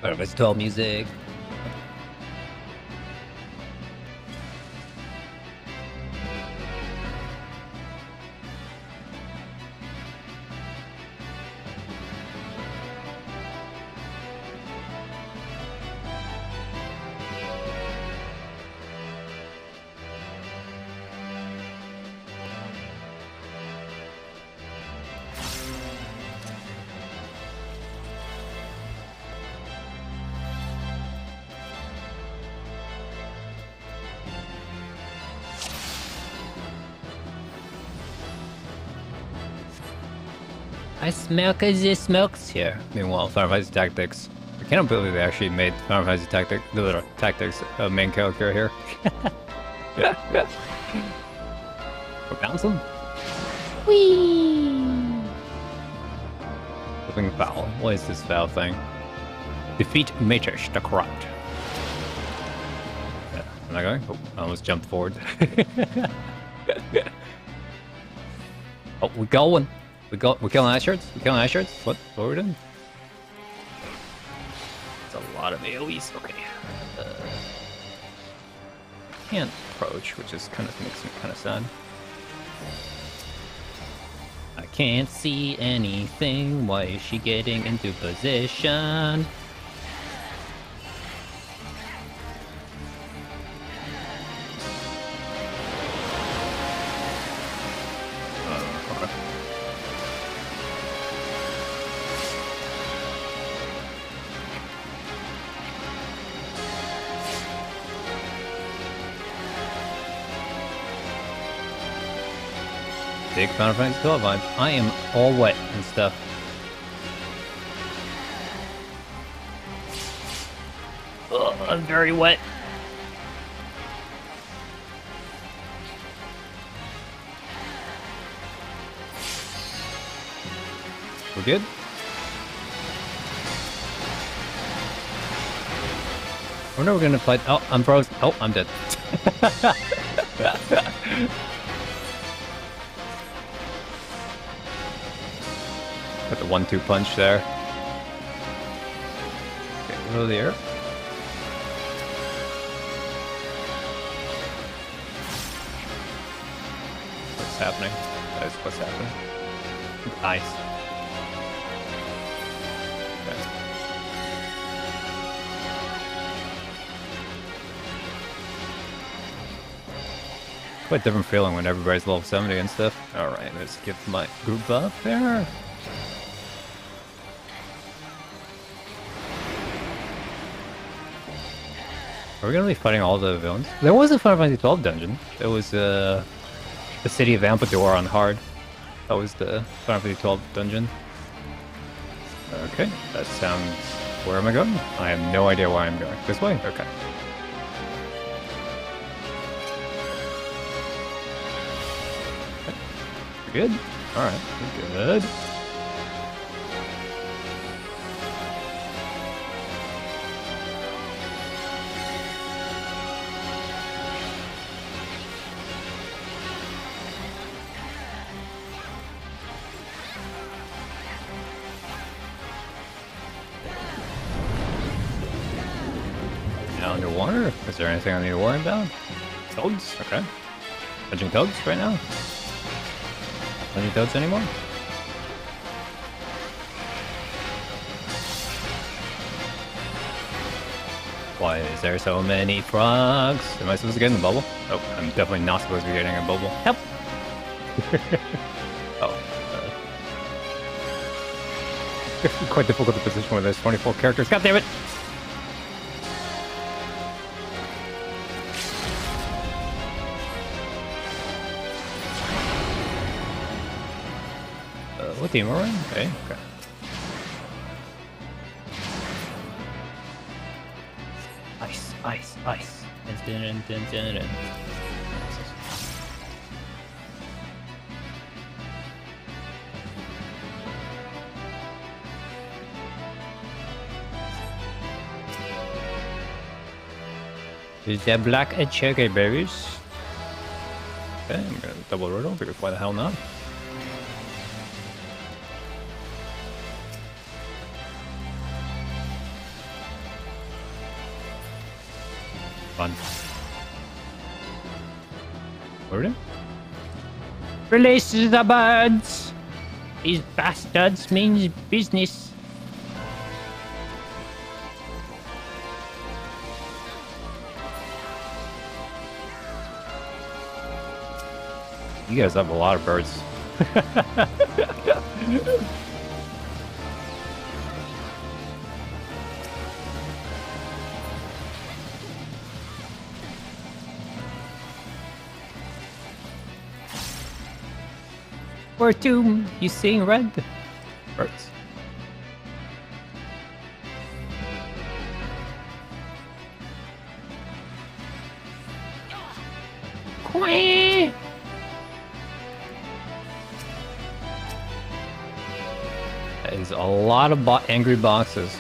Final Fantasy 12 music. I smell the smokes here. Meanwhile, Final Fantasy Tactics. I cannot believe they actually made Final Fantasy Tactics a main character here. We're bouncing. Whee! Flipping foul. What is this foul thing? Defeat Matrix the Corrupt. Yeah, am I going? Oh, I almost jumped forward. Oh, we're going. We're killing ice shards? We're killing ice shards? What are we doing? It's a lot of AoEs. Okay. Can't approach, which is kind of makes me kind of sad. I can't see anything. Why is she getting into position? Big Final Fantasy 12 vibe. I am all wet and stuff. Ugh, I'm very wet. We're good? I wonder if we're gonna fight. Oh, I'm frozen. Oh, I'm dead. Got the 1-2 punch there. Okay, middle of the air. What's happening? That is what's happening. Nice. Okay. Quite different feeling when everybody's level 70 and stuff. Alright, let's give my group buff there. Are we gonna be fighting all the villains? There was a Final Fantasy 12 dungeon. There was the city of Amphidoor on hard. That was the Final Fantasy 12 dungeon. Okay, that sounds... Where am I going? I have no idea where I'm going. This way? Okay. We're good? Alright, we're good. Underwater? Is there anything I need to worry about? Toads? Okay. Punching toads right now? Not punching toads anymore? Why is there so many frogs? Am I supposed to get in the bubble? Oh, I'm definitely not supposed to be getting a bubble. Help! Oh. Quite difficult to position when there's 24 characters. God damn it! What team are we in? Okay. Ice, ice, ice. Dun, dun, dun, dun. Is that black and cherry berries? Okay, I'm gonna double riddle because why the hell not? Fun. What are we doing? Release the birds! These bastards means business. You guys have a lot of birds. Where to? You seeing red? Birds. Quack! That is a lot of angry boxes.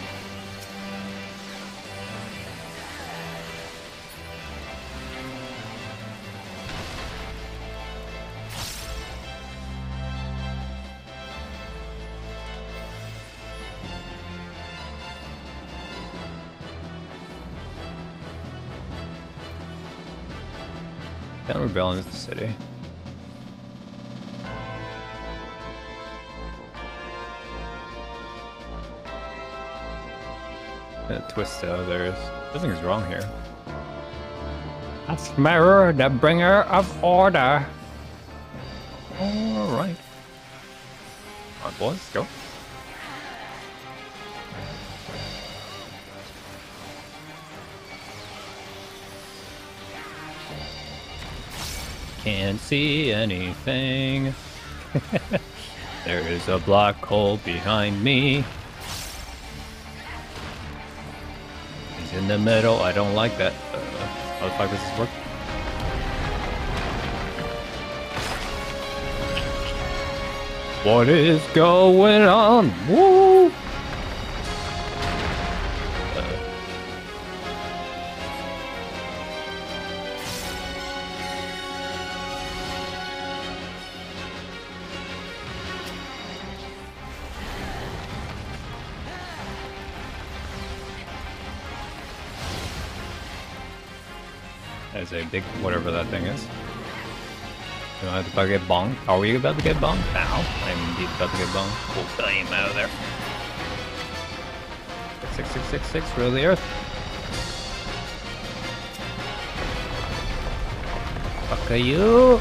Rebellion is the city. Twist out there. Nothing's wrong here. That's Mirror, the bringer of order. Alright. Alright, boys, go. Can't see anything. There is a black hole behind me. He's in the middle. I don't like that. How the fuck does this work? What is going on? Woo! As a big whatever that thing is. You know, about to get bonged. Are we about to get bonged? Now. I'm indeed about to get bonged. Cool. I am out of there. 66666, rule the earth. Fuck are you?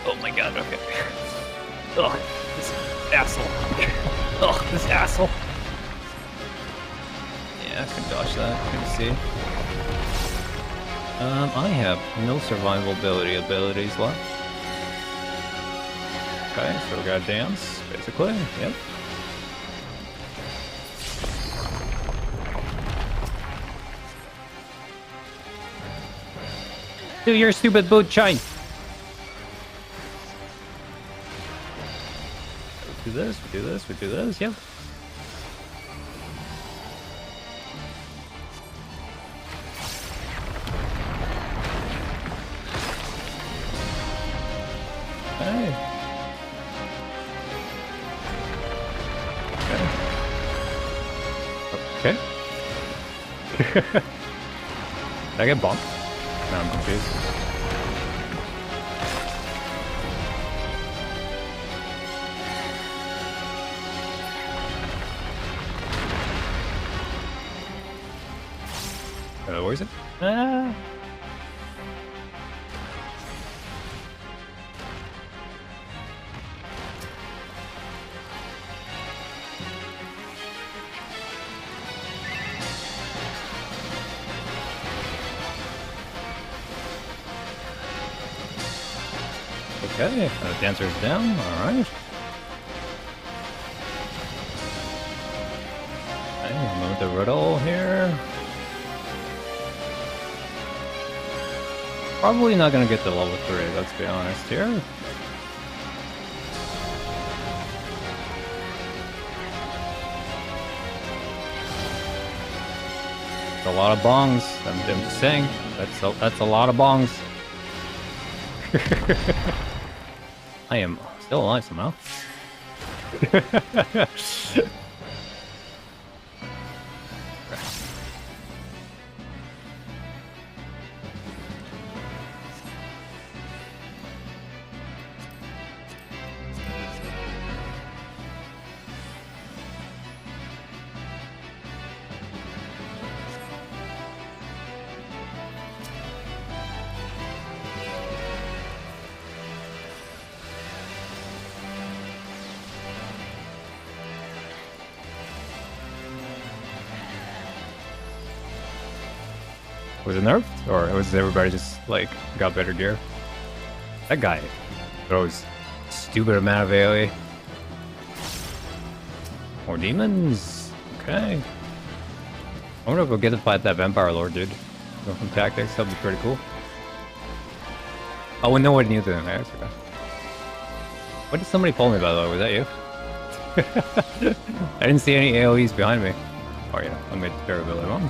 Oh my god, okay. Ugh, this asshole. Ugh, this asshole. Yeah, I can dodge that. Can you see? I have no survivability abilities left. Okay, so we gotta dance, basically. Yep. Do your stupid boot chain. We do this, we do this, we do this, yep. Okay. Did I get bumped? No, I'm confused. Where is it? Ah. Okay, the dancer's down, alright. Okay, we'll move the riddle here. Probably not gonna get to level 3, let's be honest here. It's a lot of bongs, I'm just saying. That's a lot of bongs. I am still alive somehow. Was it nerfed? Or was everybody just, like, got better gear? That guy throws stupid amount of AoE. More demons? Okay. I wonder if we'll get to fight that Vampire Lord, dude. Go from tactics, that'd be pretty cool. Oh, we know what needs to do. Okay. What did somebody pull me, by the way? Was that you? I didn't see any AoEs behind me. Oh yeah, I made terribly wrong.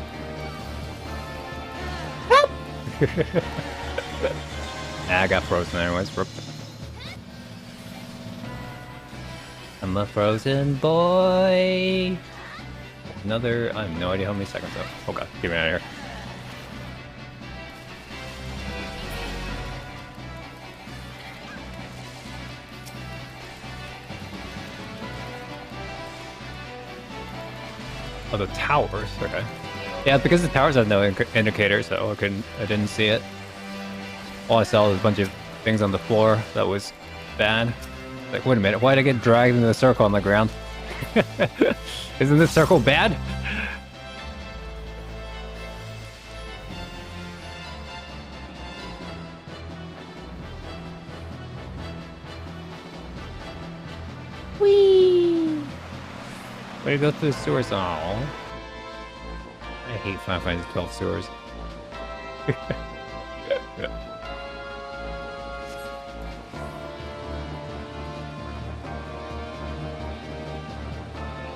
Nah, I got frozen anyways. Rip. I'm a frozen boy. Another. I have no idea how many seconds left. Oh god, get me out of here. Oh, the towers. Okay. Yeah, because the towers have no indicator, so I didn't see it. All I saw was a bunch of things on the floor that was bad. Like, wait a minute, why'd I get dragged into the circle on the ground? Isn't this circle bad? Whee! Way to go through the sewers. Aww. I hate Final Fantasy 12 sewers.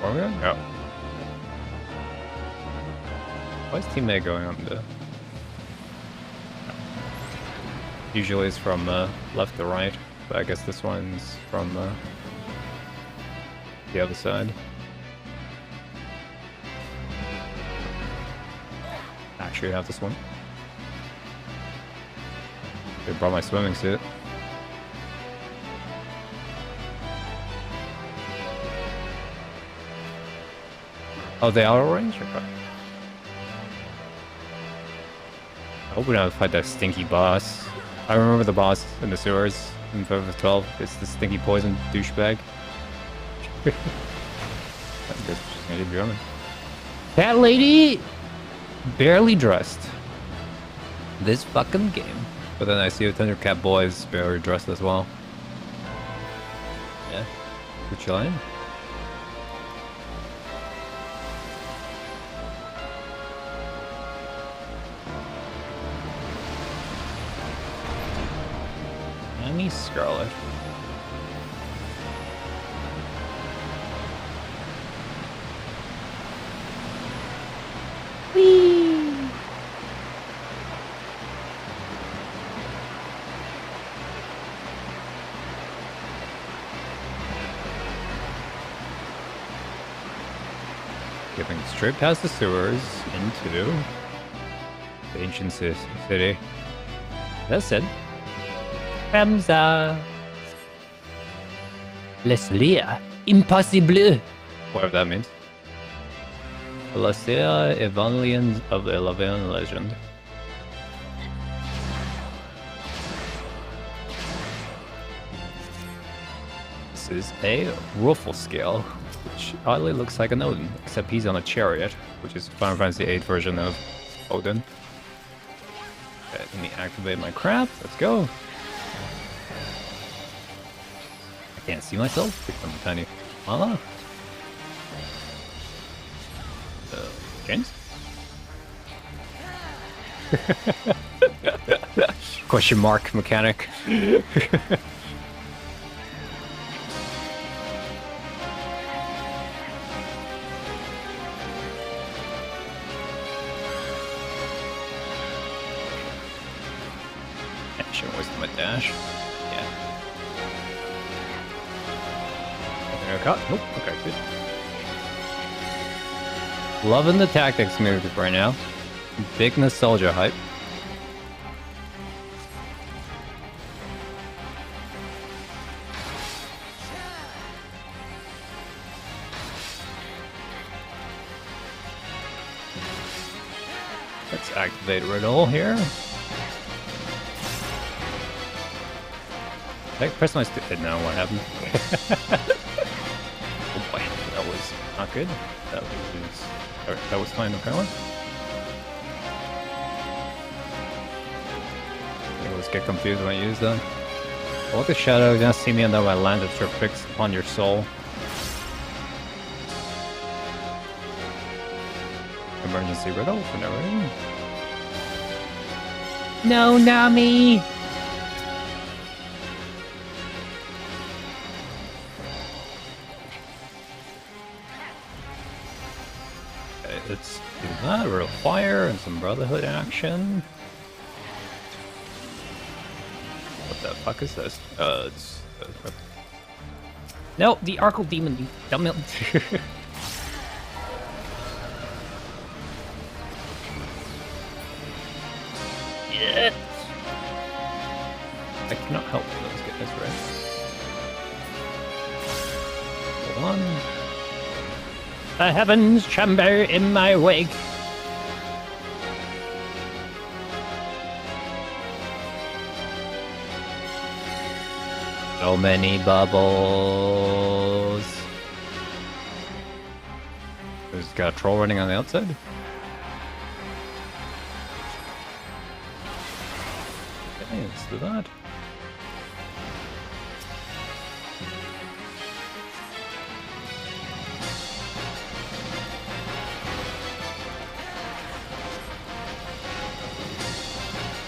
Are we on? No. Why is teammate going on the... Usually it's from left to right, but I guess this one's from the other side. Actually, I have this one. They brought my swimming suit. Oh, the outer range? Okay. I hope we don't have to fight that stinky boss. I remember the boss in the sewers in Final Fantasy 12. It's the stinky poison douchebag. I guess we're just gonna get German. That lady! Barely dressed. This fucking game. But then I see a Thundercat boys barely dressed as well. Yeah. We're chilling. Annie Scarlet. Whee! Giving straight past the sewers into the ancient city. That said, Hamza, Leslia, impossible. Whatever that means. Leslia, Evangelion of the Eleven Legend. This is a ruffle scale, which oddly looks like an Odin, except he's on a chariot, which is Final Fantasy VIII version of Odin. Okay, let me activate my crap. Let's go. I can't see myself because I'm tiny. Voila. James? Question mark mechanic. Action wisdom a dash. Yeah. Cut. Nope. Okay, good. Loving the tactics move right now. Big nostalgia hype. Let's activate Riddle here. Did I press my stick? No, what happened? Oh boy, that was not good. That was fine, apparently. always get confused when I use them. What the shadow, you're gonna see me under my land that you're fixed upon your soul. Emergency riddle for never in. No, Nami! Okay, let's do that. Real fire and some Brotherhood action. What the fuck is this? It's... No, the Arkle Demon, you dumb... Yes! I cannot help but let's get this right. Hold on. The heavens tremble in my wake. So many bubbles. There's got a troll running on the outside. Okay, let's do that.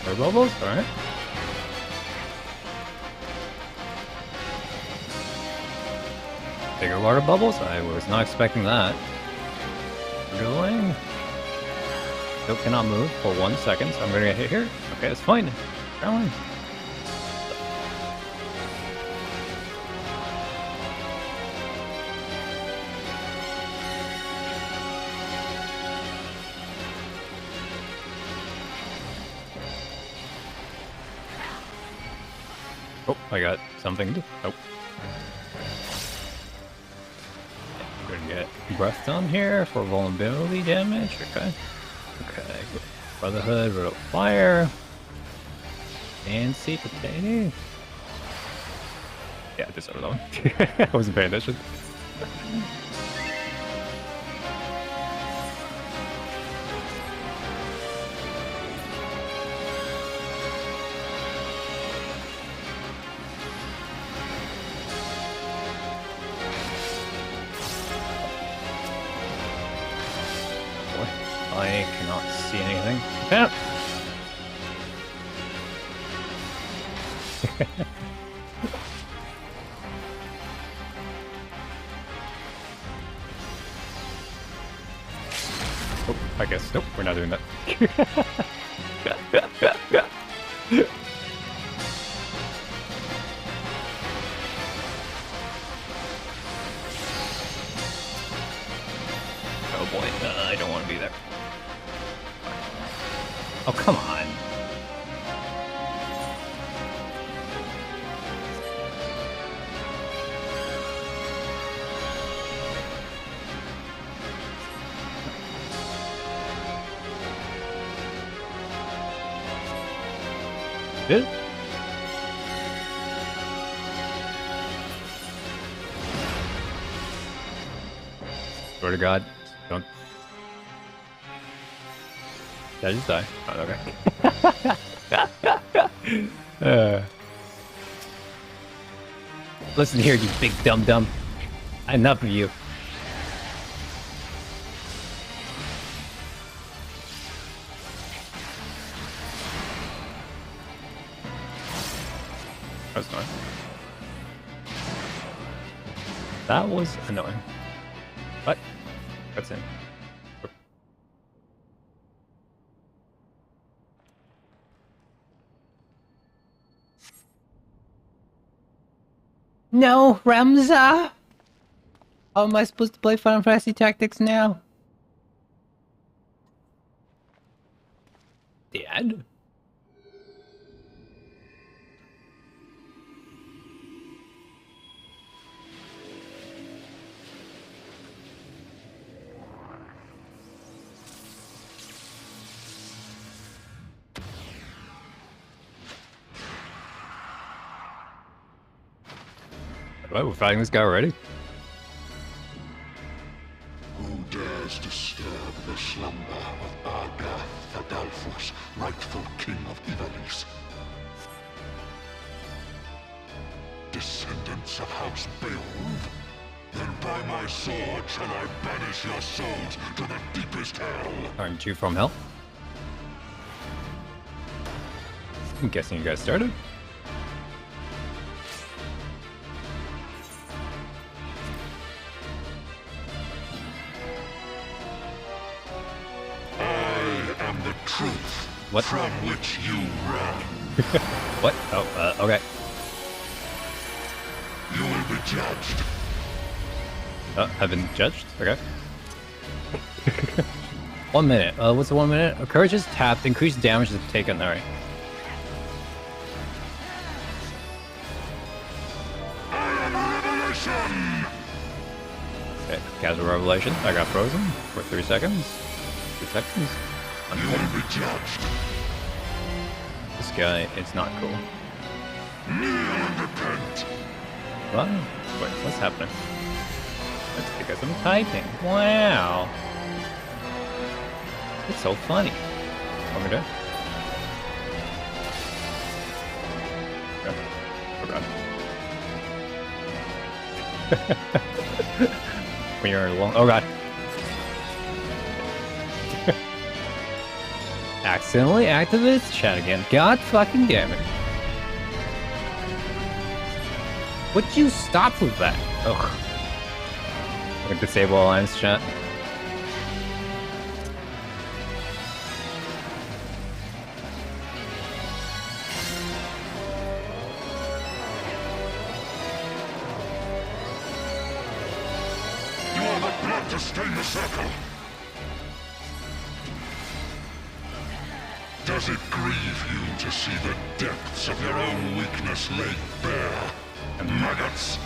More bubbles? Alright. Bigger water bubbles? I was not expecting that. Going. Still cannot move for 1 second, so I'm gonna get hit here. Okay, that's fine. Going. Oh, I got something. Oh. I'm gonna get breath down here for vulnerability damage. Okay. Okay. Brotherhood, Riddle Fire. Fancy potato. Yeah, this other one. I wasn't paying attention. I cannot see anything. Yeah. Oh, I guess. Nope, we're not doing that. Oh boy, I don't want to be there. Oh, come on. Did it? Swear to God, don't. Did I just die? Oh, okay. Listen here, you big dum-dum. Enough of you. That was annoying. That was annoying. What? What's in? No, Ramza! How am I supposed to play Final Fantasy Tactics now? Dad? What, we're fighting this guy already? Who dares disturb the slumber of Argath Fadalfos, rightful king of Ivalice? descendants of House Beowulf? Then by my sword shall I banish your souls to the deepest hell. Aren't you from hell? I'm guessing you guys started. I am the truth. What? From which you run. What? Oh, okay. You will be judged. I've been judged? Okay. 1 minute. What's the 1 minute? Courage is tapped. Increased damage is taken. Alright. Okay, casual revelation. I got frozen for 3 seconds. 2 seconds. You will be judged. This guy is not cool. Kneel and repent. What? Wait, what's happening? That's because I'm typing. Wow. It's so funny. What am I doing? Oh god. We are long. Oh god. Accidentally activated chat again. God fucking damn it. Would you stop with that? Ugh. I can disable alliance chat. You are the blood to stain the circle. Does it grieve you to see the depths of your own weakness laid bare? Maggots!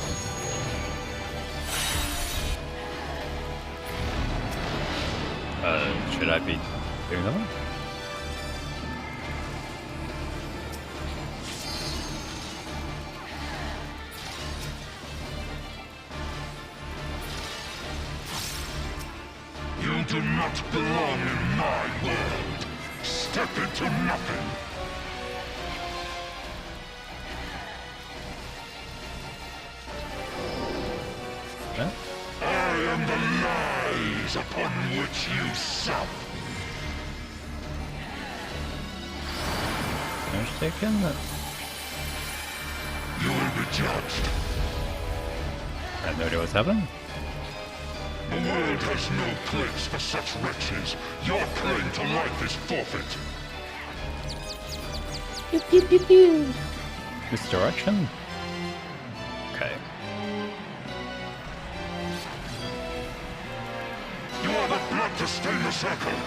Should I be doing that? You do not belong in my world. Step into nothing. Huh? I am the lies upon which you sup. Damage taken? You will be judged. I have no idea what's happening. The world has no place for such wretches. Your claim to life is forfeit. Misdirection? Okay. You are the blood to stain the circle.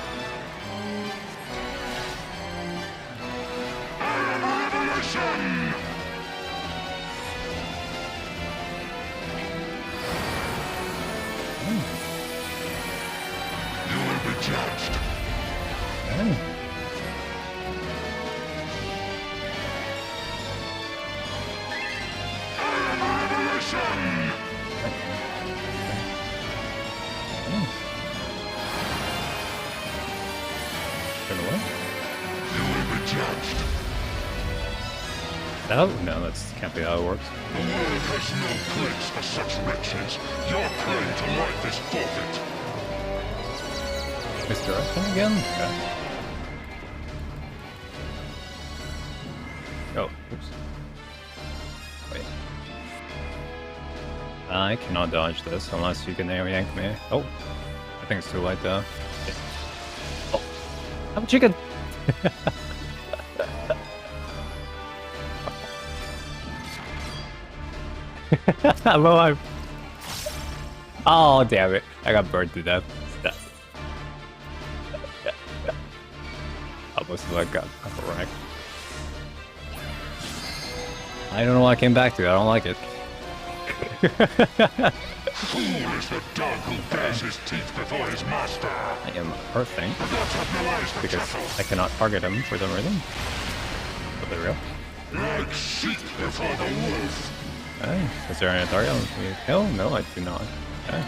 I am a revelation! You will be judged. Oh. I am a revelation! Turn away? You will be judged. Oh, no, that can't be how it works. The world has no place for such wretches. Your claim to life is forfeit. Misdirection again? Okay. Oh, oops. Wait. I cannot dodge this unless you can air yank me. Oh, I think it's too late though. Oh, I'm a chicken! I'm alive. Oh, damn it. I got burned to death. Almost like got wrecked. I don't know what I came back to. I don't like it. Fool is the dog who bares his teeth before his master. I am earthing The gods have no eyes for because cattle. I cannot target him for some reason. But they're real. Like sheep before the wolf. Okay. Is there any target on me? Hell no, I do not. Okay.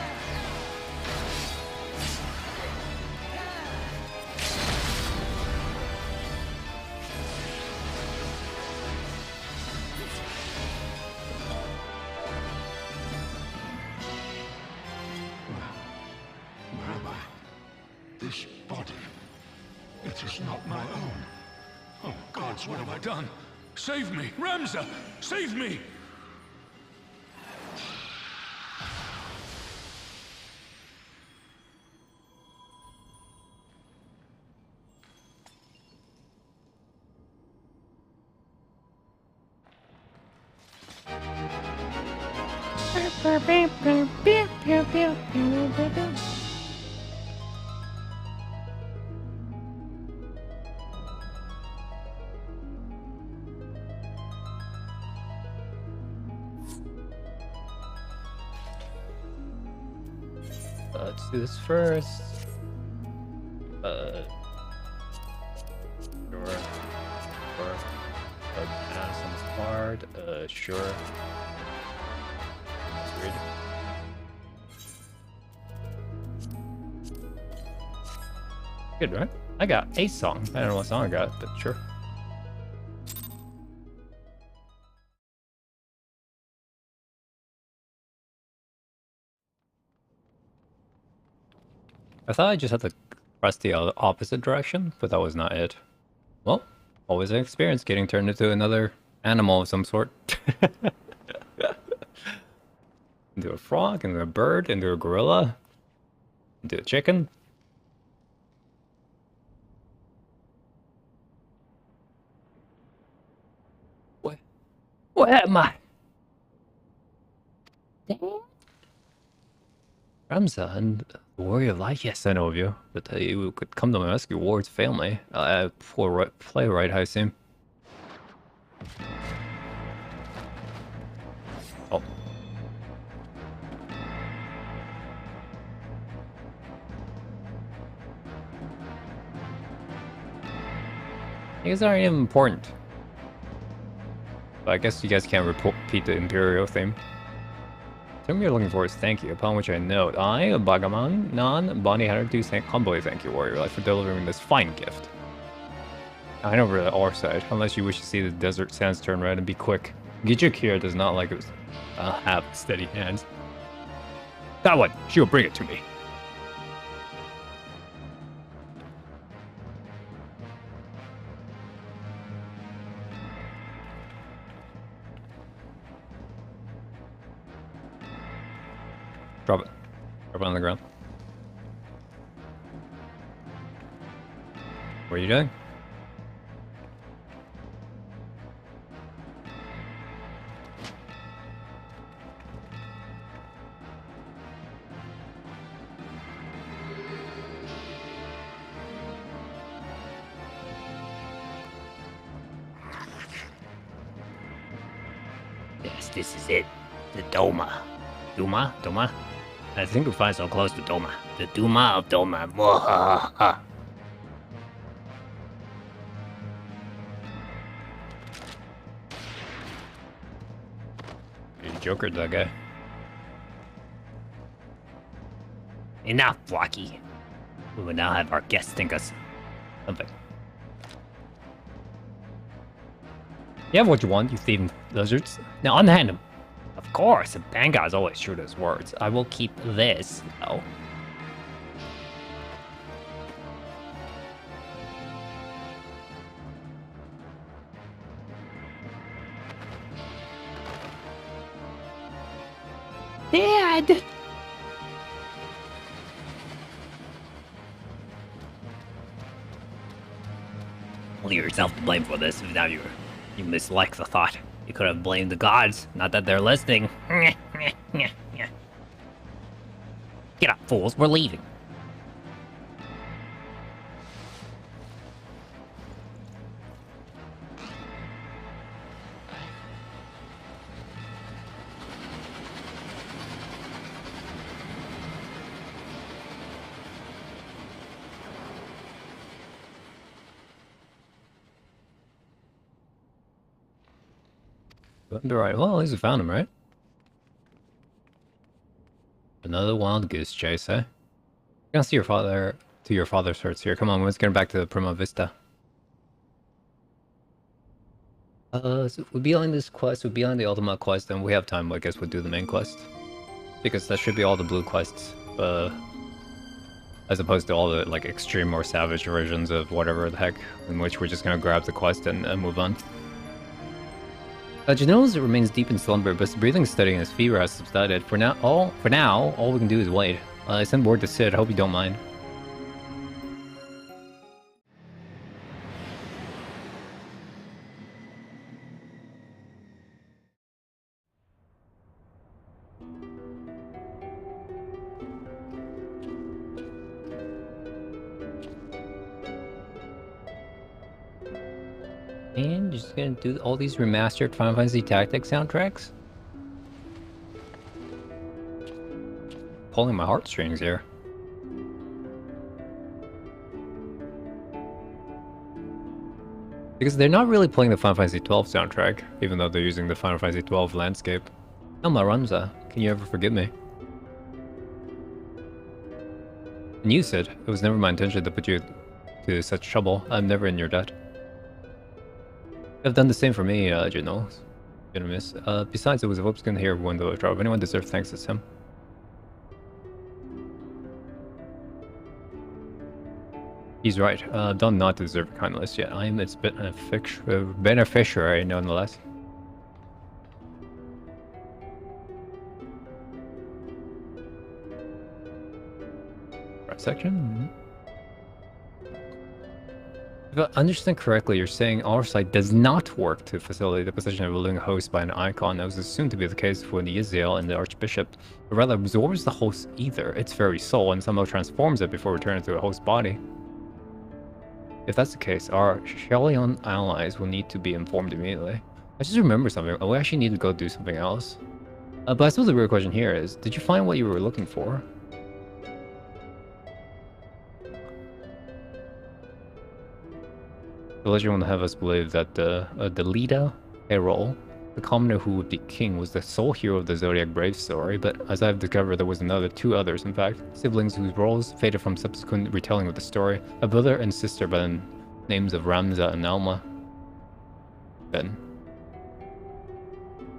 gods, what have I done? Save me! Ramza! Save me! Let's do this first. Sure. Pass on this card. Sure. Weird. Good, right? I got a song. I don't know what song I got, but sure. I thought I just had to press the opposite direction, but that was not it. Well, always an experience getting turned into another animal of some sort. Into a frog, into a bird, into a gorilla, into a chicken. Where am I? Ramza and the Warrior of Light. Yes, I know of you. But you could come to my rescue. Wards fail me. Poor playwright, I assume. Oh. These aren't even important. But I guess you guys can't repeat the Imperial theme. The term you're looking for is thank you, upon which I note, I, Bagaman, non-Bonnie Hunter, do humbly thank you, Warrior Life, for delivering this fine gift. I know we're at our side, unless you wish to see the desert sands turn red and be quick. Gijuk here does not like it. Have steady hands. That one, she'll bring it to me. Drop it. Drop it on the ground. What are you doing? Yes, this is it. The Doma. Duma? Doma? I think we find so close to Doma. The Duma of Doma. Mwahaha. You jokered that guy. Enough, Blocky. We will now have our guests think us something. You have what you want, you thieving lizards. Now unhand him. Of course, a Banga is always true to his words. I will keep this, though. Dad! Only yourself to blame for this. Now you mislike the thought. You could have blamed the gods. Not that they're listening. Get up, fools. We're leaving. Alright, well, at least we found him, right? Another wild goose chase, eh? You're gonna see your father to your father's hurts here. Come on, let's get back to the Prima Vista. So we'll be on this quest, we'll be on the ultimate quest, and we have time, I guess we'll do the main quest. Because that should be all the blue quests. As opposed to all the like extreme or savage versions of whatever the heck, in which we're just gonna grab the quest and move on. Janelle remains deep in slumber, but his breathing is steady and his fever has subsided. For now, all we can do is wait. I sent word to Sid. Hope you don't mind. And just gonna do all these remastered Final Fantasy Tactics soundtracks. Pulling my heartstrings here. Because they're not really playing the Final Fantasy 12 soundtrack, even though they're using the Final Fantasy 12 landscape. Elma Ramza, can you ever forgive me? And you said, it was never my intention to put you to such trouble. I'm never in your debt. You've done the same for me, Janelle. Besides, it was a whoop's gonna hear one though. If anyone deserves thanks, it's him. He's right. Done not deserve kindness yet. I am its beneficiary nonetheless. Right section. If I understand correctly, you're saying our site does not work to facilitate the position of a living host by an icon. That was assumed to be the case for the Yziel and the Archbishop, but rather absorbs the host ether, its very soul, and somehow transforms it before returning to a host body. If that's the case, our Shellion allies will need to be informed immediately. I just remember something. We actually need to go do something else. But I suppose the real question here is, did you find what you were looking for? The legend will have us believe that the leader, Errol, the commoner who would be king, was the sole hero of the Zodiac Brave story, but as I've discovered, there was two others, in fact, siblings whose roles faded from subsequent retelling of the story, a brother and sister by the names of Ramza and Alma. Ben.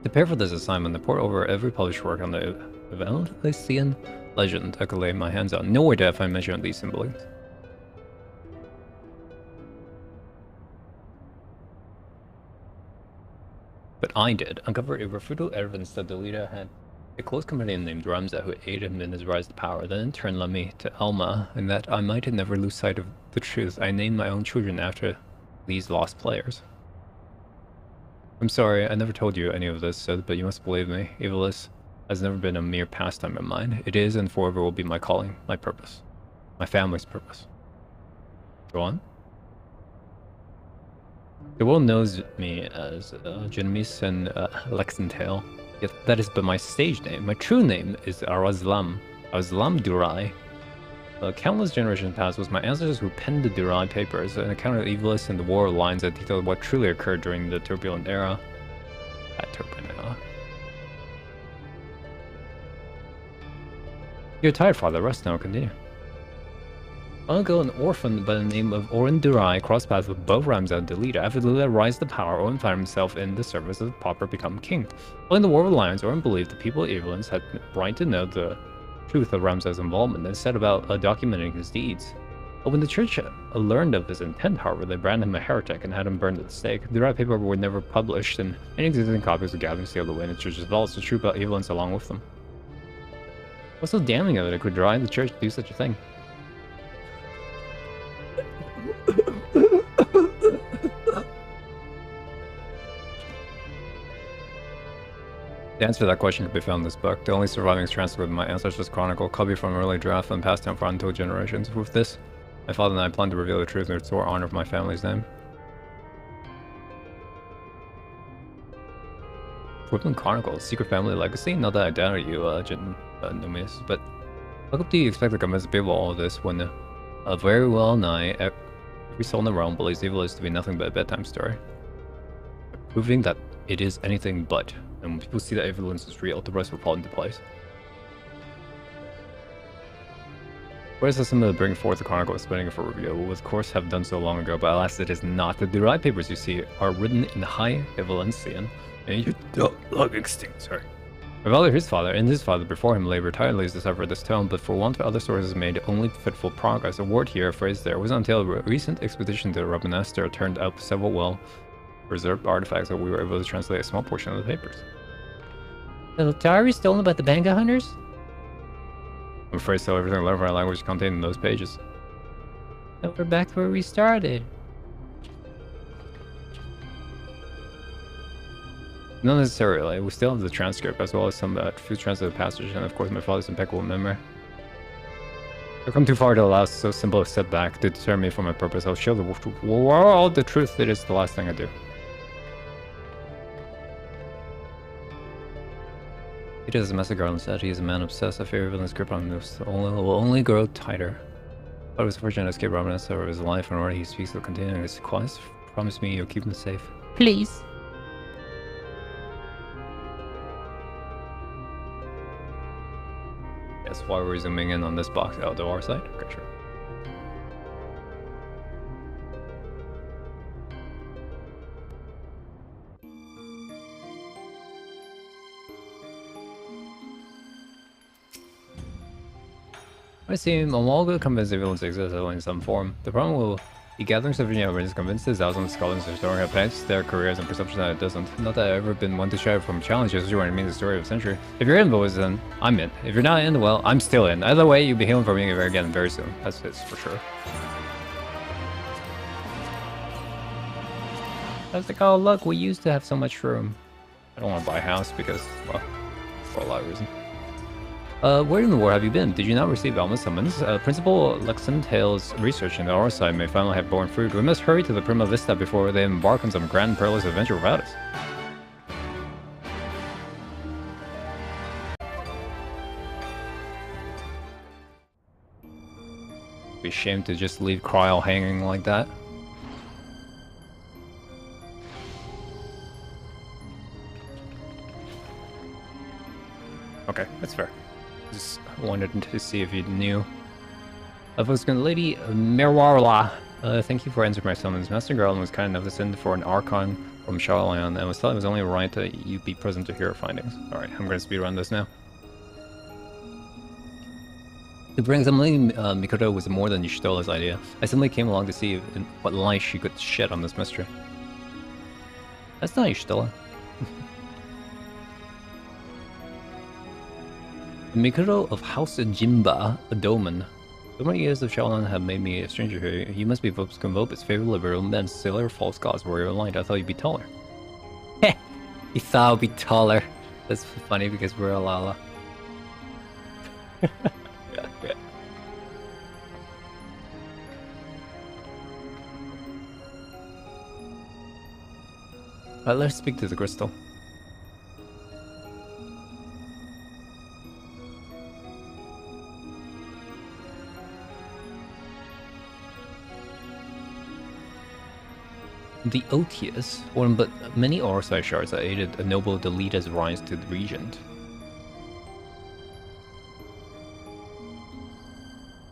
Prepare for this assignment to port over every published work on the Evangelisian legend I could lay my hands on. Nowhere did I find mention of these symbols. But I did uncover irrefutable evidence that the leader had a close companion named Ramza who aided him in his rise to power, then in turn led me to Alma, and that I might never lose sight of the truth, I named my own children after these lost players. I'm sorry, I never told you any of this, Sid, but you must believe me. Evilis has never been a mere pastime of mine. It is and forever will be my calling, my purpose. My family's purpose. Go on. The world knows me as Genemis and Lexentale, yet that is but my stage name. My true name is Arazlam Durai. Countless generations past was my ancestors who penned the Durai papers, an account of Evilis and the War of Lines that detailed what truly occurred during the turbulent era. That turbulent era. You're tired, Father. Rest now. Continue. Long ago, an orphan by the name of Orin Durai crossed paths with both Ramza and Delita. After Delita rise to power, Orin found himself in the service of the pauper become king. Following the War of Alliance, Orin believed the people of Evelyn's had right to know the truth of Ramza's involvement and set about documenting his deeds. But when the church learned of his intent, however, they branded him a heretic and had him burned at the stake. The Durai paper were never published, and any existing copies were gathered and sealed away in the church's vaults to troop out Evelyn's along with them. What's so damning of it? It could drive the church to do such a thing. The answer to that question could be found in this book. The only surviving is transcript of my ancestors' chronicle, copy from an early draft and passed down for untold generations. With this, my father and I plan to reveal the truth and restore honor of my family's name. Woodland Chronicles, Secret Family Legacy? Not that I doubt you, Numius, but how do you expect to convince people all of this when very well nigh every soul in the realm believes evil is to be nothing but a bedtime story? Proving that it is anything but. And when people see that evidence is real, the rest will fall into place. Whereas the symbol to bring forth the Chronicle of Spinning for review will of course have done so long ago, but alas it is not. The Durai papers you see are written in High Evilencian, and you log extinct, sorry. My father, his father, and his father before him labored tirelessly to decipher this tome, but for want of other sources made only fitful progress. A word here, a phrase there. It was until a recent expedition to Rabanastre turned up several well-preserved artifacts that we were able to translate a small portion of the papers. The diary stolen by the Banga hunters? I'm afraid so. Everything I learned from our language is contained in those pages. And we're back to where we started. Not necessarily. We still have the transcript, as well as some few translated passages, and of course my father's impeccable memory. I've come too far to allow so simple a setback to deter me from my purpose. I'll show the world the truth. It is the last thing I do. It is, as Master Garland said, he is a man obsessed. I fear his grip on him will only grow tighter. But it was fortunate to escape Robin of his life, and already he speaks of continuing his quest. Promise me you'll keep him safe. Please. That's why we're zooming in on this box out to our side. Okay, sure. I seem I'm all good convinced the villains exist in some form. The problem will be gathering sufficient evidence convinced the thousands of scholars are storing up past their careers and perception that it doesn't. Not that I've ever been one to shy from challenges, especially when it means the story of a century. If you're in, boys, then I'm in. If you're not in, well, I'm still in. Either way, you'll be healing from me again very soon. That's it for sure. I was like, oh look, we used to have so much room. I don't want to buy a house because, well, for a lot of reasons. Where in the war have you been? Did you not receive Alma's summons? Principal Luxentale's research in our side may finally have borne fruit. We must hurry to the Prima Vista before they embark on some grand perilous adventure without us. Be ashamed to just leave Cryle hanging like that. Okay, that's fair. Just wanted to see if you knew. Lady Merwarla, thank you for answering my summons. Master Garland was kind enough to send for an Archon from Charlion and was telling it was only right that you be present to hear our findings. Alright, I'm going to speedrun this now. To bring something Mikoto was more than Yushtola's idea. I simply came along to see what light she could shed on this mystery. That's not Yushtola. The Mikoto of House Jimba, a Doman. So many years of Shaolin have made me a stranger here. You must be Vop's favorite liberal men, sailor, false gods, warrior light. I thought you'd be taller. Heh! You thought I'd be taller. That's funny because we're a Lala. Let's speak to the crystal. The Otius, one but many Orsai shards that aided a noble Delita's rise to the regent.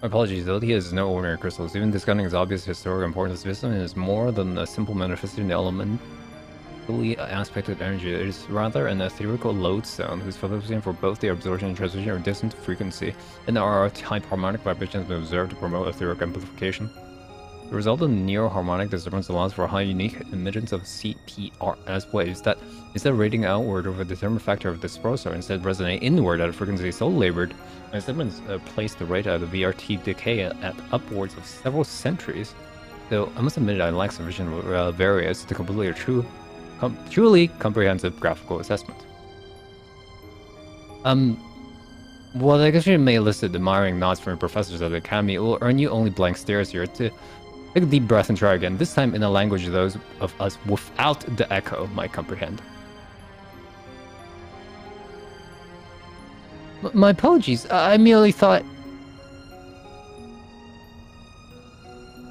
My apologies, Otius is no ordinary crystals. Even discounting its obvious historical importance, this is more than a simple manifesting element. Aspected energy. It is rather an etherical lodestone whose focusing for both the absorption and transmission are distant frequency, and R-type harmonic vibrations have been observed to promote etheric amplification. The result of neo-harmonic disturbance allows for a high unique emittance of CPRS waves that, instead of radiating outward over a determined factor of dispersal, instead resonate inward at a frequency so labored, and instead placed the rate of the VRT decay at upwards of several centuries. Though I must admit I lack sufficient variance to completely truly comprehensive graphical assessment. Well, I guess you may have listed admiring nods from your professors at the academy. It will earn you only blank stares here. To take a deep breath and try again, this time in a language those of us without the echo might comprehend. My apologies, I merely thought...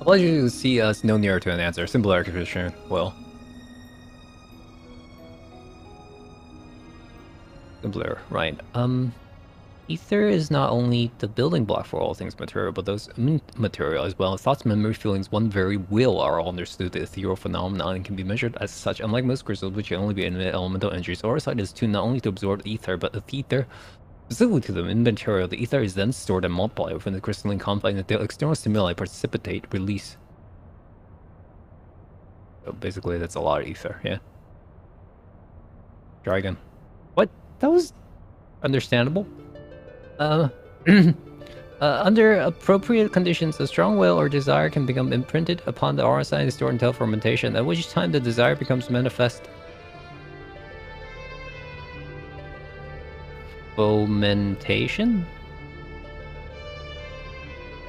Apologies to see us no nearer to an answer. Simple exposition, well. Simpler, right. Ether is not only the building block for all things material, but those material as well. Thoughts, memory, feelings, one very will are all understood the ethereal phenomenon and can be measured as such. Unlike most crystals, which can only be emit elemental energies, Aurosite is tuned not only to absorb ether, but the ether specifically to them in material. The ether is then stored and multiplied within the crystalline confine until external stimuli precipitate release. So basically, that's a lot of ether, yeah. Try again. What? That was understandable. Under appropriate conditions, a strong will or desire can become imprinted upon the aura sign and stored until fermentation, at which time the desire becomes manifest. Fomentation?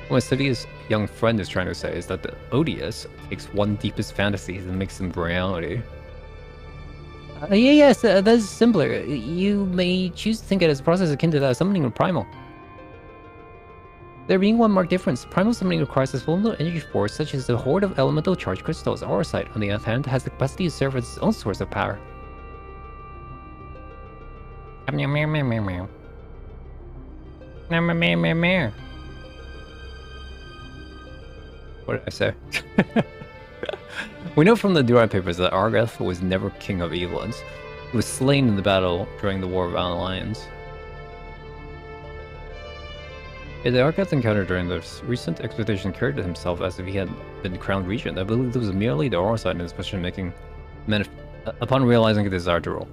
What Study's young friend is trying to say is that the odious takes one deepest fantasies and makes them reality. Yes, that's simpler. You may choose to think it as a process akin to that of summoning a primal. There being one marked difference, primal summoning requires a elemental energy force such as the horde of elemental charged crystals. Aurosite, on the other hand, has the capacity to serve as its own source of power. Meow meow meow meow meow. Meow meow meow meow meow. What did I say? We know from the Durai papers that Argath was never king of Evelins. He was slain in the battle during the War of Alliance. The Argath encounter during this recent expedition carried himself as if he had been crowned regent. I believe it was merely the Aurosite in his decision-making upon realizing a desire to rule.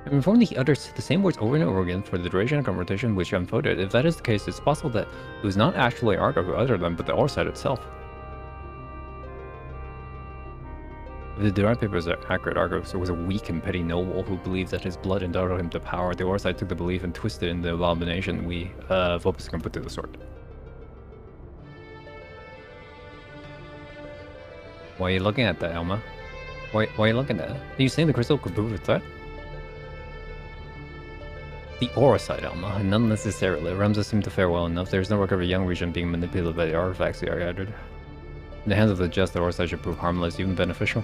I'm informed that he utters the same words over and over again for the duration of conversation which unfolded. If that is the case, it's possible that it was not actually Argath who uttered them, but the Aurosite itself. If the Durai papers are accurate, Argath was a weak and petty noble who believed that his blood entitled him to power. The Aurosite took the belief and twisted in the abomination we Vopus can put to the sword. Why are you looking at that, Elma? Why are you looking at that? Are you saying the crystal could prove a threat? The Aurosite, Elma, and none necessarily. Ramses seemed to fare well enough. There is no record of a young regent being manipulated by the artifacts he gathered. In the hands of the just, the Aurosite should prove harmless, even beneficial.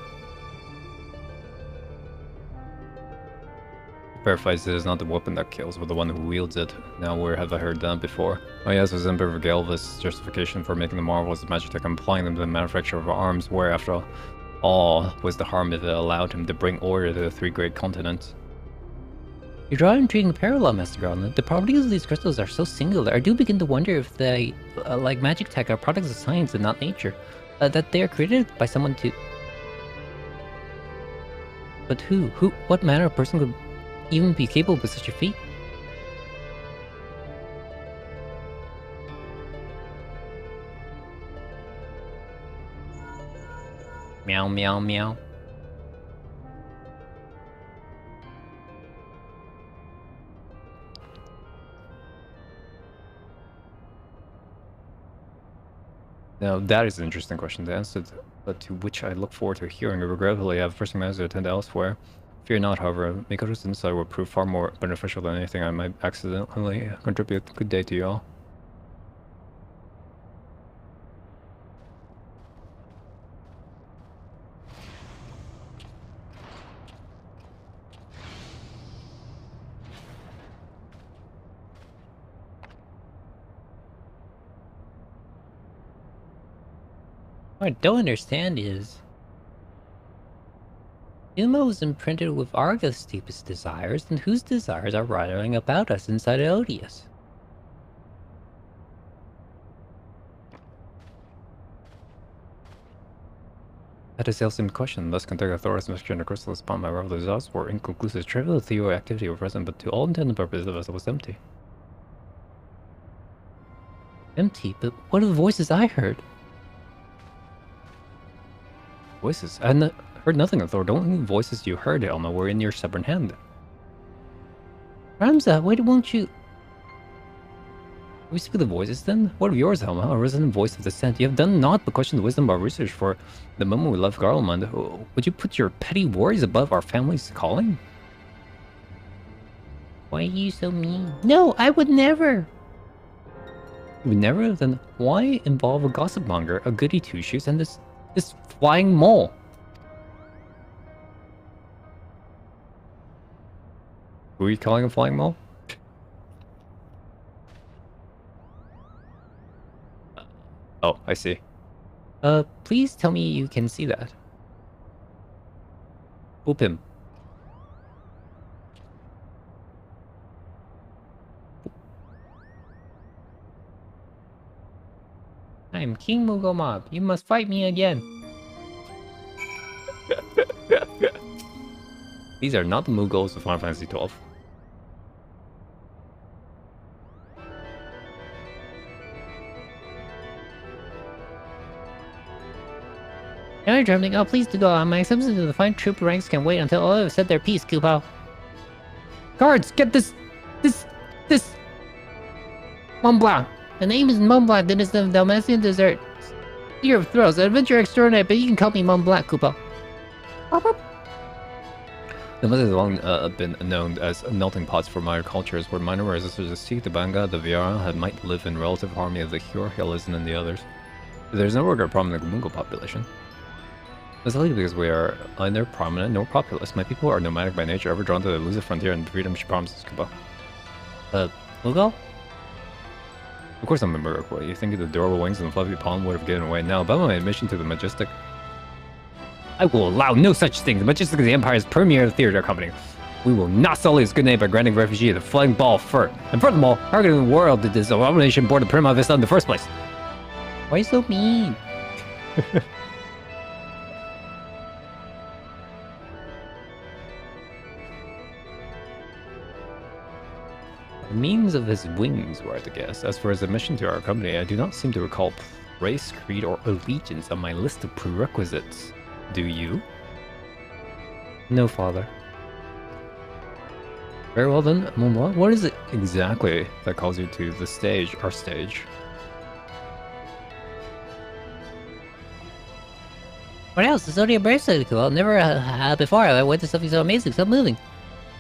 Verifies it is not the weapon that kills, but the one who wields it. Now, where have I heard that before? Oh yes, it was Emperor Galva's justification for making the marvels of Magitech and applying them to the manufacture of arms, where, after all, was the harm if it allowed him to bring order to the three great continents. You draw an intriguing parallel, Master Garland. The properties of these crystals are so singular. I do begin to wonder if they, like Magitech, are products of science and not nature. That they are created by someone to... But who? What manner of person could even be capable of such a feat? Meow, meow, meow. Now, that is an interesting question to answer, but to which I look forward to hearing. Regretfully, I have personally managed to attend elsewhere. Fear not, however, Mikoto's insight will prove far more beneficial than anything I might accidentally contribute. Good day to you all. What I don't understand is... Uma was imprinted with Argath's deepest desires, and whose desires are rattling about us inside Odious? That is the ultimate question. Thus, contact authorities must turn the crystals upon my brother's results were inconclusive. Trivial theory activity were present, but to all intents and purposes, the vessel was empty. Empty? But what are the voices I heard? Voices? I heard nothing of Thor. The only voices you heard, Elma, were in your stubborn hand. Ramza, why won't you... We speak the voices then? What of yours, Elma? A resonant voice of dissent. You have done naught but question the wisdom of our research for the moment we left Garlemund. Would you put your petty worries above our family's calling? Why are you so mean? No, I would never! You would never? Then why involve a gossip monger, a goody two-shoes, and this flying mole? Who are you calling a flying mole? I see. Please tell me you can see that. Boop him. I am King Moogle Mob. You must fight me again. These are not the Moogles of Final Fantasy XII. Now you're trembling. Oh, please do go. My acceptance to the fine troop ranks can wait until all have said their piece, Kupo. Guards, get this. Mont Blanc. The name is Mont Blanc. It is the Dalmatian dessert. Year of thrills, adventure extraordinary, but you can call me Mont Blanc, Kupo. The method has long been known as melting pots for minor cultures, where minor races such as the Sikh, the Banga, the Viara might live in relative harmony with the Hurhillism and the others. There's no order of prominent Mongol population. It's likely because we are neither prominent nor populous. My people are nomadic by nature, ever drawn to the elusive frontier and the freedom she promises, Kupo. Moogle? Of course I'm a miracle. You think the adorable wings and the fluffy palm would have given away now, but my admission to the Majestic. I will allow no such thing. The Majestic is the Empire's premier theater company. We will not sully its good name by granting refugee the flying ball fur. And furthermore, how could the world did this abomination board the Prima Vista in the first place? Why are you so mean? The means of his wings were to guess. As for his admission to our company, I do not seem to recall race, creed, or allegiance on my list of prerequisites. Do you? No, father. Very well then, Montblanc. What is it exactly that calls you to the stage, our stage? What else? The Zodiac bracelet. Well, never before I went to something so amazing, so moving.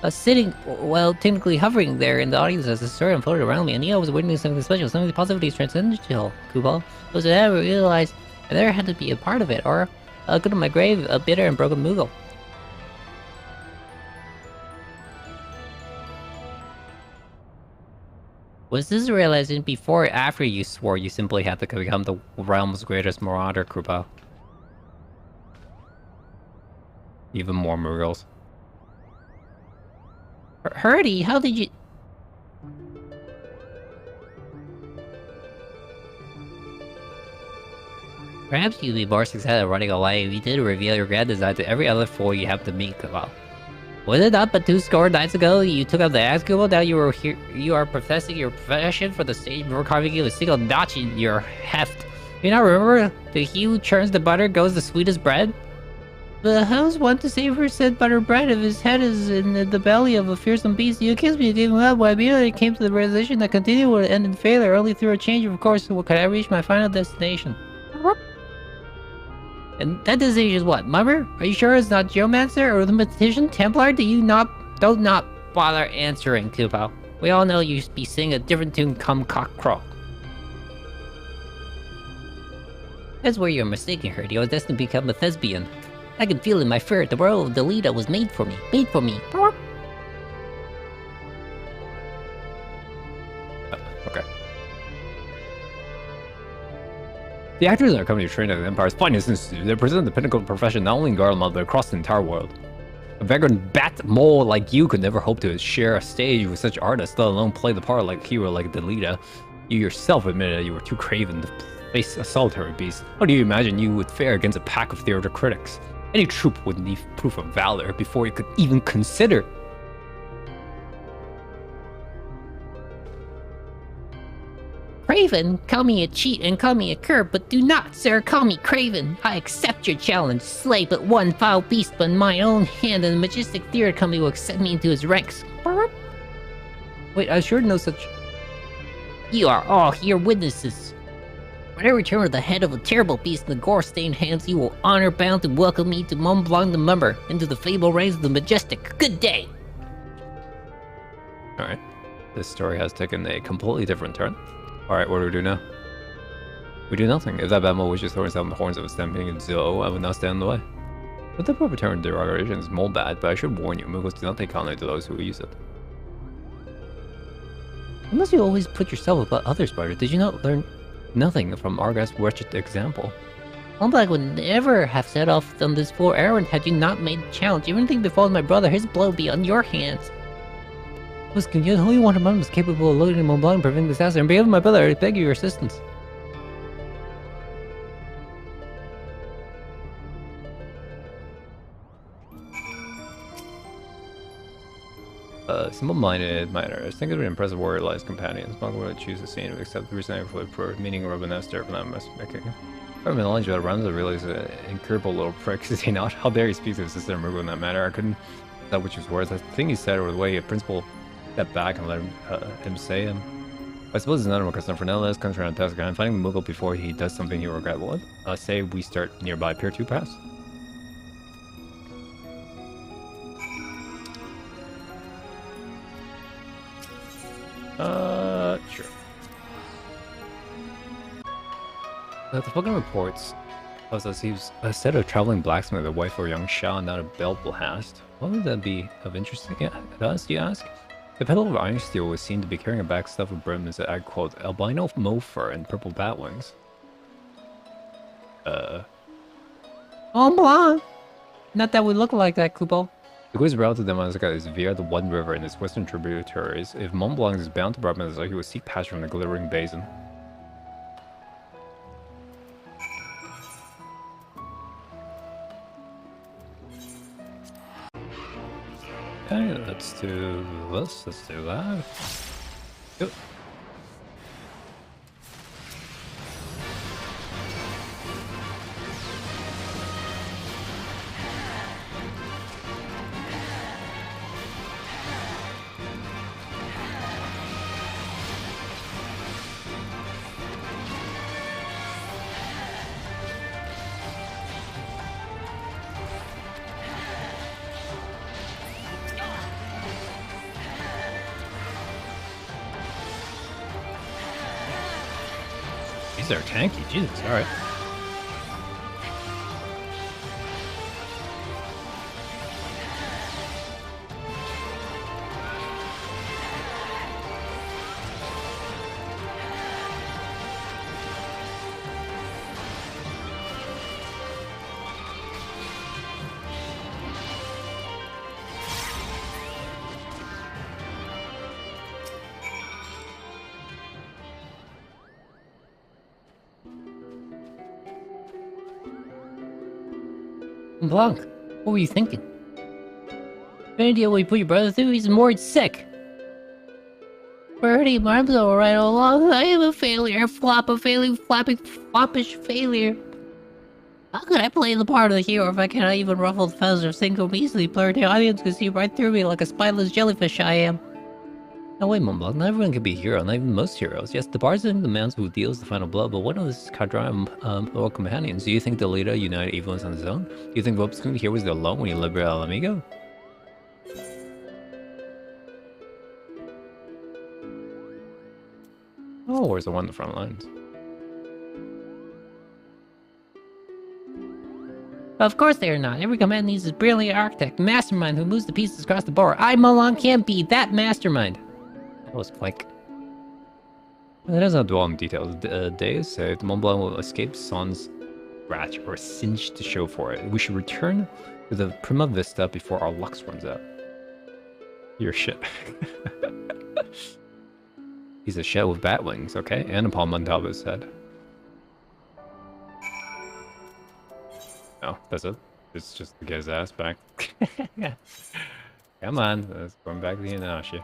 I was sitting, well, technically hovering there in the audience as the story unfolded around me, and I was witnessing something special, something positively transcendental, Kupo. It was that I realized I never had to be a part of it, or I'll go to my grave a bitter and broken Moogle. Was this realizing before or after you swore you simply had to become the realm's greatest marauder, Kupo? Even more Moogles. Hurdy, how did you... Perhaps you'd be more successful at running away if you did reveal your grand design to every other fool you have to meet, Kupo. Was it not but 2 score nights ago you took up the axe, Kupo? Now you are professing your profession for the stage before carving you a single notch in your heft. Do you not remember the he who churns the butter goes the sweetest bread? But how's one to savor said butter bread if his head is in the belly of a fearsome beast? You accused me of giving up, but I immediately came to the realization that continuing would end in failure only through a change of course could I reach my final destination. And that destination is what, Mummer? Are you sure it's not Geomancer or the Mathematician Templar? Don't not bother answering, Kupo. We all know you be singing a different tune come cock crow. That's where you're mistaken, Hurdy. I was destined to become a thespian. I can feel in my spirit the world of Delita was made for me. Made for me. Okay. The actors in our company are trained at the Empire's finest institute. They present the pinnacle of profession not only in Garlemald, but across the entire world. A vagrant bat mole like you could never hope to share a stage with such artists, let alone play the part like hero like Delita. You yourself admitted that you were too craven to face a solitary beast. How do you imagine you would fare against a pack of theater critics? Any troop would need proof of valor before you could even consider. Craven, call me a cheat and call me a cur, but do not, sir, call me Craven. I accept your challenge. Slay but one foul beast but in my own hand, and the Majestic Theater Company will accept me into his ranks. Wait, I sure know such... You are all here witnesses. When I return with the head of a terrible beast in the gore-stained hands, you will honor bound to welcome me to Mont Blanc the Mummer, into the fabled ranks of the Majestic. Good day! Alright. This story has taken a completely different turn. Alright, what do we do now? We do nothing. If that Batmobile wishes to throw himself on the horns of a stamping zoo, I would not stand in the way. But the proper term derogation is mole bad, but I should warn you, Moogles do not take kindly to those who use it. Unless you always put yourself above others, Spider, did you not learn Nothing from Argos' wretched example. Montblanc would never have set off on this poor errand had you not made the challenge. If anything befalls my brother, his blood would be on your hands. Listen, you're the only one among us capable of loading Montblanc and preventing disaster. And behalf of my brother, I beg your assistance. Simple-minded miners. Think of an impressive warrior like his companions. Monk would choose the scene of accept the reason for the poor, meaning Robin Esther from that matchmaking. Robin knowledge that Ramza really is an incurable little prick, is he not? How dare he speak to his sister and Mugo in that manner? I couldn't tell which was worse. The thing he said or the way a principal stepped back and let him say him. I suppose it's not a custom for Nellis comes around task and finding Mugo before he does something he will regret. What? Say we start nearby Pier 2 Pass. Sure. The fucking reports tells us he's a set of traveling blacksmith, a wife or young Shao, not a belt blast. What would that be of interest to us, you ask? The peddler of iron steel was seen to be carrying a back stuff of brimms that I quote, albino mofer and purple bat wings. Oh, blah. Not that we look like that, Kupo. The quiz route to Damascus is via the One River and its western tributaries. If Mont Blanc is bound to Brabant, he will seek passage from the glittering basin. Okay, let's do this, let's do that. Yep. These are tanky, Jesus, alright. Blanc, what were you thinking? Any idea what you put your brother through? He's more sick. Bertie, I'm so right all along. I am a failure, floppish failure. How could I play the part of the hero if I cannot even ruffle the feathers of single measly blurred the audience can see right through me like a spineless jellyfish I am? No, wait, Montblanc, not everyone can be a hero, not even most heroes. Yes, the bard is the man who deals the final blow, but one of his cadre or companions. Do you think the leader united evil on his own? Do you think Robespierre here was alone when he liberated El Amigo? Oh, where's the one on the front lines? Of course they are not. Every command needs a brilliant architect, mastermind who moves the pieces across the board. I, Montblanc, can't be that mastermind. That was Plank. That doesn't dwell on details. Day is saved. Montblanc will escape Son's scratch or singe to show for it. We should return to the Prima Vista before our lux runs out. You're shit. He's a shell with bat wings, okay? And a palm on top of his head. Oh, that's it? It's just to get his ass back. Come on, let's go back to the Inashi.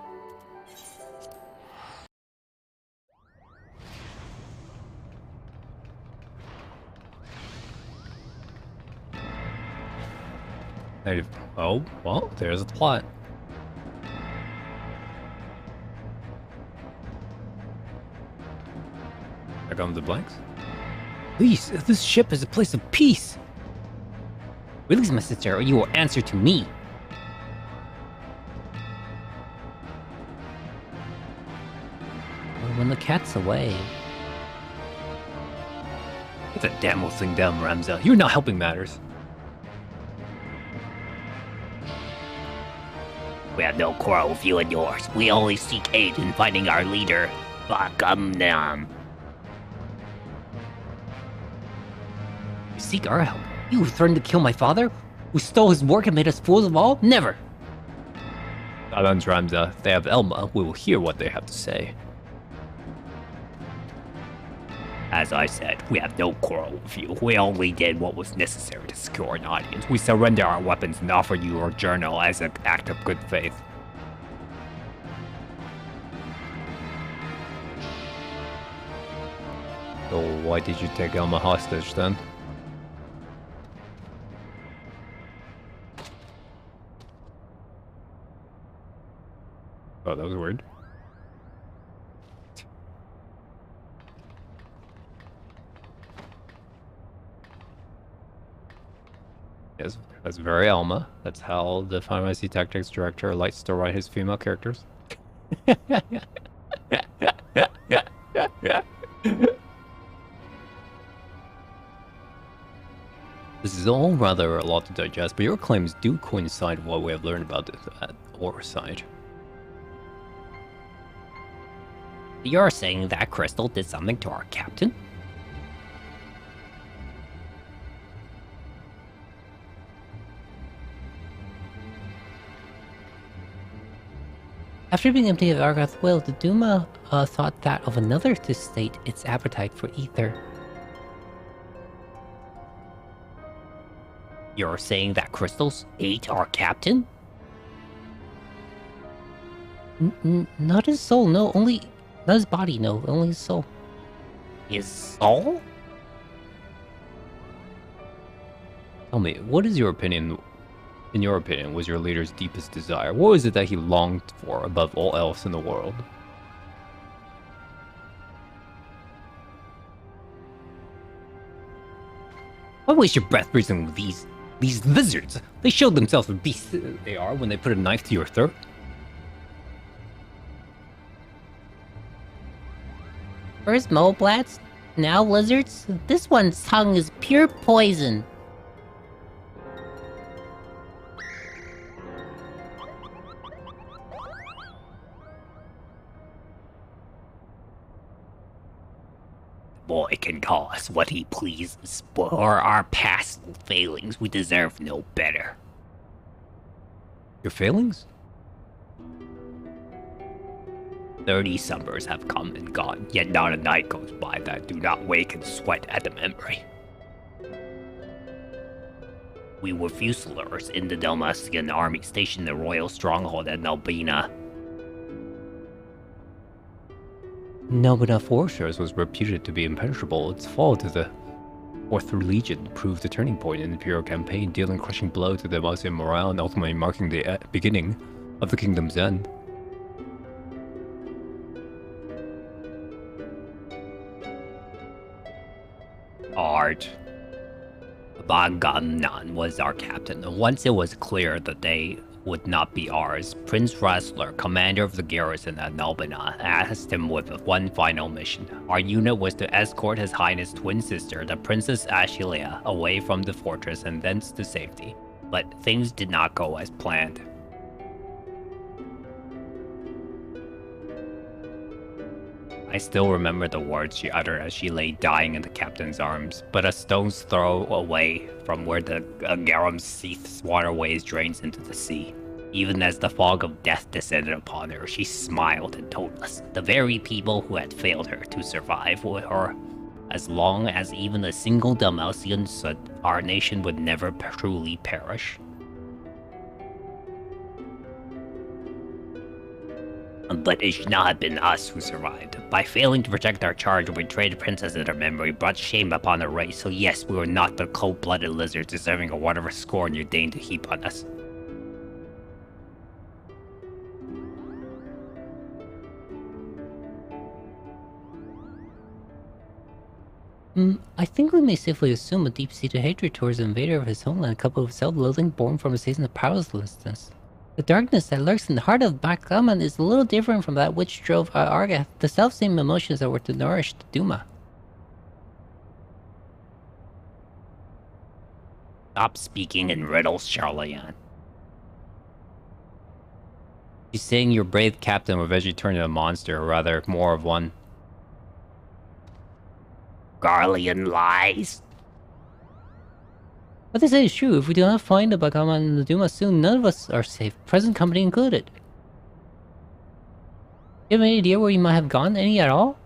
Oh, well, there's the plot. There comes the blanks. Please, this ship is a place of peace. Release my sister, or you will answer to me. When the cat's away. Get that damn old thing down, Ramza. You're not helping matters. We have no quarrel with you and yours. We only seek aid in finding our leader. Fuck 'em down. seek our help? You who threatened to kill my father? Who stole his work and made us fools of all? Never! Silence, Ramza. They have Elma. We will hear what they have to say. As I said, we have no quarrel with you. We only did what was necessary to secure an audience. We surrender our weapons and offer you our journal as an act of good faith. So why did you take Elma hostage then? Oh, that was weird. Yes, that's very Elma. That's how the Final Fantasy Tactics director likes to write his female characters. This is all rather a lot to digest, but your claims do coincide with what we have learned about the horror side. You're saying that Crystal did something to our captain? After being emptied of Argoth's will, the Duma thought that of another to sate its appetite for ether. You're saying that crystals ate our captain? Not his soul, no. Not his body, no. Only his soul. His soul? Tell me, what is your opinion? In your opinion, was your leader's deepest desire? What was it that he longed for above all else in the world? Why waste your breath reasoning with these lizards? They showed themselves the beasts They are when they put a knife to your throat. First moblats, now lizards? This one's tongue is pure poison. Boy can call us what he pleases. For our past failings, we deserve no better. Your failings? 30 summers have come and gone, yet not a night goes by that I do not wake and sweat at the memory. We were Fusiliers in the Dalmatian army stationed in the royal stronghold at Nalbina. Nalbina Fortress was reputed to be impenetrable. Its fall to the 4th Legion proved a turning point in the Imperial campaign, dealing a crushing blow to the Dalmatian morale and ultimately marking the beginning of the kingdom's end. Art. Agamemnon was our captain, and once it was clear that they would not be ours, Prince Ressler, commander of the garrison at Nalbina, asked him with one final mission. Our unit was to escort His Highness' twin sister, the Princess Ashilia, away from the fortress and thence to safety. But things did not go as planned. I still remember the words she uttered as she lay dying in the captain's arms, but a stone's throw away from where the Garum Seath's waterways drains into the sea. Even as the fog of death descended upon her, she smiled and told us, the very people who had failed her to survive with her, as long as even a single Dalmatian stood, our nation would never truly perish. But it should not have been us who survived. By failing to protect our charge, we betrayed the princess and her memory, brought shame upon the race, so yes, we were not the cold-blooded lizards deserving of whatever scorn you deigned to heap on us. I think we may safely assume a deep-seated hatred towards the invader of his homeland, coupled with self-loathing born from a season of powerlessness. The darkness that lurks in the heart of backgammon is a little different from that which drove Argath, the self-same emotions that were to nourish the Duma. Stop speaking in riddles, Charlatan. She's saying your brave captain will eventually turn into a monster, or rather, more of one. Garlean lies. What they say is true. If we do not find the Bakama and the Duma soon, none of us are safe. Present company included. You have any idea where you might have gone? Any at all?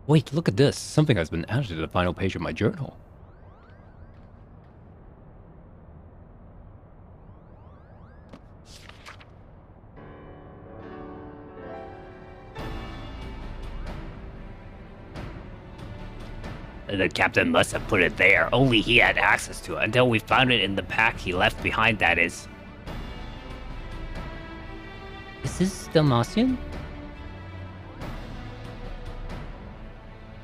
Wait, look at this. Something has been added to the final page of my journal. The captain must have put it there. Only he had access to it until we found it in the pack he left behind, that is. Is this Dalmatian?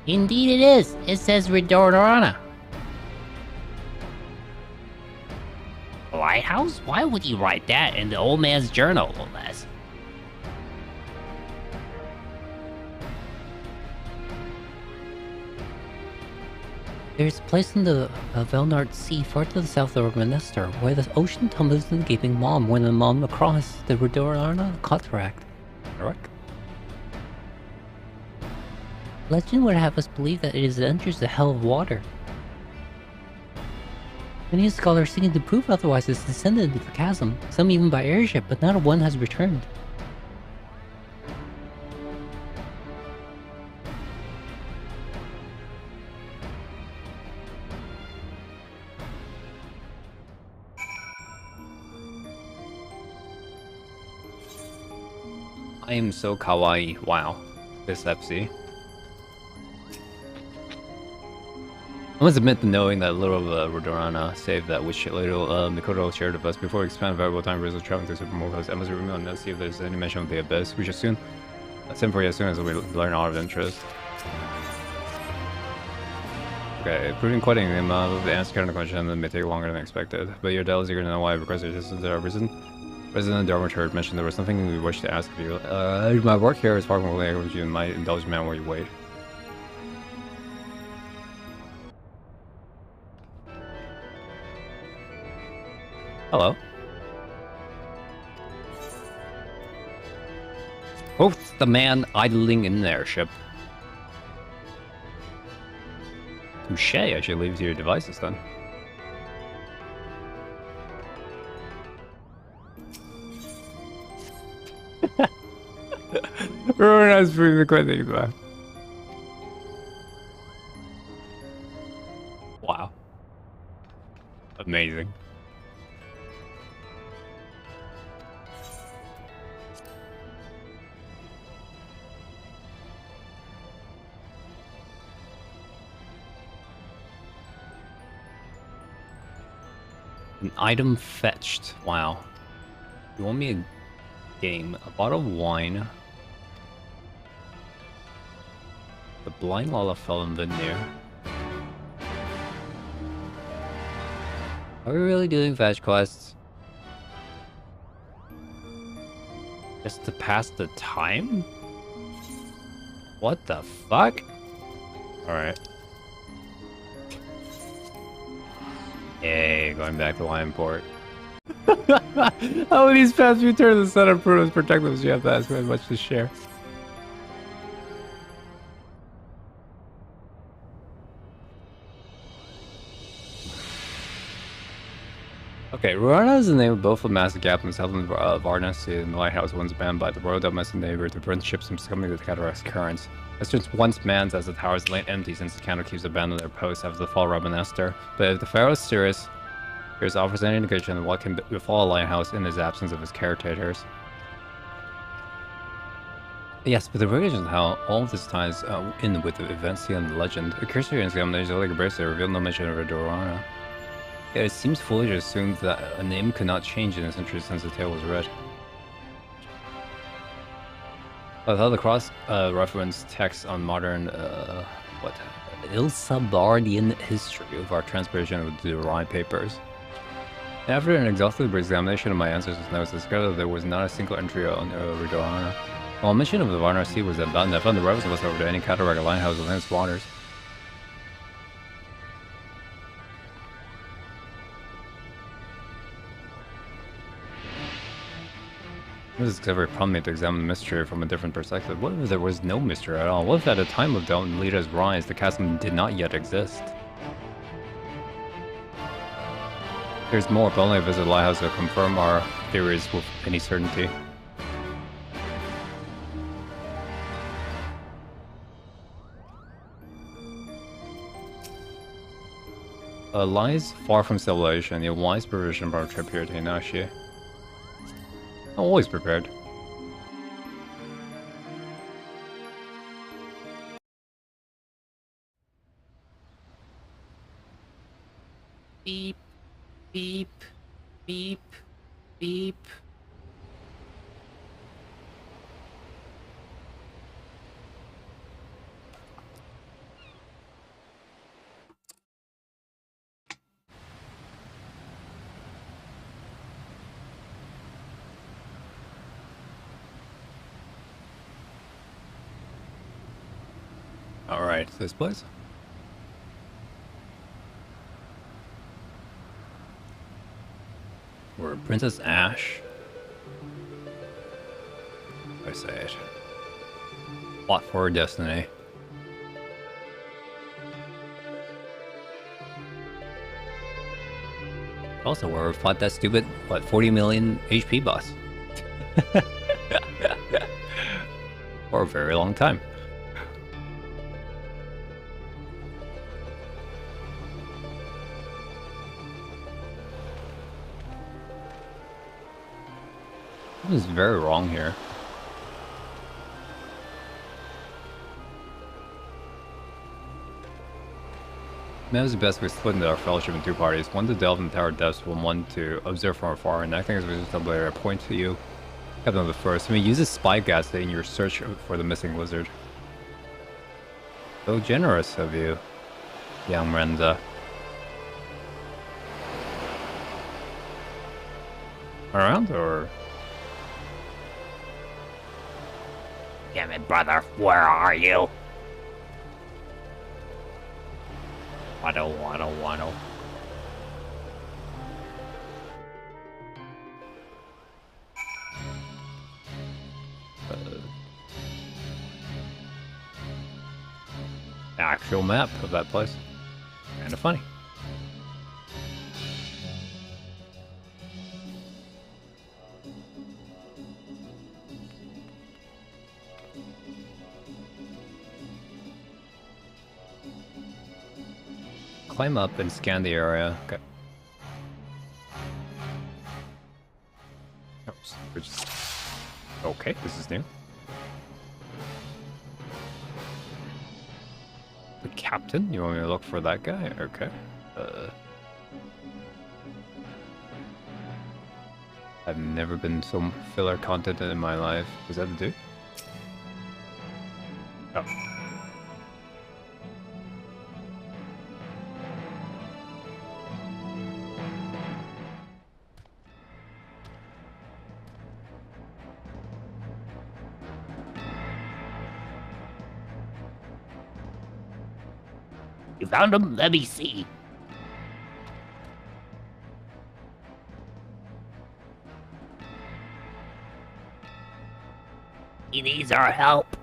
Indeed it is. It says Redorana. Lighthouse? Why would he write that in the old man's journal, Les? There's a place in the Velnard Sea far to the south of Manester where the ocean tumbles in the gaping maw more than a mile across the Redorana cataract. Correct? Legend would have us believe that it enters the hell of water. Many scholars seeking to prove otherwise has descended into the chasm, some even by airship, but not one has returned. I am so kawaii. Wow. This FC. I must admit to knowing that little Rodorana saved that which little Mikoto shared with us before we expand valuable time versus traveling to Supermotos. I must remember and see if there's any mention of the Abyss. We should soon send for you as soon as we learn all of interest. Okay, proving quite an amount of the answer to the question may take longer than expected, but your Dell is eager to know why I've requested assistance at our prison. President Darmachard mentioned there was something we wish to ask of you. My work here is far from clear with you and might indulge man where you wait. Hello. Quoth the man idling in an airship. Touche, I should leave it to your devices then. Ruin has pretty the quitting though. Wow. Amazing. An item fetched. Wow. You want me a game? A bottle of wine. The blind Lala fell in veneer. Are we really doing fetch quests? Just to pass the time? What the fuck? Alright. Yay, going back to Lionport. How many these past few turns the set of Bruno's protectives you have to ask very much to share? Okay, Ruana is the name of both the master captains held in Varna in the lighthouse, once banned by the royal domestic navy to prevent ships from succumbing to the cataract's currents. It's just once manned as the towers laid empty since the counter keeps abandoned their posts after the fall of Rabanester. But if the pharaoh is serious, here's offers any indication of what can befall a lighthouse in his absence of his caretakers. Yes, but the regulations how all of this ties in with the events and the legend. A cursory examination of the bracelet revealed no mention of a Dorana. Yeah, it seems foolish to assume that a name could not change in this entry since the tale was read. Although the cross-reference text on modern, Ilsabardian history of our translation of the Orion papers. After an exhaustive examination of my ancestors' notes, I discovered that there was not a single entry on Ridohana. While mention of the Varnar Sea was abundant, I found the reference was over to any cataract lighthouse within its waters. This discovery prompted me to examine the mystery from a different perspective. What if there was no mystery at all? What if at the time of Don Lita's rise, the chasm did not yet exist? There's more, but only a visit to the lighthouse to confirm our theories with any certainty. Lies far from civilization, a wise provision from our trip here to Hinashi. Always prepared. Beep, beep, beep, beep. Alright, this place? We're Princess Ash. I say it. Fought for her destiny. Also, where we fought that stupid, what, 40 million HP boss. For a very long time. What is very wrong here? That was the best way splitting our fellowship in two parties. One to delve in the tower depths, and one to observe from afar. And acting as a responsibility, I point to you, Captain of the First. I mean, use a spy gas in your search for the missing wizard. So generous of you, young Renza. Around or? Damn it, brother, where are you? Waddle. Actual map of that place. Kinda funny. Climb up and scan the area. Okay. Okay, this is new. The captain? You want me to look for that guy? Okay. I've never been so filler content in my life. Was that the dude? Oh. You found him? Let me see. He needs our help.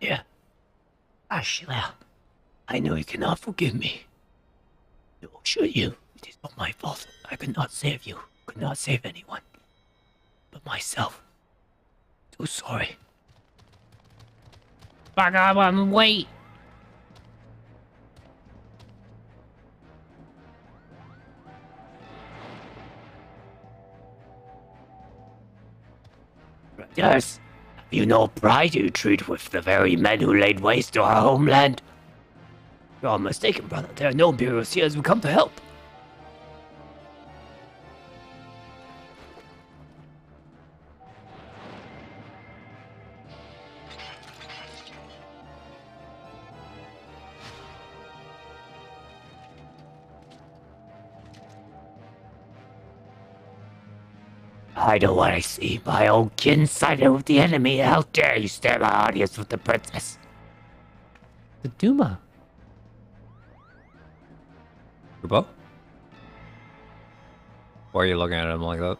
Yeah. Ashila, I know you cannot forgive me. Nor should you. It is not my fault. I could not save you. Could not save anyone. But myself. So sorry. Fuck up, wait. Yes. Have you no pride you treat with the very men who laid waste to our homeland? You are mistaken, brother. There are no Imperials here as we come to help. I know what I see. My own kin sided with the enemy. How dare you stare my audience with the princess? The Duma. Kubo? Why are you looking at him like that?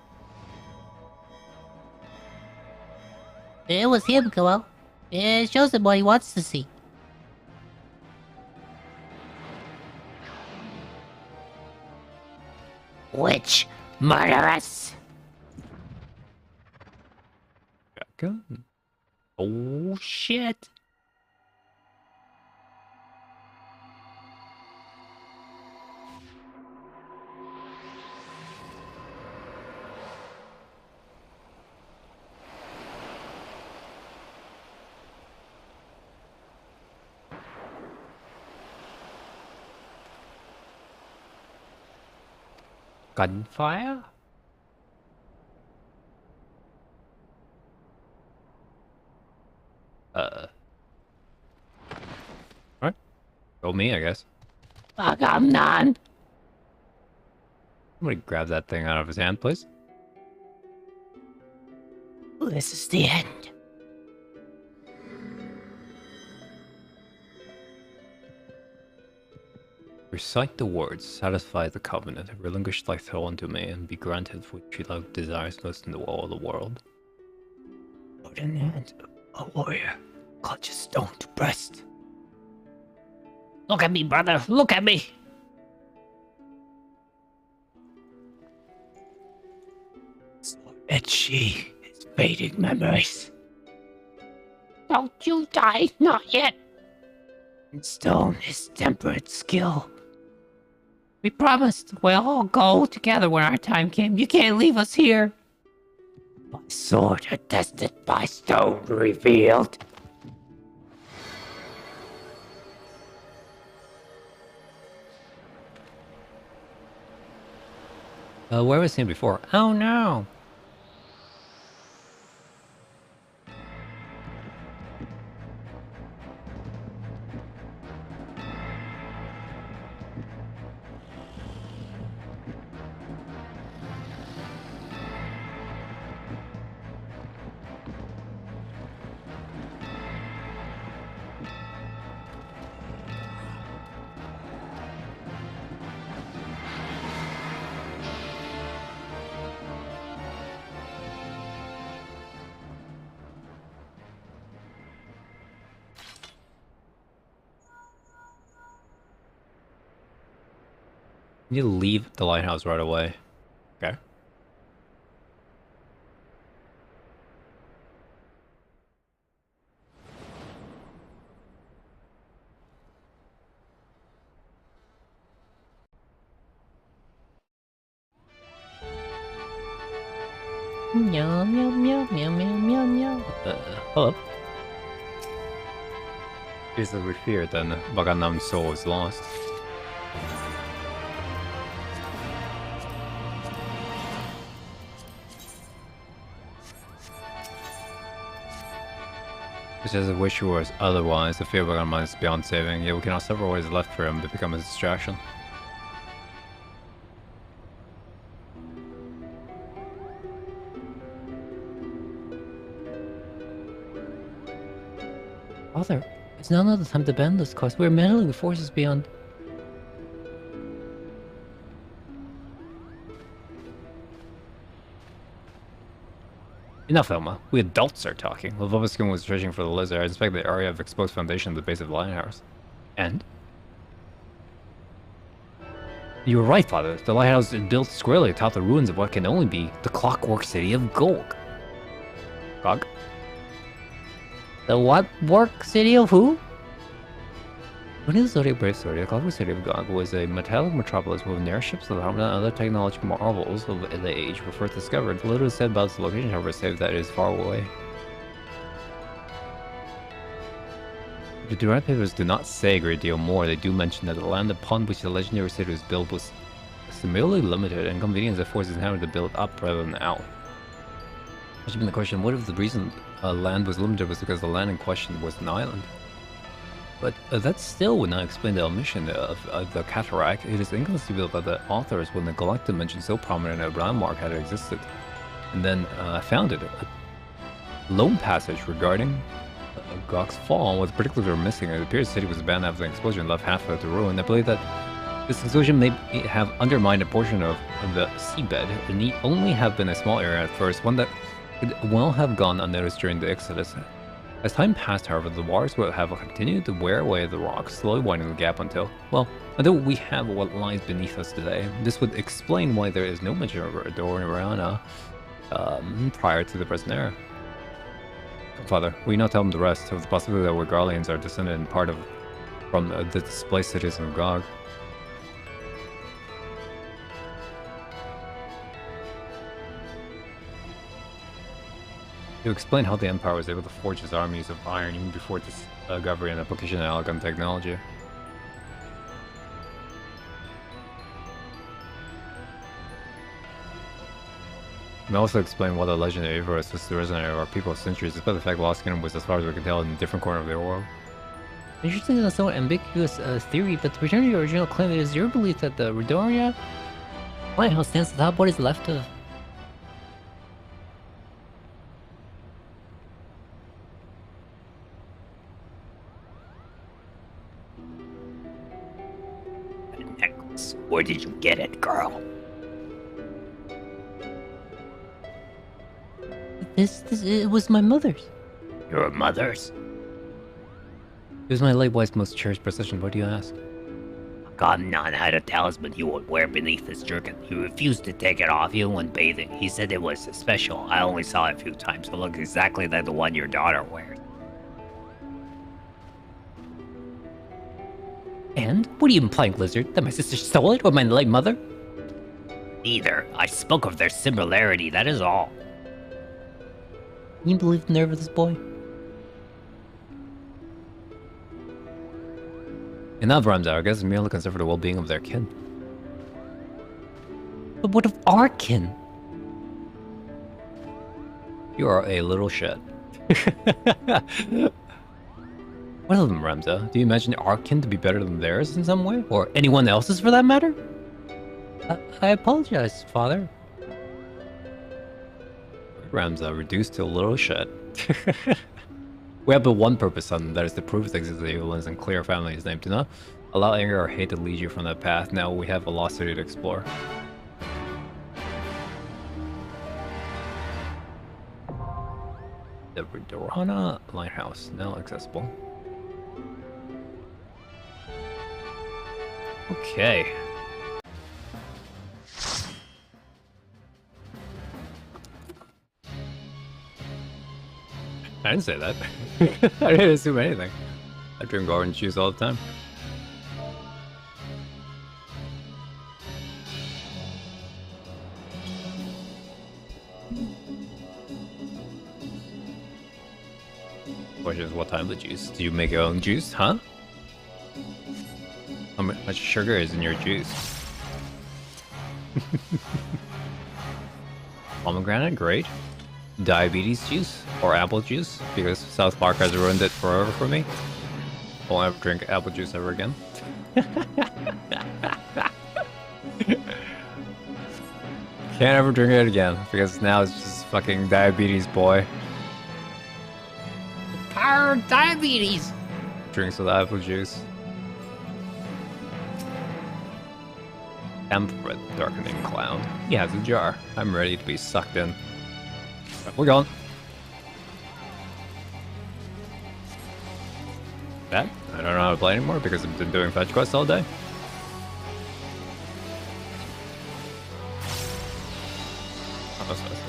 It was him, Kubo. It shows him what he wants to see. Witch! Murderess! Shotgun? Oh shit! Gunfire? Alright. Go me, I guess. Agamnan! Somebody grab that thing out of his hand, please. This is the end. Recite the words, satisfy the covenant, relinquish thy throne to me, and be granted what she thou desires most in all the world. Sword in hand, a warrior clutches stone to breast. Look at me, brother! Look at me! Sword and she is fading memories. Don't you die, not yet! And stone is temperate skill. We promised we'll all go together when our time came. You can't leave us here. My sword attested by stone revealed. Where was he before? Oh no! You leave the lighthouse right away. Okay. Meow, meow, meow, meow, meow, meow, meow. Hello. Is that we feared then Baganam's soul is lost. Just as I wish it was otherwise, the fear of Baganam is beyond saving, yet we can have several ways left for him to become a distraction. Father, it's now not the time to bend this course. We're meddling with forces beyond. Enough, Elma. We adults are talking. Levoviskin was searching for the lizard. I inspected the area of exposed foundation at the base of the lighthouse. And? You were right, Father. The lighthouse is built squarely atop the ruins of what can only be the clockwork city of Golg. Gog? The what work city of who? When the Zodiac Brave Story, the clockwork city of Gog was a metallic metropolis with airships and other technological marvels of the age were first discovered. Little is said about its location, however, save that it is far away. The Durant papers do not say a great deal more. They do mention that the land upon which the legendary city was built was similarly limited, and convenience that forces inhabitants to build up rather than out. Which has been the question, what if the reason land was limited was because the land in question was an island? But that still would not explain the omission of the cataract. It is inconceivable that the authors would neglect to mention so prominent a landmark had existed. And then I found it. A lone passage regarding Gok's fall was particularly missing. It appears the city was abandoned after an explosion left half of it to ruin. I believe that this explosion may have undermined a portion of the seabed. It need only have been a small area at first, one that could well have gone unnoticed during the exodus. As time passed, however, the waters would have continued to wear away the rocks, slowly widening the gap until we have what lies beneath us today. This would explain why there is no mention of Dorana prior to the present era. Father, will you not tell him the rest of the possibility that Garleans are descended in part from the displaced citizens of Gog? To explain how the Empire was able to forge its armies of iron even before discovery and application of elegant technology. And also explain why the legend of Averos was the resonator of our people of centuries, despite the fact Lost Kingdom was, as far as we can tell, in a different corner of the world. Interesting and somewhat ambiguous theory, but to return to your original claim, it is your belief that the Redoria lighthouse stands atop what is left of... Necklace. Where did you get it, girl? It was my mother's. Your mother's? It was my late wife's most cherished possession. Why do you ask? Agamemnon had a talisman he would wear beneath his jerkin. He refused to take it off even when bathing. He said it was special. I only saw it a few times. It looked exactly like the one your daughter wears. And? What are you implying, Lizard? That my sister stole it? Or my late mother? Neither. I spoke of their similarity, that is all. You believe the nerve of this boy? Enough, Ramsar. I guess it's merely concerned for the well-being of their kin. But what of our kin? You are a little shit. What of them, Ramza? Do you imagine our kin to be better than theirs in some way? Or anyone else's for that matter? I apologize, Father. Ramza reduced to a little shit. We have but one purpose, son, that is to prove the existence of evilness and clear our family's name. Do not allow anger or hate to lead you from that path. Now we have a lost city to explore. The Dorana Lighthouse, now accessible. Okay. I didn't say that. I didn't assume anything. I drink orange juice all the time. Question is, what type of juice? Do you make your own juice, huh? How much sugar is in your juice? Pomegranate, great. Diabetes juice or apple juice, because South Park has ruined it forever for me. Won't ever drink apple juice ever again. Can't ever drink it again, because now it's just fucking diabetes, boy. Power of diabetes! Drinks with apple juice. Temperate darkening cloud. He has a jar. I'm ready to be sucked in. We're going. That? I don't know how to play anymore because I've been doing fetch quests all day. Oh, that's nice.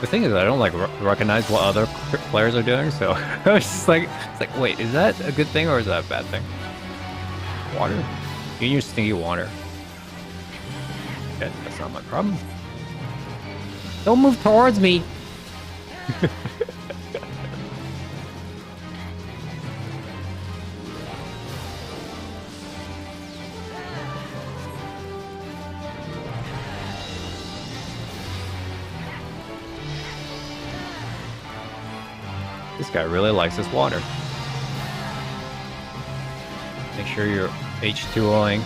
The thing is, I don't like recognize what other players are doing, so I was just like, it's like, wait, is that a good thing or is that a bad thing? Water? You and your stinky water. Okay, that's not my problem. Don't move towards me! This guy really likes this water. Make sure you're H2Oing.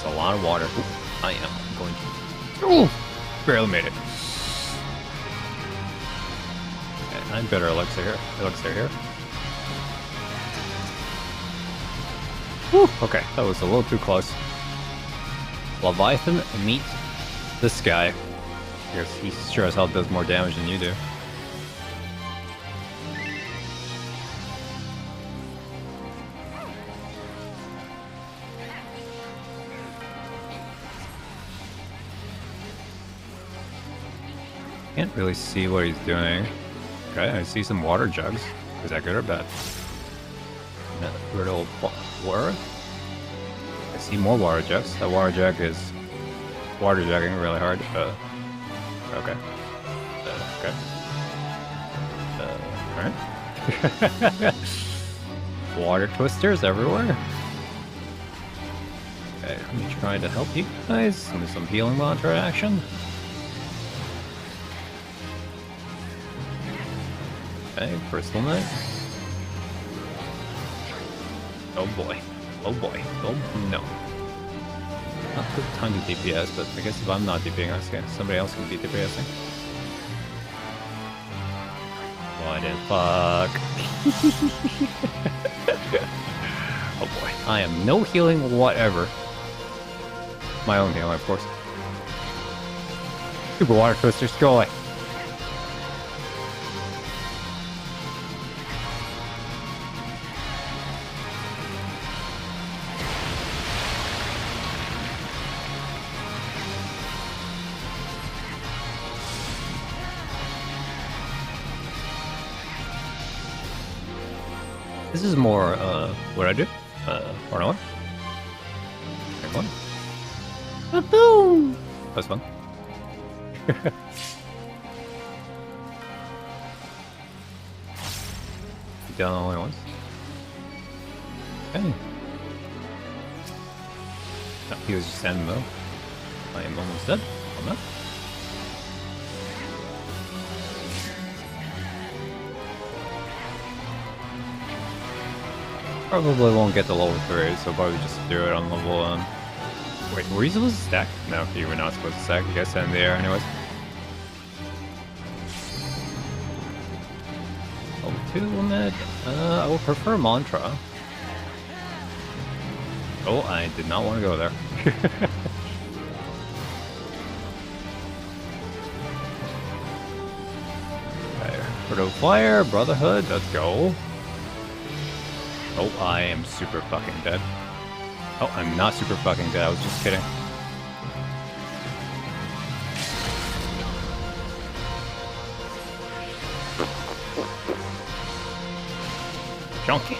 That's a lot of water. Ooh, I am going to... Ooh! Barely made it. Okay, I'm better elixir here. Elixir here. Whew, okay, that was a little too close. Leviathan, meet this guy. Because he sure as hell does more damage than you do. Can't really see what he's doing. Okay, I see some water jugs. Is that good or bad? Little water. I see more water jugs. That water jug is water jugging really hard. Okay. Okay. Alright. Water twisters everywhere. Okay, let me try to help you guys. Give me some healing mantra action. Okay, Crystal Knight. Oh boy. Oh boy. Oh no. Not good time to DPS, but I guess if I'm not DPSing, somebody else can be DPSing. What the fuck? Oh boy. I am no healing whatever. My own healing, of course. Super water twisters, go away. This is more, what I do? One-on-one? One. Boom! That's fun. Done all at once. Okay. No, he was just standing low. I am almost dead. I'm not. Probably won't get to level 3, so probably just do it on level 1. Wait, were you supposed to stack? No, you were not supposed to stack. You guys stand in the air anyways. Level 2 limit. I would prefer mantra. Oh, I did not want to go there. Okay, Proto Fire, Brotherhood, let's go. Oh, I am super fucking dead. Oh, I'm not super fucking dead, I was just kidding. Junkie.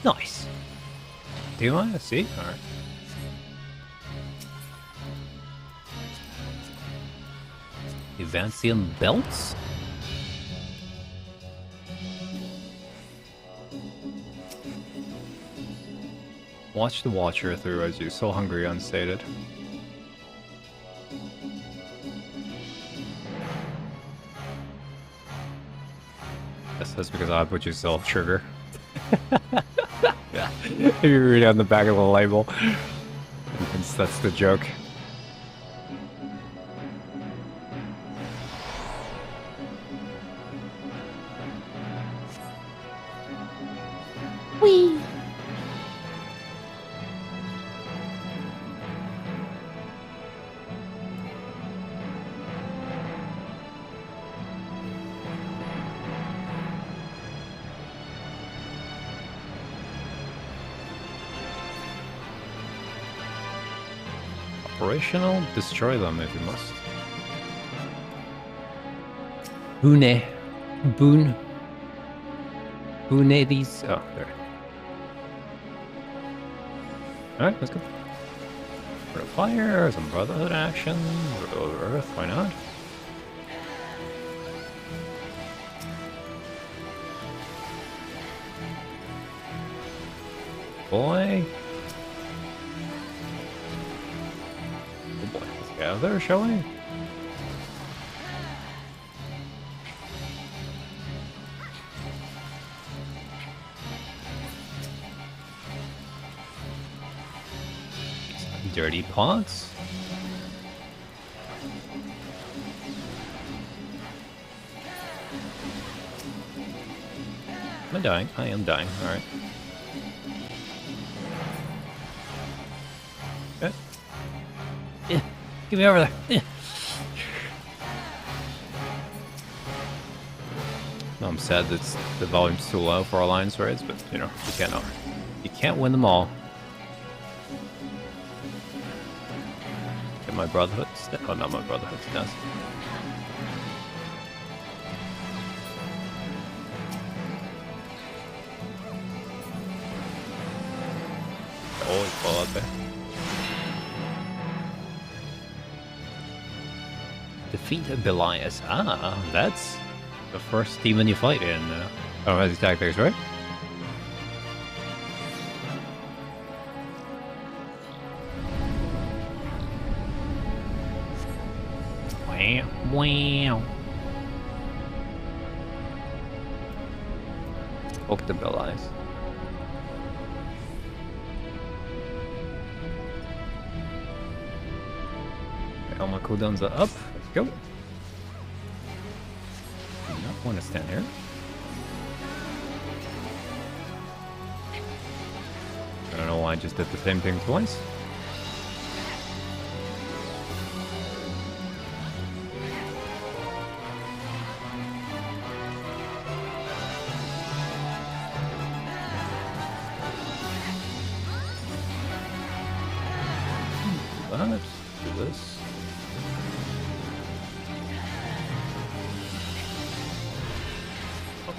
Nice. Do you want to see? Or... Evancium belts? Watch the Watcher through as you so hungry unstated. That's because I put you self trigger. If you read on the back of the label, that's the joke. Whee! Operational, destroy them if you must. Boone. Boone. Boone these. Oh, there. Alright, let's go. Bit of fire, some Brotherhood action, Earth, why not? Boy. Oh boy, let's get out of there, shall we? Dirty pots. Am I dying? I am dying. Alright. Okay. Yeah, get me over there. Yeah. I'm sad that the volume's too low for alliance raids, but you know, you can't win them all. Get my Brotherhood stuff. Oh, not my Brotherhood stuff. Always fall out there. Defeat Belias. Ah, that's the first demon you fight in Fantasy Tactics, right? Wow. Poke the Belias. All my cooldowns are up. Let's go. Do not want to stand here. I don't know why I just did the same thing twice. Let's do this.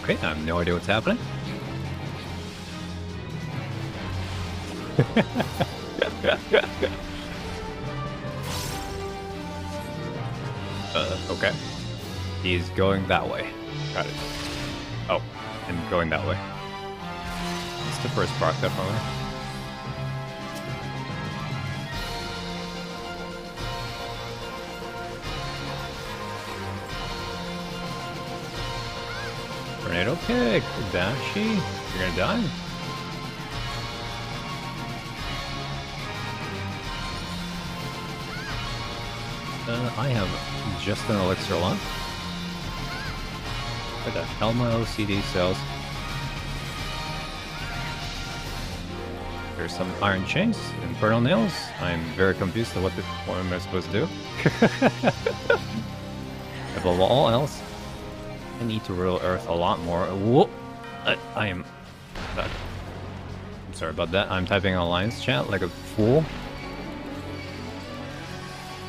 Okay, I have no idea what's happening. Okay. He's going that way. Got it. Oh, and going that way. It's the first proc, definitely. Tornado kick, Dashi. You're gonna die. I have just an elixir left. Where the hell my OCD cells? There's some iron chains, infernal nails. I'm very confused to what am I supposed to do. Above all else, I need to rule Earth a lot more. Whoop! I am... I'm sorry about that. I'm typing Alliance chat like a fool.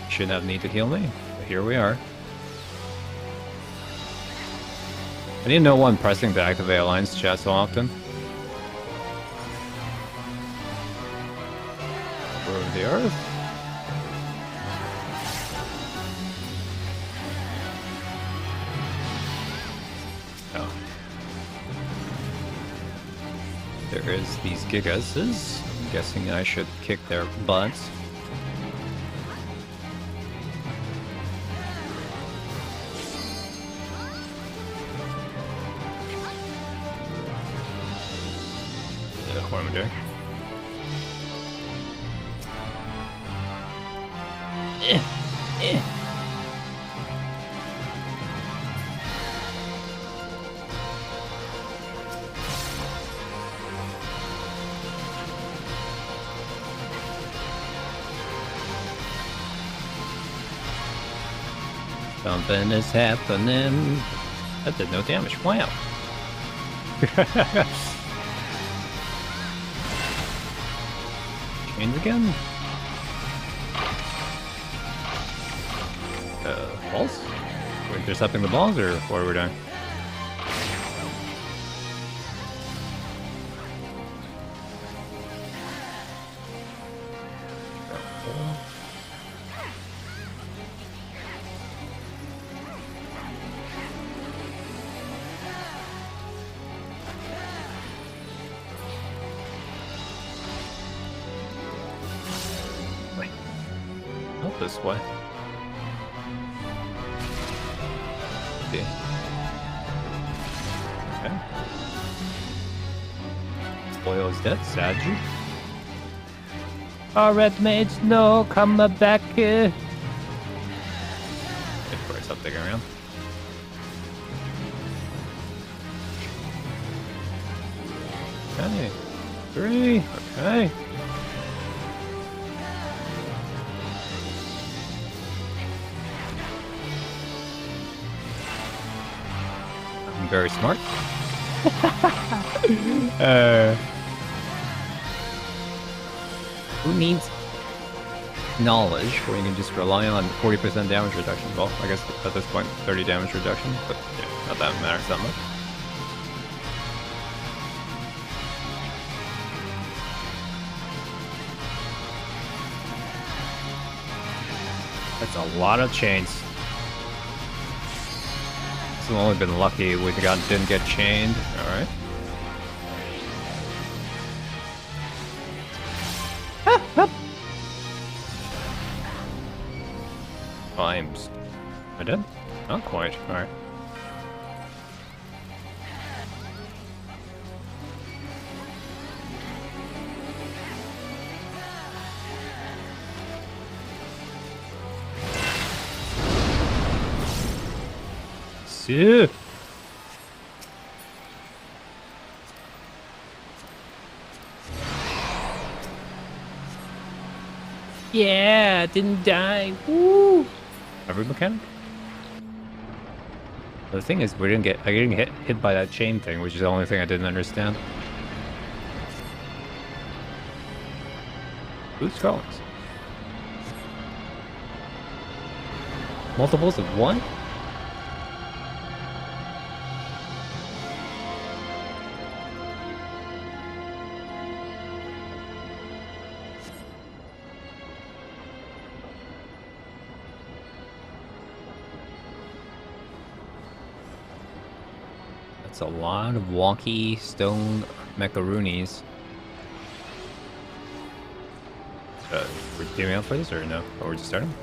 Shouldn't have need to heal me, but here we are. I didn't know why I'm pressing to activate Alliance chat so often. Ruin the Earth. Oh. There is these Gigases. I'm guessing I should kick their butts. What am I doing? Something is happening. That did no damage. Wow. Chains again. Balls? We're intercepting the balls, or what are we doing? Not this way. Okay. Okay. Spoils dead, Saju. Alright, mates, no, come back here. Wait for it, stop digging around. Okay. 3. Okay. I'm very smart. Who needs knowledge where you can just rely on 40% damage reduction? Well, I guess at this point, 30 damage reduction, but yeah, not that matters that much. That's a lot of chains. It's only been lucky we didn't get chained. All right. I'm dead? Not quite. All right. See. Yeah, didn't die. Woo! Every mechanic? The thing is, I didn't get hit by that chain thing, which is the only thing I didn't understand. Who's Scarlets? Multiples of 1? A lot of wonky stone macaroonies. We're teaming up for this or no? Or we're just starting?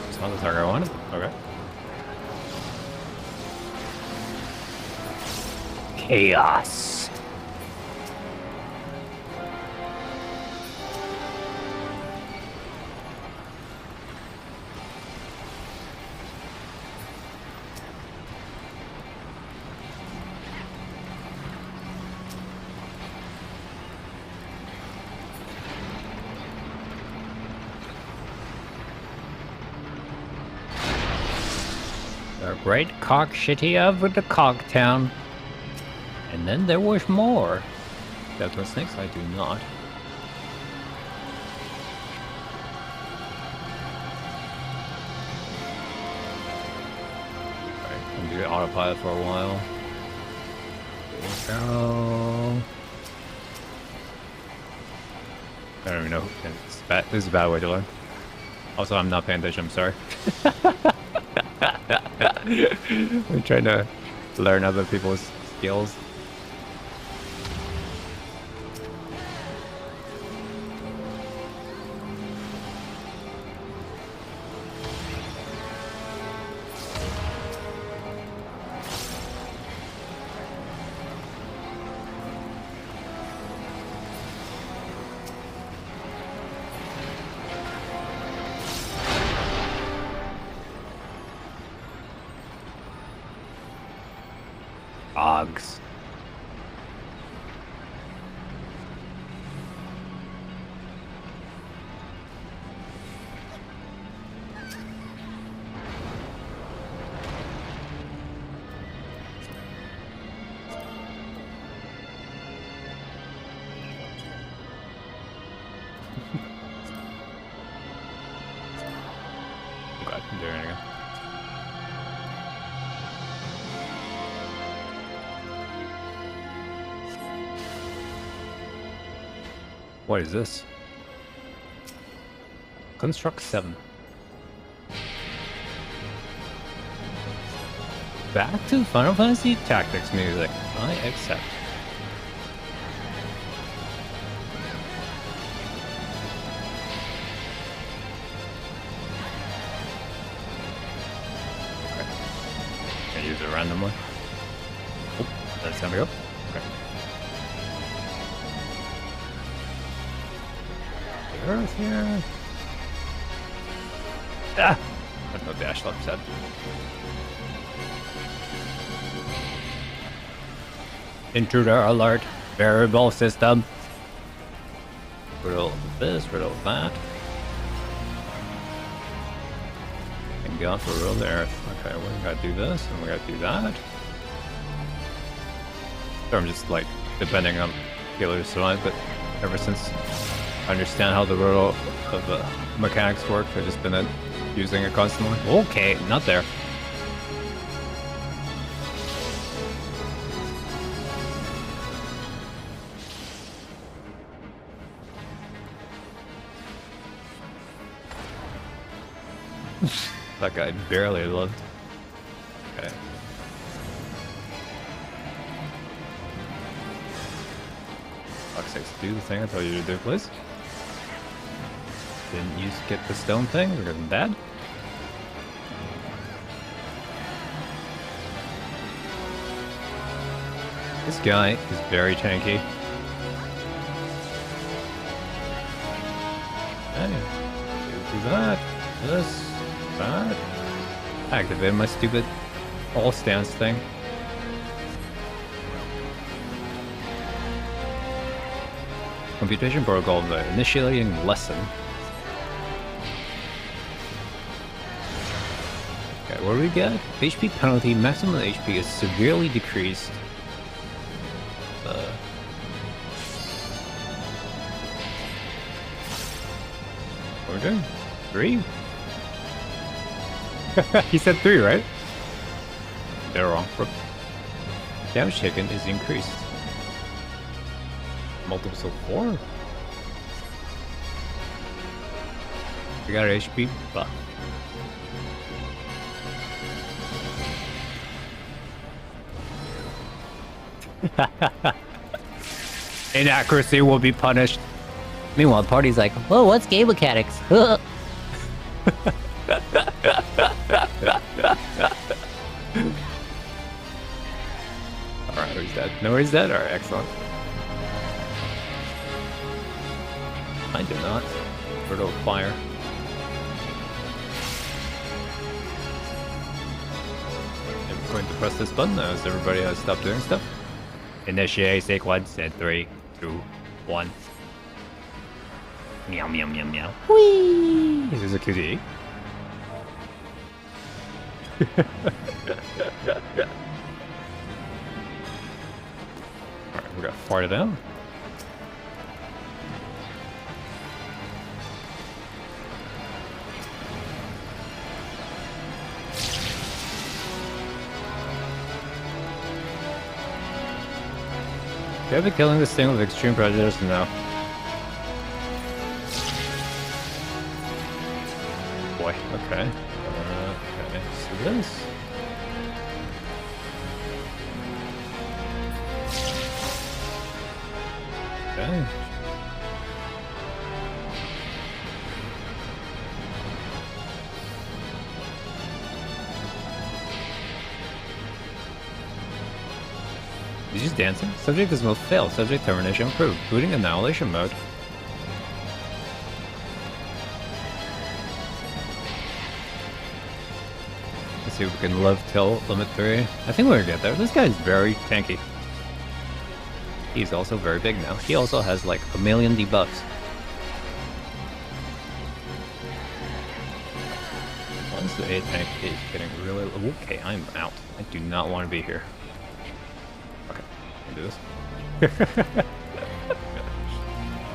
It's not the target I wanted? Okay. Chaos. The great cock shitty of the cock town. And then there was more. Death with snakes? I do not. Alright, I'm gonna do autopilot for a while. Here we go. I don't even know. This is a bad way to learn. Also, I'm not paying attention, I'm sorry. I'm trying to learn other people's skills. Ogs. Okay, I'm doing it again. What is this? Construct 7. Back to Final Fantasy Tactics music. I accept. Okay. Can I use it randomly? Oh, that's gonna go. Okay. The earth here. Ah! There's no dash left set. Intruder alert. Variable system. Riddle this, riddle that. And go for riddle the earth. Okay, we gotta do this, and we gotta do that. So I'm just like depending on healer's side, but ever since I understand how the riddle of the mechanics work, I've just been using it constantly. Okay, not there. That guy barely lived. Okay. Fuck's sakes, do the thing I told you to do, please. Didn't you get the stone thing? We're getting bad. This guy is very tanky. Hey, do that. This. That. Activate my stupid all stance thing. Computation protocol, the initiating lesson. Okay, what do we get? HP penalty, maximum HP is severely decreased. What are we doing? 3? He said 3, right? They're wrong. Damage taken is increased. Multiples of 4? We got our HP buff. Inaccuracy will be punished. Meanwhile, the party's like, whoa, what's game mechanics? Alright, he's dead. No, he's dead? Alright, excellent. I do not. Riddle of fire. I'm going to press this button as everybody has stopped doing stuff. Initiate sequence in 3, 2, 1. Meow, meow, meow, meow. Whee! There's a QTE. Alright, we got farted out. Have been killing this thing with extreme prejudice now. Boy, okay. Okay, so this. Okay. He's just dancing. Subject is mode failed. Subject termination approved. Booting annihilation mode. Let's see if we can live till limit 3. I think we're gonna get there. This guy is very tanky. He's also very big now. He also has like a million debuffs. Once the A tank is getting really... Okay, I'm out. I do not want to be here. Do this.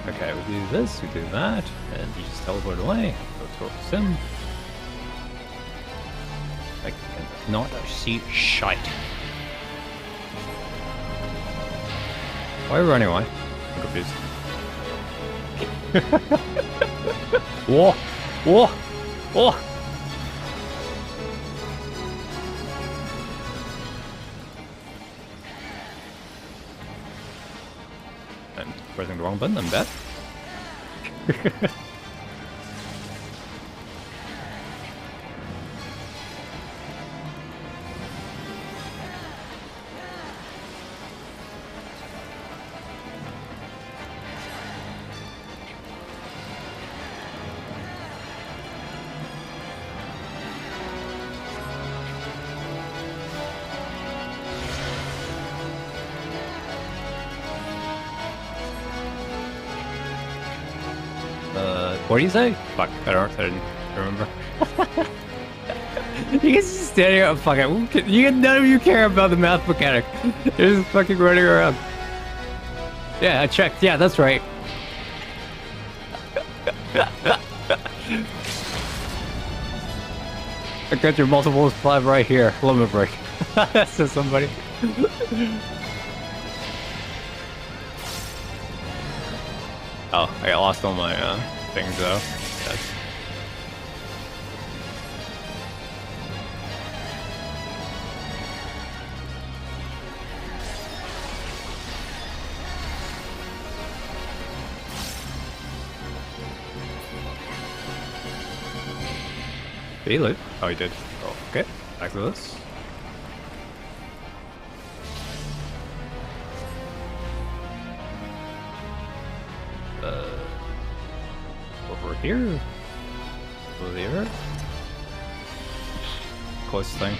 Okay, we do this, we do that, and you just teleport away. Go towards him. I cannot see shite. Why are we running away? I'm confused. Whoa! Whoa! Whoa! I'm pressing the wrong button, I'm bad. What do you say? Fuck, I didn't remember. You guys just standing there, fuck it. None of you care about the math mechanic. You're just fucking running around. Yeah, I checked. Yeah, that's right. I got your multiple five right here. Limit break. That's just somebody. Oh, I got lost all my things though. That's... Did he loot? Oh, he did. Oh, okay. Back to this. Over here? Over there? Closest thing.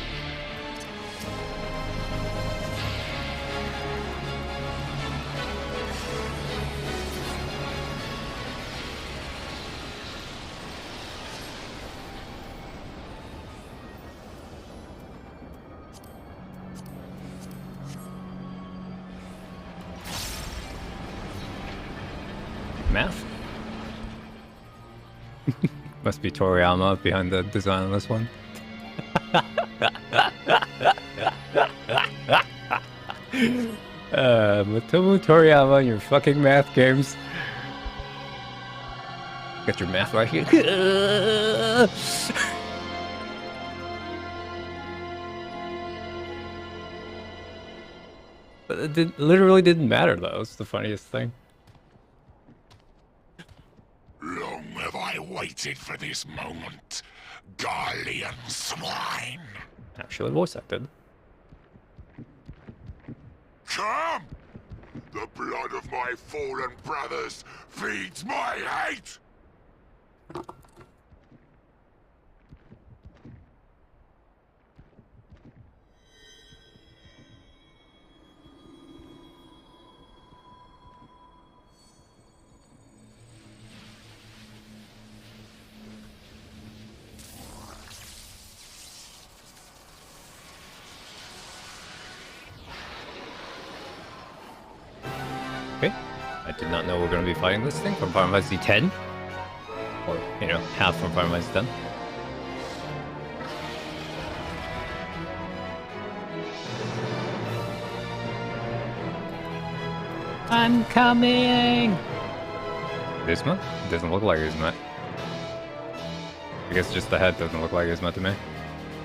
Math? Must be Toriyama behind the design on this one. Motomu Toriyama and your fucking math games. Got your math right here. But it literally didn't matter though, it's the funniest thing. Long have I waited for this moment, Garlean swine. Actually voice acted. Come! The blood of my fallen brothers feeds my hate! Okay. I did not know we were going to be fighting this thing from Final Fantasy X. Or, you know, half from Final Fantasy X. I'm coming! Isma? It doesn't look like Isma. I guess just the head doesn't look like Isma to me.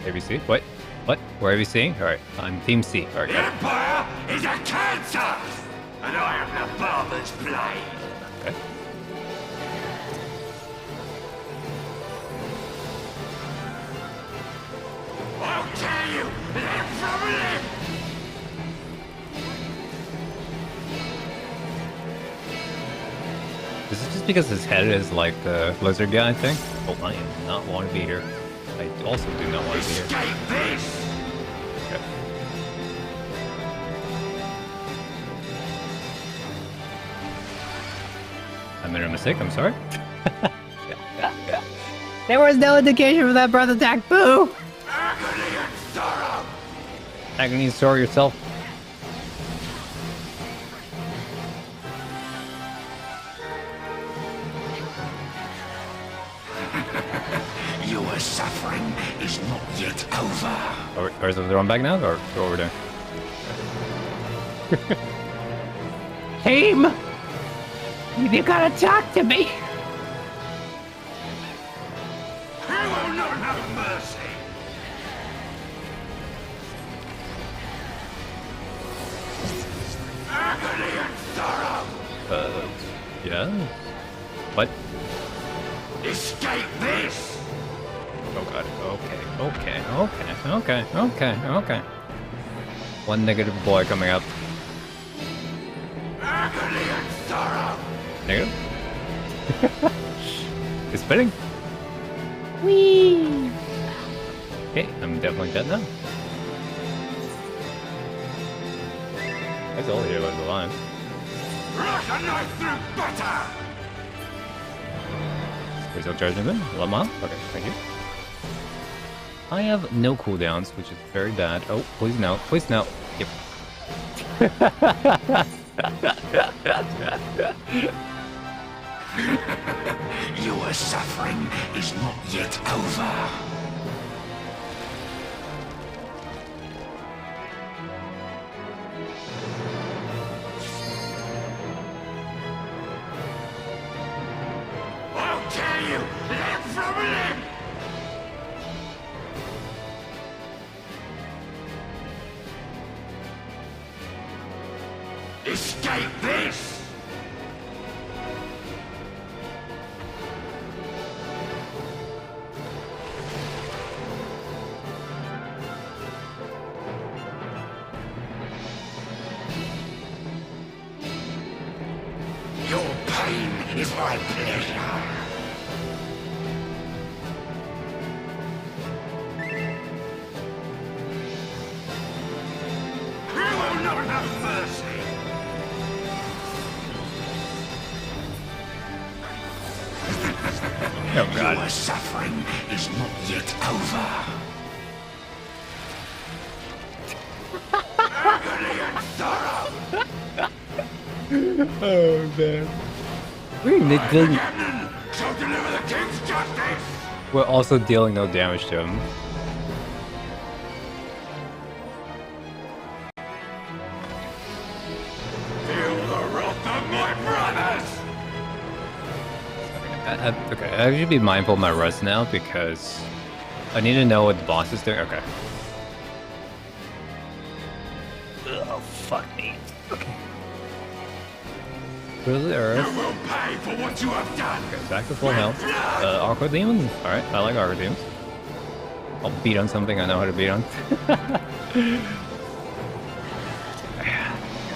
ABC? What? What? Where are we seeing? Alright, I'm Team C. Alright, got it. Empire is a cancer! And I am the barber's blade! Okay. I'll tear you limb from limb! Is it just because his head is like the lizard guy thing? Oh, I am not want to be here. I also do not want to be here. Escape this! Okay. I made a mistake, I'm sorry. There was no indication for that breath attack, boo! Agony and sorrow! Agony and sorrow yourself. Your suffering is not yet over. Or is it the wrong bag now? Or what we're doing? Team! You gotta talk to me. I will not have mercy! Agony and sorrow! Yeah? What? Escape this! Oh god, okay. One negative boy coming up. Agony and sorrow! Negative? It's spinning. Whee! Okay, I'm definitely dead now. That's all here left alive. Rush a knife through butter! There's no charging them. Lama? Okay, thank you. I have no cooldowns, which is very bad. Oh, please no. Please no. Yep. Your suffering is not yet over. I'll tear you limb from limb! Escape this! Your pain is my pleasure. I will not have mercy. Oh god. Your suffering is not yet over. Agony and sorrow. Oh man. We're dealing. Captain, so deliver the king's justice. We're also dealing no damage to him. Feel the wrath of my brothers. Okay, I should be mindful of my rest now because I need to know what the boss is doing. Okay. Oh, fuck me. Okay. Through the You earth. will pay for what you have done. Okay, back to full health. Awkward demon? Alright, I like awkward demons. I'll beat on something I know how to beat on.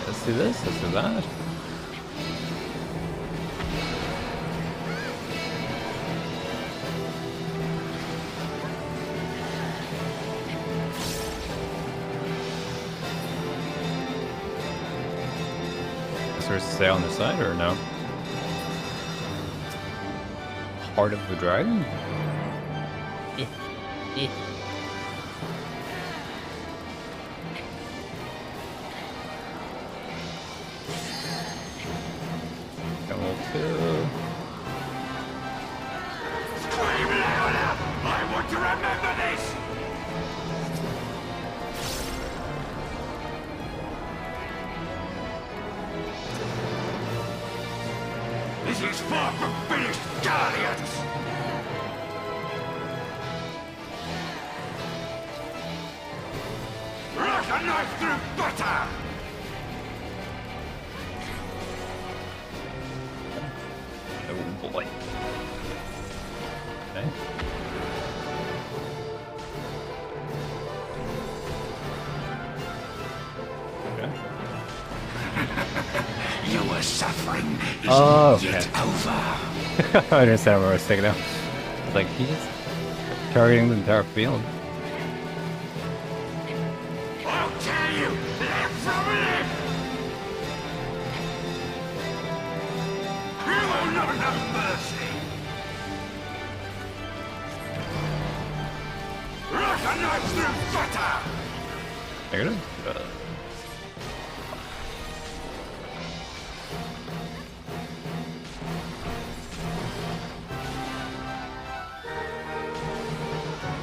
Let's do this, let's do that. Is to stay on the side or no? Heart of the Dragon? Level 2. Scream louder! I want to remember this! This is far from finished, Guardians! Rush a knife through butter! Oh boy. Okay. Okay. Your suffering is Oh, not yet okay. over. I understand where I was taking out. Like, he's just targeting the entire field. I'll tear you limb from limb! You will not have mercy! Rush a knife through butter! Negative?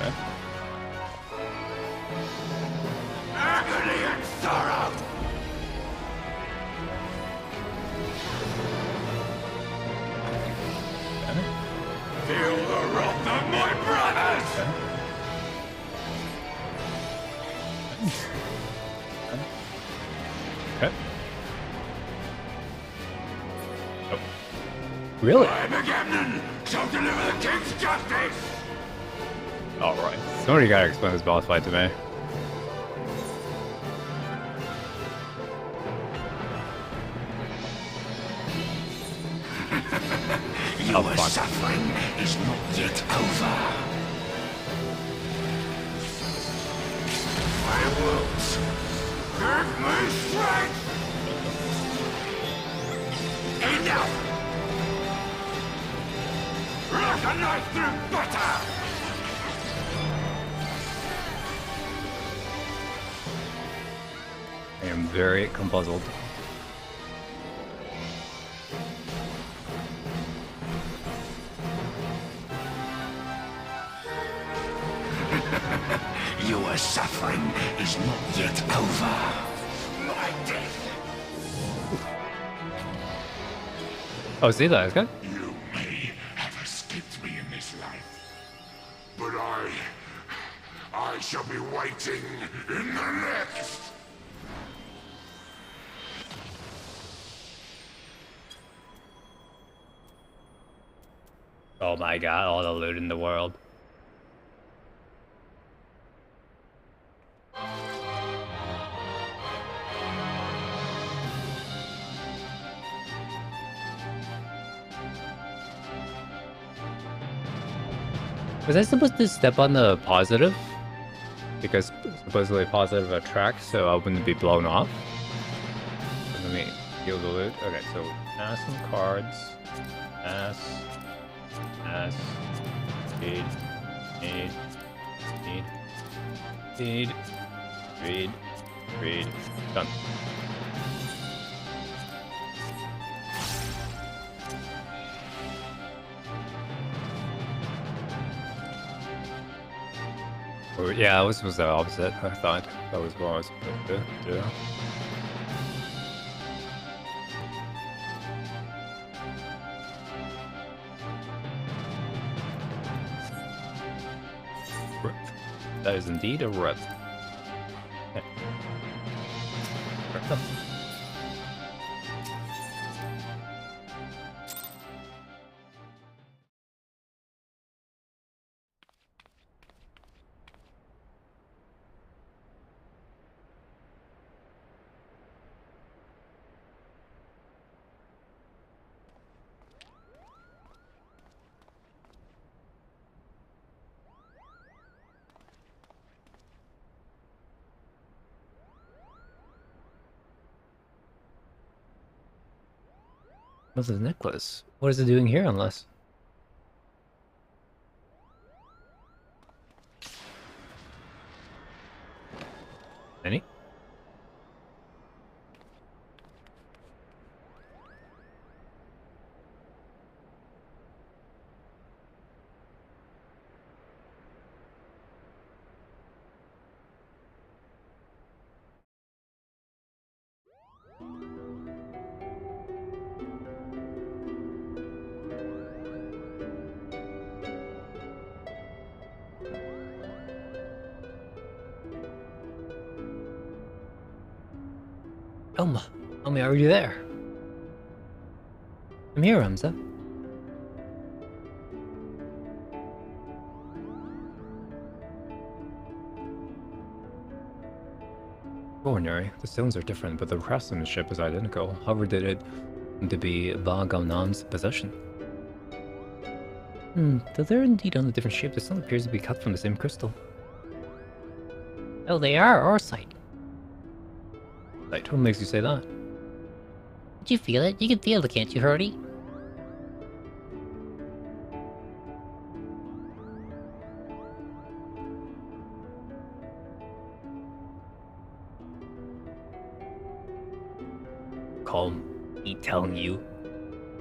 Okay. Agony and sorrow! Okay. Oh. Really? I'm a captain, shall deliver the king's justice! Alright. Somebody gotta explain this boss fight to me. Your fuck. suffering is not yet over. My wounds give me strength! Enough! Like a knife through butter! I am very confuzzled. Your suffering is not yet over. My death. Oh, see that guy? You may have escaped me in this life, but I shall be waiting in the next. Oh my god, all the loot in the world. Was I supposed to step on the positive? Because supposedly positive attracts, so I wouldn't be blown off. Let me heal the loot. Okay, so ass some cards. Ass. Speed. Read. Done. Oh, yeah, this was the opposite. I thought that was what I was supposed to do. Rip. That is indeed a rip. Okay. Rip them. What's this necklace? What is it doing here unless? Any? Elma, are you there? I'm here, Hamza. Ordinary. The stones are different, but the craftsmanship is identical. However, did it to be Ba Gaonam's possession? Though they're indeed on a different shape, the stone appears to be cut from the same crystal. Oh, they are orsite. Right, what makes you say that? Did you feel it? You can feel it, can't you, Hurdy? Call me telling you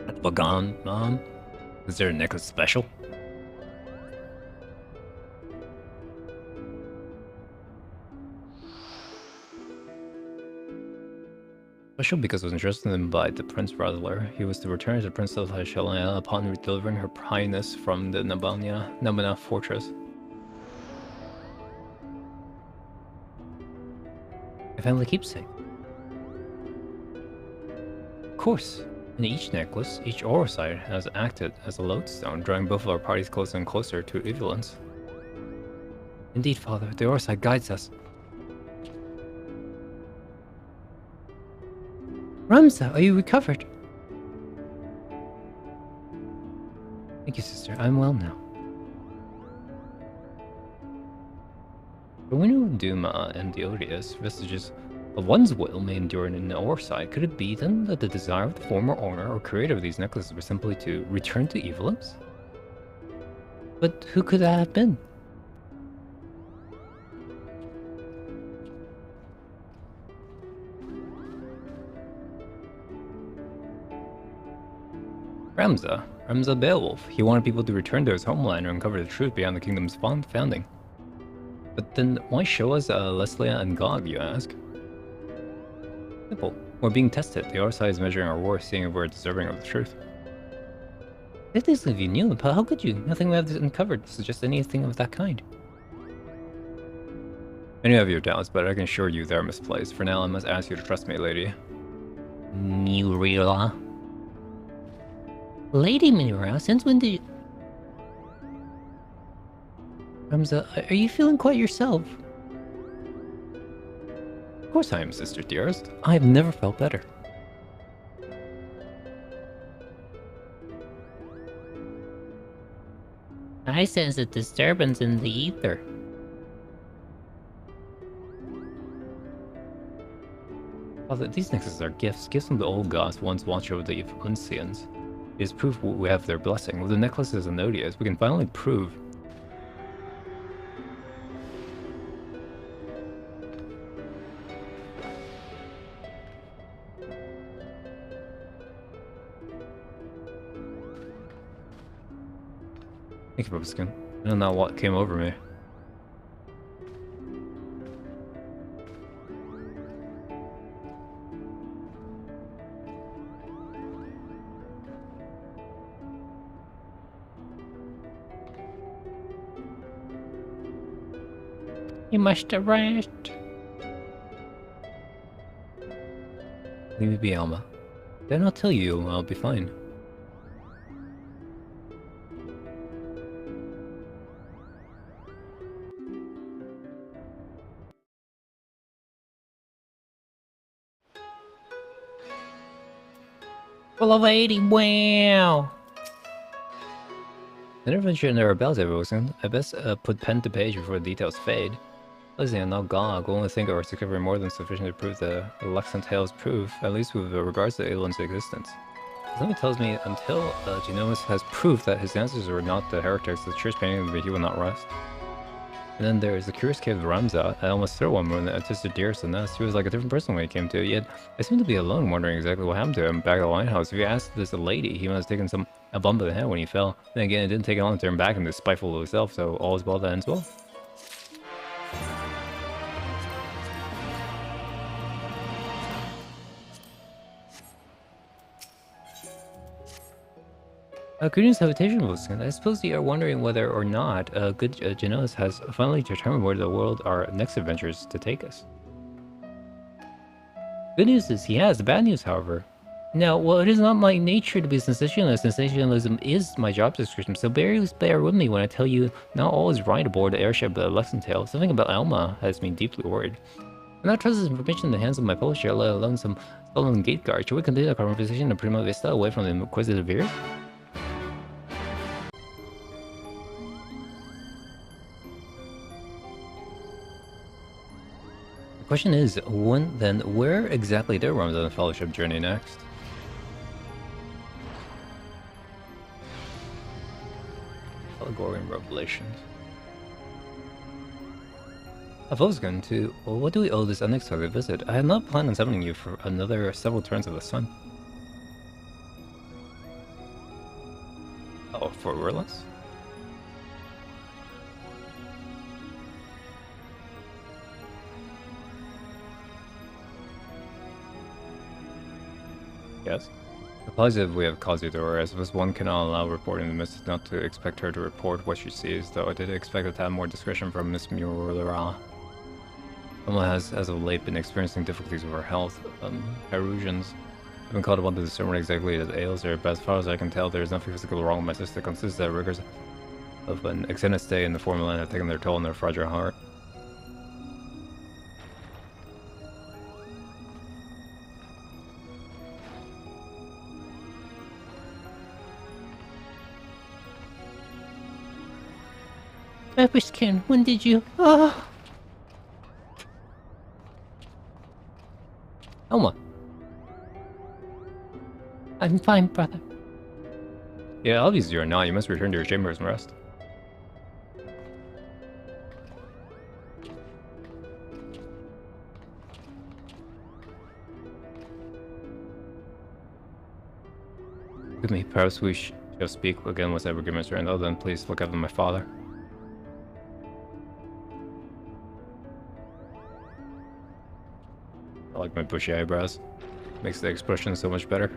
at Bagan, Mom? Is there a necklace special? Special because it was entrusted in by the Prince Rattler. He was to return to Princess Hyshela upon delivering her highness from the Nabana fortress. family keepsake. Of course. In each necklace, each Orosite has acted as a lodestone, drawing both of our parties closer and closer to evilance. Indeed, Father, the Orosite guides us. Ramza, are you recovered? Thank you, sister. I'm well now. But when you Duma and the odious vestiges of one's will may endure in an Orosite, could it be then that the desire of the former owner or creator of these necklaces was simply to return to evilance? But who could that have been? Ramza Beowulf. He wanted people to return to his homeland and uncover the truth beyond the kingdom's founding. But then why show us Leslia and Gog, you ask? Simple. We're being tested. The Orosite is measuring our worth, seeing if we're deserving of the truth. It is if you knew, but how could you? Nothing we have uncovered suggests anything of that kind. Many of your doubts, but I can assure you they're misplaced. For now, I must ask you to trust me, lady. Murila. Lady Murila, since when did you... Ramza, are you feeling quite yourself? Of course I am, sister dearest. I have never felt better. I sense a disturbance in the ether. Father, these necklaces are gifts from the old gods once watched over the Uncians. It is proof we have their blessing. With the necklaces and odious, we can finally prove Thank you, Bubskin. I don't know what came over me. You must rest. Leave me be, Alma. Then I'll tell you I'll be fine. Full of 80, wow! The intervention in the rebels, Wilson. I best put pen to page before the details fade. Lizzie and not Gog will only think of our discovery more than sufficient to prove the Lexan Tales proof, at least with regards to Aelin's existence. Something tells me until Genomus has proof that his ancestors were not the heretics, the church painting them, he will not rest. And then there is the curious cave of Ramza. I almost threw one when I tested Dearest and Nest. He was like a different person when he came to it, yet I seem to be alone wondering exactly what happened to him back at the lighthouse. If you asked this a lady, he must have taken a bump in the head when he fell. Then again, it didn't take long to turn back into spiteful little self, so all is well that ends well. Greetings, habitation, Wilson. I suppose you are wondering whether or not good Genos has finally determined where the world our next adventures to take us. Good news is he has. The bad news, however. No, well, it is not my nature to be sensationalist. Sensationalism is my job description, so bear with me when I tell you not all is right aboard the airship Lexington. Something about Alma has me deeply worried. I'm not trust this information in the hands of my publisher, let alone some stolen gate guard. Should we continue the conversation in Prima Vista away from the inquisitive ears? The question is, where exactly did Ramza and Fellowship journey next? Allegorian Revelations. Volsgun, what do we owe this unexpected visit? I had not planned on summoning you for another several turns of the sun. Oh, for Wireless? Yes. Apologies if we have caused you to worry. I suppose one cannot allow reporting the miss, not to expect her to report what she sees, though I did expect her to have more discretion from Miss Murara. Alma has, as of late, been experiencing difficulties with her health. Erosions. I've been called upon to discern what exactly it ails her, but as far as I can tell, there is nothing physical wrong with my sister. It consists of rigors of an extended stay in the foreign land have taken their toll on their fragile heart. Pepperskin, when did you? Oh. Elma. I'm fine, brother. Yeah, obviously you're not. You must return to your chambers and rest. With me, perhaps we shall speak again once I regain my strength. Oh, then please look after my father. I like my bushy eyebrows. Makes the expression so much better.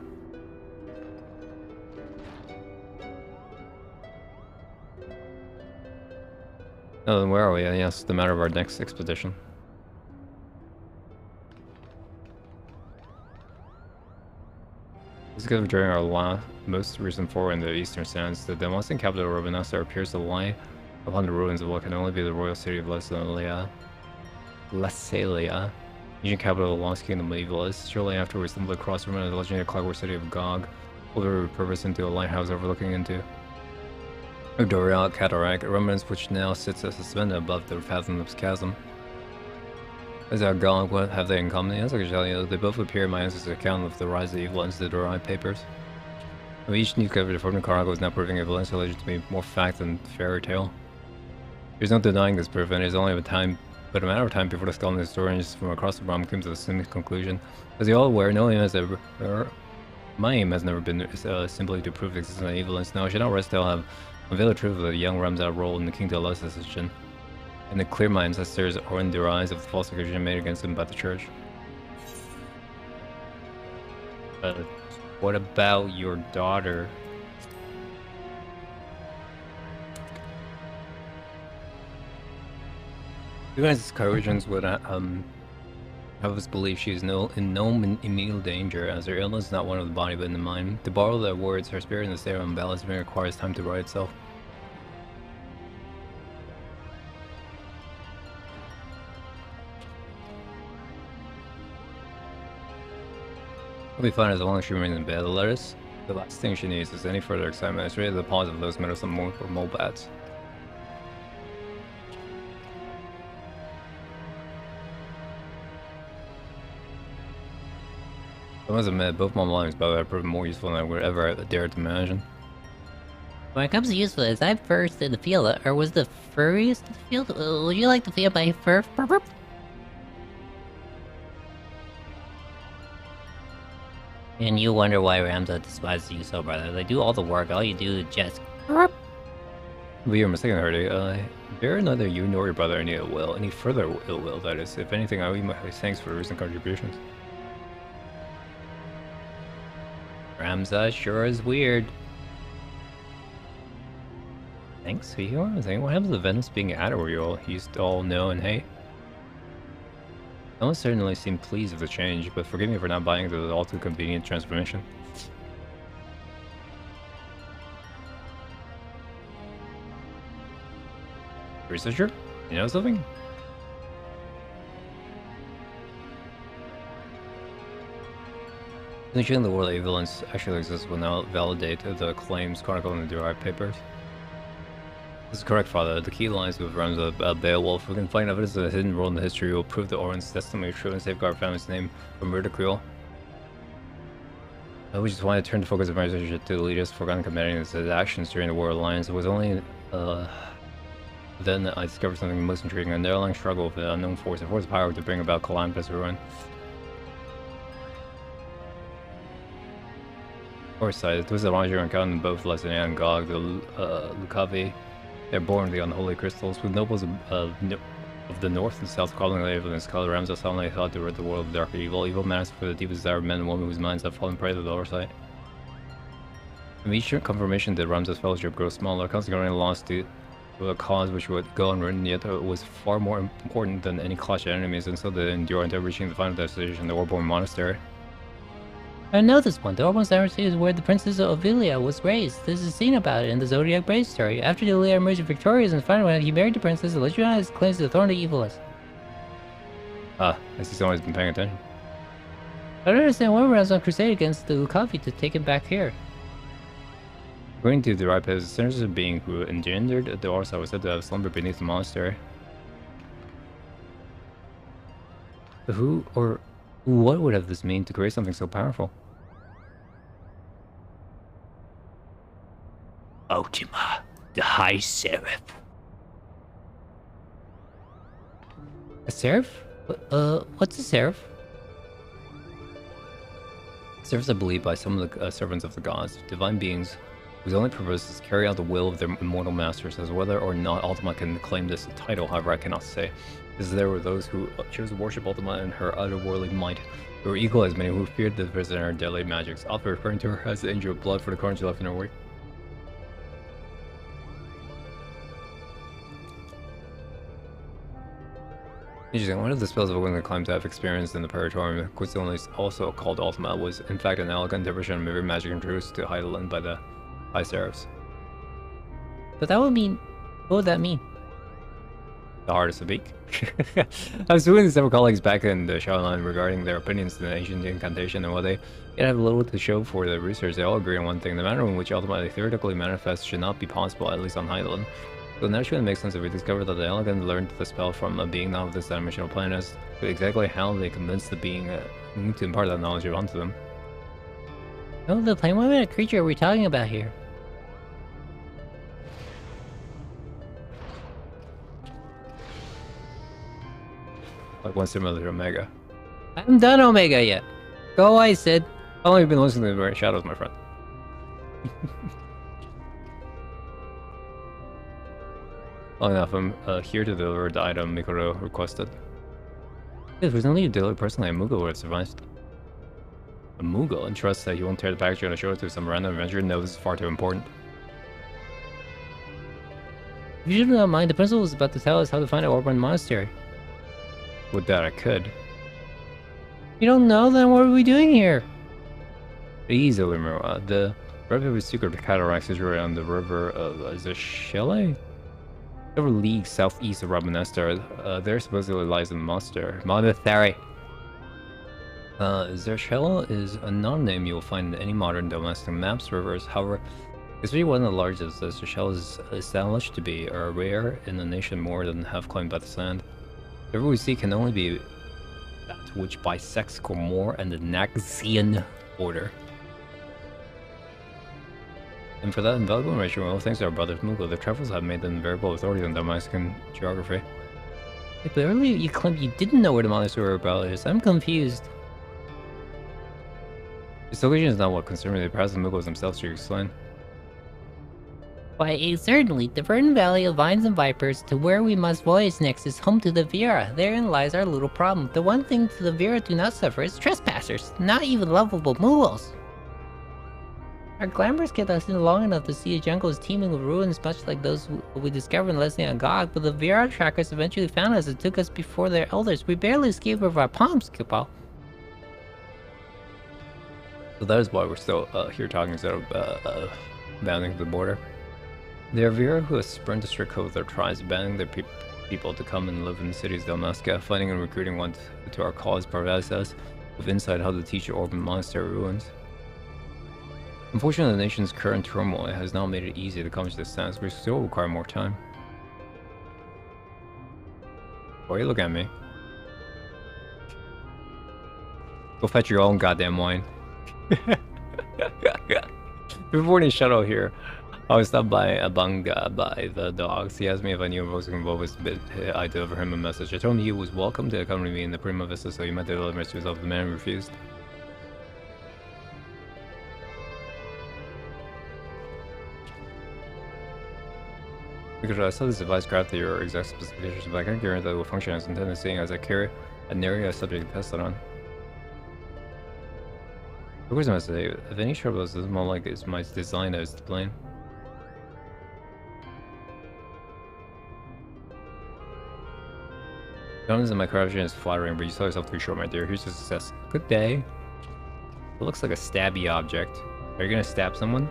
Oh, then where are we? Yes, the matter of our next expedition. Discovered during our most recent foray in the eastern sands, the Damascene capital of Rabanasar appears to lie upon the ruins of what can only be the royal city of Lassalia, ancient capital of the Lost Kingdom of Evil. Shortly after, we stumbled across the legendary clockwork city of Gog, over repurposed into a lighthouse overlooking into Doral Cataract, a remnants which now sits suspended above the fathomless chasm. As our Gog, what have they in common? Yes, I can tell you, they both appear in my ancestors' account of the rise of evil and the Doral papers. Of each new cover, the Forbidden Chronicle is now proving evidence alleged to be more fact than fairy tale. There's no denying this proof, and it is only a matter of time before the scholarly historians from across the realm came to the same conclusion. As you all aware, my aim has never been simply to prove the existence of evil, and now I should not rest till I have unveiled the truth of the young Ramsar role in the Kingdom of Lassalia, and to clear my ancestors or in their eyes of the false accusation made against them by the church. What about your daughter? You guys' courageance would have us believe she is in no immediate danger, as her illness is not one of the body but in the mind. To borrow their words, her spirit in the state of unbalance requires time to right itself. We'll be fine as long as she remains in bed. The last thing she needs is any further excitement. It's really the pause of those meddlesome mole bats. I must admit, both my lives, by the way, have proven more useful than I would ever dared to imagine. When it comes to usefulness, I'm first in the field, or was the furriest in the field? Would you like to feel my fur? And you wonder why Ramza despises you so, brother. They do all the work, all you do is just... But you're mistaken, Hardy. Bear neither you nor your brother any ill will, any further ill will, that is. If anything, I owe you my thanks for recent contributions. Ramza sure is weird. Thanks, you know what I'm saying? What happens to Venice being at where you all used to all know and hate? I don't certainly seem pleased with the change, but forgive me for not buying the all too convenient transformation. Researcher? You know something? Ensuring the world of evidence actually exists will now validate the claims chronicled in the derived papers. This is correct, Father. The key lies with Ramza Beowulf. We can find evidence of a hidden role in the history will prove the Orin's testimony true and safeguard our family's name from ridicule. We just wanted to turn the focus of my research to the leaders forgotten committing his actions during the War Alliance. It was only then I discovered something most intriguing, an underlying struggle with the unknown force, a force of power to bring about calamitous ruin. Foresight, it was a larger encounter in both Lassalia and Gog, the Lucavi. They're born the unholy crystals, with nobles of the north and south calling their evidence called Ramza solemnly thought to rid the world of dark evil. Evil matters for the deepest desire of men and women whose minds have fallen prey to the oversight. From each confirmation that Ramza's fellowship grows smaller, consequently lost to a cause which would go unwritten, yet it was far more important than any clash of enemies, and so they endure until reaching the final destination, the Orborn Monastery. I know this one. The Orborn Monastery is where the Princess Ophelia was raised. There's a scene about it in the Zodiac Brave story. After Delia emerged victorious in the final round, he married the princess and legitimized claims to the throne of Evilis. Ah, I see someone's been paying attention. I don't understand why we're on crusade against the Lucavi to take him back here. According to the right page, the sinister being who engendered the Orsa was said to have slumbered beneath the monastery. Who or what would have this mean to create something so powerful? Ultima, the High Seraph. A seraph? What's a seraph? Serfs are believed by some of the servants of the gods, divine beings whose only purpose is to carry out the will of their immortal masters. As whether or not Ultima can claim this title, however, I cannot say. As there were those who chose to worship Ultima and her otherworldly might. There were equally as many who feared the visitor and her deadly magics, often referring to her as the angel of blood for the carnage left in her wake. Interesting. One of the spells of Wind claimed to have experienced in the Paratorium, coincidentally also called Ultima, was in fact an elegant diversion of mirror magic introduced to Heidelin by the High Seraphs. But that would mean... What would that mean? The hardest to speak. I was speaking to several colleagues back in the Shadowline regarding their opinions on the ancient incantation, and while they yet have little to show for their research, they all agree on one thing: the manner in which Ultima theoretically manifests should not be possible, at least on Heidelin. So it naturally makes sense if we discover that the Elegant learned the spell from a being not of this dimensional plane, as to exactly how they convinced the being to impart that knowledge onto them. Oh, the plane, what kind of creature are we talking about here? Like one similar to Omega. I haven't done Omega yet. Go away, Sid. How long have you been listening to the Shadows, my friend? Long enough, I'm here to deliver the item Mikoro requested. If there's only you deliver personally, a Mughal would have survived. A Mughal, and trust that he won't tear the package and show it to some random adventurer? No, this is far too important. If you do not mind, the principal was about to tell us how to find an Orborn Monastery. With that, I could. You don't know? Then what are we doing here? Easily, Mira. The relatively secret cataract situated on the river of Zeshele? Several leagues southeast of Rabanesta. There supposedly lies a monastery. Zeshele is a non-name you will find in any modern domestic maps. Rivers, however, especially one of the largest, as Zeshele is established to be, are rare in the nation more than half claimed by the sand. The river we see can only be that which bisects Cormor and the Naxian border. And for that invaluable information, well, thanks to our brothers Mughal, their travels have made them variable authority on Damascus geography. But earlier you claimed you didn't know where the monastery is. I'm confused. This location is not what concerned me. Perhaps the Mughals themselves should explain. Why, certainly, the verdant valley of vines and vipers to where we must voyage next is home to the Vera. Therein lies our little problem. The one thing the Vera do not suffer is trespassers, not even lovable Mughals. Our glamours kept us in long enough to see a jungle is teeming with ruins much like those we discovered in Leslie and Gog, but the Vera trackers eventually found us and took us before their elders. We barely escaped with our palms, Kupal. So that is why we're still here talking instead of bounding the border. They are Vera who has spurned the strict code of their tribes, abandoning their people to come and live in the cities of Damascus, finding and recruiting one to our cause, provides us with insight how to teach the Orban Monastery ruins. Unfortunately, the nation's current turmoil has not made it easy to accomplish this task. We still require more time. Why are you looking at me? Go fetch your own goddamn wine. Before any shuttle here, I was stopped by a Bunga by the dogs. He asked me if I knew if I was involved with it. I delivered him a message. I told him he was welcome to accompany me in the Prima Vista, so he might deliver it to himself. The man refused. Because I saw this device crafted your exact specifications, but I can't guarantee that it will function as intended, seeing as I carry an area subject to test it on. Of course I must say, if any trouble is more like it's my design as the plane. Jones and my corruption is flattering, but you sell yourself too short, my dear. Here's your success. Good day. It looks like a stabby object. Are you gonna stab someone?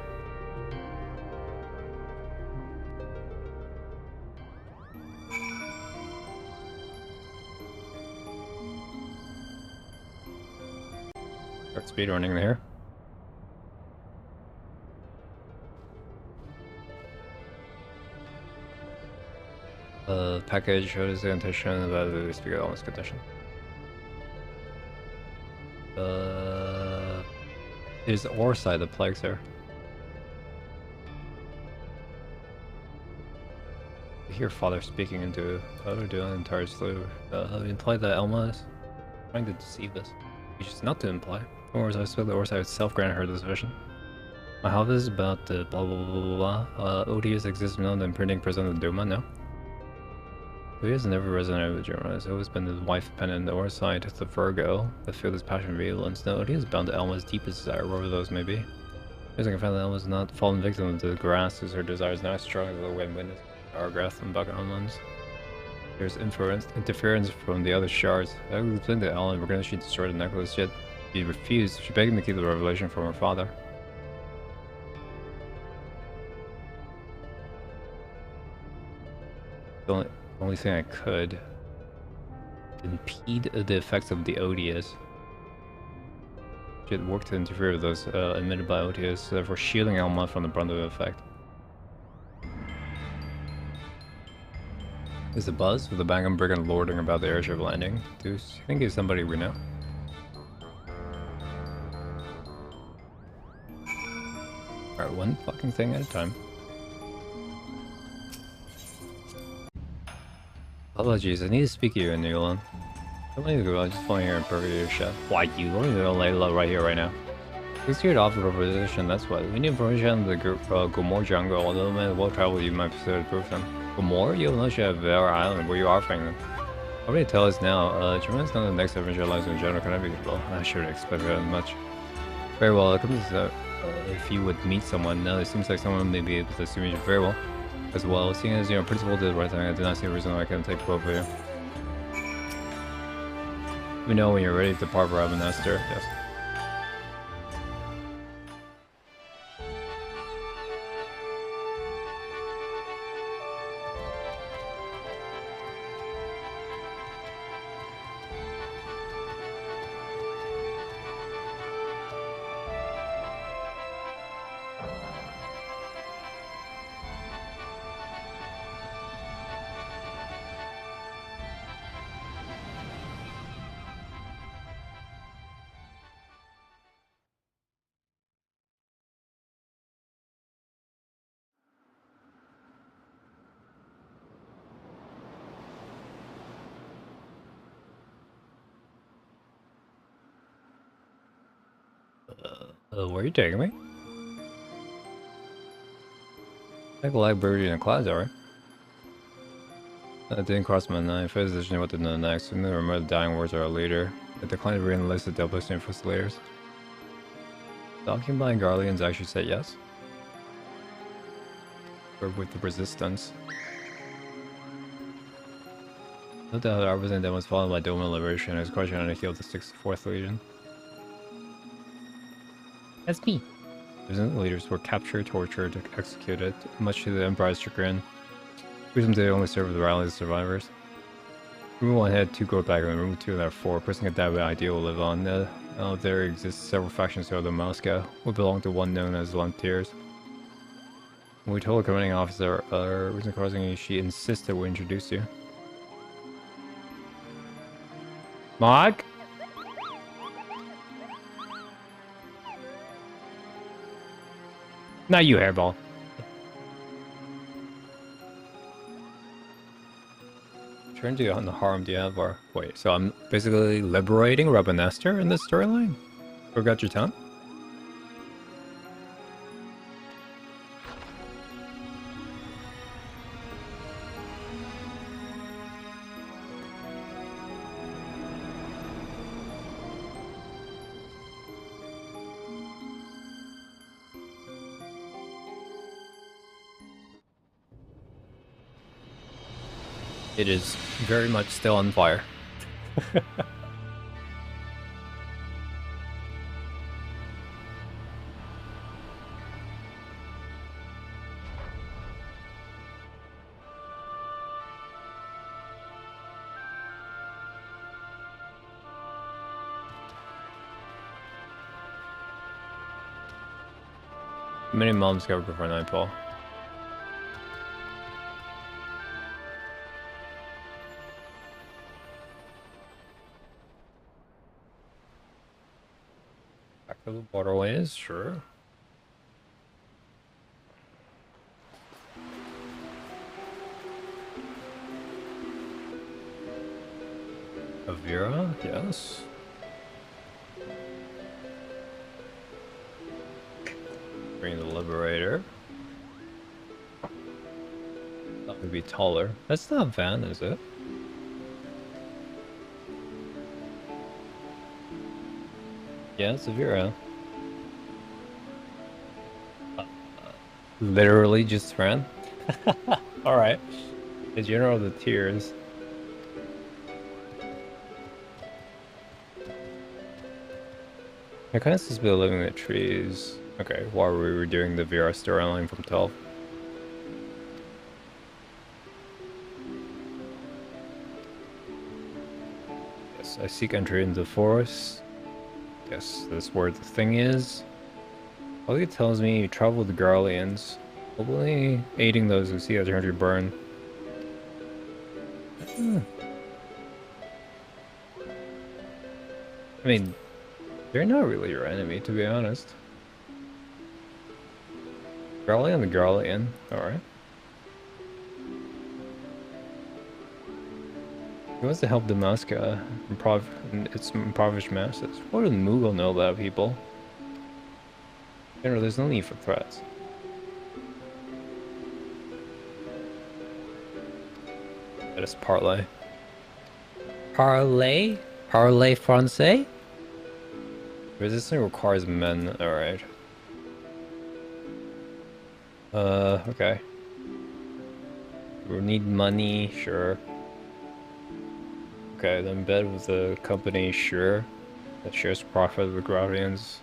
Start speedrunning here. Package shows the intention about the speaker almost condition. It is the ore side that plagues her. I hear father speaking into other doing entire slew. Imply that Elma is trying to deceive us. Which is not to imply. Or as I spoke, the ore side itself granted her this vision. My house is about the blah blah blah blah. Odious exists known in printing prison of Duma, no? He has never resonated with German. It's always been the wife pendant, the ore side, the Virgo, that feel his passion real, and no, he is bound to Elma's deepest desire, wherever those may be. As I can find that Elma's not fallen victim to the grass, as her desires now strong as the wind witness, Argrath and Bucket on lens. There's interference from the other shards. I explained to Ellen, regardless she destroyed the necklace, yet she refused. She begged him to keep the revelation from her father. The only thing I could impede the effects of the Odious. She had worked to interfere with those emitted by Odious, therefore shielding Elma from the brunt of the effect. There's a buzz with a bang and brigand lording about the airship landing. Do you think he's somebody we know? Alright, one fucking thing at a time. Apologies, I need to speak to you in New Zealand. I don't need to go, I'm just flying here in perfect earshot. Why you? Don't even know Layla right here, right now. Please here to offer proposition, that's what. We need information on the Gomor jungle, although man, well travel you might consider to prove them. Gomor? You have no share of our island, where you are offering them. Already tell us now, German's not the next adventure lies in general, can I be well? I shouldn't expect that much. Very well, it comes if you would meet someone, now it seems like someone may be able to assume you very well. As well, seeing as your principal did the right thing, I did not see a reason why I couldn't take both of you. Let me know when you're ready to depart for Ravenester. Yes. Where are you taking me? Like a library in the clouds, alright. That didn't cross my mind. If I was decision what to do next, I didn't remember the dying words of our leader. I declined to re-enlist the double name for Slayers. The occupying Guardians actually said yes. Or with the resistance. No doubt our representative was followed by Doma Liberation and his question on the heel of the 64th Legion. That's me. Resistance leaders were captured, tortured, executed, much to the Empire's chagrin. Reason they only served the rally of survivors. Room 1 had 2 go back, and Room 2 had 4. Pressing a that ideal will live on. There exist several factions throughout the Moscow, who belong to one known as Volunteers. When we told the commanding officer, reason causing she insisted we introduce you. Mark? Not you, Hairball. Turn to on the harm do you have or wait, so I'm basically liberating Ravenester in this storyline? Forgot your tongue? It is very much still on fire. Many moms go before nightfall. Back to the waterways, sure. Avira, yes. Bring the Liberator. That would be taller. That's not Van, is it? Yeah, it's Avira. Literally just ran. Alright. The General of the Tears. I kind of supposed to be living in the trees. Okay, while we were doing the VR storyline from 12. Yes, I seek entry into the forest. Yes, that's where the thing is. All it tells me you travel with the Garleans, hopefully aiding those who see their country burn. I mean, they're not really your enemy, to be honest. Garlean the Garlean, alright. He wants to help Damascus and its impoverished masses. What does Mughal know about people? General, there's no need for threats. That is parlay. Parley? Parley français? Resistance requires men, alright. Okay. We need money, sure. Okay, then bed with the company, sure. That shares profit with the Guardians.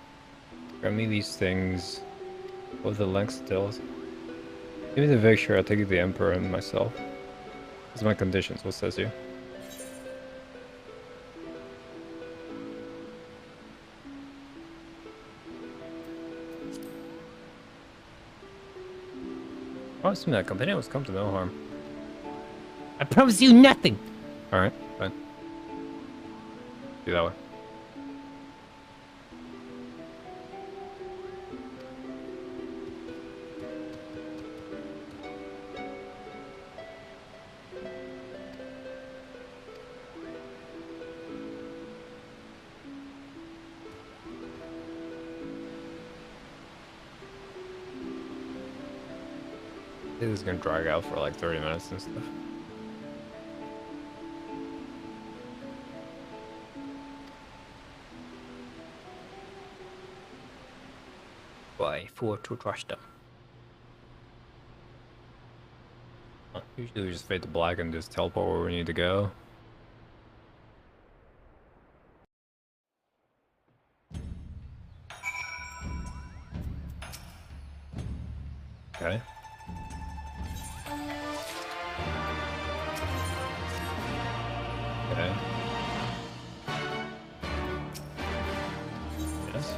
Grant me these things. What are the length still? Give me the victory, I'll take you the Emperor and myself. These are my conditions, what says you? Promise me that companion was come to no harm. I promise you nothing! Alright, fine. Do that way. I think this is gonna drag out for like 30 minutes and stuff. Why, for to trust them. Usually we just fade to black and just teleport where we need to go. Okay. Okay. Yes.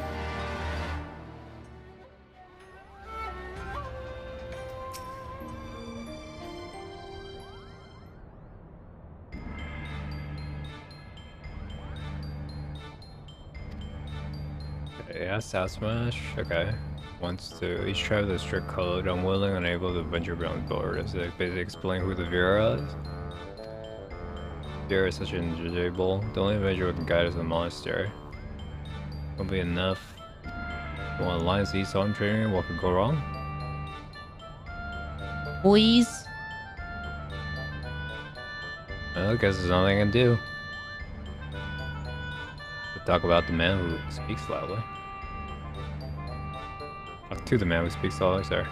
Okay, yeah, South Smash. Okay. Wants to each tribe has a strict code. Unwilling, unable to venture beyond borders. They basically explain who the Vera is. Vera is such an individual. The only individual who can guide us is the monastery. Won't be enough. You want alliance east on training? What could go wrong? Please? Well, I guess there's nothing I can do. We'll talk about the man who speaks loudly. Talk to the man who speaks loudly, sorry.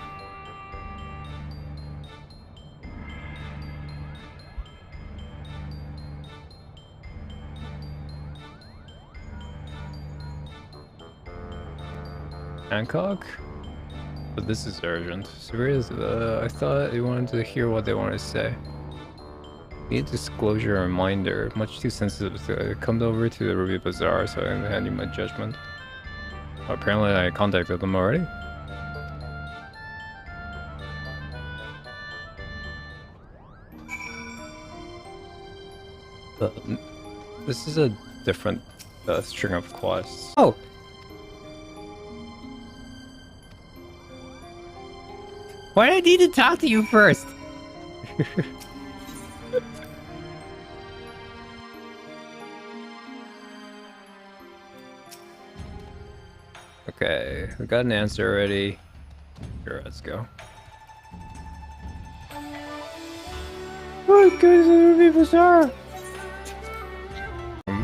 Hancock? But this is urgent. Serious? I thought you wanted to hear what they wanted to say. Need disclosure reminder. Much too sensitive to come over to the Ruby Bazaar so I can hand you my judgment. Apparently I contacted them already. This is a different string of quests. Oh! Why did I need to talk to you first? Okay, we got an answer already. Sure, let's go. What goes to be bizarre?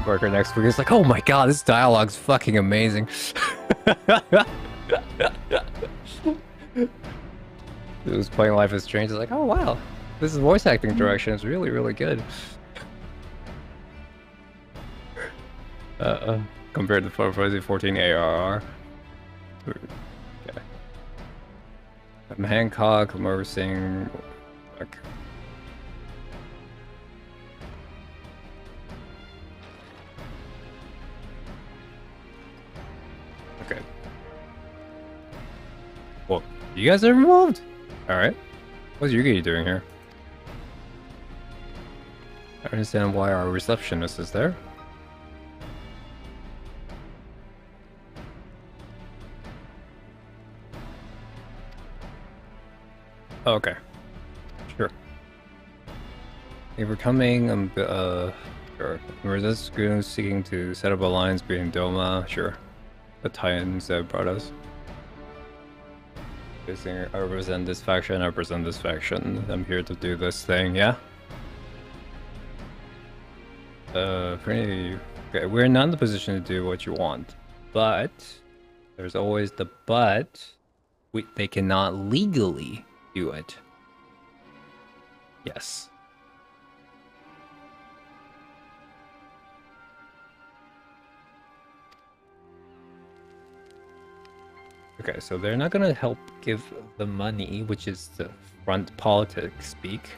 Worker next week is like, oh my god, this dialogue's fucking amazing. It was playing Life is Strange. It's like, oh wow, this is voice acting direction. It's really, really good. Compared to Final Fantasy 14 ARR. Okay. I'm Hancock. I'm overseeing. Okay. Okay. Well, you guys are involved. All right. What's Yugi doing here? I don't understand why our receptionist is there. Okay. Sure. If we're coming, sure. We're just seeking to set up an alliance between Doma, sure. The Titans that brought us. I represent this faction, I represent this faction. I'm here to do this thing, yeah? Okay, we're not in the position to do what you want. But, there's always the but. They cannot legally do it. Yes. Okay, so they're not gonna help give the money, which is the front politics speak.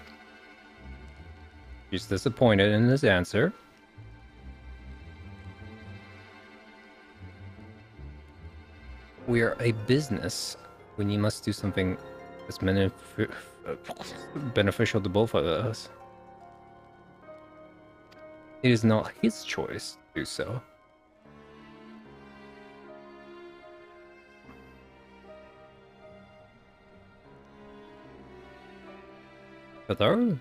He's disappointed in his answer. We are a business when you must do something that's beneficial to both of us. It is not his choice to do so. Katharu?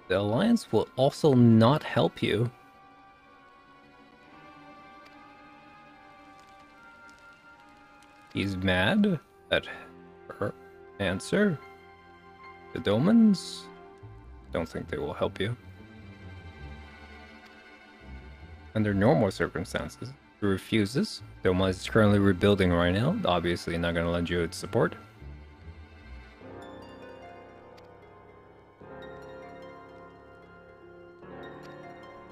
The Alliance will also not help you. He's mad at her answer. The Domans? Don't think they will help you. Under normal circumstances, he refuses. Doma is currently rebuilding right now. Obviously not gonna lend you its support.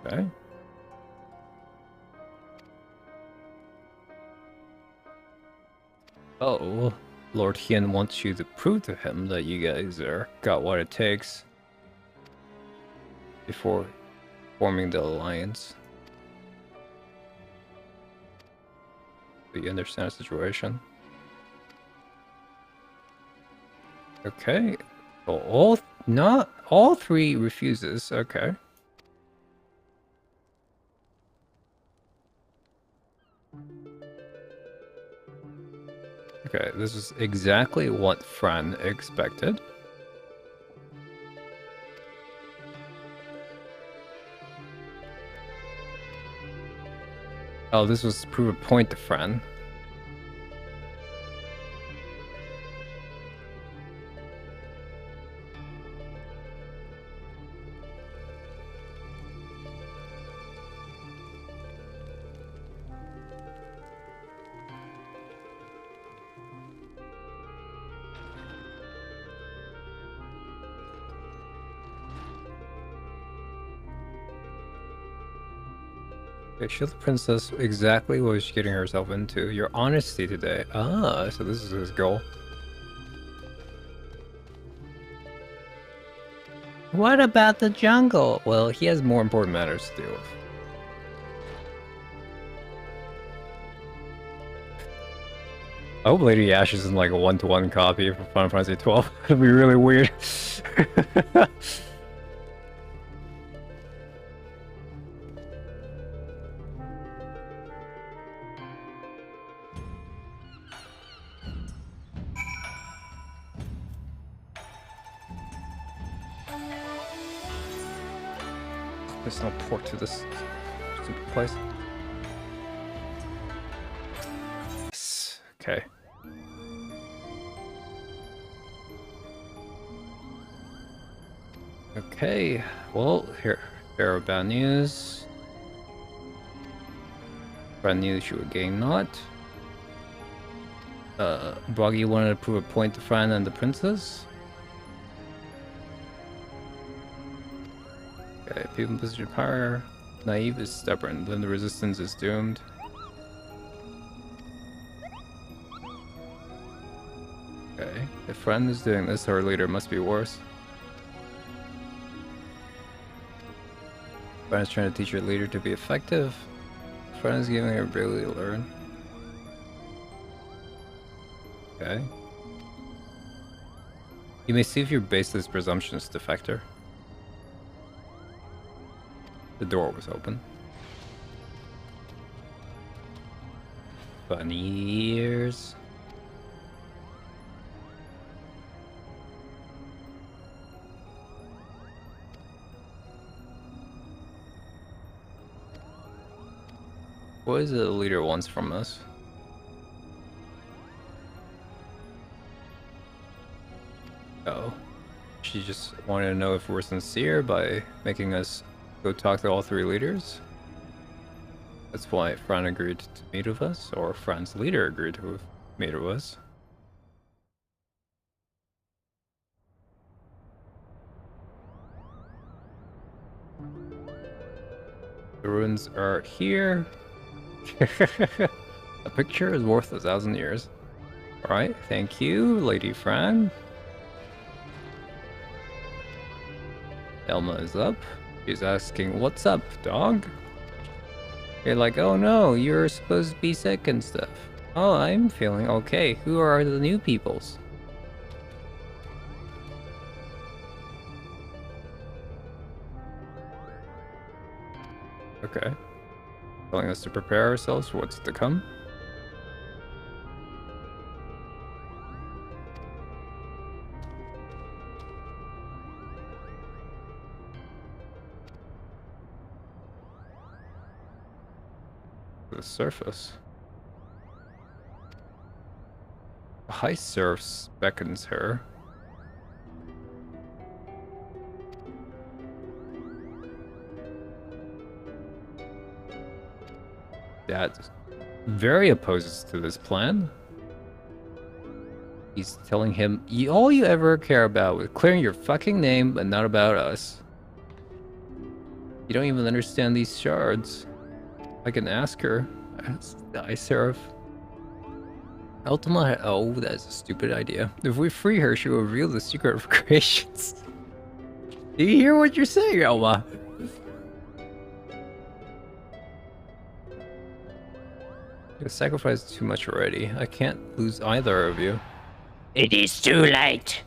Okay. Oh, Lord Hien wants you to prove to him that you guys got what it takes before forming the alliance. Do you understand the situation? Okay. So not all three refuses. Okay. Okay, this is exactly what Fran expected. Oh, this was to prove a point to Fran. Okay, show the princess exactly what she's getting herself into. Your honesty today. Ah, so this is his goal. What about the jungle? Well, he has more important matters to deal with. I hope Lady Ash isn't like a one-to-one copy for Final Fantasy 12. It'd be really weird. There's no port to this stupid place. Yes. Okay. Okay. Well, here are bad news. Bad news you would gain not. Boggy wanted to prove a point to Fran and the princess. Okay, people in position of power. Naive is stubborn, then the resistance is doomed. Okay, if Fran is doing this, our leader must be worse. Fran is trying to teach your leader to be effective. Fran is giving her ability to learn. Okay. You may see if your baseless presumptions to Defector. The door was open. Bunny ears. What is it the leader wants from us? Oh. She just wanted to know if we're sincere by making us go talk to all three leaders? That's why Fran agreed to meet with us, or Fran's leader agreed to meet with us. The ruins are here. A picture is worth 1,000 years. Alright, thank you, Lady Fran. Elma is up. She's asking, what's up, dog? You're like, oh no, you're supposed to be sick and stuff. Oh, I'm feeling okay. Who are the new peoples? Okay. Telling us to prepare ourselves for what's to come. The surface. A high surf beckons her. Dad very opposes to this plan. He's telling him, all you ever care about is clearing your fucking name, but not about us. You don't even understand these shards. I can ask her. I serve. Ultima. Oh, that's a stupid idea. If we free her, she will reveal the secret of creations. Do you hear what you're saying, Elma? You sacrificed too much already. I can't lose either of you. It is too late.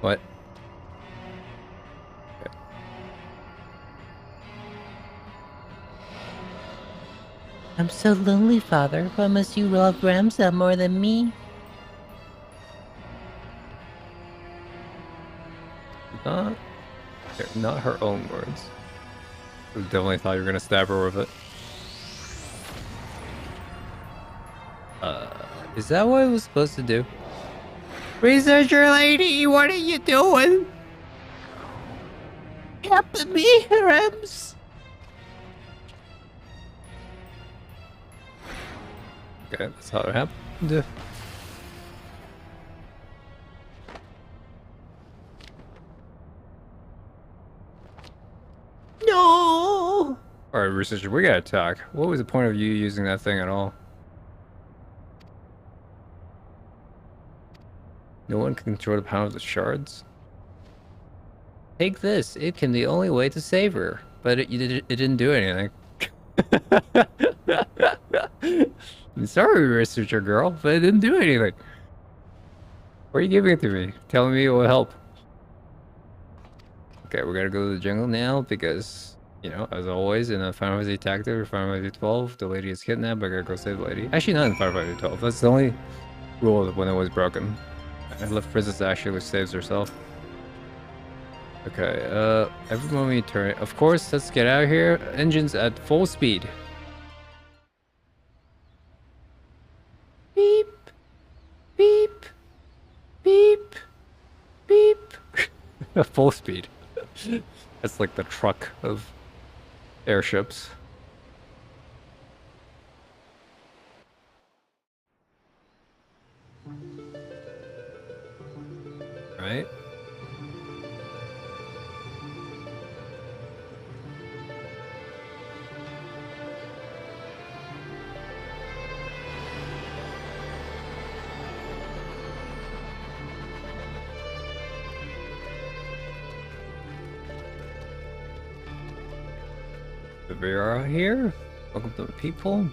What? I'm so lonely, Father. Why must you love Ramza more than me? Not her own words. I definitely thought you were gonna stab her with it. Is that what I was supposed to do? Researcher lady, what are you doing? Help me, Rams. Okay, that's how it happened. No. Alright, researcher. We gotta attack. What was the point of you using that thing at all? No one can control the power of the shards. Take this. It can be the only way to save her. But it didn't do anything. I'm sorry, researcher girl, but it didn't do anything. Why are you giving it to me? Telling me it will help. Okay, we gotta go to the jungle now because, you know, as always in a Final Fantasy Tactic or Final Fantasy 12, the lady is kidnapped. I gotta go save the lady. Actually, not in Final Fantasy 12. That's the only rule when it was broken. I left Princess actually saves herself. Okay, every moment you turn. Of course, let's get out of here. Engines at full speed. Beep. Beep. Beep. Beep. Full speed. That's like the truck of airships. Right? We are here. Welcome to the people.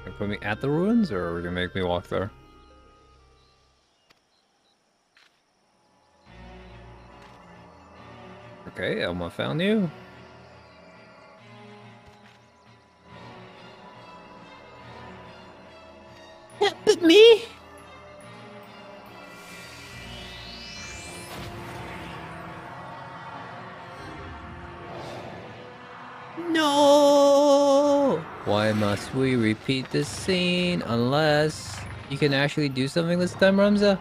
Gonna put me at the ruins, or are we gonna make me walk there? Okay, Elma found you. But me? No! Why must we repeat this scene unless you can actually do something this time, Ramza?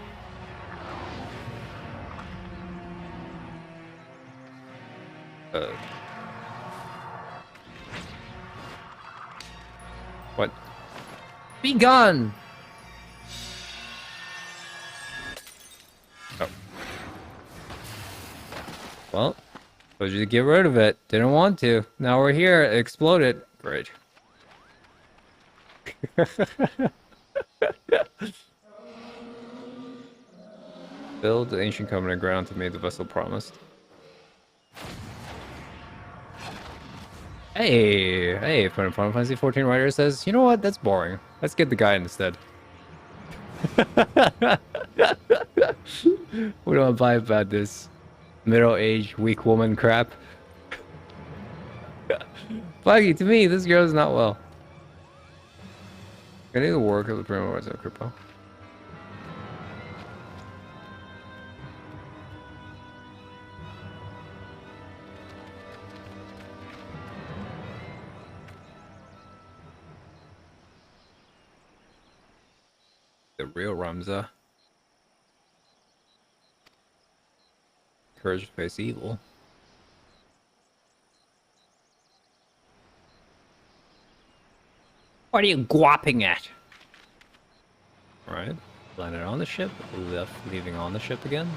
What? Be gone! Oh. Well, told you to get rid of it. Didn't want to. Now we're here. It exploded. Great. Build the ancient covenant ground to make the vessel promised. Hey, Final Fantasy 14 writer says, you know what? That's boring. Let's get the guy instead. We don't vibe about this middle-aged weak woman crap. Flaggy, to me, this girl is not well. I need the work of the Primordial Crypto. The real Ramza. Courage to face evil. What are you guapping at? Right. Landed on the ship. Leaving on the ship again.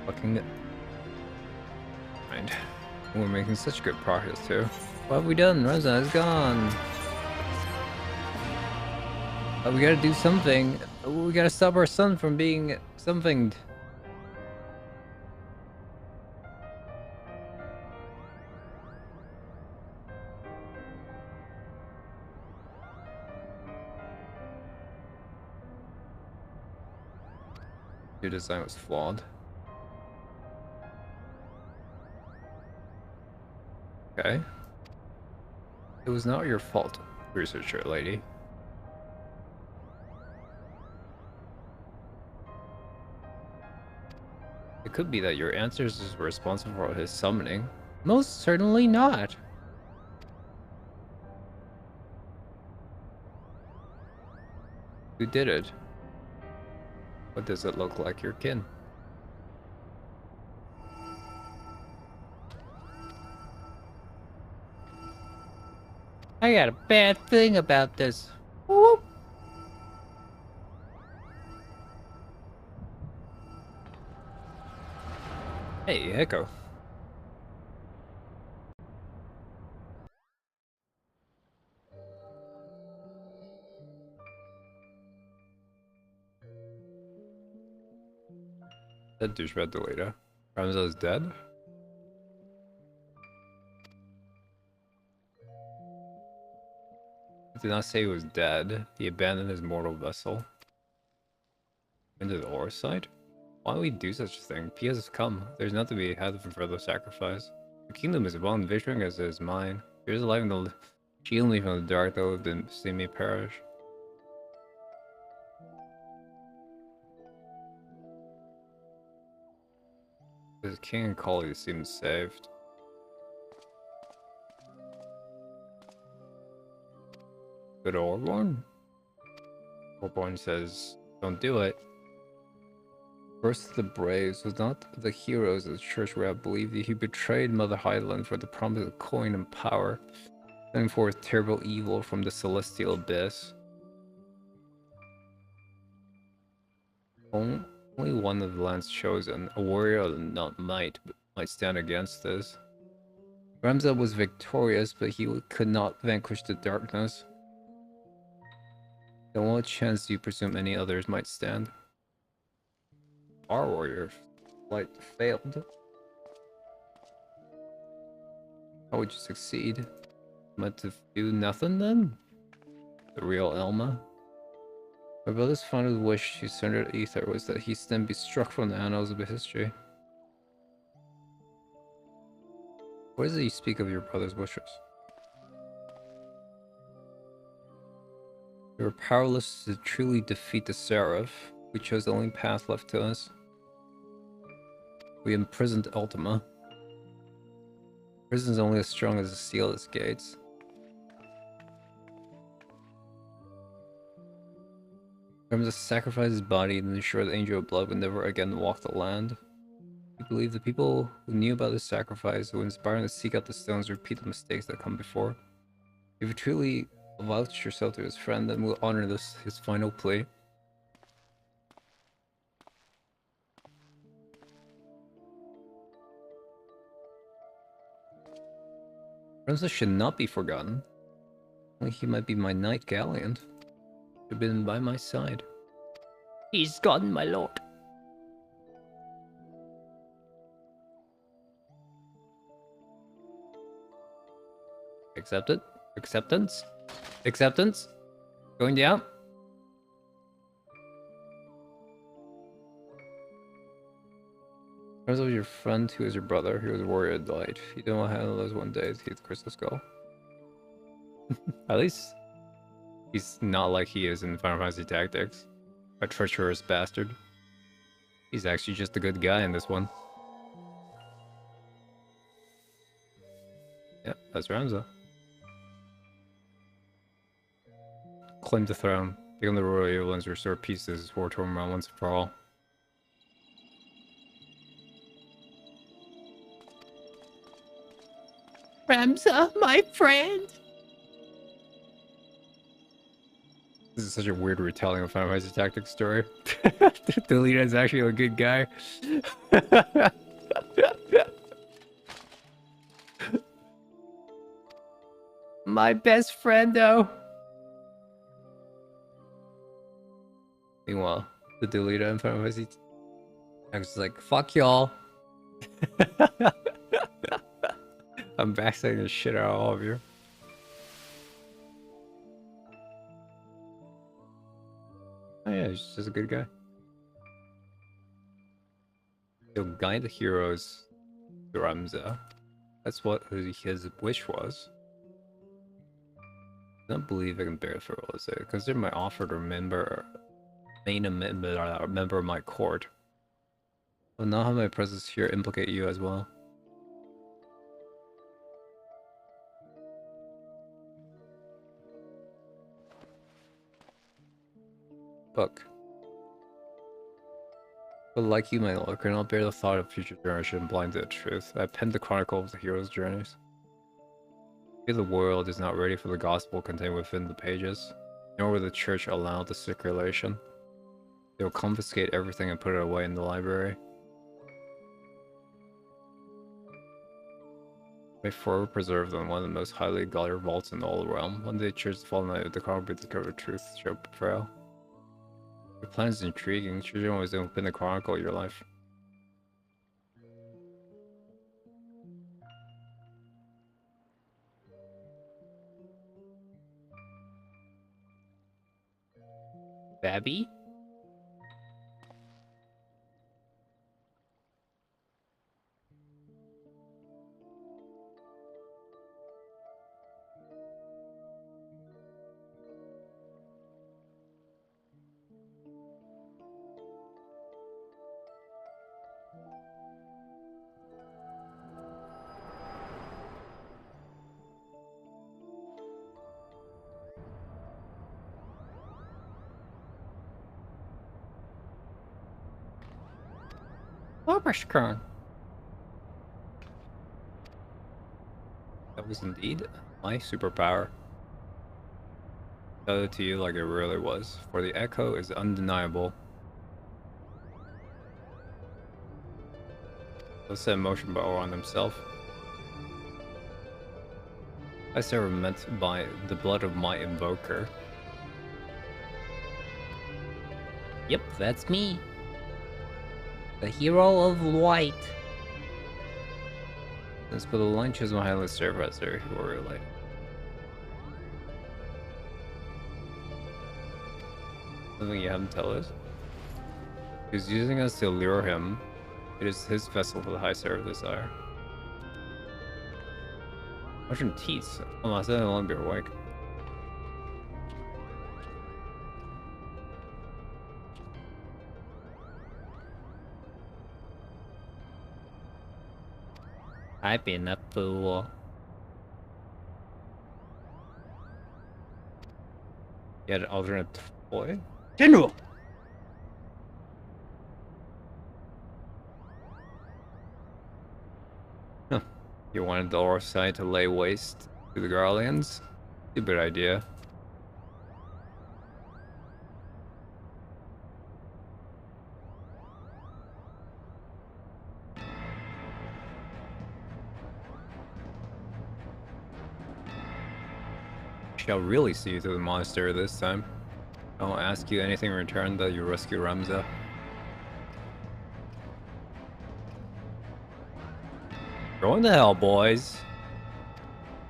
Fucking mind. We're making such good progress too. What have we done? Rosa is gone. We gotta do something. We gotta stop our son from being something. Your design was flawed. Okay. It was not your fault, researcher lady. It could be that your ancestors were responsible for his summoning. Most certainly not. Who did it? What does it look like your kin? I got a bad thing about this. Whoop. Hey, Echo. That douchebag Delita. Ramza is dead? He did not say he was dead. He abandoned his mortal vessel. Into the ore site? Why would we do such a thing? He has come. There's nothing to be had from further sacrifice. The kingdom is well envisioning as is mine. There is a light in the shield me from the dark that would have seen me perish. His king and colleagues seem saved. Good Orborn? Orborn says, don't do it. First of the Braves was not the heroes of the church where I believed he betrayed Mother Highland for the promise of coin and power, sending forth terrible evil from the celestial abyss. Only one of the land's chosen, a warrior of not might stand against this. Ramza was victorious, but he could not vanquish the darkness. Then what chance do you presume any others might stand? Our warrior flight failed. How would you succeed? Meant to do nothing then? The real Elma? My brother's final wish to surrender Ether was that he then be struck from the annals of history. What is it you speak of your brother's wishes? We were powerless to truly defeat the Seraph. We chose the only path left to us. We imprisoned Ultima. Prison is only as strong as the seal of its gates. Ramza sacrificed his body and ensured the Angel of Blood would never again walk the land. He believed the people who knew about his sacrifice would inspire him to seek out the stones and repeat the mistakes that come before. If you truly vouch yourself to his friend, then we'll honor this his final plea. Ramza should not be forgotten. Only he might be my knight gallant. Should have been by my side. He's gone, my lord. Accept it. Acceptance. Acceptance. Going down. Ramza was your friend who was your brother. He was a warrior of light. You don't want to handle those one day to keep the crystal skull. At least he's not like he is in Final Fantasy Tactics. A treacherous bastard. He's actually just a good guy in this one. Yep, that's Ramza. Claim the throne. Become the royal equivalents, restore peace to this war-torn realm once and for all. Ramza, my friend. This is such a weird retelling of Final Fantasy Tactics story. The leader is actually a good guy. My best friend, though. Meanwhile, the Delita in Final Fantasy Tactics is like, fuck y'all. I'm backstabbing the shit out of all of you. Oh yeah, he's just a good guy. He'll guide the heroes to Ramza. That's what his wish was. I don't believe I can bear the farewell to say. Consider my offer to member of my court. Will not have my presence here implicate you as well. Book. But like you, my lord, I cannot bear the thought of future generation blind to the truth. I penned the chronicle of the heroes' journeys. The world is not ready for the gospel contained within the pages, nor will the church allow the circulation. They will confiscate everything and put it away in the library. May forever preserve them, one of the most highly guarded vaults in all the realm. One day, church the fall night of the car will be discovered truth shall prevail. Your plan is intriguing. Children always open to chronicle your life. Babby? Oberskron. That was indeed my superpower. Tell it to you like it really was, for the echo is undeniable. Let's set motion by Oron himself. I say meant by the blood of my invoker. Yep, that's me. The hero of light. Let's put the line choose my highlight server as their hero light. Something you haven't tell us? He's using us to lure him. It is his vessel for the high server desire. Mushroom teeth. Oh, I said I won't be awake. I've been a fool. You had an alternate toy? General! You wanted the Orsai to lay waste to the Garlands? Stupid idea. Shall really see you to the monastery this time. I won't ask you anything in return that you rescue Ramza. Going to hell, boys!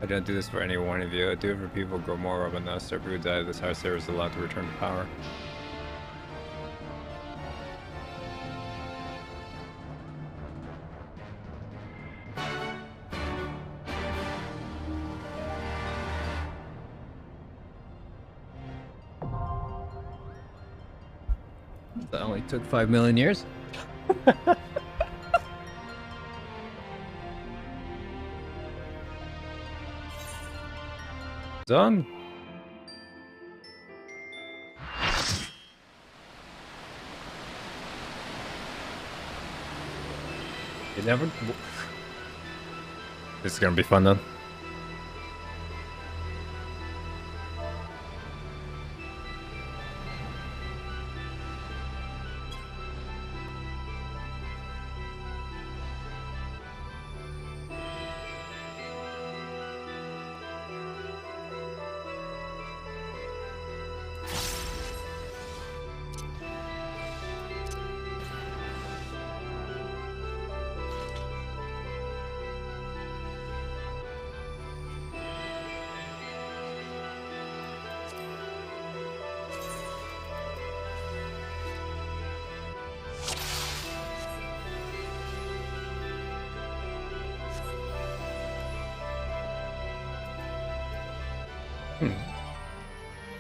I don't do this for any one of you. I do it for people who grow more up enough so people who die this high server is allowed to return to power. That only took 5 million years. Done. You never. This is gonna be fun then.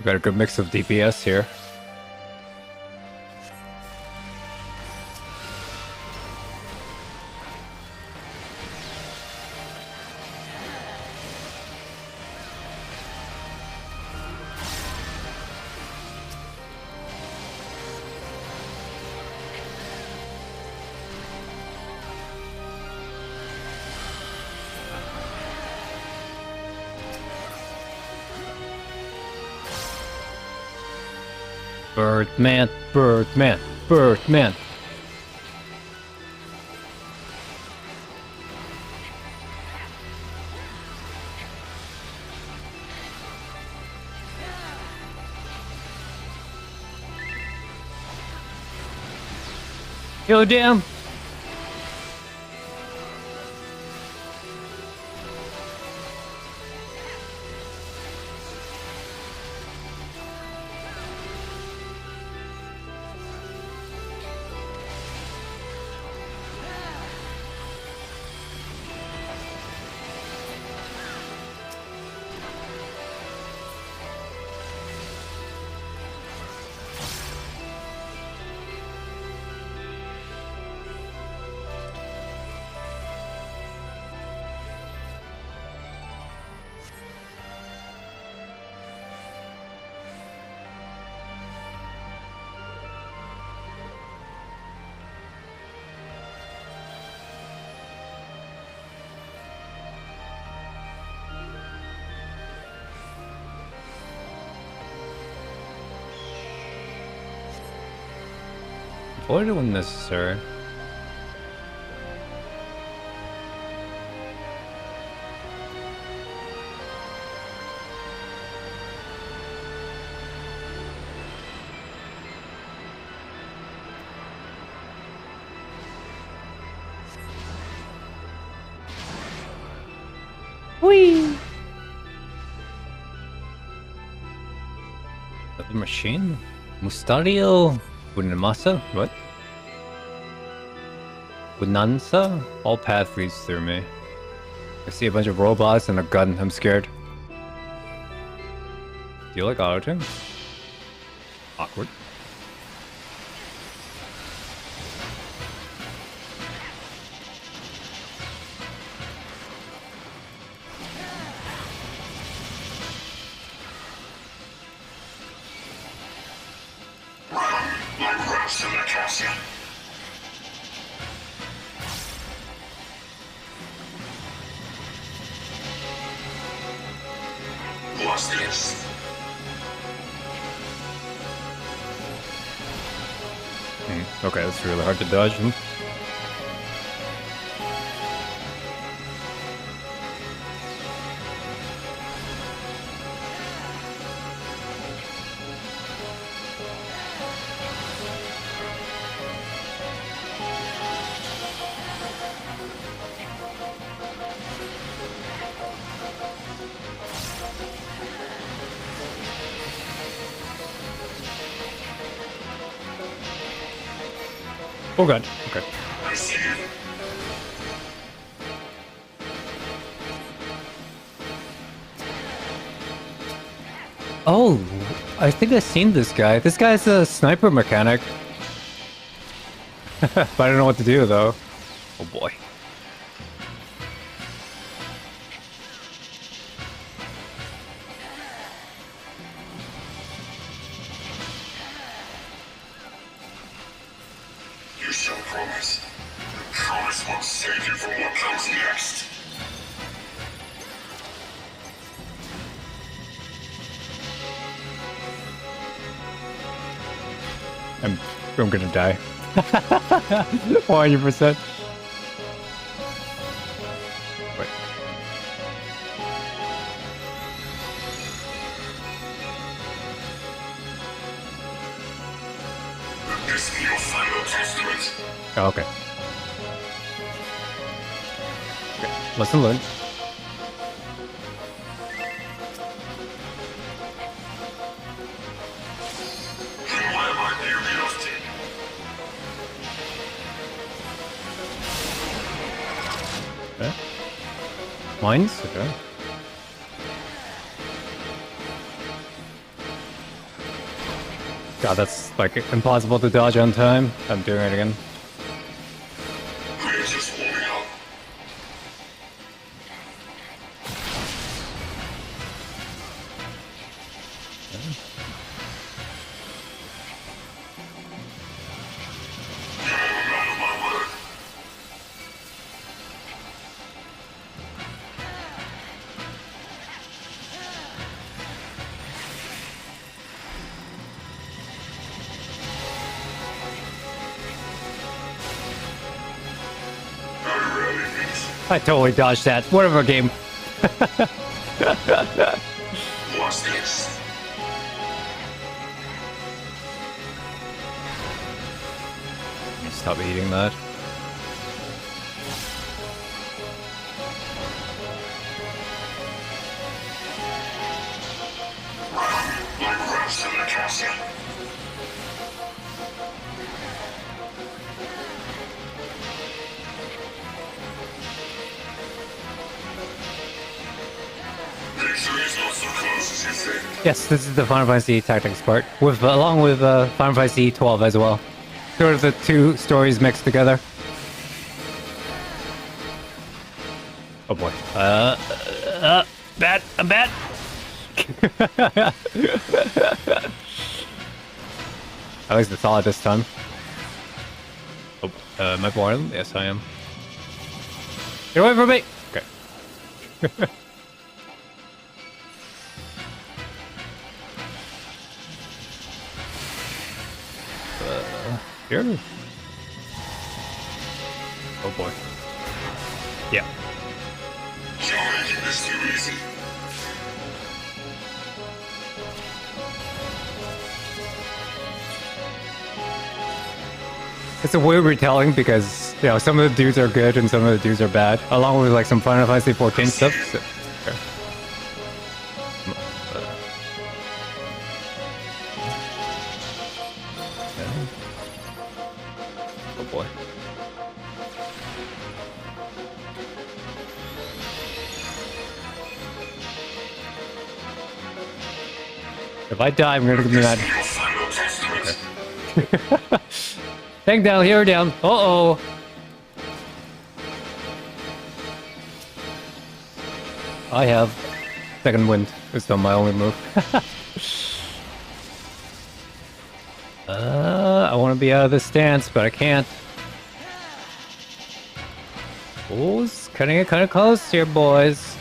We've got a good mix of DPS here. Birdman, Birdman, Birdman. Yo, damn. Avoid it when necessary. Whee! The machine? Mustario? Bunamasa? What? Bunansa? All path leads through me. I see a bunch of robots and a gun. I'm scared. Do you like auto-tune? Awkward. What's this? Okay, that's really hard to dodge. Oh god, okay. I see you. Oh, I think I've seen this guy. This guy's a sniper mechanic. But I don't know what to do though. Oh boy. You shall promise. And promise won't save you from what comes next. I'm gonna die. 100%. Wait. Let this be your final testament. Oh, okay. Okay. Lesson learned. And where might you be off to? Okay. Mines? Okay. God, that's like impossible to dodge on time. I'm doing it again. We're just warming up. You're a man of my word. I totally dodged that. Whatever game. What's this? Stop eating that. Like rats in the castle. Victory is not so close as you think. Yes, this is the Final Fantasy Tactics part, with along with Final Fantasy 12 as well. Sort of the two stories mixed together. Oh boy. Bad. I'm bad. At least it's solid this time. Oh, am I blind? Yes, I am. Get away from me! Okay. Here. Oh boy. Yeah. You're making this too easy. It's a weird retelling because, you know, some of the dudes are good and some of the dudes are bad, along with like some Final Fantasy 14 stuff. So, okay. Oh boy. If I die, I'm gonna be mad. Your final testament. Hang down, here down. Uh-oh. I have second wind. It's not my only move. I want to be out of this stance, but I can't. Oh, it's cutting it kind of close here, boys.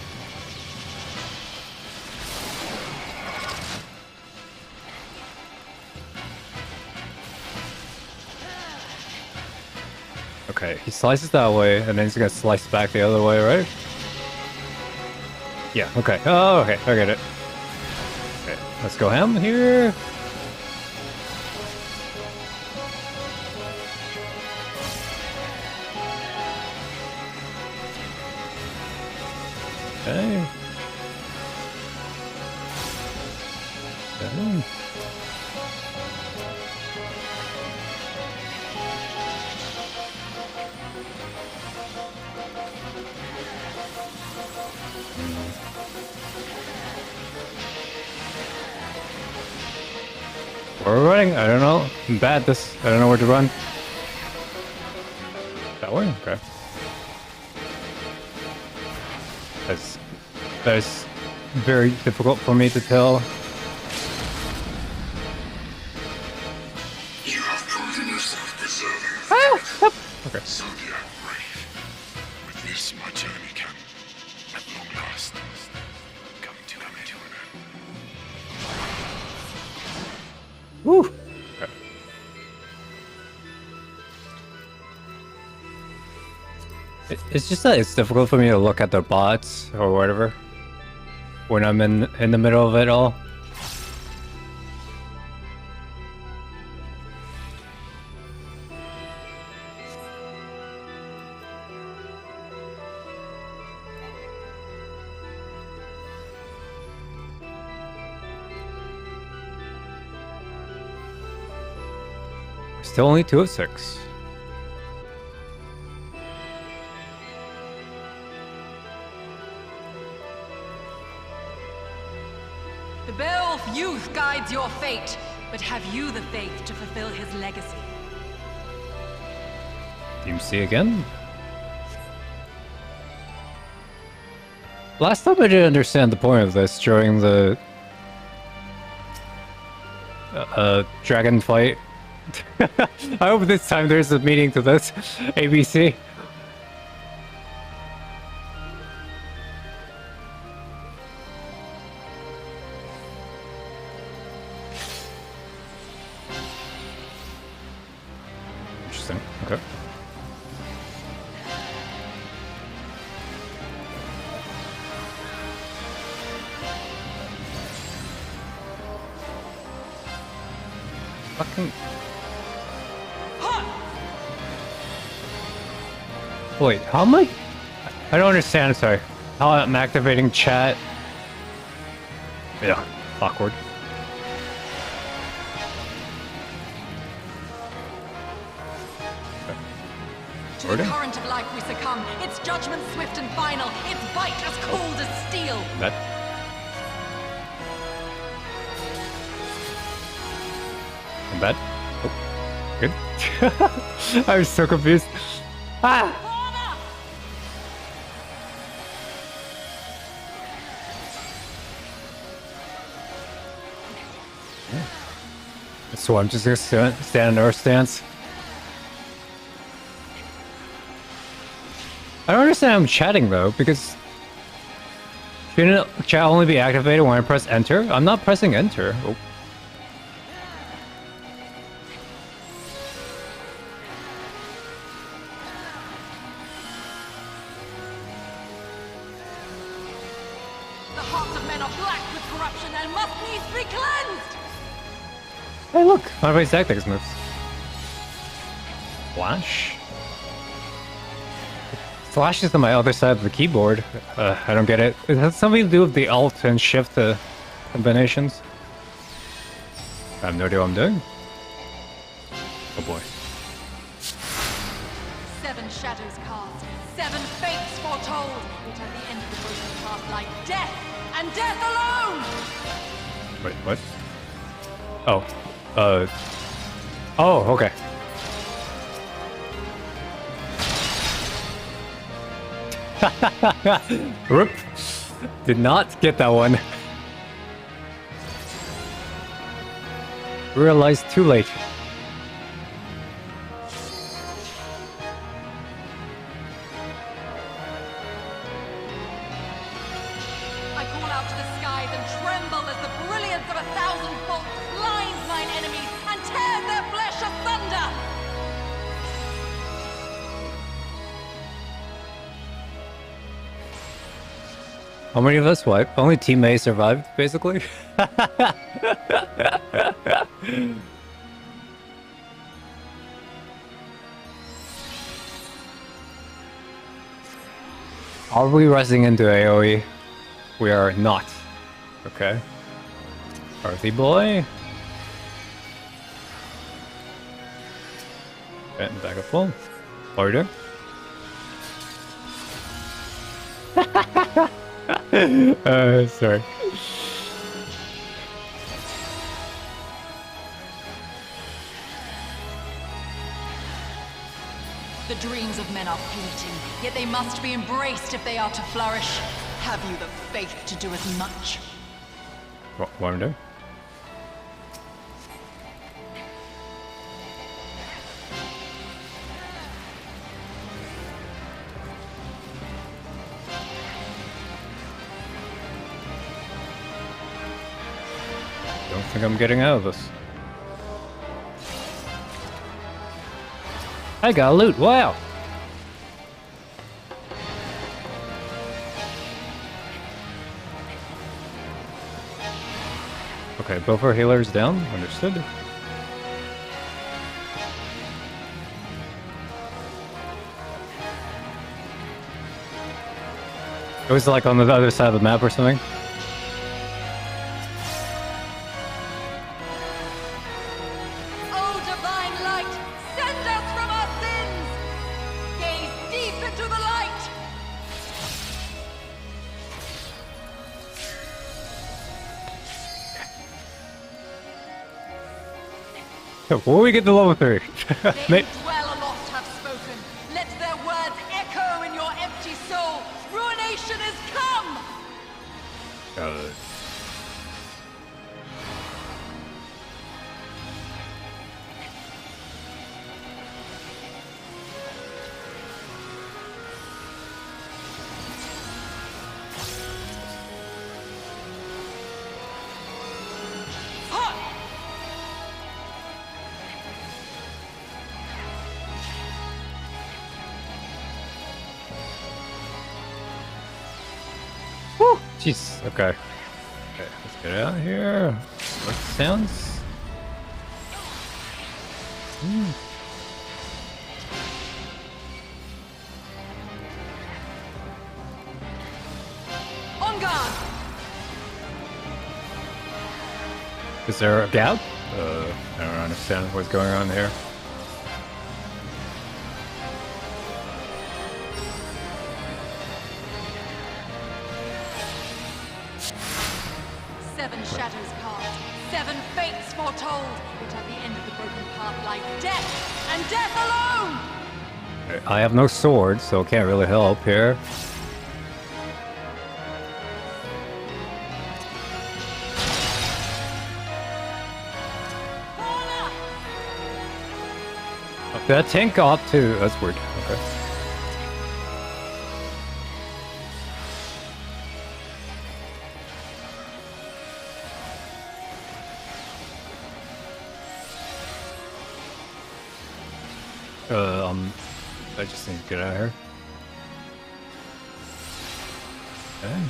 Okay, he slices that way, and then he's gonna slice back the other way, right? Yeah, okay. Oh, okay, I get it. Okay, let's go ham here. Okay. Okay. We're running. I don't know. I'm bad at this. I don't know where to run. That way? Okay. That's very difficult for me to tell. You have proven yourself deserving. Okay. So you are brave. With this, my journey can, at long last, come to an end. Woo! Okay. It's just that it's difficult for me to look at the bots or whatever when I'm in the middle of it all. Still only 2 of 6. The Beowulf youth guides your fate, but have you the faith to fulfill his legacy? Team C again? Last time I didn't understand the point of this during the dragon fight. I hope this time there's a meaning to this. ABC. Interesting. Okay. Fucking. Wait, how am I? I don't understand, sorry. How I'm activating chat. Yeah, awkward. To the current of life we succumb. Its judgment swift and final. Its bite as cold as steel. That. I'm bad. Oh, good. I was so confused. Ah! So I'm just gonna stand in our stance. I don't understand I'm chatting though, because shouldn't chat only be activated when I press enter? I'm not pressing enter. Oh. The hearts of men are black with corruption and must needs be cleansed! Hey look, my face tactics moves. Flash? Flash is on my other side of the keyboard. I don't get it. It has something to do with the alt and shift combinations. I have no idea what I'm doing. Oh boy. 7 shadows cast, 7 fates foretold, which at the end of the broken path lie death, and death alone! Wait, what? Oh. Oh, okay. Rip. Did not get that one. Realized too late. I call out to the skies and tremble as the brilliance of 1,000 bolts blinds mine enemies and tears their flesh asunder! How many of us wiped? Only Team A survived, basically. Are we rushing into AoE? We are not. Okay. Earthy boy. Okay, back up full. Order. Sorry. The dreams of men are fleeting, yet they must be embraced if they are to flourish. Have you the faith to do as much? What am I doing? Don't think I'm getting out of this. I got loot, wow! Okay, both our healers down, understood. It was like on the other side of the map or something. O divine light, send us from our sins! Gaze deep into the light! Before we get to level 3. They who dwell aloft have spoken. Let their words echo in your empty soul. Ruination is come! Jeez, okay. Okay, let's get out of here. What sounds? On guard! Is there a gap? I don't understand what's going on here. Seven shadows cast, seven fates foretold, but at the end of the broken path lie death, and death alone! I have no sword, so can't really help here. That tank got up too. That's weird. Okay. I just need to get out of here. Okay.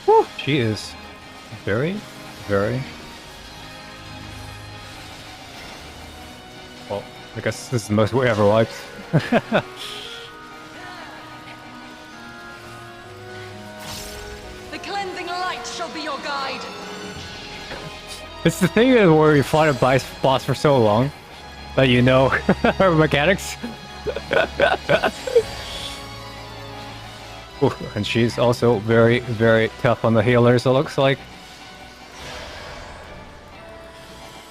Whew, she is very. Well, I guess this is the most we ever wiped. The cleansing light shall be your guide! It's the thing where you fight a boss for so long that you know her mechanics. Ooh, and she's also very tough on the healers, it looks like.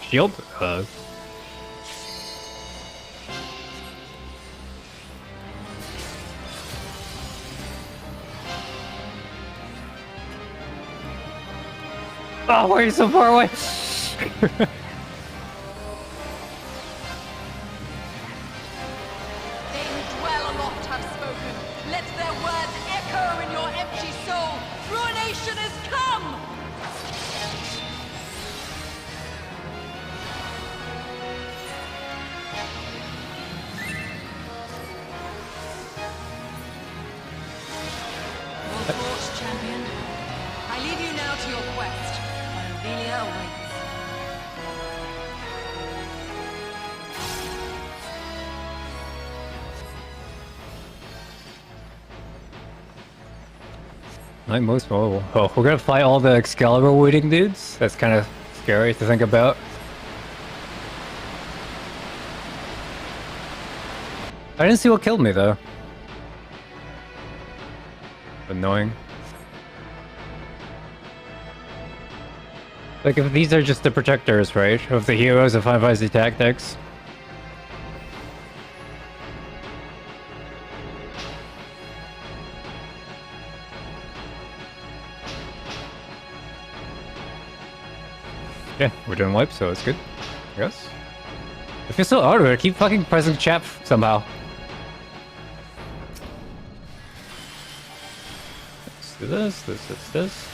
Shield? Oh, why are you so far away? They who dwell aloft have spoken. Let their words echo in your empty soul. Ruination is come! Your thoughts, champion. I leave you now to your quest. Ophelia awaits. I'm most mobile. Oh, we're gonna fight all the Excalibur waiting dudes? That's kind of scary to think about. I didn't see what killed me though. Annoying. Like, if these are just the protectors, right? Of the heroes of Final Fantasy Tactics. Yeah, we're doing wipe, so it's good. I guess. I feel so out of it. I keep fucking pressing chat somehow. Let's do this.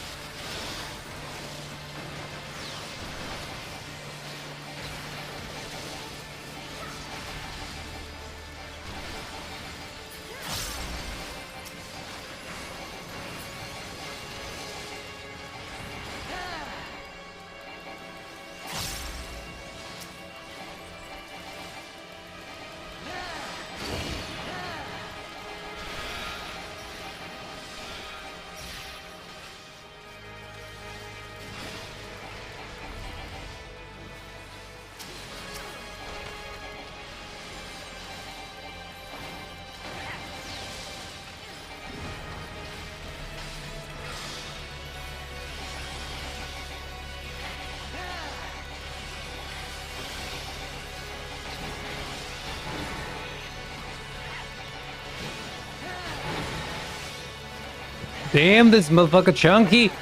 Damn, this motherfucker chunky.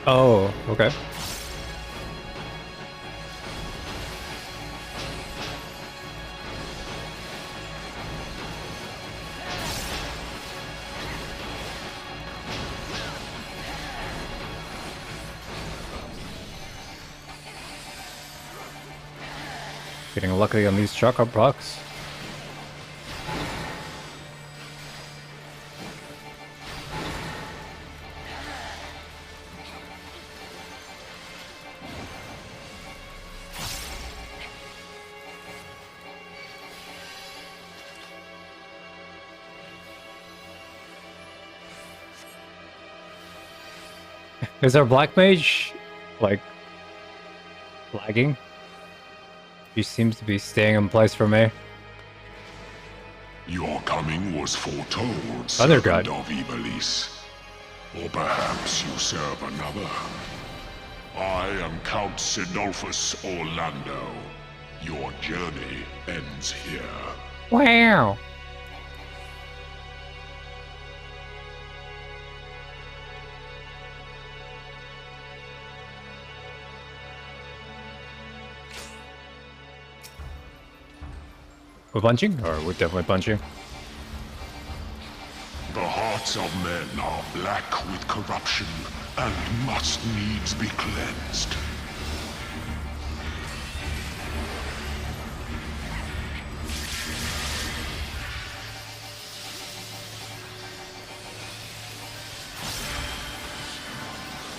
Oh, okay. Getting lucky on these chakra blocks. Is our black mage like lagging? He seems to be staying in place for me. Your coming was foretold, Other servant god. of Iblis. Or perhaps you serve another. I am Count Sinolphus Orlando. Your journey ends here. Wow. We're punching? Or we're definitely punching. The hearts of men are black with corruption and must needs be cleansed.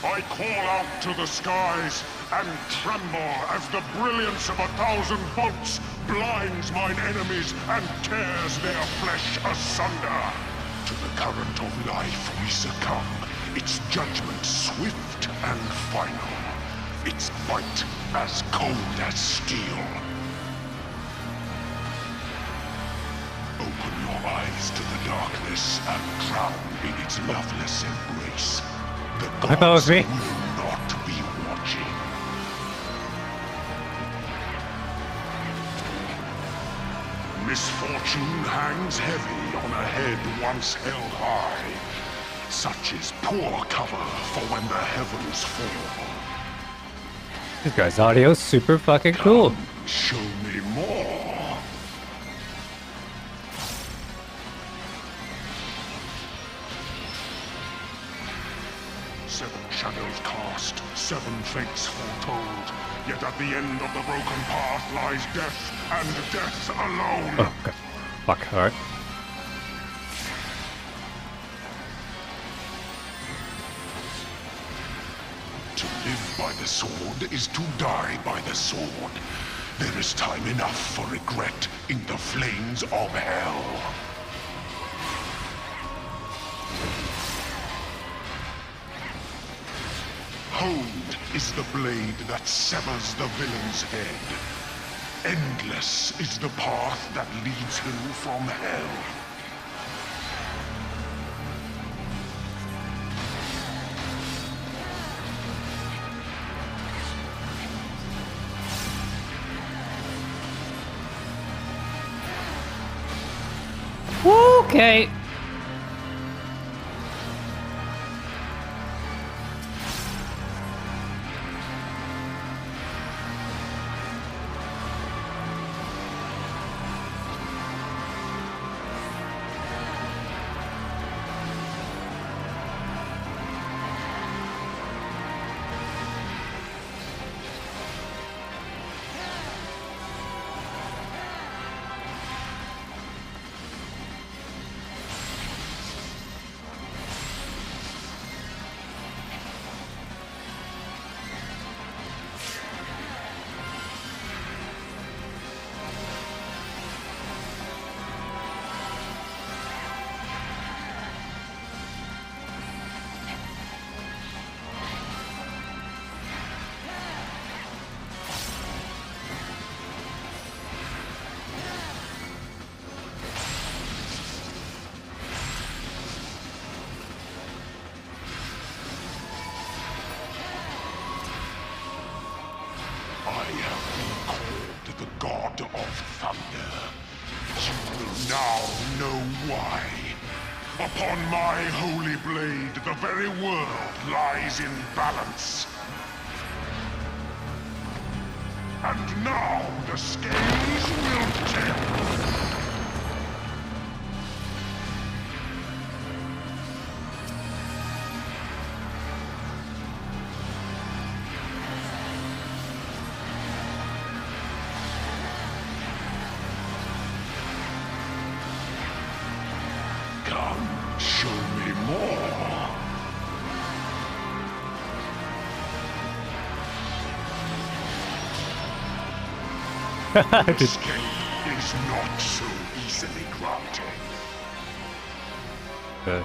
I call out to the skies and tremble as the brilliance of 1,000 bolts blinds mine enemies and tears their flesh asunder. To the current of life we succumb, its judgment swift and final, its bite as cold as steel. Open your eyes to the darkness and drown in its loveless embrace. The I thought it was gods me. will not be watching. Misfortune hangs heavy on a head once held high. Such is poor cover for when the heavens fall. This guy's audio is super fucking cool. Show me more. Seven shadows cast, seven fates foretold. Yet at the end of the broken path lies death, and death alone. Oh, God. Fuck, alright. To live by the sword is to die by the sword. There is time enough for regret in the flames of hell. Honed is the blade that severs the villain's head. Endless is the path that leads him from hell. Okay. I have been called the God of Thunder. You will now know why. Upon my holy blade, the very world lies in balance. And now the scales will tip. Come, show me more. Escape is not so easily granted.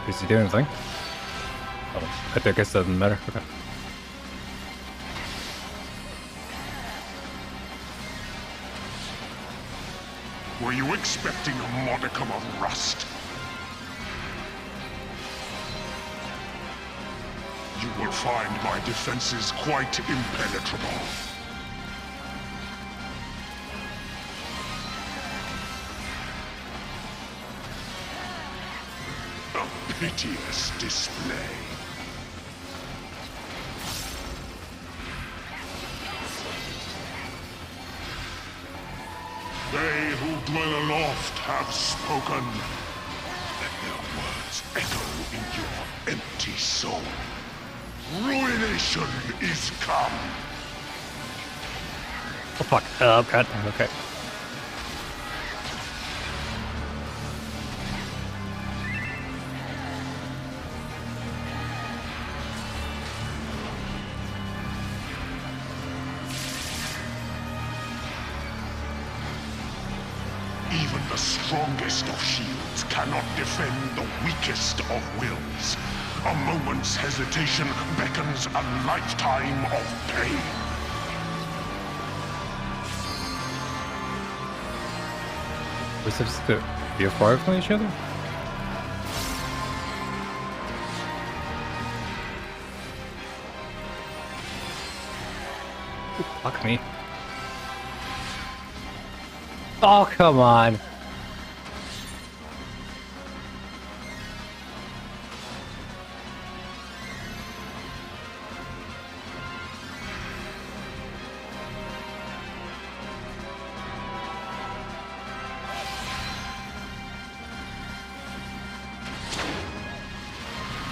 Is he doing anything? Oh, I guess it doesn't matter. Okay. Were you expecting a modicum of rust? You will find my defenses quite impenetrable. A piteous display. They who dwell aloft have spoken. Let their words echo in your empty soul. Ruination is come. Oh fuck. Oh god. Okay. Even the strongest of shields cannot defend the weakest of wills. A moment's hesitation beckons a lifetime of pain. We're supposed to be far from each other? Fuck me. Oh, come on.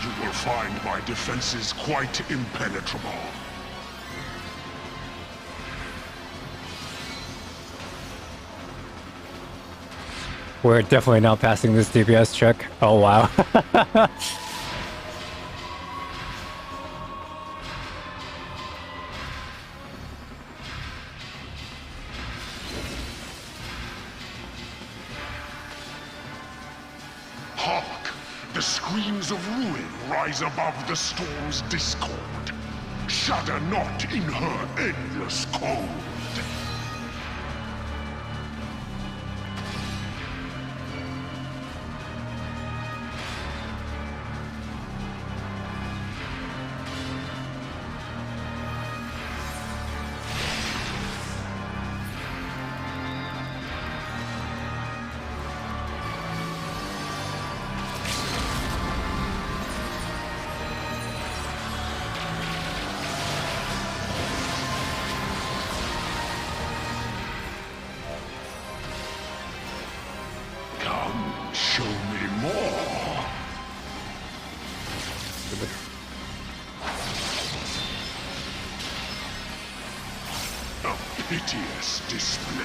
You will find my defenses quite impenetrable. We're definitely not passing this DPS check. Oh wow. Hark! The screams of ruin rise above the storm's discord. Shudder not in her endless cold. Come, show me more. A piteous display.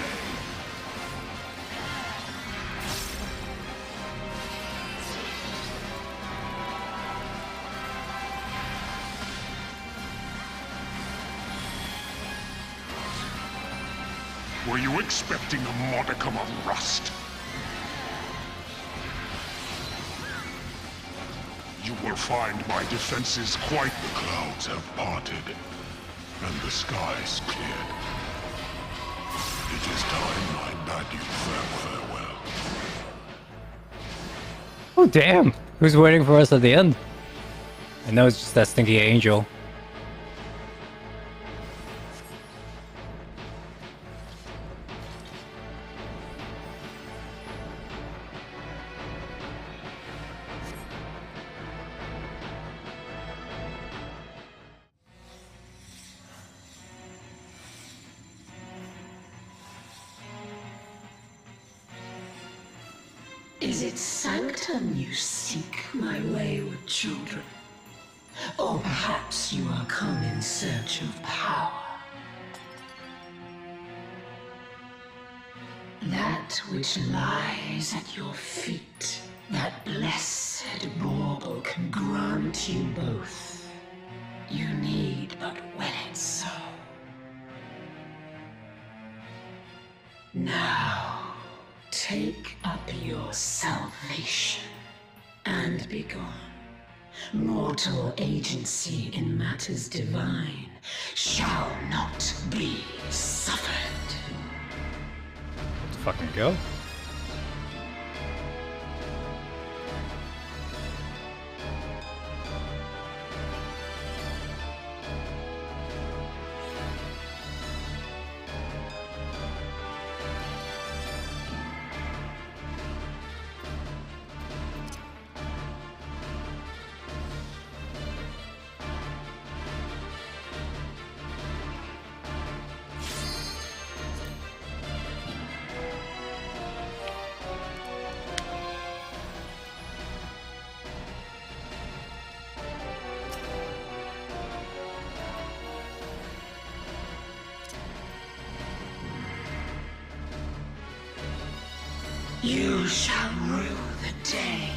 Were you expecting a modicum of rust? You will find my defenses quite... The clouds have parted, and the skies cleared. It is time I bade you farewell. Oh damn. Who's waiting for us at the end? I know it's just that stinky angel. Is it sanctum you seek, my wayward children? Or perhaps you are come in search of power? That which lies at your feet, that blessed bauble can grant you both. You need but will it so. Now, take up your salvation and be gone. Mortal agency in matters divine shall not be suffered. Let's fucking go. You shall rue the day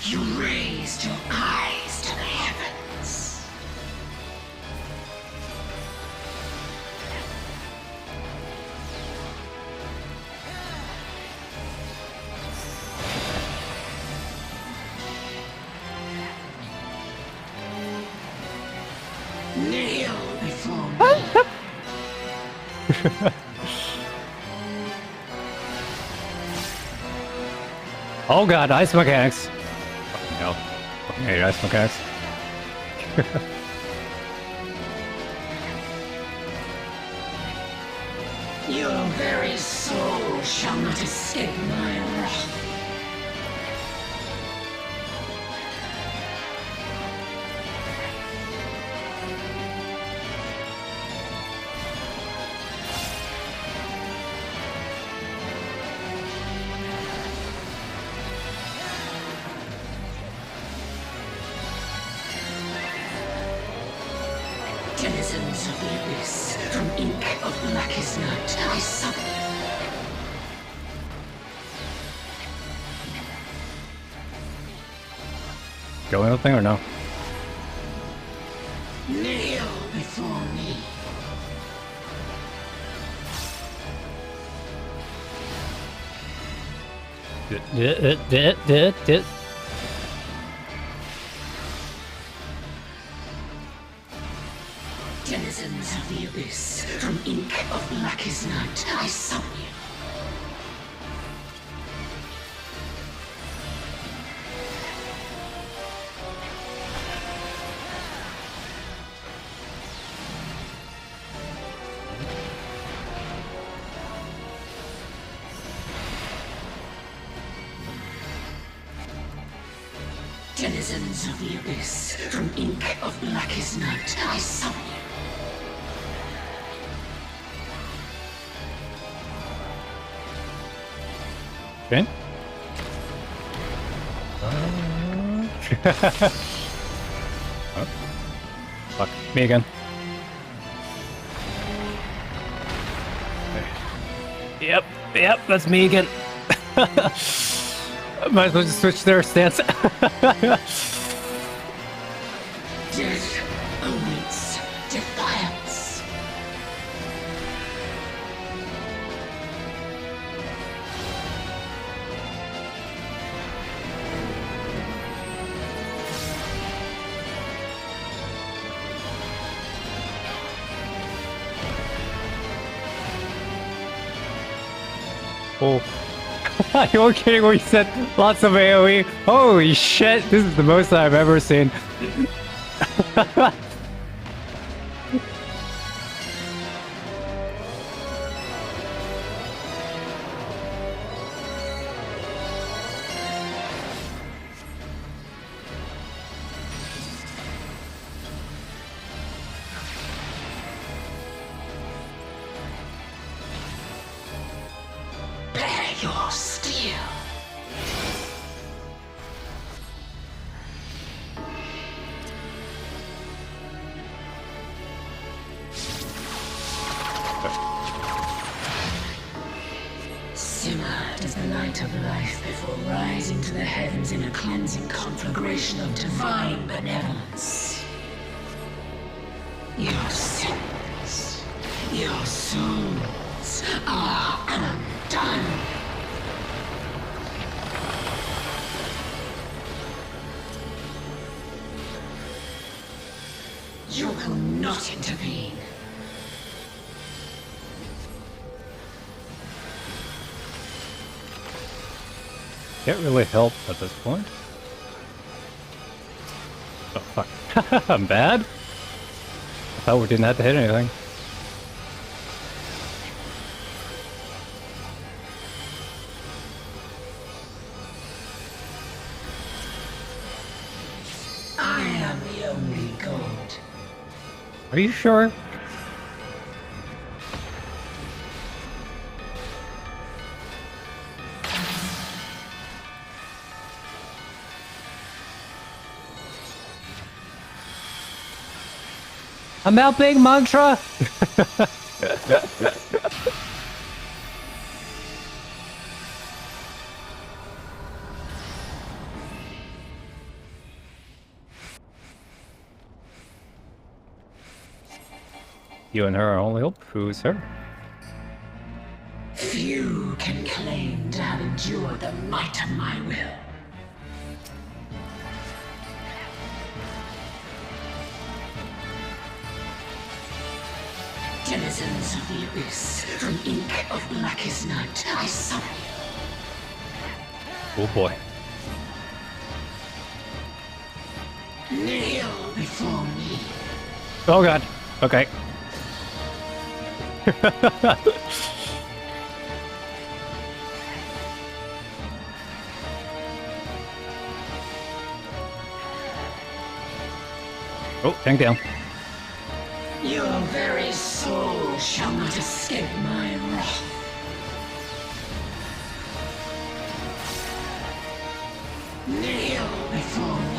you raised your eyes to the heavens. Kneel before me. Oh god, ice mechanics. Fucking hell. Fucking hate ice mechanics. Your very soul shall not escape my wrath. Denizens of the abyss, from ink of blackest night, I summon Go anything or no? you. Kneel before me. Denizens of the abyss, from ink of blackest night, I summon you. Denizens of the abyss, from ink of blackest night, I summon you. Okay. Oh. Fuck. Me again. Yep, that's me again. Might as well just switch their stance. Death awaits defiance. Oh. You were kidding when you said lots of AoE. Holy shit, this is the most I've ever seen. Bear your steel. light of life before rising to the heavens in a cleansing conflagration of divine benevolence. Your sins, your souls are undone. You will not intervene. Can't really help at this point. Oh fuck. I'm bad? I thought we didn't have to hit anything. I am the only god. Are you sure? I'm out big mantra. You and her are only hope. Who's her? Few can claim to have endured the might of my will. Denizens of the abyss, from ink of blackest night, I summon Oh boy. you. Kneel before me. Oh god. Okay. Oh, tank down. Your very soul shall not escape my wrath. Kneel before me.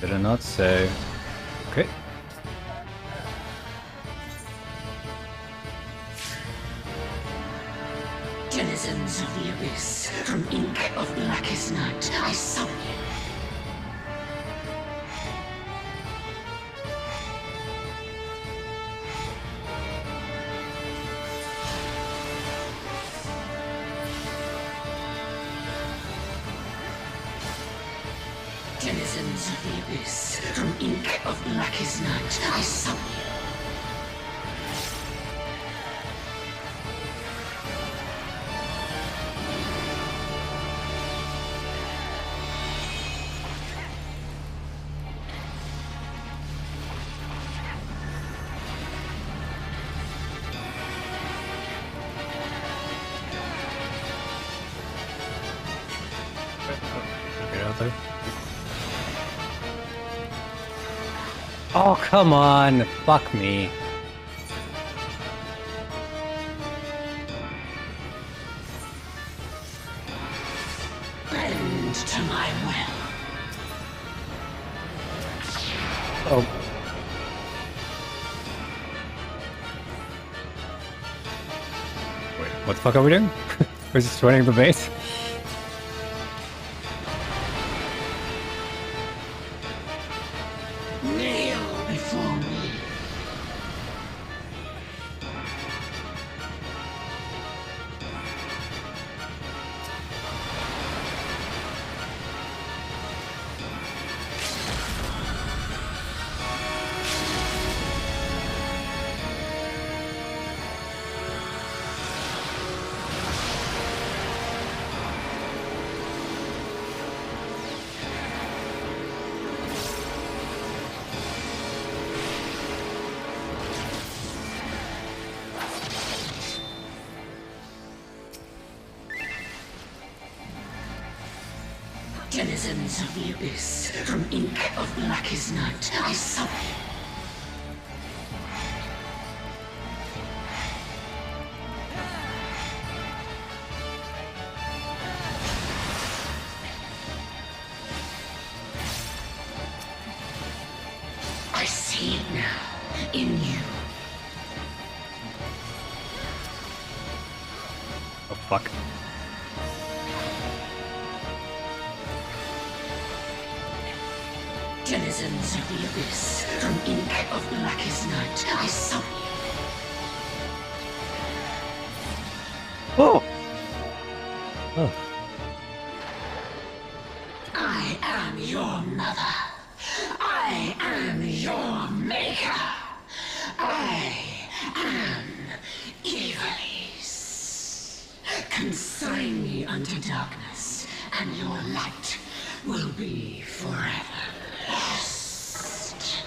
Did I not say? Okay. Denizens of the abyss, from ink of blackest night, I summon you. Denizens of the abyss, from ink of blackest night, I summon you. Get out there. Oh, come on. Fuck me. Bend to my will. Oh. Wait, what the fuck are we doing? We're just joining the base? Kneel before me. Denizens of the abyss, from ink of blackest night, I summon you. I see it now, in you. fuck. Denizens of the abyss, from ink of blackest night, I summon you. Oh! Oh. I am your mother. I am your maker. I am Evilise. Consign me unto darkness, and your light will be forever lost.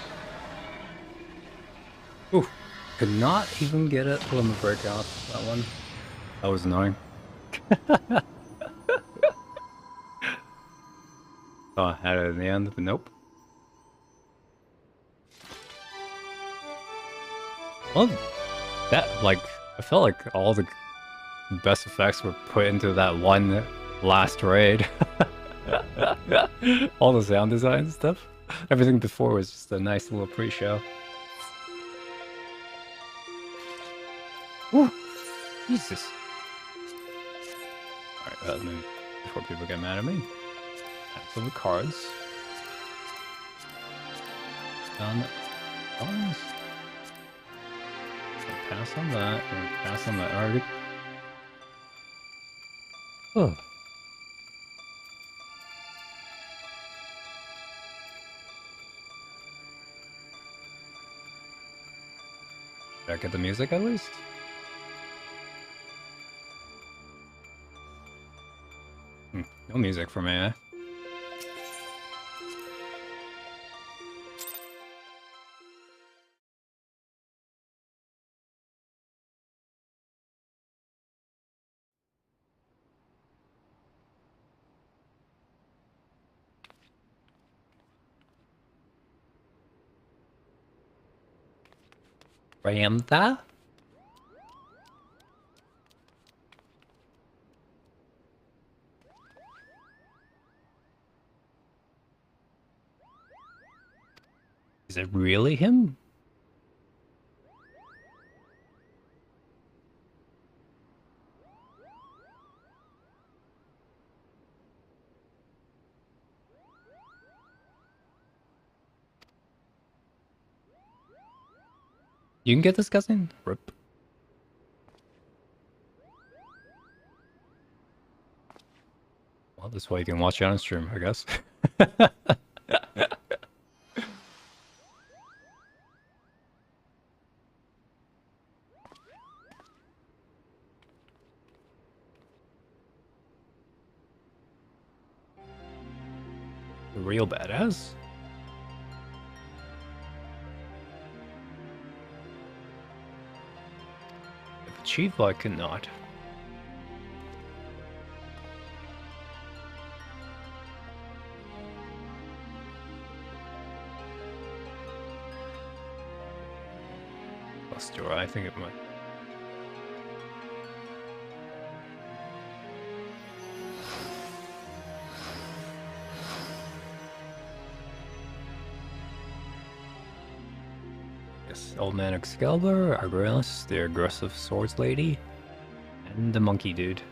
Ooh. Could not even get a limit break off that one. That was annoying. Oh, I had it in the end, but nope. Well, that, like, I felt like all the best effects were put into that one last raid. All the sound design and stuff. Everything before was just a nice little pre-show. Woo! Jesus. Alright, let me, before people get mad at me. Cancel the cards. Done. Cards. So pass on that, or pass on that already. Oh. Did I get the music at least? No music for me, eh? Ramtha? Is it really him? You can get this cutscene? Rip. Well, this way you can watch it on stream, I guess. Real badass. If achieved, I cannot. Buster, I think it might. Yes, Old Man Excalibur, Agralis, the aggressive swords lady, and the monkey dude.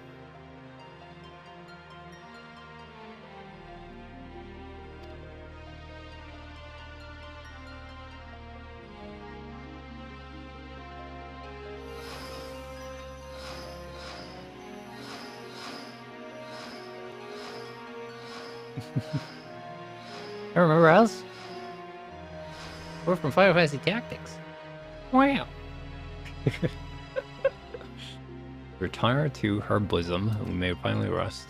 I remember us. We're from Final Fantasy Tactics. Wow. Retire to her bosom, and we may finally rest.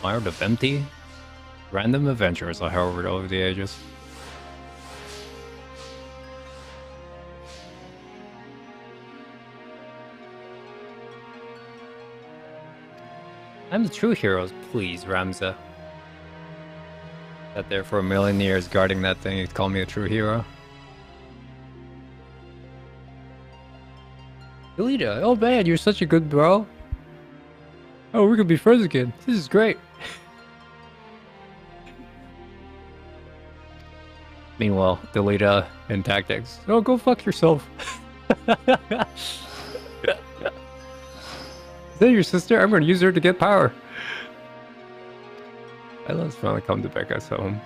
Tired of empty, random adventures I hovered over the ages. I'm the true heroes, please, Ramza. Sat there for a million years guarding that thing, you'd call me a true hero. Delita, oh man, you're such a good bro. Oh, we could be friends again. This is great. Meanwhile, Delita in tactics. Oh, go fuck yourself. Is that your sister? I'm gonna use her to get power. I let's finally come to Becca's home.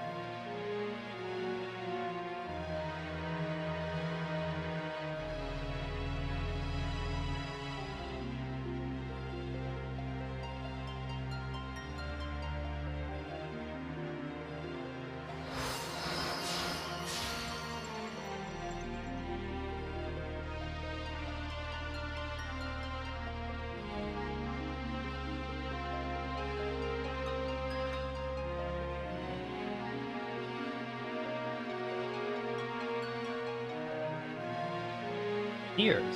Cheers.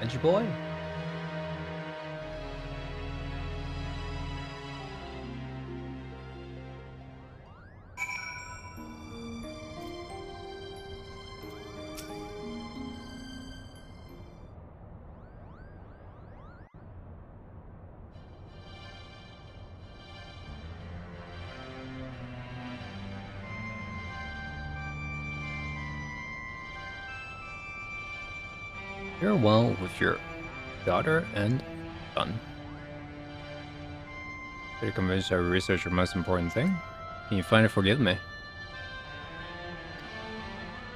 And your boy. You're well with your daughter and son. Pretty convinced I researched your most important thing. Can you finally forgive me?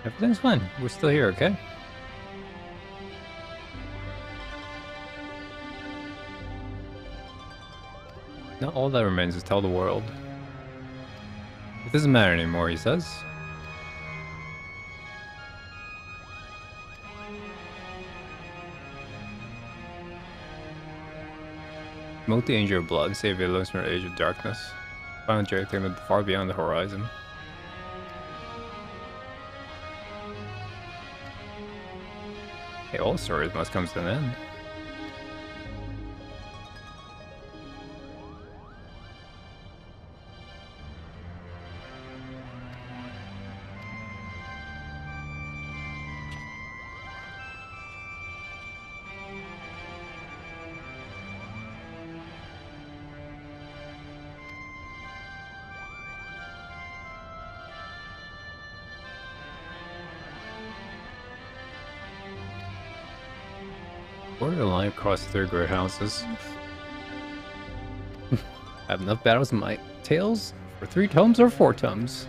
Everything's fine. We're still here, okay? Now all that remains is tell the world. It doesn't matter anymore, he says. Smoke the angel of blood, save it lives from the age of darkness. Found everything far beyond the horizon. Hey, all stories must come to an end. Order the line across 3 great houses. I have enough battles in my tales for 3 tomes or 4 tomes.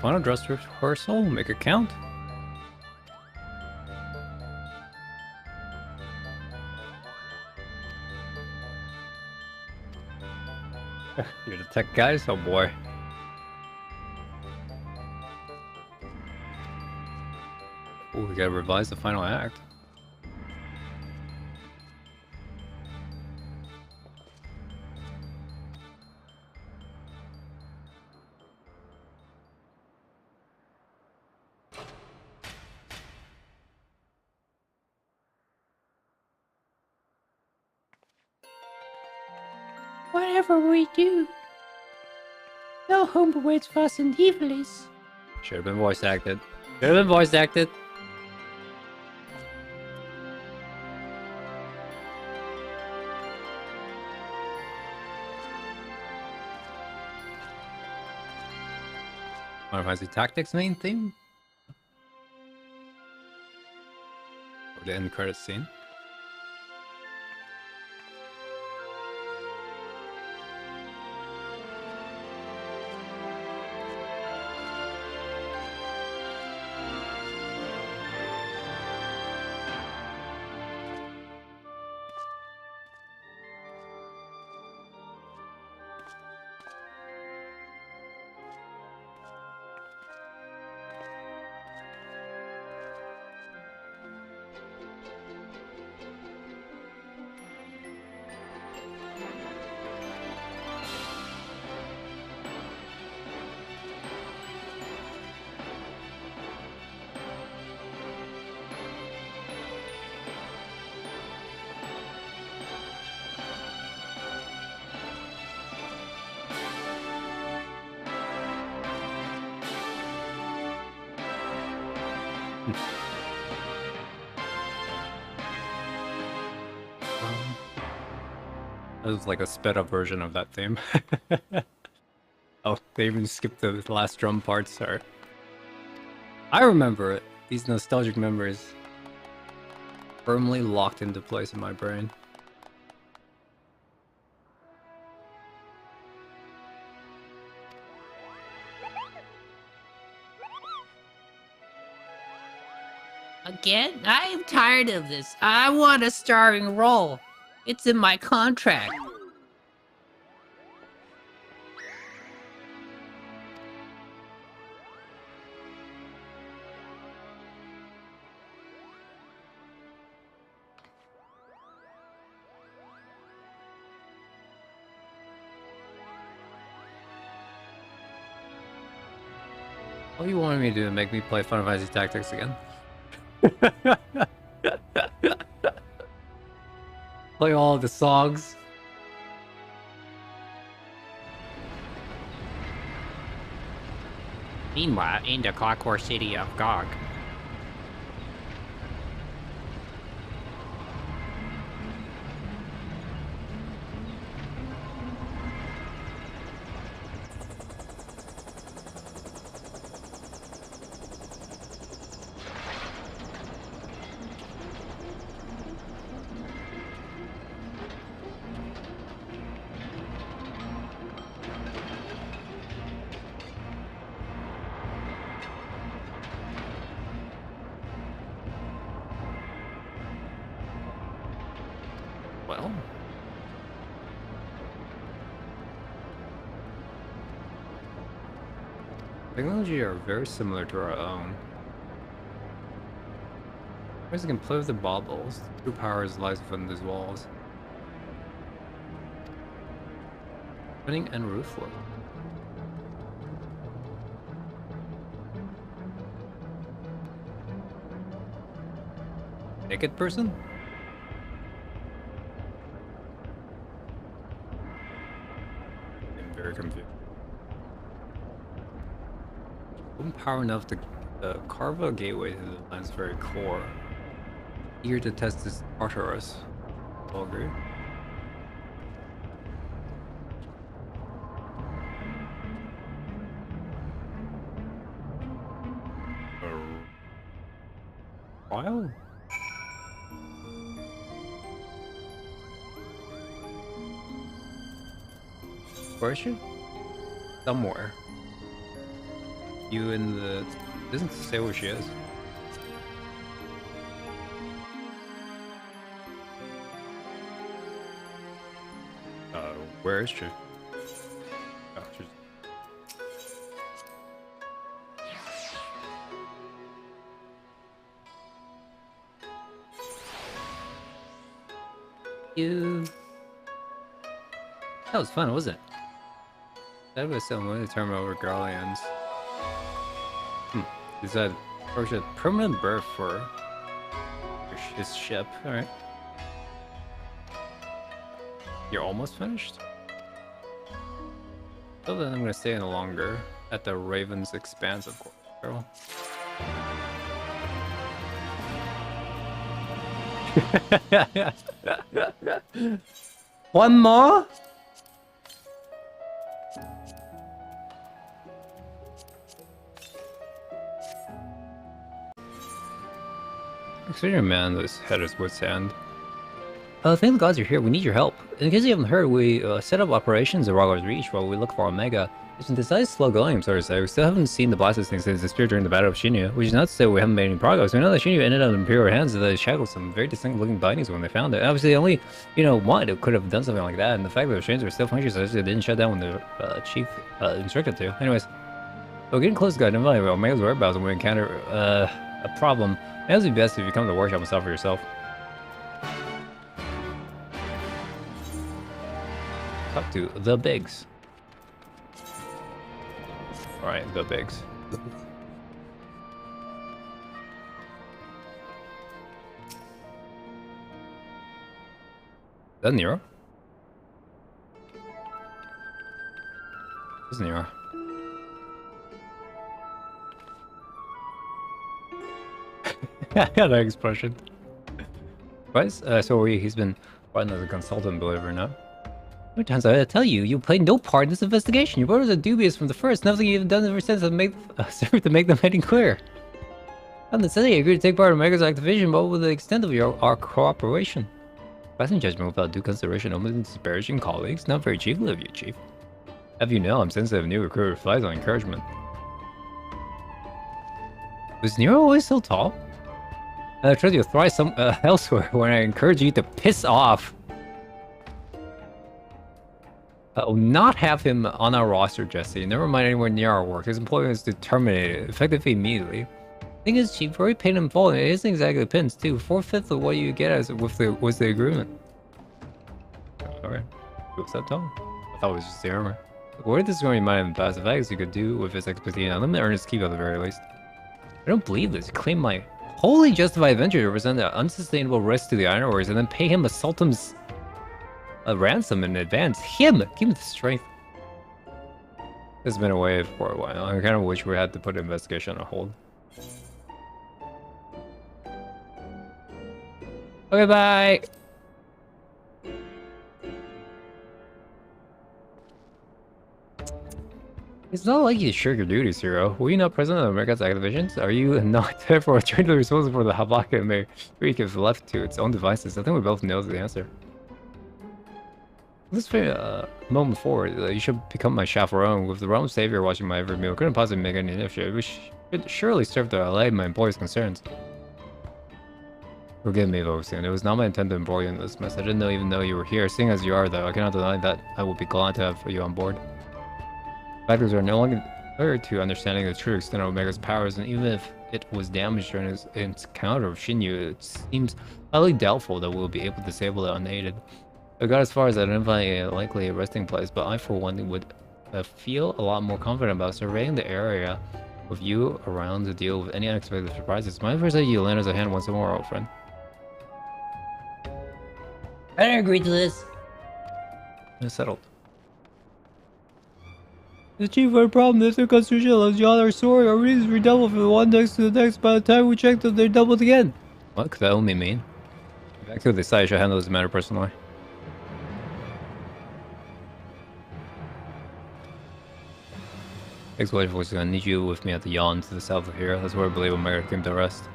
Final dress rehearsal, make it count. You're the tech guys? Oh boy. Oh, we gotta revise the final act. Whatever we do, no home awaits Fast and Evil's. Should have been voice acted. Should have been voice acted. Final Fantasy Tactics main theme? Or the end credits scene? It was like a sped up version of that theme. Oh, they even skipped the last drum parts. Sorry. I remember it. These nostalgic memories firmly locked into place in my brain. Again? I'm tired of this. I want a starring role. It's in my contract. All you wanted me to do is make me play Final Fantasy Tactics again. Play all of the songs. Meanwhile, in the Clockwork City of Gog. Well. Technology are very similar to our own. Whereas it can play with the baubles. True powers lies within these walls. Cunning and ruthless. Naked person? I'm very confused. Open power enough to carve a gateway to the land's very core. Eager to test this Tartarus. All agree? While? Where is she? Somewhere. You in the... doesn't say where she is. Where is she? Oh, she's... You... That was fun, wasn't it? That was someone to determine over Garlands. Is that a permanent berth for his ship? Alright. You're almost finished? So then I'm gonna stay in longer at the Raven's Expanse, of course, girl. One more? Consider man, this head is wit's end. Thank the gods you're here. We need your help. In case you haven't heard, we set up operations at Roglar's Reach while we look for Omega. It's been decided slow going, I'm sorry to say. We still haven't seen the Blastus thing since it disappeared during the Battle of Shinyu, which is not to say we haven't made any progress. We know that Shinyu ended up in Imperial hands and they shackled some very distinct looking bindings when they found it. Obviously, only, one that could have done something like that, and the fact that the restraints were still functioning such that it didn't shut down when the chief instructed to. Anyways, we're getting close to God. Never mind Omega's whereabouts when we encounter a problem. It would be best if you come to the workshop and solve for yourself. Talk to the Bigs. Alright, the Bigs. Is that Nero? It's Nero. Yeah, that expression. Right? So he's been running as a consultant, believe it or not. How many times did I tell you? You played no part in this investigation. Your orders are dubious from the first. Nothing you've done ever since has served to make them any clear. I'm the city. I agreed to take part in Omega's activation, but with the extent of our cooperation. Passing judgment without due consideration, only disparaging colleagues. Not very chiefly of you, Chief. Have you know, I'm sensitive new recruit relies on encouragement. Was Nero always so tall? I tried to thrive elsewhere when I encourage you to piss off. I'll not have him on our roster, Jesse. Never mind anywhere near our work. His employment is terminated, effective immediately. Thing is, Chief, already paid him full, and it isn't exactly pins, too. 4/5 of what you get as was the agreement. Alright. What's that tone? I thought it was just the armor. What if this is going to remind him of past effects you could do with his expertise? Let him earn his keep at the very least. I don't believe this. Claim my wholly justified venture to represent an unsustainable risk to the Iron Warriors and then pay him a Sultan's ransom in advance. Give him the strength. This has been away for a while. I kind of wish we had to put the investigation on hold. Okay, bye. It's not like you shirk your duties, Hero. Were you not present at America's activations? Are you not therefore trained responsible for the havoc it may wreak if left to its own devices? I think we both know the answer. This moment forward, you should become my chaperone. With the realm savior watching my every meal, couldn't possibly make any initiative. We should surely serve to allay my employer's concerns. Forgive me, Voxen. It was not my intent to embroil you in this mess. I didn't even know you were here. Seeing as you are, though, I cannot deny that I will be glad to have you on board. Factors are no longer clear to understanding the true extent of Omega's powers, and even if it was damaged during its encounter with Shinyu, it seems highly doubtful that we'll be able to disable it unaided. I got as far as identifying a likely resting place, but I, for one, would feel a lot more confident about surveying the area with you around to deal with any unexpected surprises. My advice that you lend us a hand once more, old friend. I didn't agree to this. It's settled. The chief of our problem is the constitution allows you all our story. Our readings redouble from one next to the next. By the time we check them, they're doubled again. What could that only mean? Back to the side, I should handle this matter personally. Ex-wife was gonna need you with me at the yawn to the south of here. That's where I believe Omega came to rest.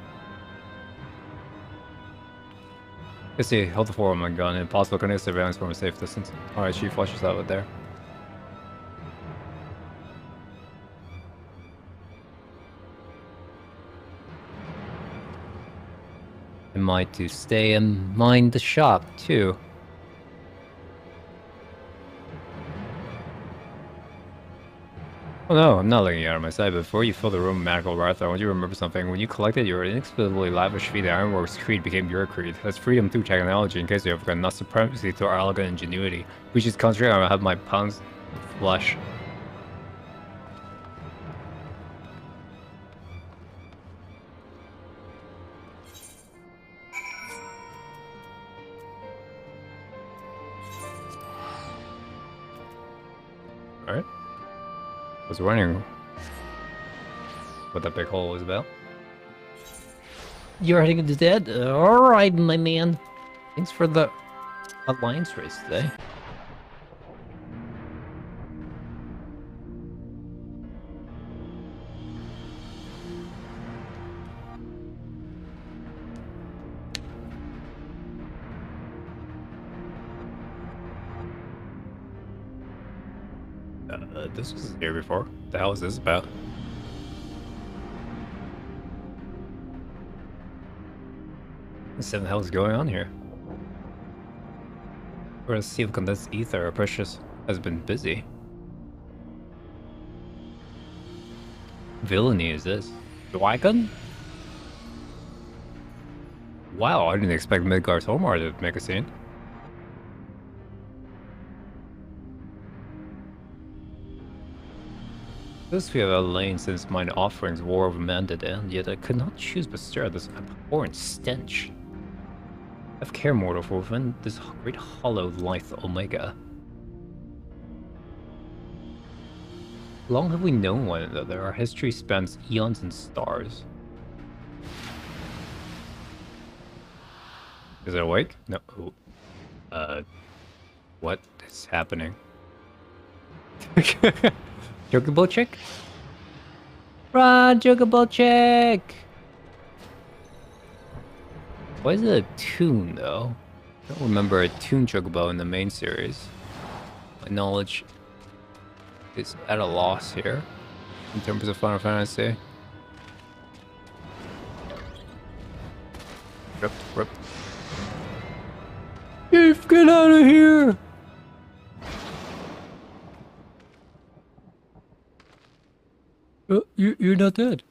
Let's see, hold the forward on my gun. Impossible connect surveillance from a safe distance. Alright, Chief, watch yourself out there. I might to stay and mind the shop, too. Oh no, I'm not looking out of my sight. Before you fill the room with magical wrath, I want you to remember something. When you collected your inexplicably lavish feat, the Ironworks creed became your creed. That's freedom through technology, in case you have forgotten, not supremacy through our elegant ingenuity. Which is contrary, I have my pounds of flesh. Alright. I was wondering what that big hole was about. You're heading to dead? Alright, my man. Thanks for the alliance race today. This was here before. What the hell is this about? What the hell is going on here? We're gonna see if condensed ether or precious has been busy. Villainy is this? Dwagon? Wow, I didn't expect Midgard's Homar to make a scene. This we have lain since mine offerings war of mended, and yet I could not choose but stare at this abhorrent stench. Have care, mortal, for within this great hollow lieth Omega. Long have we known one another, our history spans eons and stars. Is it awake? No. Ooh. What is happening? Chocobo chick? Run, Chocobo chick! Why is it a toon though? I don't remember a toon Chocobo in the main series. My knowledge is at a loss here in terms of Final Fantasy. Rip. Chief, get out of here! You're not dead.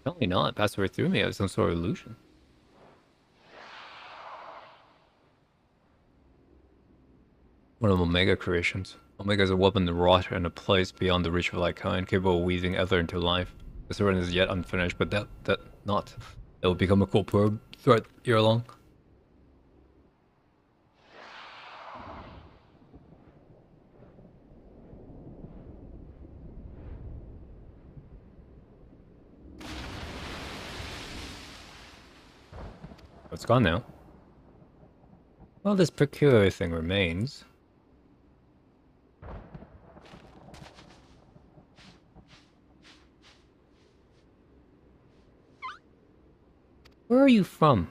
Apparently not. It passed right through me. It was some sort of illusion. One of Omega creations. Omega is a weapon wrought in a place beyond the reach of like kind, capable of weaving ether into life. The sword is yet unfinished, but that will become a cool probe threat year long. It's gone now. Well, this peculiar thing remains. Where are you from?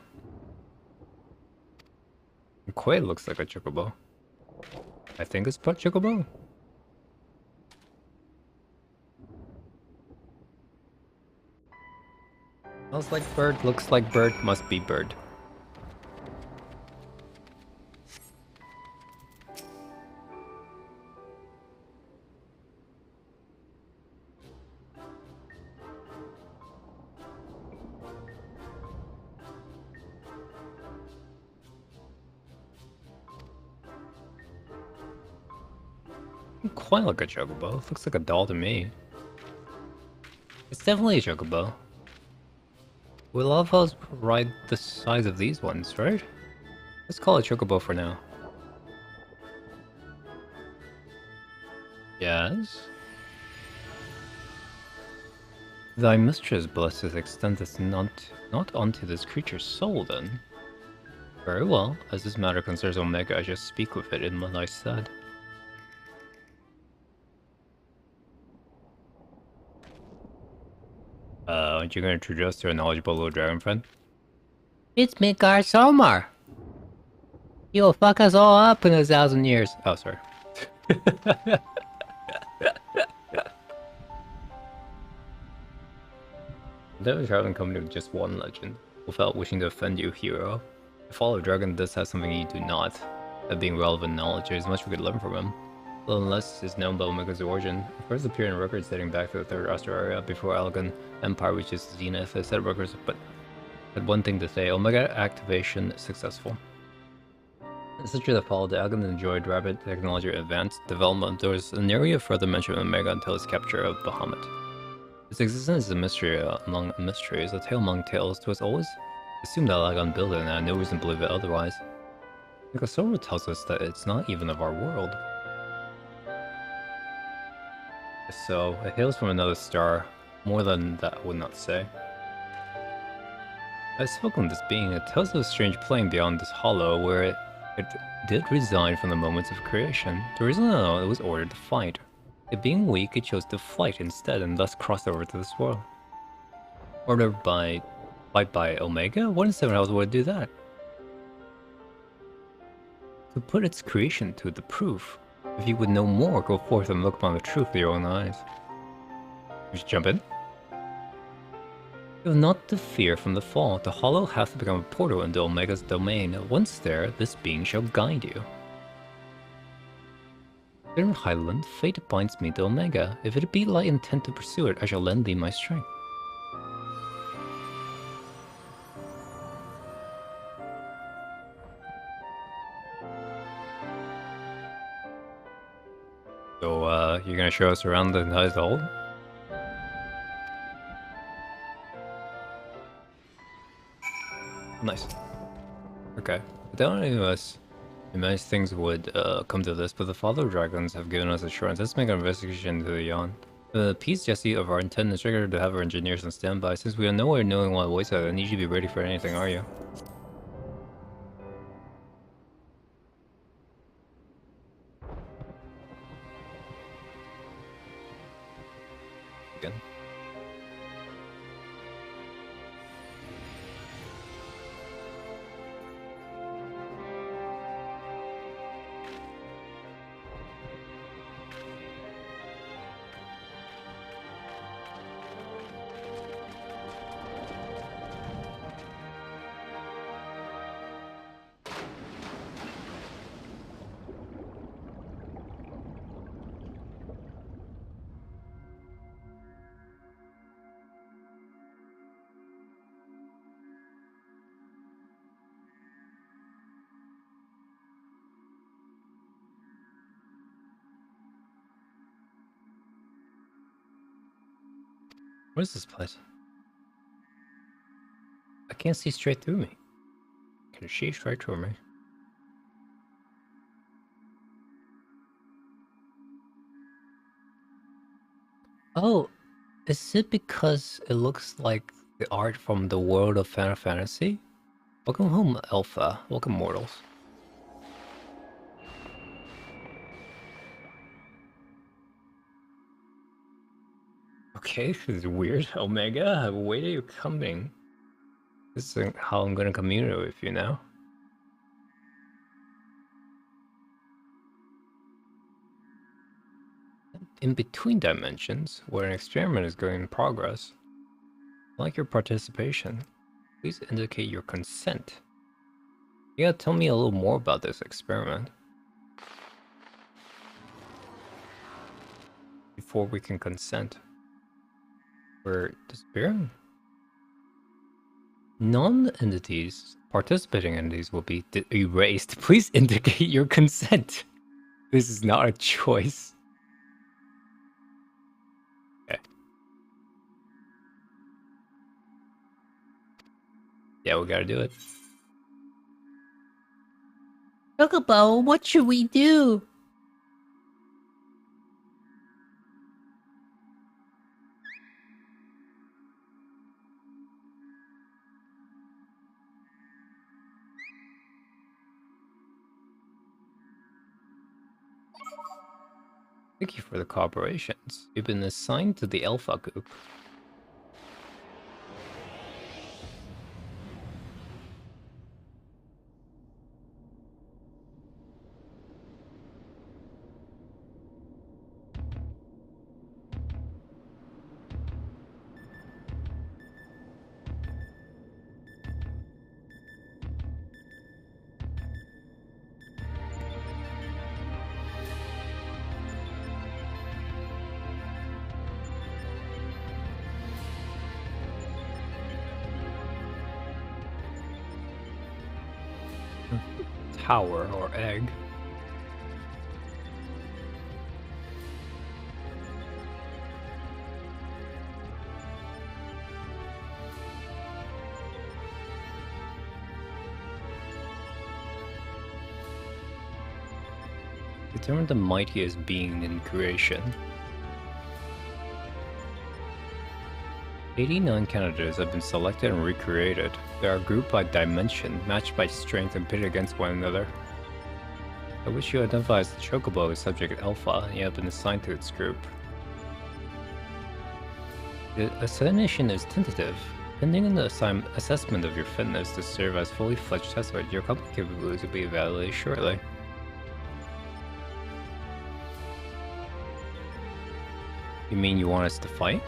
Quaid looks like a chocobo. I think it's part chocobo. Smells like bird, looks like bird, must be bird. Quite like a chocobo. Looks like a doll to me. It's definitely a chocobo. Will alphas ride the size of these ones, right? Let's call it chocobo for now. Yes? Thy mistress blessed extendeth not unto this creature's soul, then. Very well. As this matter concerns Omega, I just speak with it in what I said. Aren't you going to introduce us to a knowledgeable little dragon friend? It's Midgar Somar. You'll fuck us all up in 1,000 years. Oh, sorry. Never traveling company with just one legend. Without wishing to offend you, hero. The Fall of Dragon does have something you do not. That being relevant knowledge, there's much we could learn from him. Little unless is known about Omega's origin. It first appeared in records dating back to the Third Astro era before Algon Empire reaches Zenith. They said records, but had one thing to say: Omega activation successful. In the century that followed, Algon enjoyed rapid technology advanced development. There was an area of further mention of Omega until its capture of Bahamut. Its existence is a mystery among mysteries, a tale among tales. It was always assumed that Algon built it, and I had no reason to believe it otherwise. Nikosoro tells us that it's not even of our world. So, it hails from another star. More than that I would not say. I spoke on this being. It tells of a strange plane beyond this hollow where it did reside from the moments of creation. The reason I know it was ordered to fight. It being weak, it chose to fight instead and thus crossed over to this world. Ordered by... fight by Omega? What in 7 hours would do that? To put its creation to the proof. If you would know more, go forth and look upon the truth with your own eyes. Just jump in. You have not to fear from the fall. The hollow hath to become a portal into Omega's domain. Once there, this being shall guide you. In Highland, fate binds me to Omega. If it be thy intent to pursue it, I shall lend thee my strength. So, you're gonna show us around the nice hole? Nice. Okay. I don't know us. Many things would come to this, but the Father of Dragons have given us assurance. Let's make an investigation into the Yon. Peace, Jesse, of our intent is triggered to have our engineers on standby. Since we are nowhere knowing what awaits us, I need you to be ready for anything, are you? Again. What is this place? I can't see straight through me. Can she straight through me? Oh, is it because it looks like the art from the world of Final Fantasy? Welcome home, Alpha. Welcome, mortals. Okay, this is weird. Omega, wait are you coming? This is how I'm gonna communicate with you now. In between dimensions, where an experiment is going in progress, I'd like your participation. Please indicate your consent. You gotta tell me a little more about this experiment before we can consent. We're disappearing. Non-entities, participating entities will be erased. Please indicate your consent. This is not a choice. Okay. Yeah, we gotta do it. Chocobo, what should we do? Thank you for the cooperations. You've been assigned to the Alpha group. Tower or egg. Determine the mightiest being in creation. 89 candidates have been selected and recreated. They are grouped by dimension, matched by strength, and pitted against one another. I wish you identify as the Chocobo as subject Alpha, and you have been assigned to its group. The assignation is tentative. Pending an assessment of your fitness to serve as fully fledged test subject, your company capabilities will be evaluated shortly. You mean you want us to fight?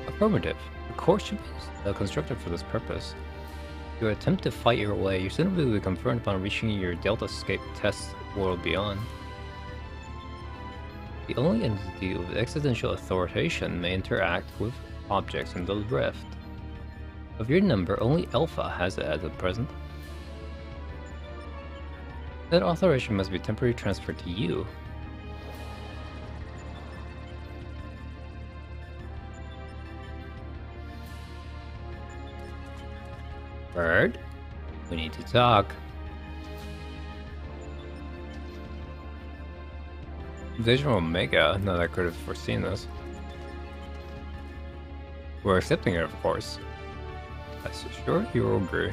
Affirmative. The course should be constructed for this purpose. If you attempt to fight your way, you simply will be confirmed upon reaching your Delta-scape test world beyond. The only entity with existential authority may interact with objects in the rift. Of your number, only Alpha has it at the present. That authorization must be temporarily transferred to you. Bird, we need to talk. Vision Omega, no, I could have foreseen this. We're accepting it, of course. I sure you agree.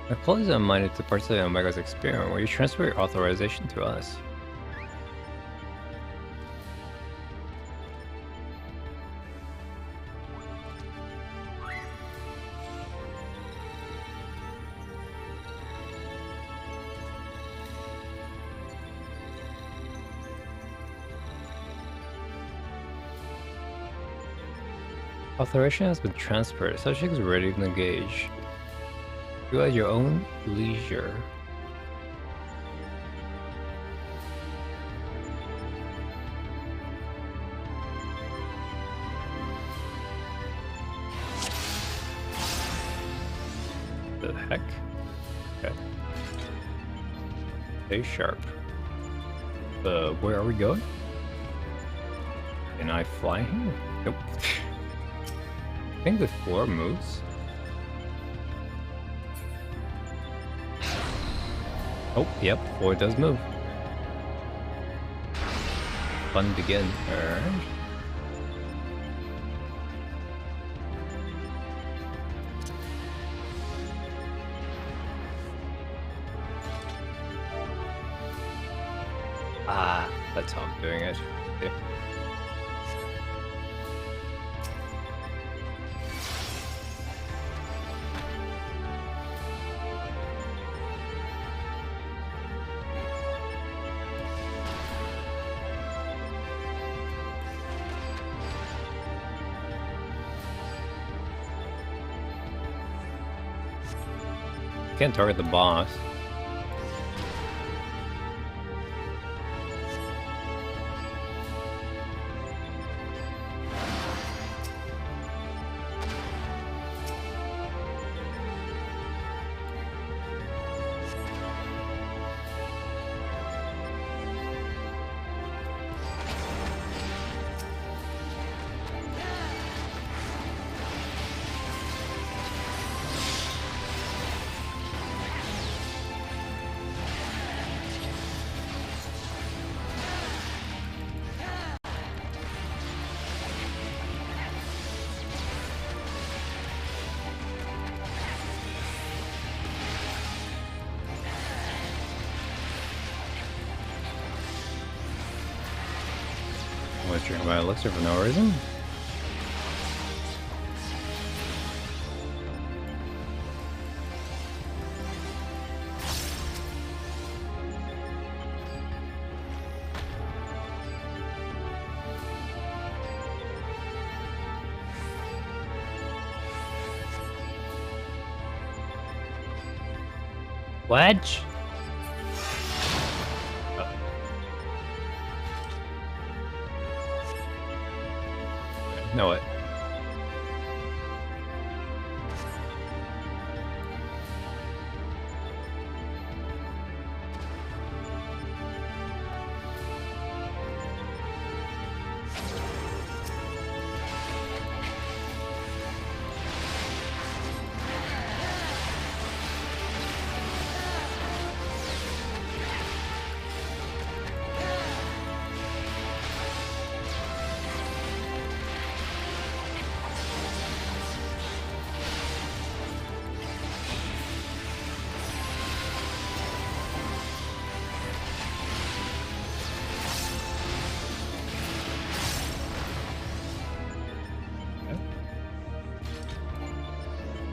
Employees are minded to participate in Omega's experiment where you transfer your authorization to us. Authorization has been transferred. Subject is ready to engage. You at your own leisure. The heck? Okay. Stay sharp. Where are we going? Can I fly here? Nope. I think the floor moves. Oh, yep, floor does move. Fun begin. Alright. Ah, that's how I'm doing it. Okay. Can't target the boss. Was drinking my elixir for no reason? Wedge? Know it.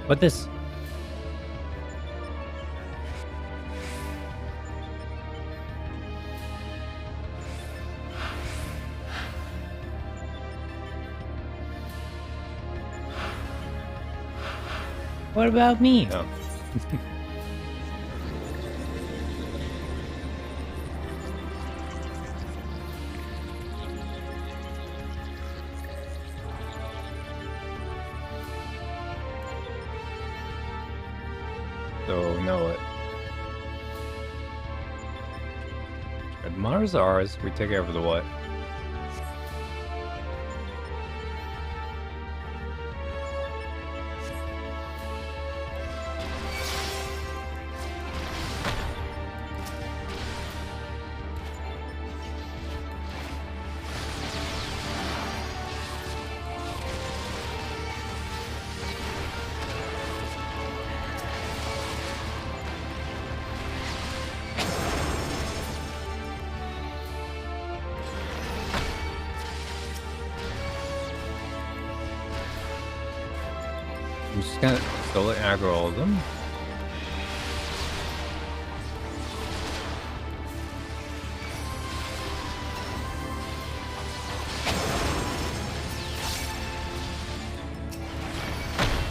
What this? What about me? Oh. So, know it. If Mars are ours, we take care of the what? I'm just gonna slowly aggro all of them.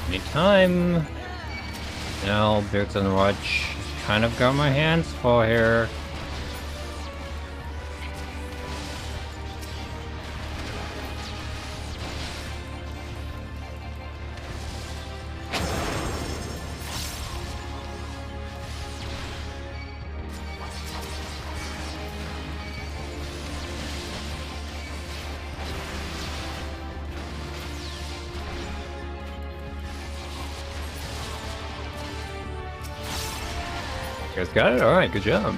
Anytime. Now, Beards and Watch kind of got my hands full here. You guys got it? Alright, good job.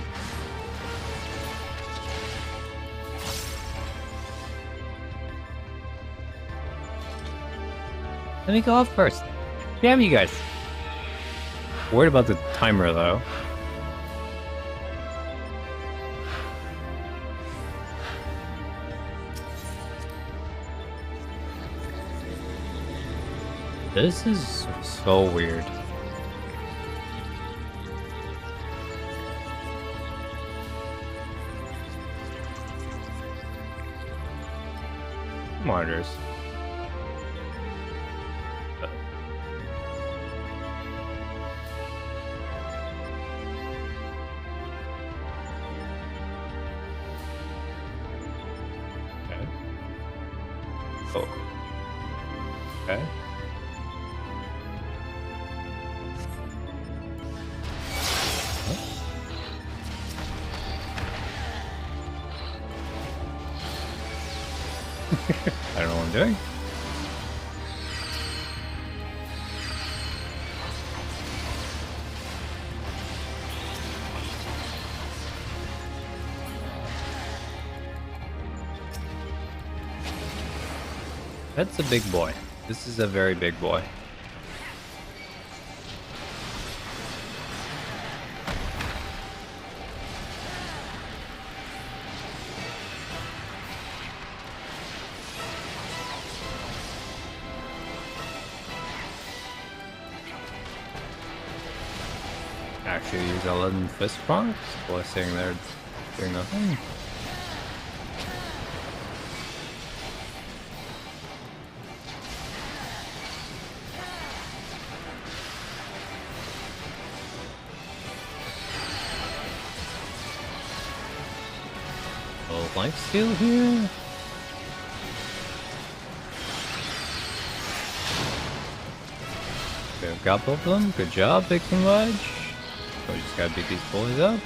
Let me go off first. Damn you guys. Worried about the timer though. This is so weird. Monitors. Okay. Oh. Okay. I don't know what I'm doing. That's a big boy. This is a very big boy. Actually use 11 fist prongs while sitting there doing nothing. Life steal here. Okay, I've got both of them. Good job, Big and Ledge. So we just gotta beat these bullies up.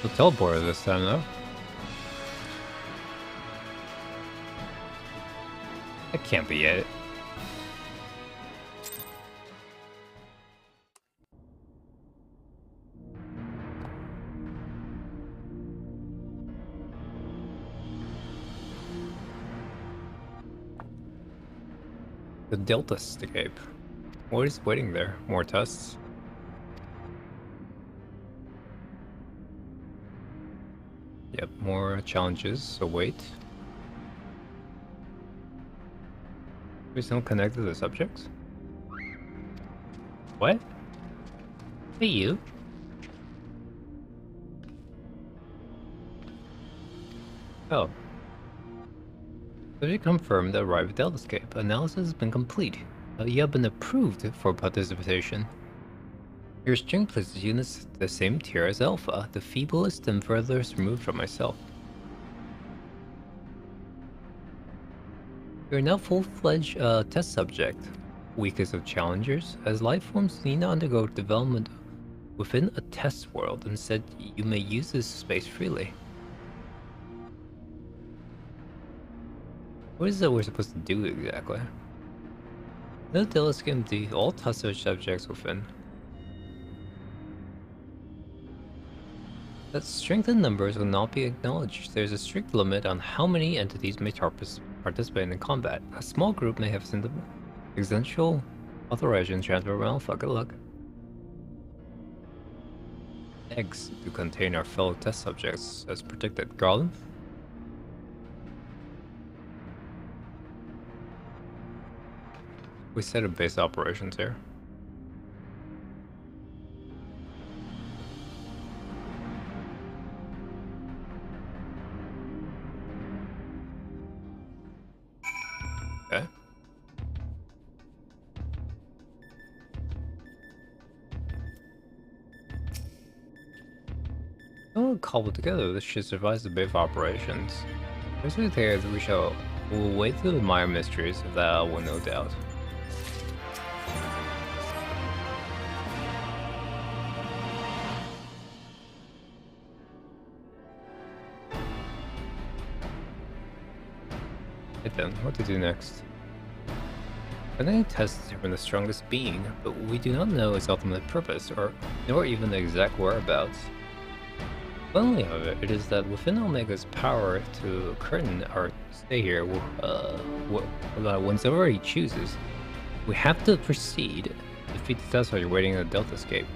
The teleporter this time though. That can't be it. The Delta escape. What is waiting there? More tests? Yep, more challenges, so wait. We still connect to the subjects? What? Hey, you. Oh. Subject confirmed that arrived at Delta escape. Analysis has been complete. You have been approved for participation. Your strength places you in the same tier as Alpha, the feeblest and furthest removed from myself. You are now full-fledged test subject. Weakest of challengers, as life forms need not undergo development within a test world. Instead, you may use this space freely. What is it we're supposed to do exactly? No Delta empty all test subjects within. That strength in numbers will not be acknowledged. There's a strict limit on how many entities may participate in combat. A small group may have essential authorization transfer around. Fuck, good luck. eggs to contain our fellow test subjects as predicted. Garland? We set up base operations here. Okay. All cobbled together, this should survive the base operations. Basically, here we'll wait through the minor mysteries of that will no doubt. Right then, what to do next? I think tests determine the strongest being, but we do not know its ultimate purpose, nor even the exact whereabouts. Funnily, however, it is that within Omega's power to curtain or stay here, whenever he chooses, we have to proceed. Defeat the test while you're waiting in the Delta escape.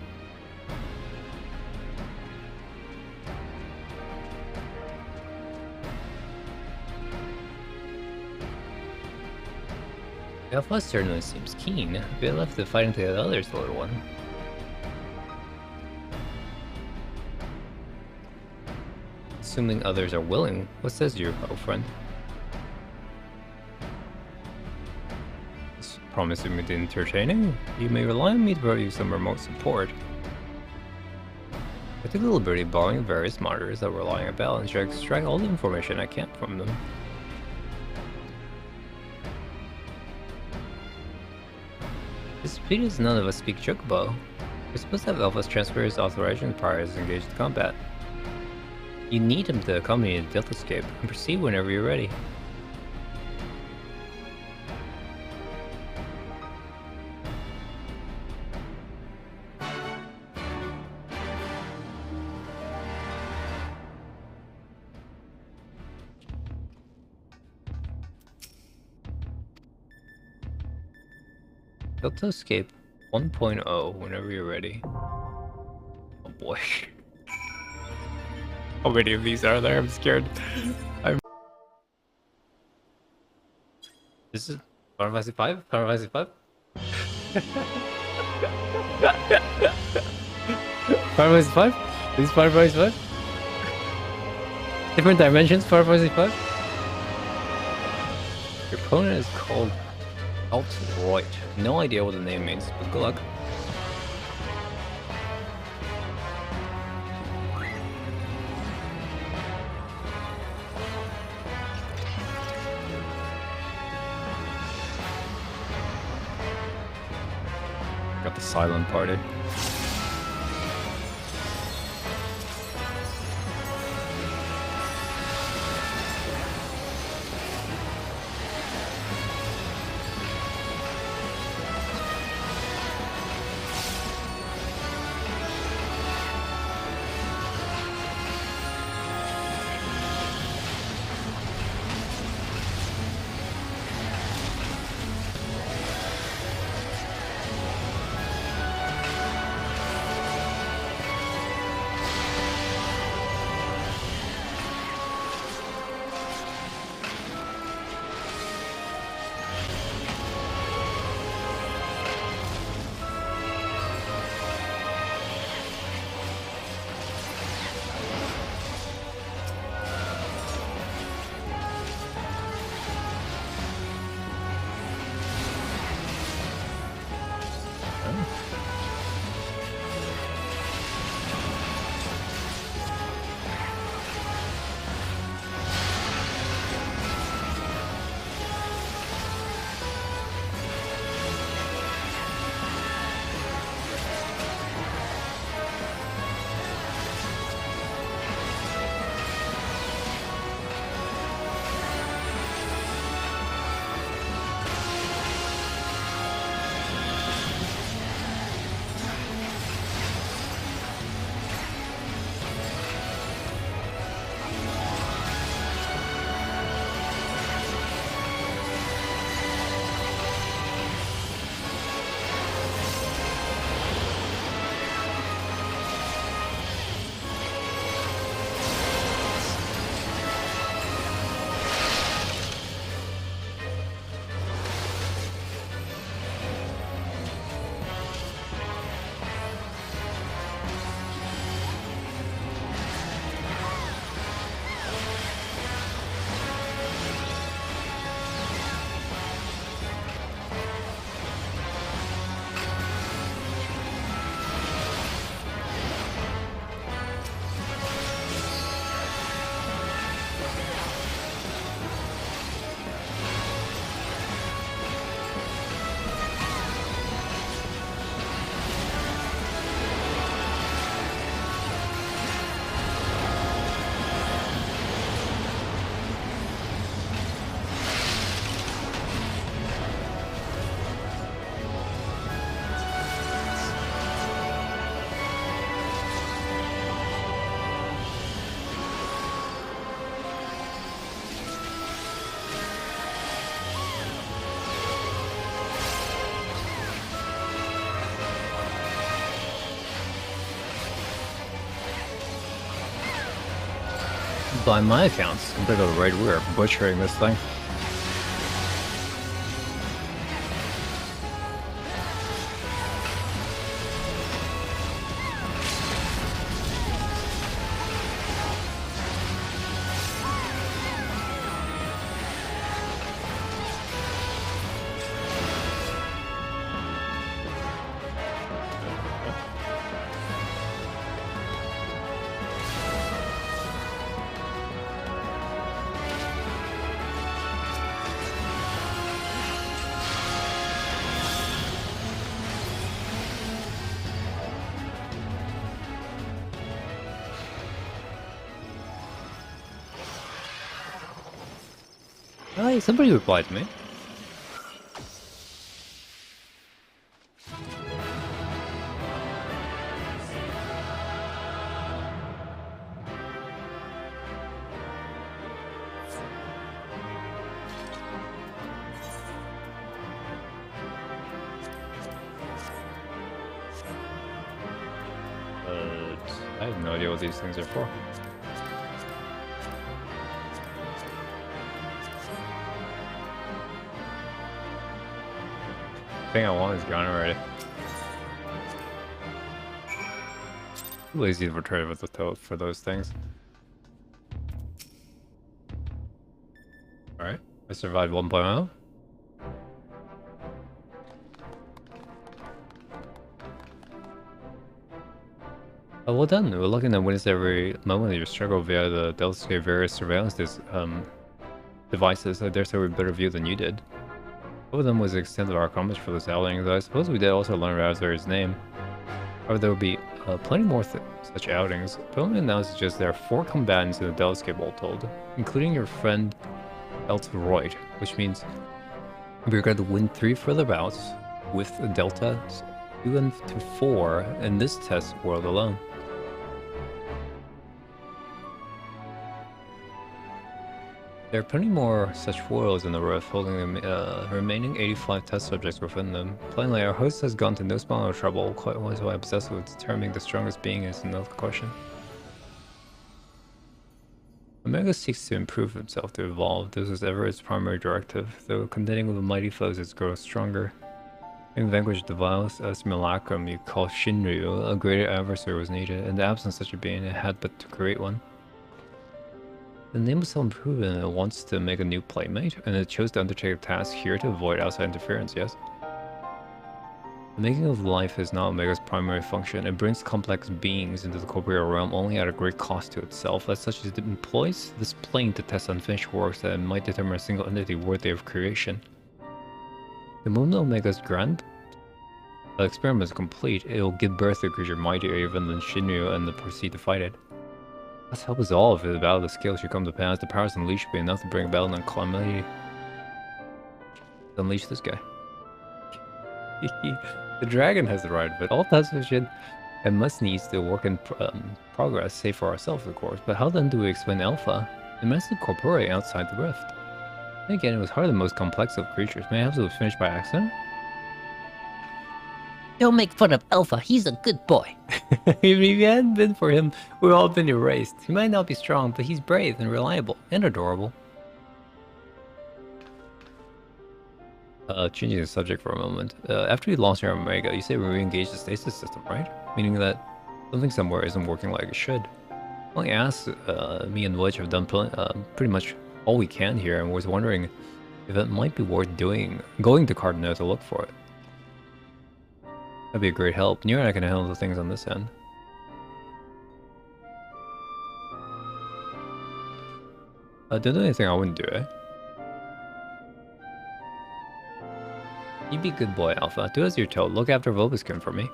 Alpha certainly seems keen. We left to fight into the others, the little one. Assuming others are willing, what says your old friend? This promising me entertaining? You may rely on me to provide you some remote support. I took a little birdie borrowing various monitors that were lying about and tried to extract all the information I can from them. It's pity none of us speak Chocobo. We're supposed to have Alpha's transfer his authorization prior to engage in combat. You need him to accompany the Delta escape and proceed whenever you're ready. Delta escape 1.0 whenever you're ready. Oh boy. How many of these are there? I'm scared. This is Final Fantasy 5? Final Fantasy 5? Final Fantasy 5? This is Final Fantasy 5? Different dimensions, Final Fantasy 5? Your opponent is called Altroid. No idea what the name means, but good luck. Got the silent party. by my accounts, compared to the raid, we are butchering this thing. Hi, somebody replied to me. I have no idea what these things are for. The thing I want is gone already. Too lazy to return with the toad for those things. Alright, I survived 1.0. Oh, well done. We're looking at witness every moment of your struggle via the Delta various surveillance devices. I dare say we better view than you did. One of them was the extent of our accomplishment for this outing. I suppose we did also learn Raspberry's name. However, there will be plenty more such outings. But only now suggests there are 4 combatants in the Delta all told, including your friend Eltroid, which means we're going to win 3 further bouts with Delta 2 and 4 in this test world alone. There are plenty more such worlds in the rift, holding the remaining 85 test subjects within them. Plainly, our host has gone to no small of trouble, quite why obsessed with determining the strongest being is another question. Omega seeks to improve himself, to evolve. This was ever its primary directive. Though contending with the mighty foes, it grows stronger. Having vanquished the vile simulacrum you call Shinryu, a greater adversary was needed. In the absence of such a being, it had but to create one. The name was self-improvement and it wants to make a new playmate, and it chose to undertake a task here to avoid outside interference, yes? The making of life is not Omega's primary function. It brings complex beings into the corporeal realm only at a great cost to itself. As such, it employs this plane to test unfinished works that might determine a single entity worthy of creation. The moment Omega's grand experiment is complete, it will give birth to a creature mightier even than Shinryu and proceed to fight it. Let's help us all if the battle of the scale should come to pass. The powers unleashed should be enough to bring about an calamity. Unleash this guy. The dragon has the right of it. All tasks should and must needs to work in progress, save for ourselves, of course. But how then do we explain Alpha? It must incorporate outside the rift. And again, it was hardly the most complex of creatures. May I have to was finished by accident? Don't make fun of Alpha, he's a good boy. If it hadn't been for him, we'd all been erased. He might not be strong, but he's brave and reliable and adorable. Changing the subject for a moment. After you lost your Omega, you say we re-engage the stasis system, right? Meaning that something somewhere isn't working like it should. Only asked, me and Wedge have done pretty much all we can here, and was wondering if it might be worth going to Cardinal to look for it. That'd be a great help. Near and I can handle the things on this end. Don't do anything I wouldn't do, eh? You be a good boy, Alpha. Do as you're told. Look after Vobiscum for me.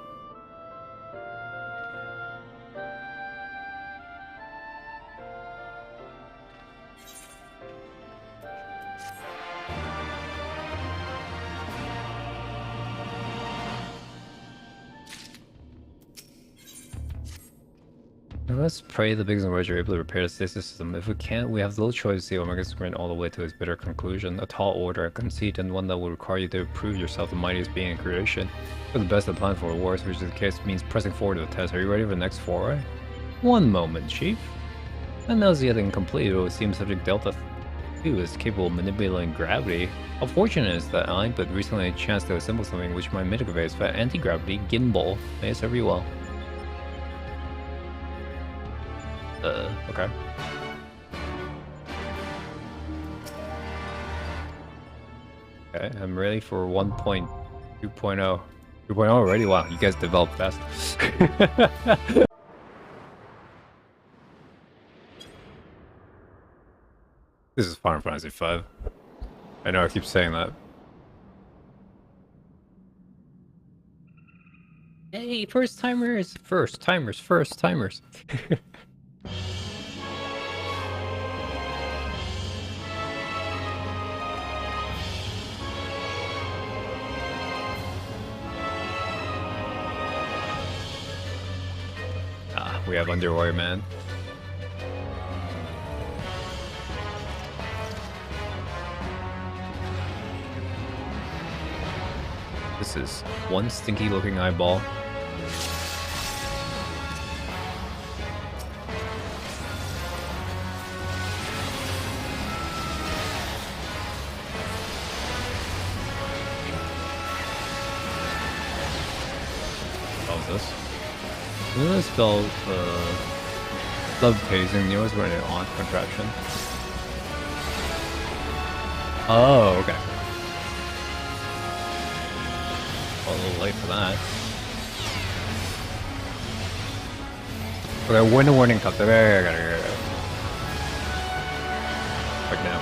Let's pray the Bigs and Wedge are able to repair the stasis system. If we can't, we have little choice to see Omega sprint all the way to its bitter conclusion. A tall order, a conceit, and one that will require you to prove yourself the mightiest being in creation. For the best of plan for the worst, which is the case means pressing forward to the test. Are you ready for the next foray? One moment, Chief. And nauseating completely, it would seem subject Delta 2 is capable of manipulating gravity. How fortunate is that I but recently had a chance to assemble something which might mitigate its anti-gravity gimbal. May it serve you well. Okay. Okay, I'm ready for 1.2.0. 2.0 already? Wow, you guys developed fast. This is Final Fantasy V. I know I keep saying that. Hey, first timers! First timers, first timers. We have Underwater Man. This is one stinky looking eyeball. What was this? This spell love tasing. You always run it on contraction. Oh, okay. A little late for that. Okay, when the warning comes, there, I gotta like now.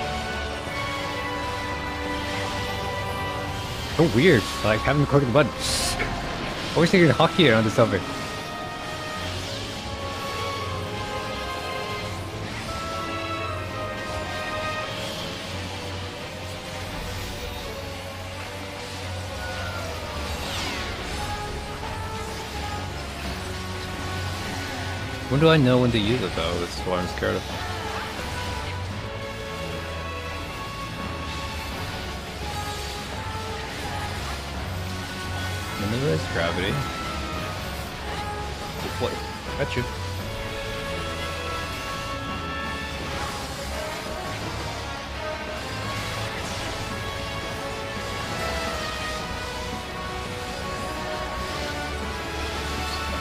So weird, like having to click the button. Always thinking hockey onto something. When do I know when to use it though? That's what I'm scared of. Limitless gravity. Oh boy, got you.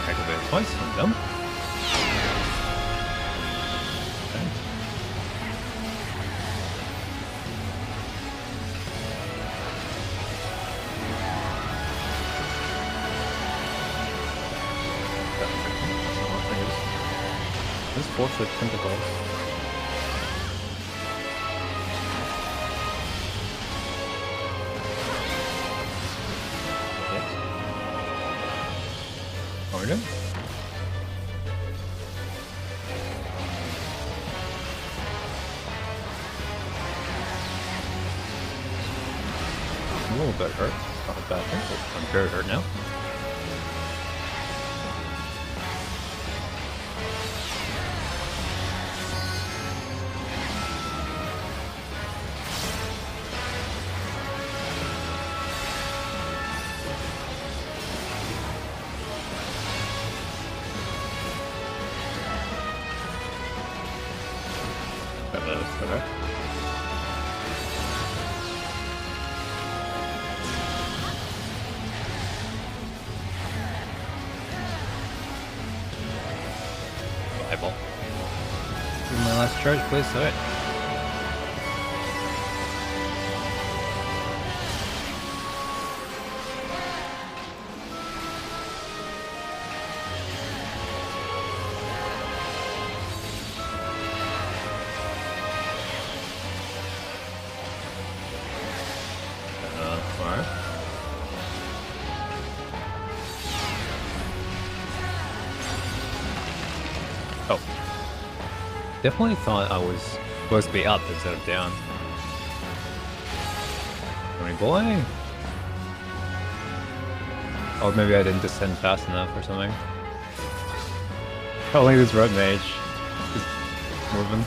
Activate twice, I'm dumb. This 4-foot tentacles. Yes. Order. A little bit hurt. Not a bad thing, but I'm very hurt now. Okay. Eyeball. This is my last charge, please. Alright. Alright. Oh. Definitely thought I was supposed to be up instead of down. Tony boy. Or maybe I didn't descend fast enough or something. Probably this red mage is moving.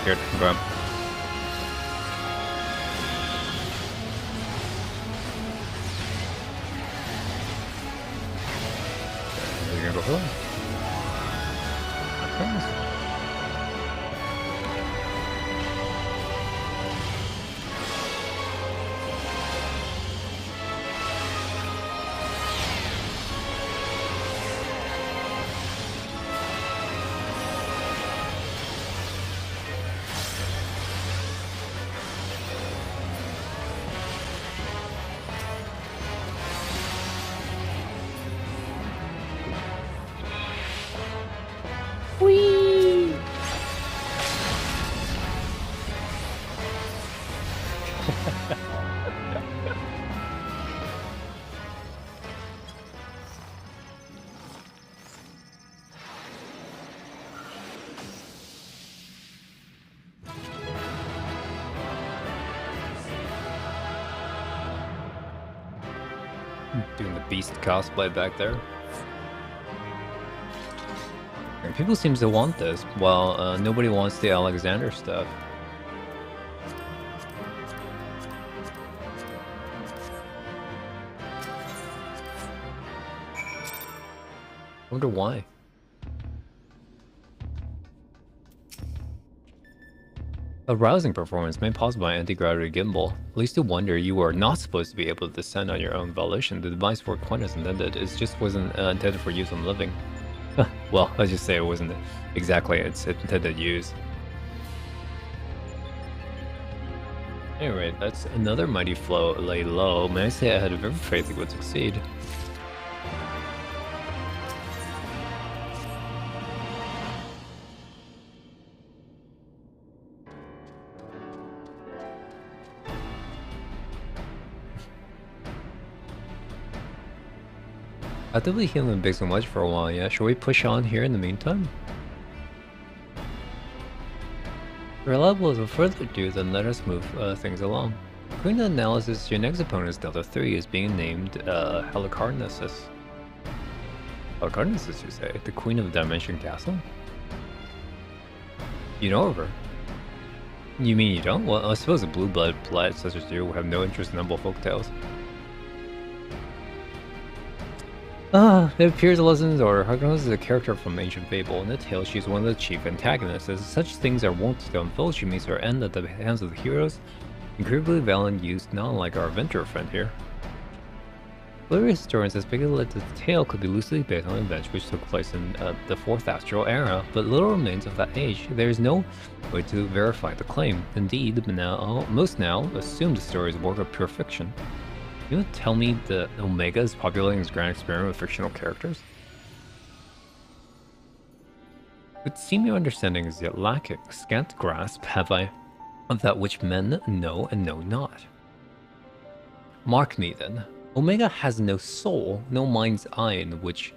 Here, grab. Are you gonna go for that? Okay. Doing the beast cosplay back there. And people seem to want this, while nobody wants the Alexander stuff. I wonder why. A rousing performance made possible by anti-gravity gimbal. At least to wonder you are not supposed to be able to descend on your own volition. The device worked quite as intended. It just wasn't intended for use on living. Well, let's just say it wasn't exactly its intended use. Anyway, that's another mighty flow lay low. May I say I had every faith it would succeed. Actively healing Big so much for a while, yeah. Should we push on here in the meantime? Reliable is a further ado, then let us move things along. According to the analysis, your next opponent's Delta 3 is being named Helicarnassus. Helicarnassus, you say? The Queen of the Dimension Castle? You know of her? You mean you don't? Well, I suppose a blue-blooded plat such as you have no interest in humble folktales. It appears Legends or Helicarnassus is a character from ancient fable. In the tale, she is one of the chief antagonists. As such things are wont to unfold, she meets her end at the hands of the heroes. Incredibly valiant youth, not unlike our adventurer friend here. Various historians have speculated that the tale could be loosely based on events which took place in the 4th Astral Era, but little remains of that age. There is no way to verify the claim. Indeed, most now assume the story is a work of pure fiction. You would tell me that Omega is populating his grand experiment with fictional characters? It would seem your understanding is yet lacking. Scant grasp have I of that which men know and know not. Mark me then. Omega has no soul, no mind's eye in which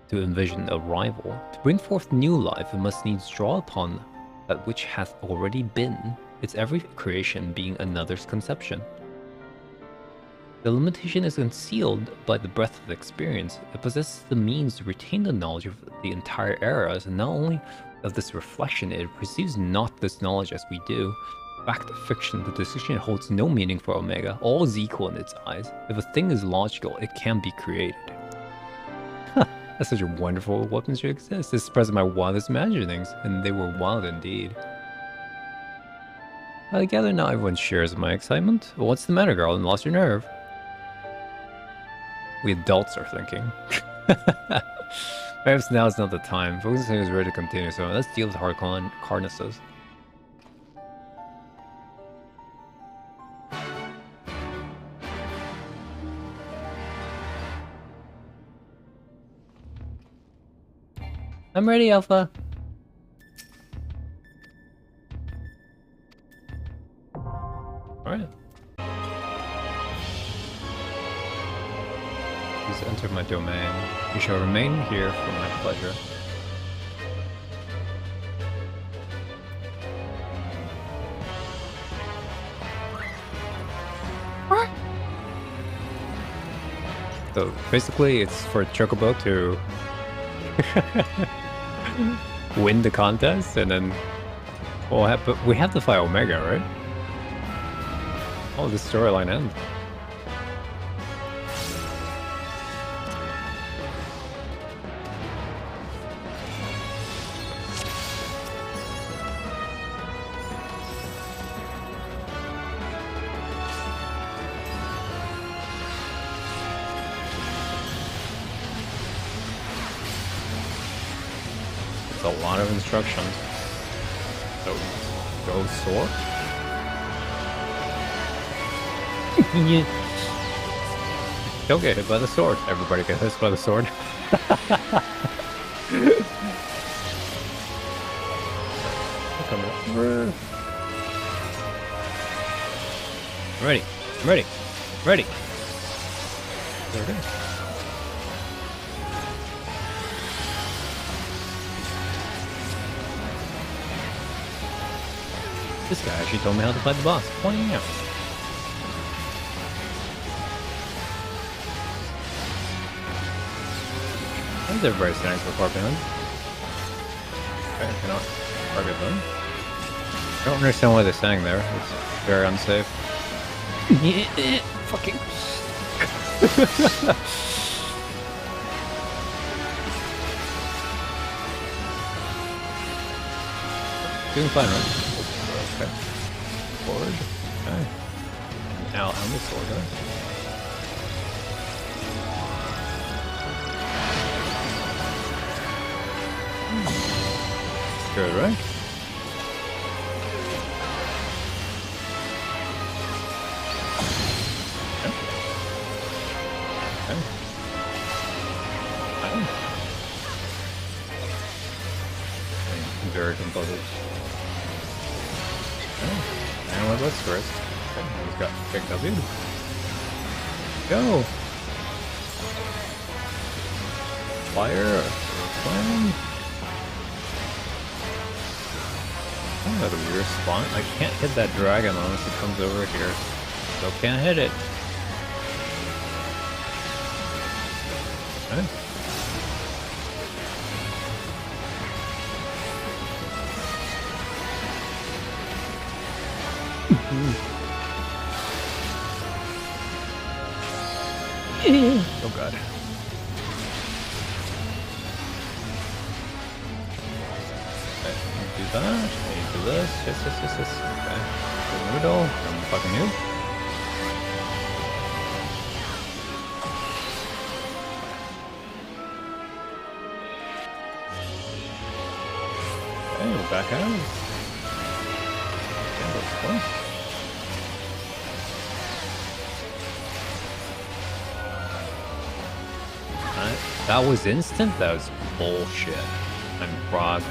to envision a rival. To bring forth new life, it must needs draw upon that which hath already been, its every creation being another's conception. The limitation is concealed by the breadth of experience. It possesses the means to retain the knowledge of the entire eras, and not only of this reflection, it receives not this knowledge as we do. Fact of fiction, the distinction holds no meaning for Omega. All is equal in its eyes. If a thing is logical, it can be created. That's such a wonderful weapon to exist. This expresses my wildest imaginings, and they were wild indeed. I gather not everyone shares my excitement. What's the matter, girl? You lost your nerve? We adults are thinking. Perhaps now is not the time. Focusing is ready to continue, so let's deal with Helicarnassus. I'm ready, Alpha. Alright. Please enter my domain. You shall remain here for my pleasure. So basically it's for Chocobo to win the contest, and then but we have to fight Omega, right? Oh, this storyline ends. That's a lot of instructions. So, go sword. Don't get hit by the sword. Everybody gets hit by the sword. Coming up. I'm ready. I'm ready. Ready. There it is. This guy actually told me how to fight the boss. Wow. Why is everybody standing so far behind? Okay, I cannot target them. I don't understand why they're standing there. It's very unsafe. Fucking. Doing fine, right? Okay. Forward. Okay. Now, how many sword guys? Good, right? Very composed. Oh, and what was first? Okay, he's got big W. Go! Fire! Flame! Oh, that a weird spawn. I can't hit that dragon unless it comes over here. Still can't hit it. Okay. Oh god. Okay, do that. Do this. Yes. Okay. Noodle. I'm fucking noob. Okay, we're back out. Okay, that's fun. That was instant? That was bullshit. I'm frog.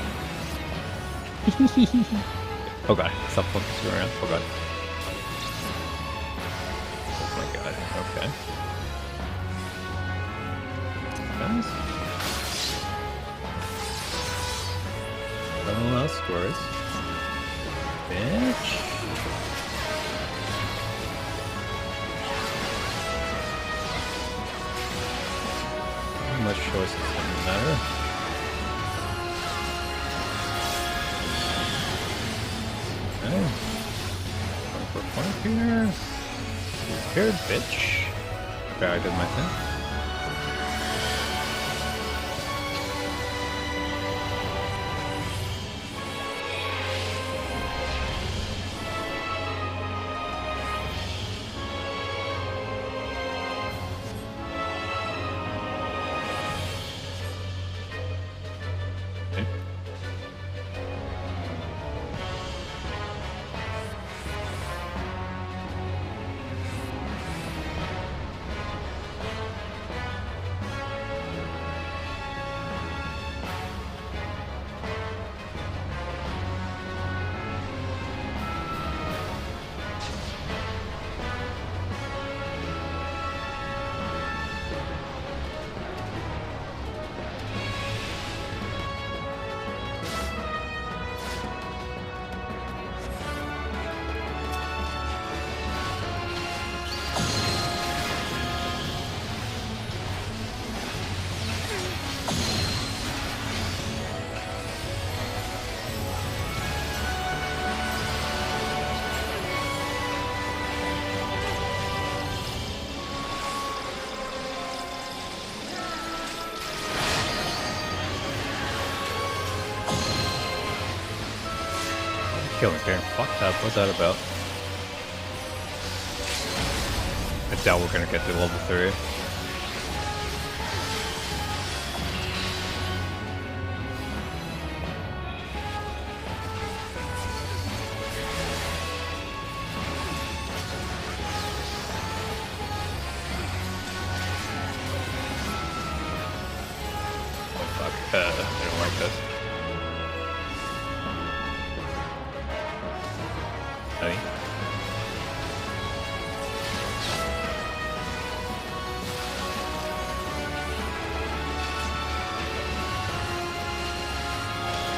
Oh god, stop focusing around. Oh god. Oh my god, okay. Nice. Oh, else squares. Bitch. Much choice doesn't matter. Okay. Going for a point here. Here, bitch. Okay, I did my thing. Killing getting fucked up. What's that about? I doubt we're gonna get to level 3. I don't like this. Honey.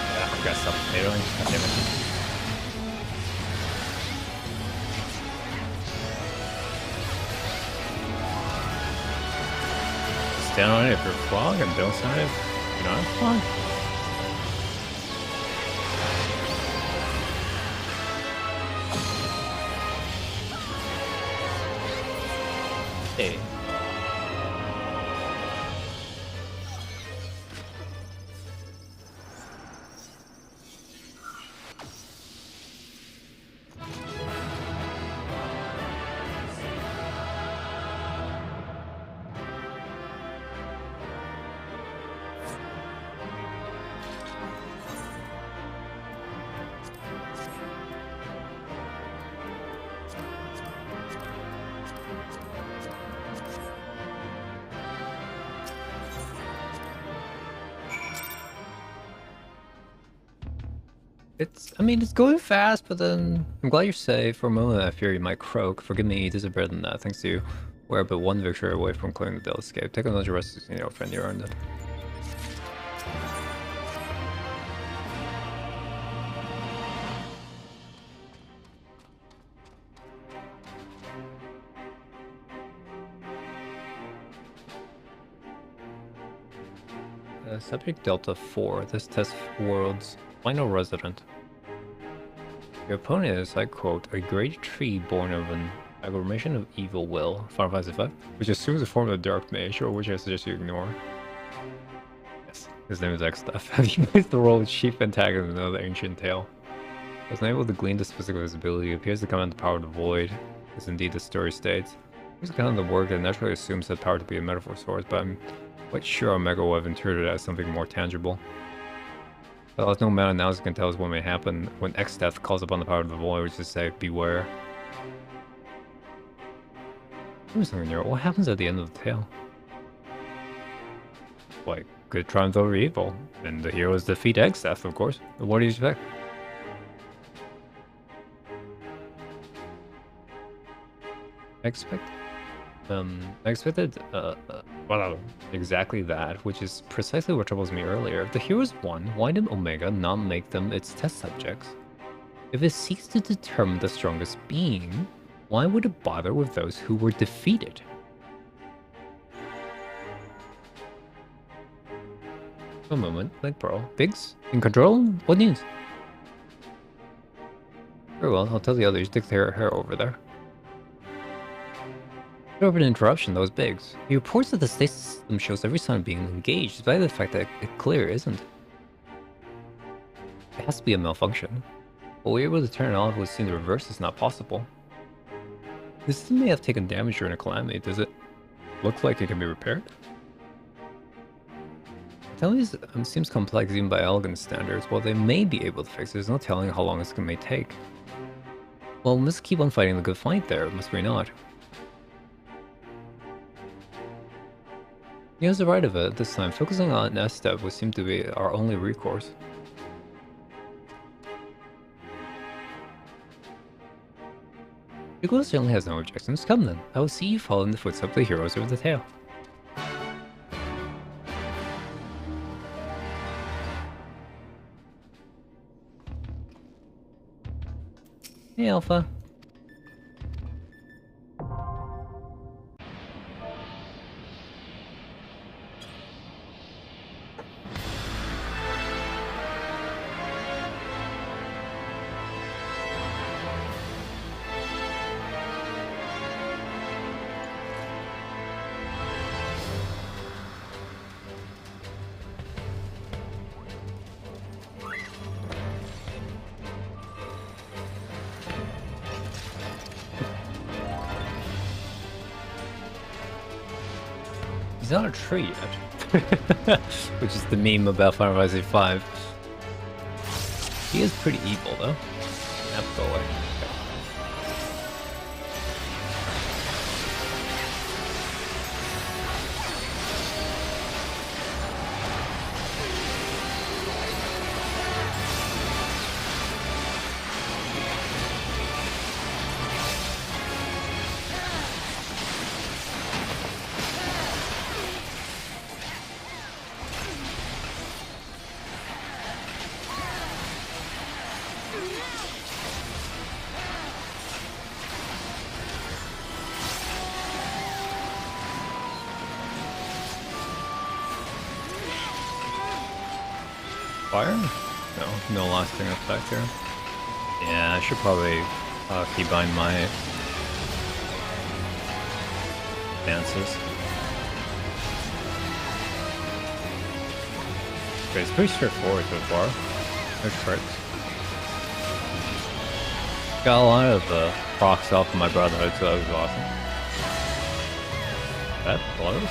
Yeah, I got something tornadoing. God damn it. Stand on it if you're fog and don't stand on it if you're not fog. Hey. I mean, it's going fast, but then I'm glad you're safe. For a moment, I fear you might croak. Forgive me, this is better than that. Thanks to you. We're but one victory away from clearing the Escape. Take another rest, you know, friend, you earned it. Subject Delta 4. This test world's final resident. Your opponent is, I quote, a great tree born of an agglomeration of evil will, Final Fantasy V, which assumes the form of a dark mage, or which I suggest you ignore. Yes, his name is X-Stuff. Have you placed the role of chief antagonist in another ancient tale? Was unable to glean the specific of his ability, it appears to command the power of the void, as indeed the story states. He's kind of the work that naturally assumes that power to be a metaphor source, but I'm quite sure Omega will have interpreted it as something more tangible. But as no man analysis can tell us what may happen when X-Death calls upon the power of the void, which is to say, beware. Here's something new. What happens at the end of the tale? Like, good triumph over evil, and the heroes defeat X-Death, of course. What do you expect? I expected, well, exactly that, which is precisely what troubles me earlier. If the heroes won, why did Omega not make them its test subjects? If it seeks to determine the strongest being, why would it bother with those who were defeated? A moment, like Pearl. Biggs? In control? What news? Very well, I'll tell the others. Declare her over there. Over an interruption, that was Biggs. He reports that the stasis system shows every sign of being engaged, despite the fact that it clearly isn't. It has to be a malfunction. But we're able to turn it off, would seem the reverse is not possible. The system may have taken damage during a calamity. Does it look like it can be repaired? Telling seems complex even by elegant standards. While they may be able to fix it, there's no telling how long this may take. Well, we must keep on fighting the good fight there, must we not? He has the right of it this time. Focusing on S-Step would seem to be our only recourse. Nicholas certainly has no objections. Come then. I will see you follow in the footsteps of the heroes over the tale. Hey, Alpha. He's not a tree yet. Which is the meme about Final Fantasy V. He is pretty evil though. Yep, go away. Fire? No, no lasting effect here. Yeah, I should probably keybind my dances. Okay, it's pretty straightforward so far. No tricks. Got a lot of procs off of my Brotherhood, so that was awesome. That blows.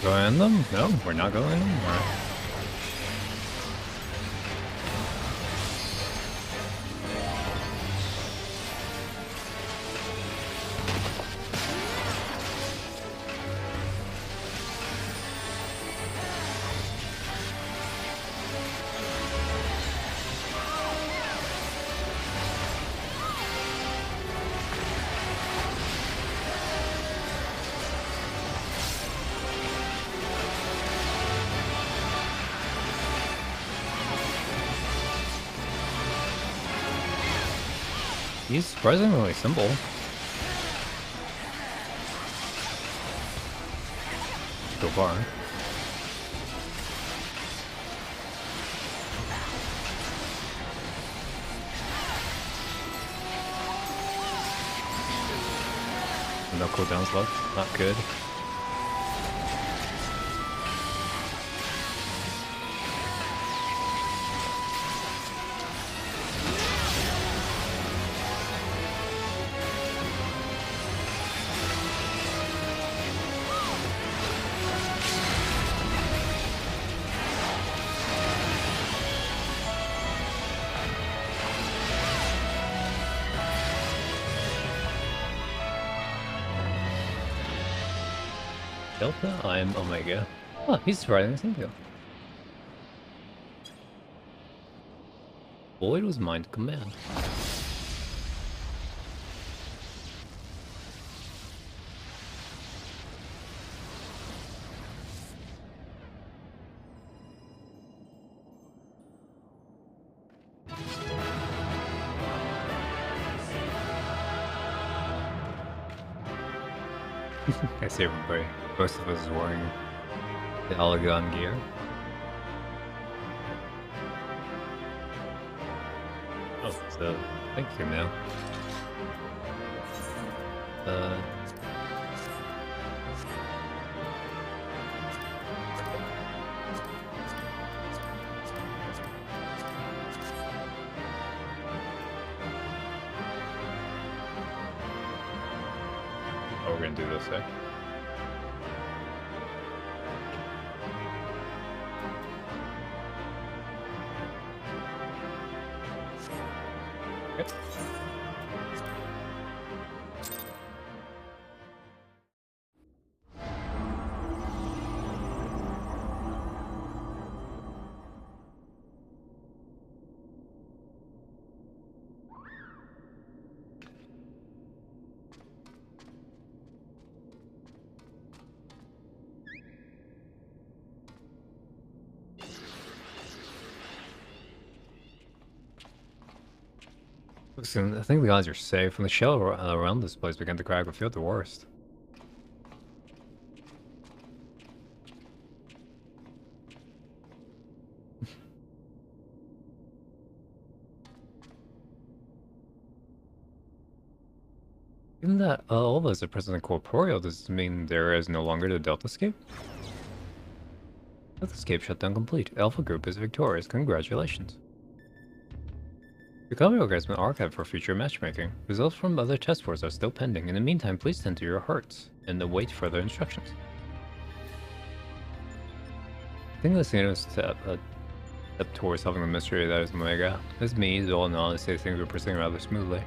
Going in them? No, we're not going in them? Alright. He's surprisingly simple. So far. No cooldowns left. Not good. Delta, I'm Omega. Oh, he's riding the same deal. Void was mine to command. I see everybody. Most of us is wearing the Polygon gear. Oh, so thank you now. Oh, we're gonna do this, eh? Listen, I think the odds are safe. When the shell around this place began to crack, we feel the worst. Given that all of us are present in corporeal, does this mean there is no longer the Delta Escape? Delta Escape shutdown complete. Alpha Group is victorious. Congratulations. Your copy has been archived for future matchmaking. Results from other test boards are still pending. In the meantime, please tend to your hearts and await further instructions. I think this is a step towards solving the mystery that is Omega. This means all in all, I say things are proceeding rather smoothly.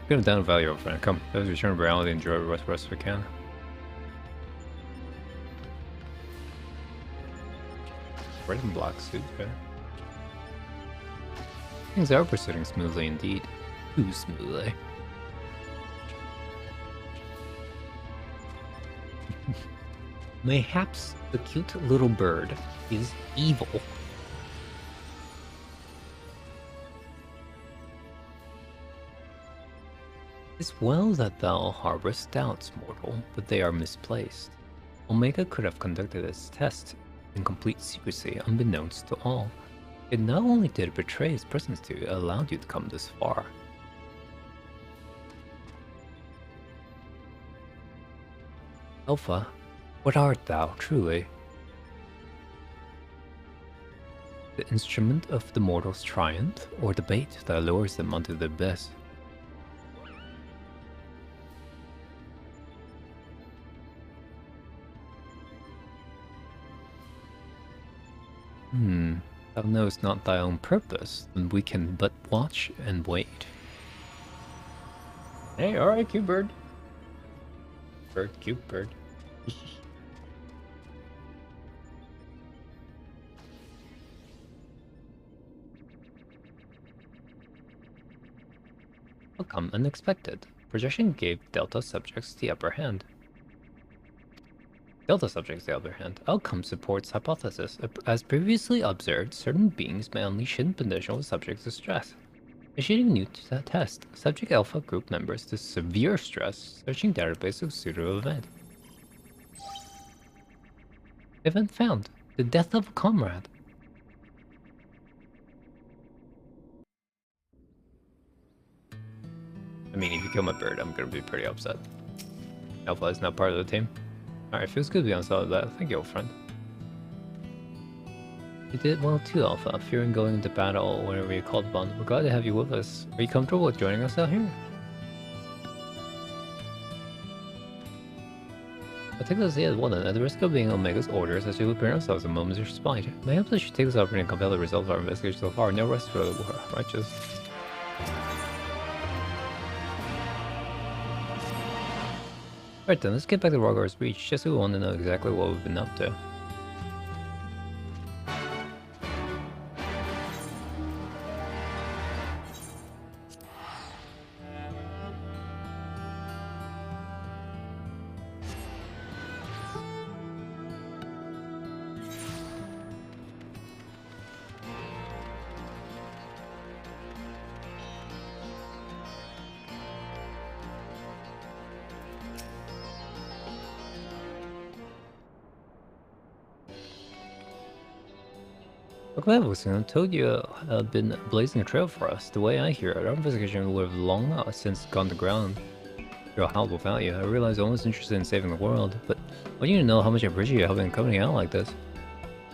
Get a down value, old friend. Come, let's return to reality and enjoy the rest we can. Red and black suit, okay. Things are proceeding smoothly indeed. Too smoothly. Mayhaps the cute little bird is evil. It's well that thou harborest doubts, mortal, but they are misplaced. Omega could have conducted its test in complete secrecy, unbeknownst to all. It not only did it betray its presence to you, it allowed you to come this far. Alpha, what art thou, truly? The instrument of the mortal's triumph, or the bait that lures them onto the abyss? Thou knowest not thy own purpose, then we can but watch and wait. Hey, alright, cute bird. Bird, cute bird. Outcome unexpected. Projection gave Delta subjects the upper hand. Delta subjects, the other hand, outcome supports hypothesis. As previously observed, certain beings may unleash hidden potential with subjects to stress. Initiating new test. Subject Alpha group members to severe stress. Searching database of suitable event. Event found. The death of a comrade. I mean, if you kill my bird, I'm gonna be pretty upset. Alpha is not part of the team. Alright, feels good to be on side of that. Thank you, old friend. You did well too, Alpha. Fearing going into battle whenever you're called upon. We're glad to have you with us. Are you comfortable with joining us out here? I'll take this as well then. At the risk of being Omega's orders, as we prepare ourselves a moment's respite. Perhaps I should take this opportunity to compel the results of our investigation so far. No rest for the righteous. Alright then, let's get back to Roggar's Reach, just so we want to know exactly what we've been up to. I'm glad I told you had been blazing a trail for us. The way I hear it, our investigation would have long since gone to ground. You're a howlable value. I realize I'm almost interested in saving the world, but I want you to know how much I appreciate helping a company out like this.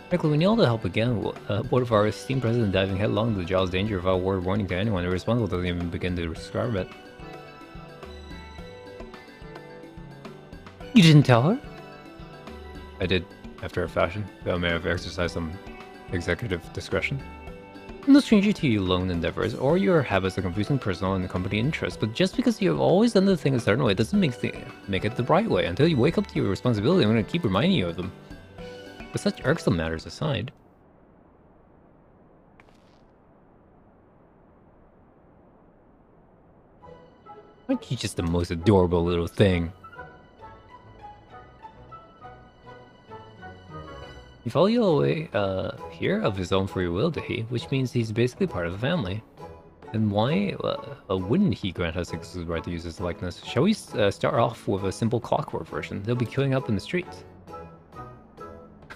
Frankly, we need all the help again. What if our esteemed president diving headlong into the jaw's danger without word warning to anyone? Irresponsible doesn't even begin to describe it. You didn't tell her? I did, after a fashion, though I may have exercised some executive discretion. I'm no stranger to your lone endeavors or your habits of confusing personal and company interests, but just because you have always done the thing a certain way doesn't make it the right way. Until you wake up to your responsibility, I'm going to keep reminding you of them. But such irksome matters aside, aren't you just the most adorable little thing? He followed you away here of his own free will, did he? Which means he's basically part of the family. Then why wouldn't he grant us exclusive right to use his likeness? Shall we start off with a simple clockwork version? They'll be queuing up in the streets.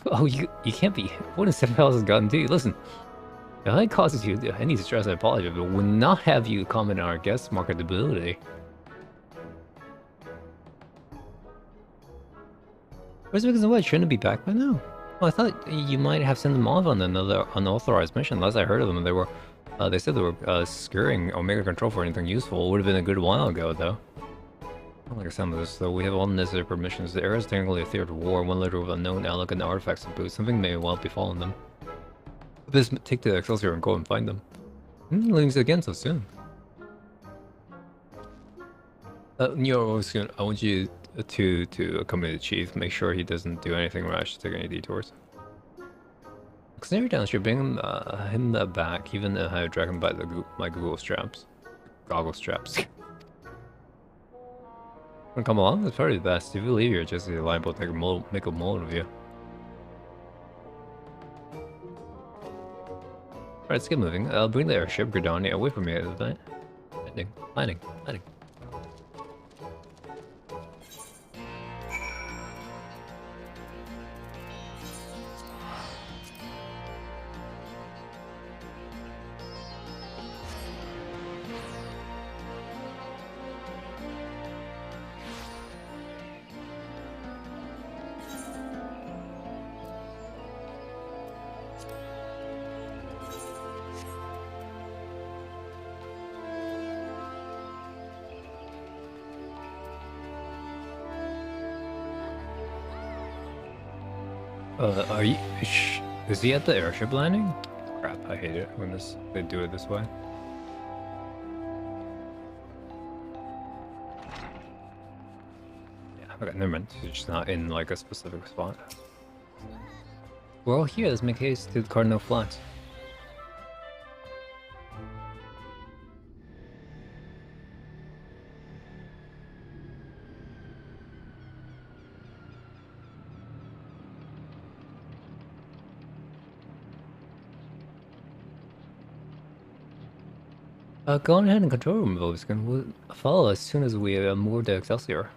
Oh, you can't be. What has 7 has gotten to you? Listen, if I causes you any distress, I apologize, but would not have you comment on our guest marketability. Where's Wiggins and Wedge? Shouldn't it be back by now? Oh, I thought you might have sent them off on another unauthorized mission. Last I heard of them, they were, they said they were scouring Omega Control for anything useful. It would have been a good while ago, though. I don't like the sound of this, though. We have all necessary permissions. The era is technically a theater of war. One letter of unknown elegant artifacts to boot. Something may well befallen them. Let's take the Excelsior and go and find them. Leaving again so soon. Neo, I want you to accompany the chief. Make sure he doesn't do anything rash, take any detours. Consider down should bring him back, even if I drag him by my Google straps. Goggle straps. Wanna come along? That's probably the best. If you leave here, just liable to make a mold of you. Alright, let's get moving. I'll bring the airship Gridani away from me at the night. Landing. Is he at the airship landing? Crap, I hate it when they do it this way. Yeah, okay, never mind. He's just not in like a specific spot. We're all here. Let's make haste to the Cardinal Flats. Go on ahead and control room, Vobiskin. We'll follow as soon as we moor the Excelsior.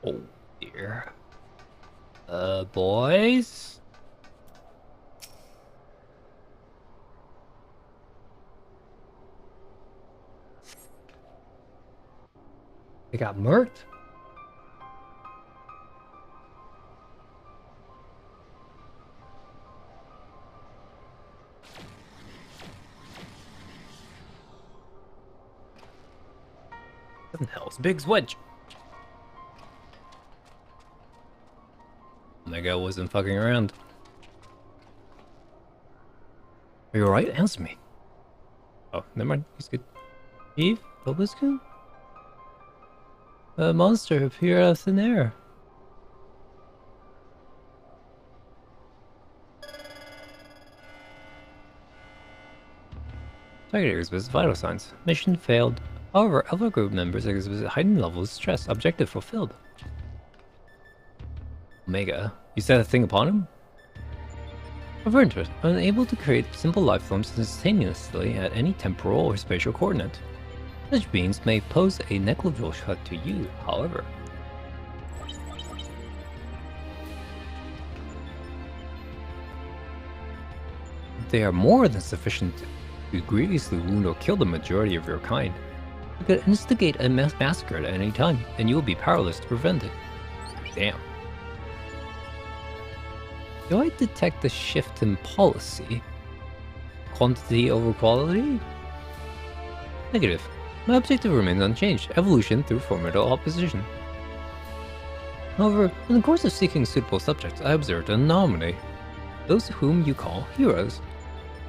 Oh dear. Boys? They got murked? What the hell's Big's Wedge? That guy wasn't fucking around. Are you alright? Answer me. Oh, never mind. He's good. Eve? Obiskin? A monster appeared out of thin air. Target exhibits vital signs. Mission failed. However, other group members exhibit heightened levels of stress. Objective fulfilled. Omega. You set a thing upon him? Of interest, unable to create simple life forms instantaneously at any temporal or spatial coordinate. Such beings may pose a negligible threat to you, however. They are more than sufficient to grievously wound or kill the majority of your kind. You could instigate a massacre at any time, and you will be powerless to prevent it. Damn. Do I detect a shift in policy? Quantity over quality? Negative. My objective remains unchanged. Evolution through formidable opposition. However, in the course of seeking suitable subjects, I observed an anomaly. Those whom you call heroes.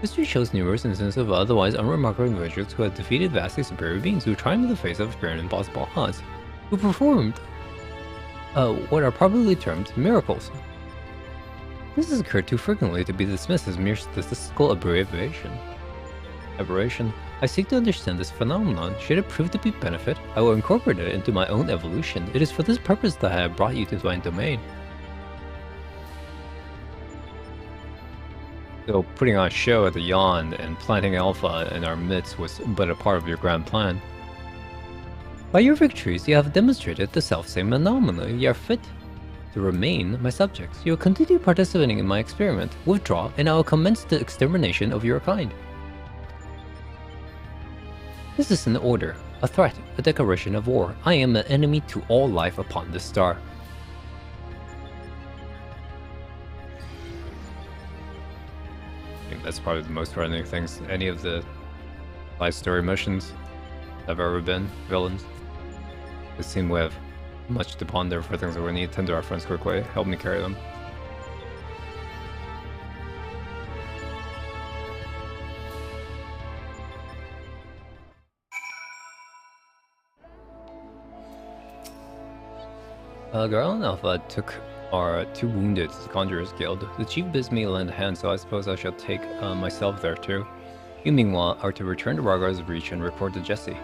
History shows numerous instances of otherwise unremarkable individuals who had defeated vastly superior beings who triumphed in the face of apparent impossible odds, who performed what are probably termed miracles. This has occurred too frequently to be dismissed as mere statistical aberration. I seek to understand this phenomenon. Should it prove to be benefit, I will incorporate it into my own evolution. It is for this purpose that I have brought you to my domain. So putting on a show at the Yawn and planting Alpha in our midst was but a part of your grand plan. By your victories, you have demonstrated the self-same anomaly. You are fit to remain my subjects. You will continue participating in my experiment. Withdraw, and I will commence the extermination of your kind. This is an order, a threat, a declaration of war. I am an enemy to all life upon this star. I think that's probably the most threatening things any of the 5-story missions have ever been, villains. It seems we have much to ponder for things that we need to tend to our friends quickly. Help me carry them. Garland Alpha took our 2 wounded to the Conjurer's Guild. The chief bids me lend a hand, so I suppose I shall take myself there too. You meanwhile are to return to Ragar's Reach and report to Jesse.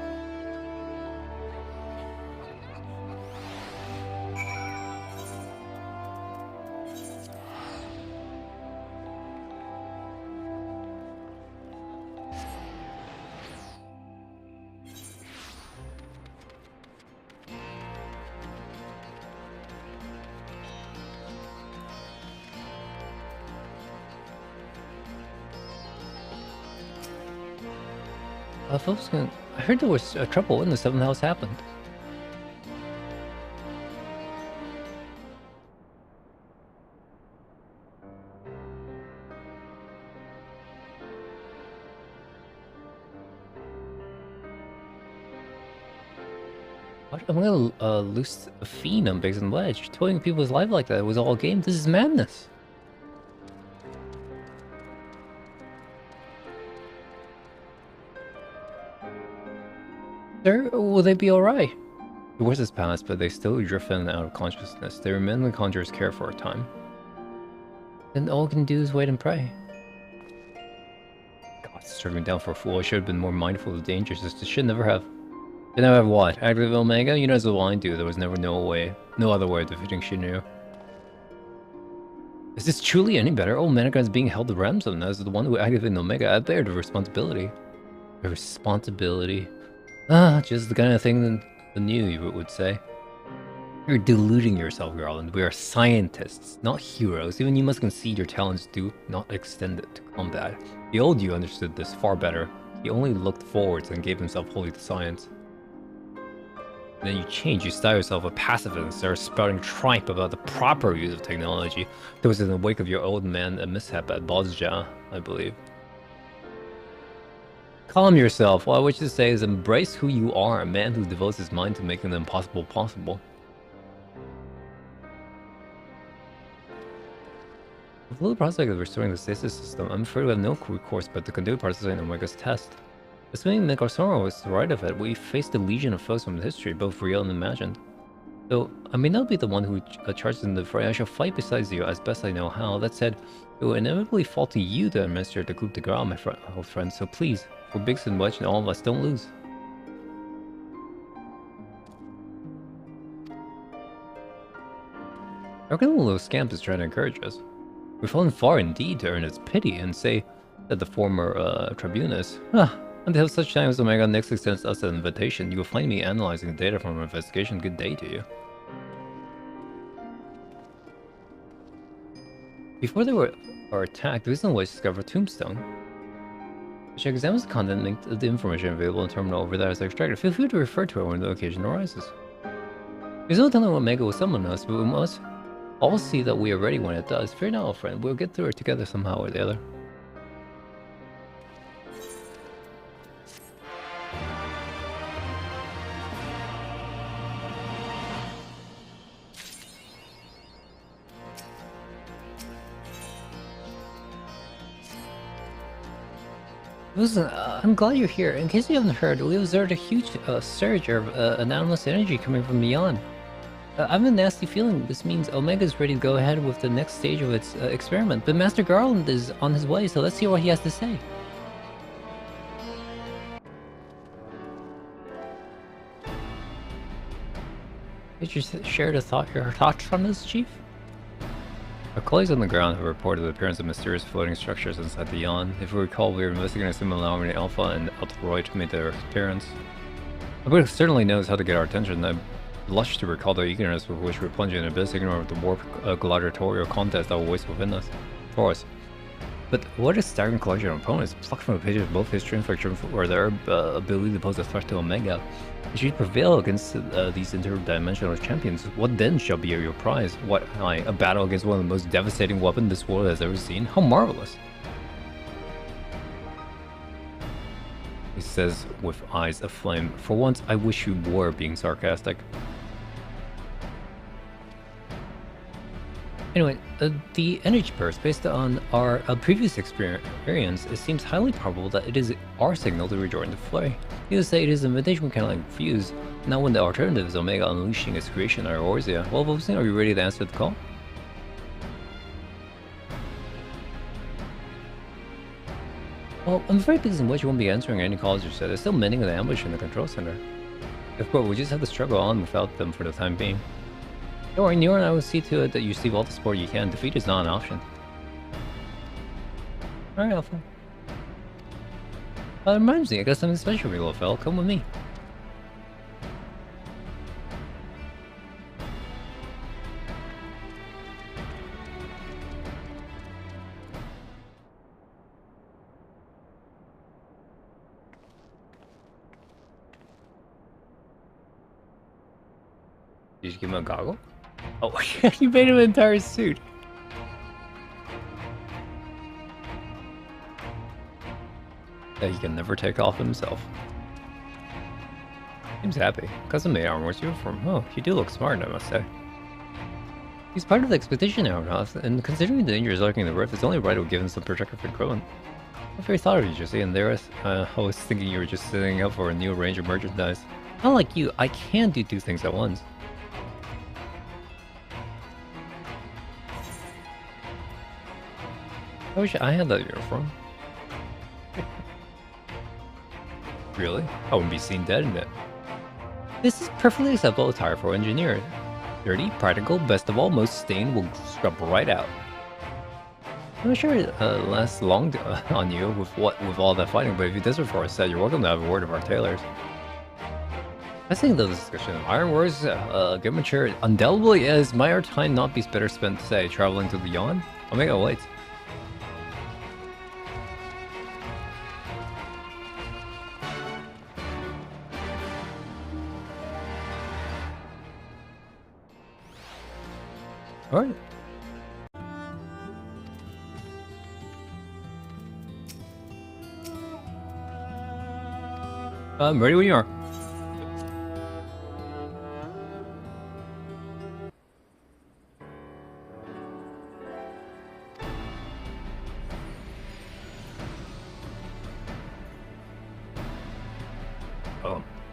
Folks, I heard there was trouble when the 7th house happened. What? I'm gonna loose a fiend on Biggs and Wedge. Toying people's life like that was all a game. This is madness. Sir, will they be alright? The worst has passed, but they still drift in and out of consciousness. They remain in the Conjurer's care for a time. Then all we can do is wait and pray. God, struck me down for a fool. I should have been more mindful of the dangers. This should never have. Did never have what? Active Omega? You know as well I do. There was never no other way of defeating Shinryu. Is this truly any better? Oh, Mannequin is being held to ransom as the one who activated Omega. I bear the responsibility. The responsibility. Ah, just the kind of thing the new you would say. You're deluding yourself, Garland. We are scientists, not heroes. Even you must concede your talents do not extend it to combat. The old you understood this far better. He only looked forwards and gave himself wholly to science. And then you change, you style yourself a pacifist and start spouting tripe about the proper use of technology. That was in the wake of your old man, a mishap at Bozja, I believe. Calm yourself. What I wish to say is embrace who you are, a man who devotes his mind to making the impossible possible. With the prospect of restoring the stasis system, I'm afraid we have no recourse but to continue participating in Omega's test. Assuming Megarsora was right of it, we faced a legion of foes from history, both real and imagined. Though I may not be the one who charged in the fray, I shall fight beside you as best I know how. That said, it will inevitably fall to you to administer the coup de grace, my old friend, so please, for Biggs and Wedge and all of us, don't lose. Our little scamp is trying to encourage us. We've fallen far indeed to earn its pity and say that the former tribunus. Until such time as Omega next extends us an invitation, you will find me analyzing the data from our investigation. Good day to you. Before they were attacked, the Wisdom Wedge discovered a tombstone. She examines the content linked to the information available in terminal over there as extracted. Feel free to refer to it when the occasion arises. There's no telling what Omega will summon us, but we must all see that we are ready when it does. Fear not, friend. We'll get through it together somehow or the other. Listen, I'm glad you're here. In case you haven't heard, we observed a huge surge of anomalous energy coming from beyond. I have a nasty feeling this means Omega's ready to go ahead with the next stage of its experiment, but Master Garland is on his way, so let's hear what he has to say. Did you share your thoughts on this, Chief? Our colleagues on the ground have reported the appearance of mysterious floating structures inside the yawn. If we recall, we were investigating a similar Alpha and Altaroid made their appearance. The book certainly knows how to get our attention. I blush to recall the eagerness with which we plunge in abyss, ignore the warp gladiatorial contest that will waste within us. For us. But what a staggering collection of opponents, plucked from the pages of both history and fiction for their ability to pose a threat to Omega. If you prevail against these interdimensional champions, what then shall be your prize? What, a battle against one of the most devastating weapons this world has ever seen? How marvelous! He says with eyes aflame. For once, I wish you were being sarcastic. Anyway, the energy burst, based on our previous experience, it seems highly probable that it is our signal to rejoin the fray. You say it is an invitation we cannot refuse. Now when the alternative is Omega unleashing its creation on Eorzea. Well, Vosin, are you ready to answer the call? Well, I'm afraid because in which you won't be answering any calls you said. There's still mending the ambush in the control center. Of course, we just have to struggle on without them for the time being. Don't worry, Neo and I will see to it that you receive all the support you can. Defeat is not an option. Alright, Alpha. That reminds me, I got something special for you, little fella. Come with me. Did you give him a goggle? Oh, you made him an entire suit. That he can never take off himself. Seems happy. Custom made armor's uniform. Oh, you do look smart, I must say. He's part of the expedition now, Roth, and considering the dangers lurking in the rift, it's only right to give him some protective equipment. I very thought of you, Jesse, and there I was thinking you were just setting up for a new range of merchandise. Not like you, I can't do two things at once. I wish I had that uniform. Really? I wouldn't be seen dead in it. This is perfectly acceptable attire for an engineer. Dirty, practical, best of all, most stain will scrub right out. I'm not sure it lasts long on you with all that fighting, but if you does it for a set, you're welcome to have a word of our tailors. I think the discussion of Iron Wars, get mature. Undoubtedly is. Might our time not be better spent, say, traveling to the Yawn? Omega waits. Alright. I'm ready when you are.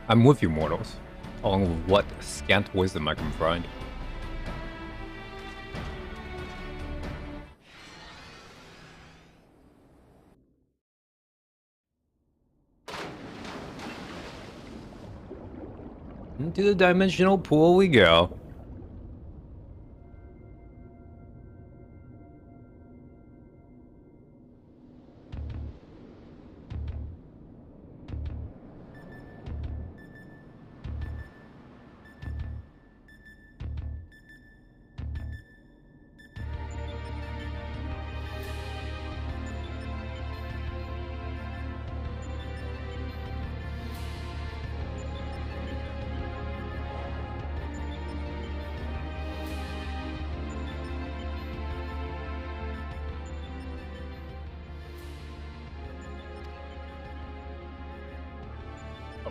I'm with you, mortals, along with what scant wisdom I can find. Into the dimensional pool we go.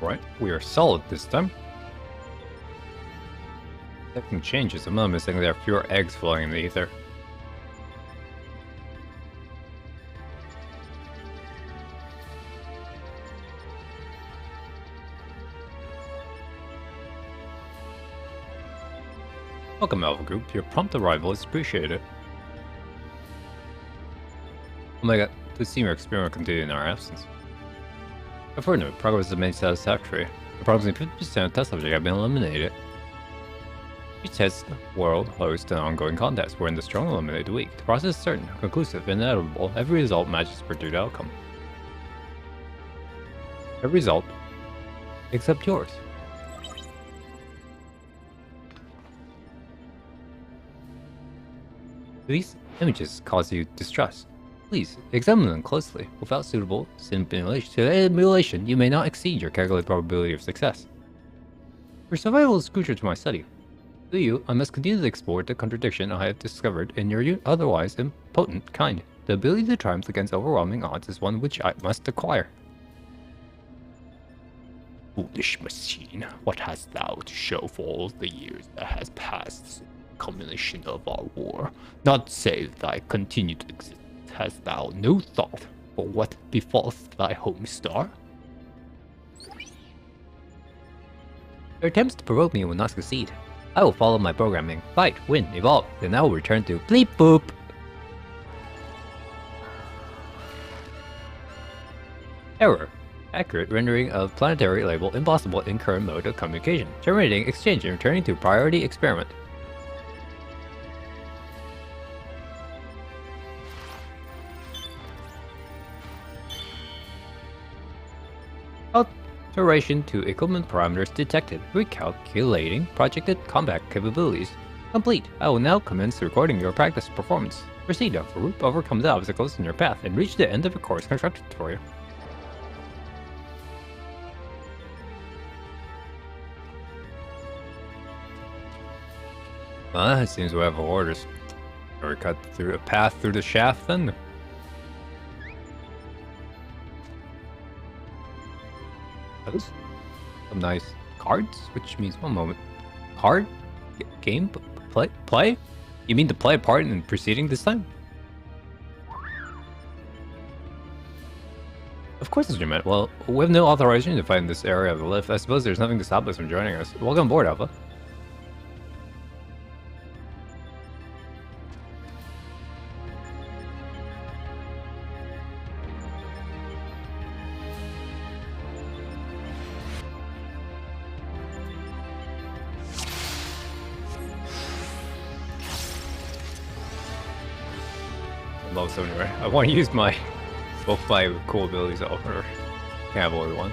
Alright, we are solid this time. Detecting changes. I'm not missing there are fewer eggs floating in the ether. Welcome, Alpha Group. Your prompt arrival is appreciated. Oh my god, to see your experiment continue in our absence. Unfortunately, progress has been satisfactory. Approximately 50% of test subjects have been eliminated. Each test world hosts an ongoing contest wherein the strong eliminate the weak. The process is certain, conclusive, and inevitable. Every result matches the predicted outcome. Every result except yours. These images cause you distrust. Please examine them closely. Without suitable simulation, you may not exceed your calculated probability of success. Your survival is crucial to my study. To you, I must continue to explore the contradiction I have discovered in your otherwise impotent kind. The ability to triumph against overwhelming odds is one which I must acquire. Foolish machine, what hast thou to show for all the years that has passed since the culmination of our war? Not save thy continued existence, hast thou no thought for what befalls thy home star? Your attempts to provoke me will not succeed. I will follow my programming. Fight, win, evolve, then I will return to bleep boop. Error. Accurate rendering of planetary label impossible in current mode of communication. Terminating exchange and returning to priority experiment. Alteration to equipment parameters detected. Recalculating projected combat capabilities. Complete. I will now commence recording your practice performance. Proceed, Farouk, overcome the obstacles in your path and reach the end of a course constructed for you. Well, it seems we have orders. Or cut through a path through the shaft then. Those? Some nice cards, which means one moment. Card? Game? Play? You mean to play a part in proceeding this time? Of course it's your man. Well, we have no authorization to fight in this area of the lift. I suppose there's nothing to stop us from joining us. Welcome aboard, Alpha. Love so anyway. I want to use both my cool abilities to open or cavalry one.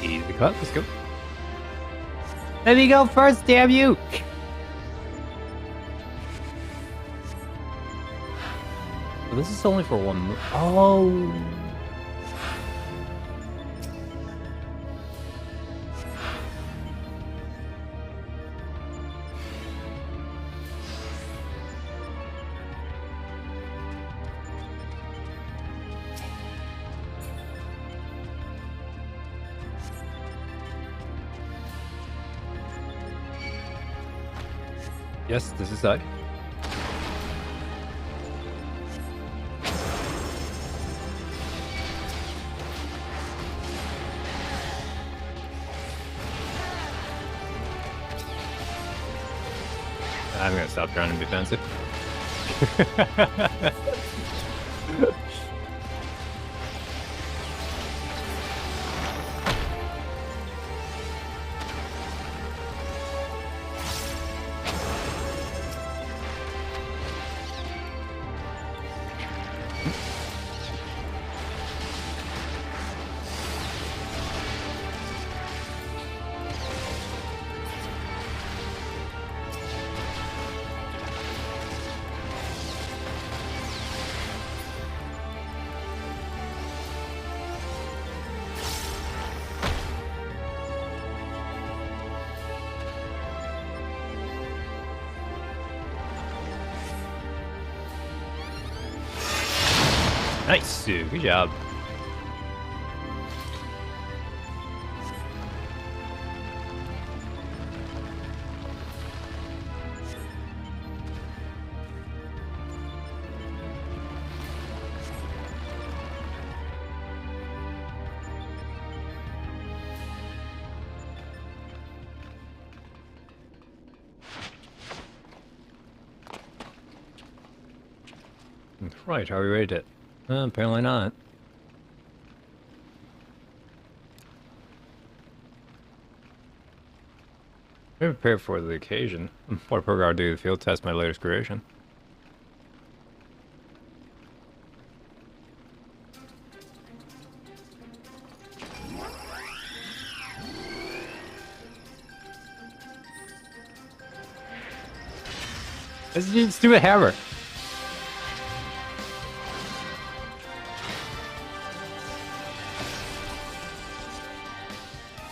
Easy cut, let's go. Let me go first, damn you! So this is only for one move. Oh! Yes, this is that. I'm gonna stop trying to be fancy. Nice, dude. Good job. Right, are we ready to... apparently not. I'm prepared for the occasion. What program I'll do to field test my latest creation. This is a stupid hammer.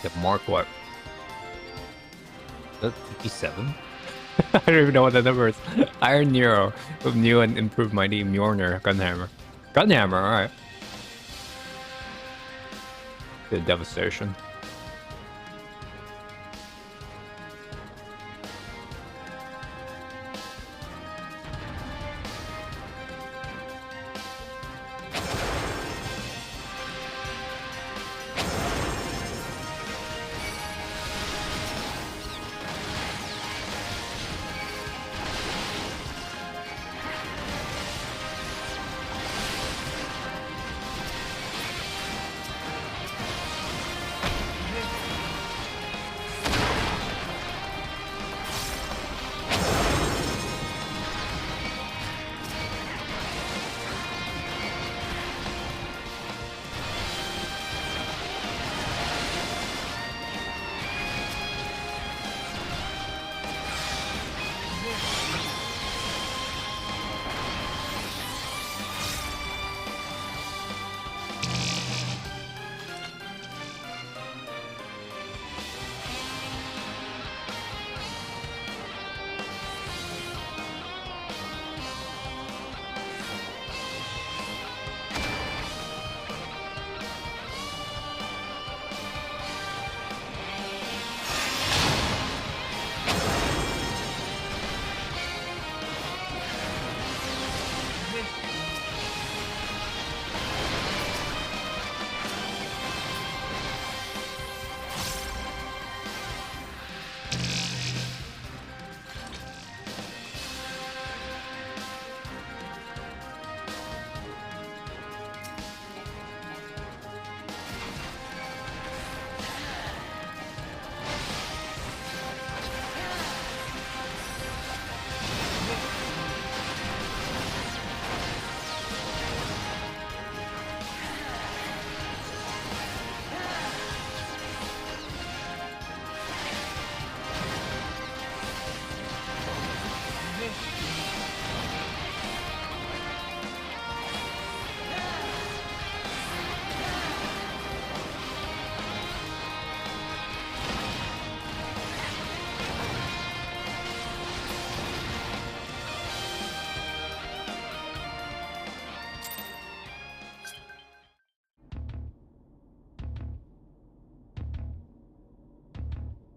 The mark what? Is that 57? I don't even know what that number is. Iron Nero with new and improved mighty Mjolnir Gunhammer. Gunhammer, alright. The devastation.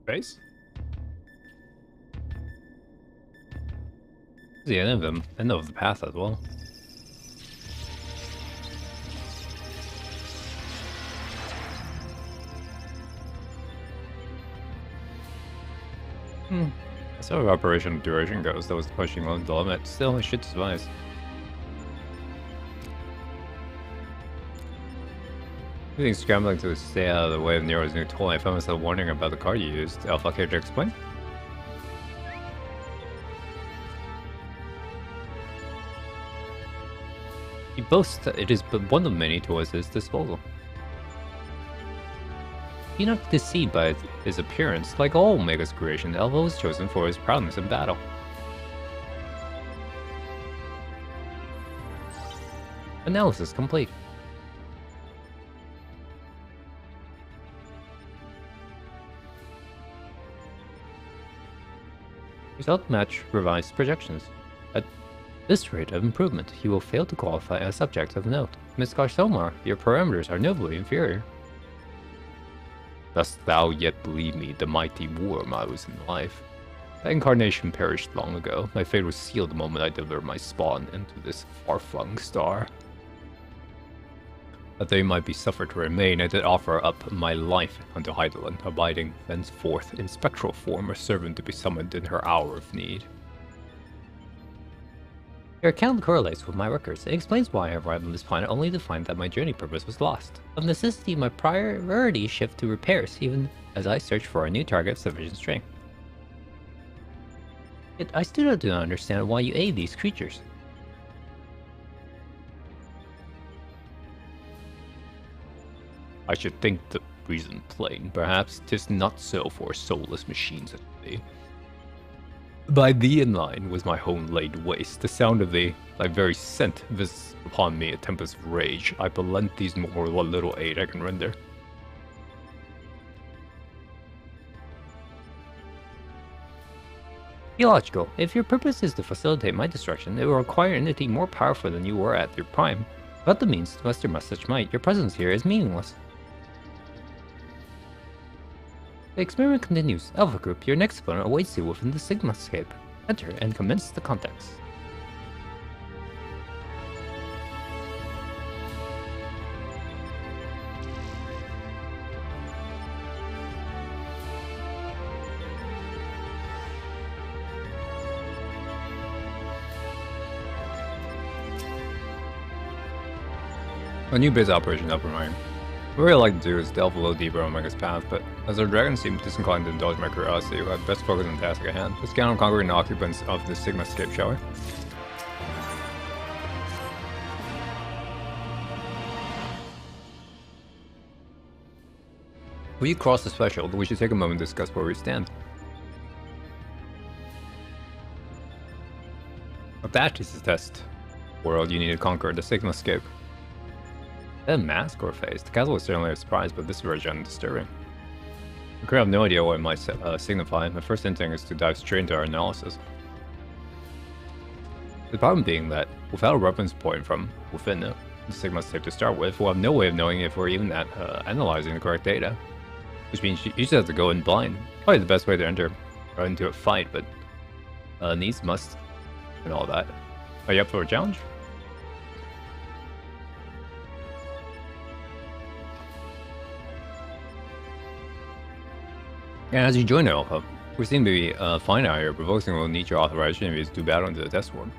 Base? The end of them, end of the path as well. As far as operation duration goes, that was pushing on the limit. Still, it should survive. I think scrambling to stay out of the way of Nero's new toy, I found myself wondering about the card you used. Alpha, care to explain? He boasts that it is but one of many toys at his disposal. Be not deceived by his appearance. Like all Omega's creation, Elva was chosen for his prowess in battle. Analysis complete. Result match revised projections. This rate of improvement, you will fail to qualify as subject of note. Miss Garcomar, your parameters are notably inferior. Dost thou yet believe me, the mighty worm I was in life? That incarnation perished long ago. My fate was sealed the moment I delivered my spawn into this far-flung star. That they might be suffered to remain, I did offer up my life unto Heidelin, abiding thenceforth in spectral form, a servant to be summoned in her hour of need. Your account correlates with my records. It explains why I arrived on this planet only to find that my journey purpose was lost. Of necessity, my priority shift to repairs, even as I search for a new target of sufficient strength. Yet I still do not understand why you aid these creatures. I should think the reason plain. Perhaps 'tis not so for soulless machines as thee. By thee in line was my home laid waste. The sound of thee, thy very scent, visits upon me a tempest of rage. I relent these more what little aid I can render. Illogical. If your purpose is to facilitate my destruction, it will require an entity more powerful than you were at your prime. Without the means to muster such might, your presence here is meaningless. The experiment continues. Alpha Group, your next opponent awaits you within the Sigmascape. Enter and commence the context. A new base operation up and running. What I'd like to do is delve a little deeper on Omega's path, but as our dragons seem disinclined to indulge my curiosity, I'd best focus on the task at hand. Let's count on conquering the occupants of the Sigmascape, shall we? When you cross the threshold, we should take a moment to discuss where we stand. But that is the test. World, you need to conquer the Sigmascape. That mask or face? The castle was certainly a surprise, but this version is disturbing. I currently have no idea what it might signify. My first instinct is to dive straight into our analysis. The problem being that, without a reference point from within the Sigmascape to start with, we'll have no way of knowing if we're even analyzing the correct data. Which means you just have to go in blind. Probably the best way to enter into a fight, but needs must and all that. Are you up for a challenge? And as you join Alpha, we seem to be fine out here, but Volkswagen will need your authorization if you do battle into the test world.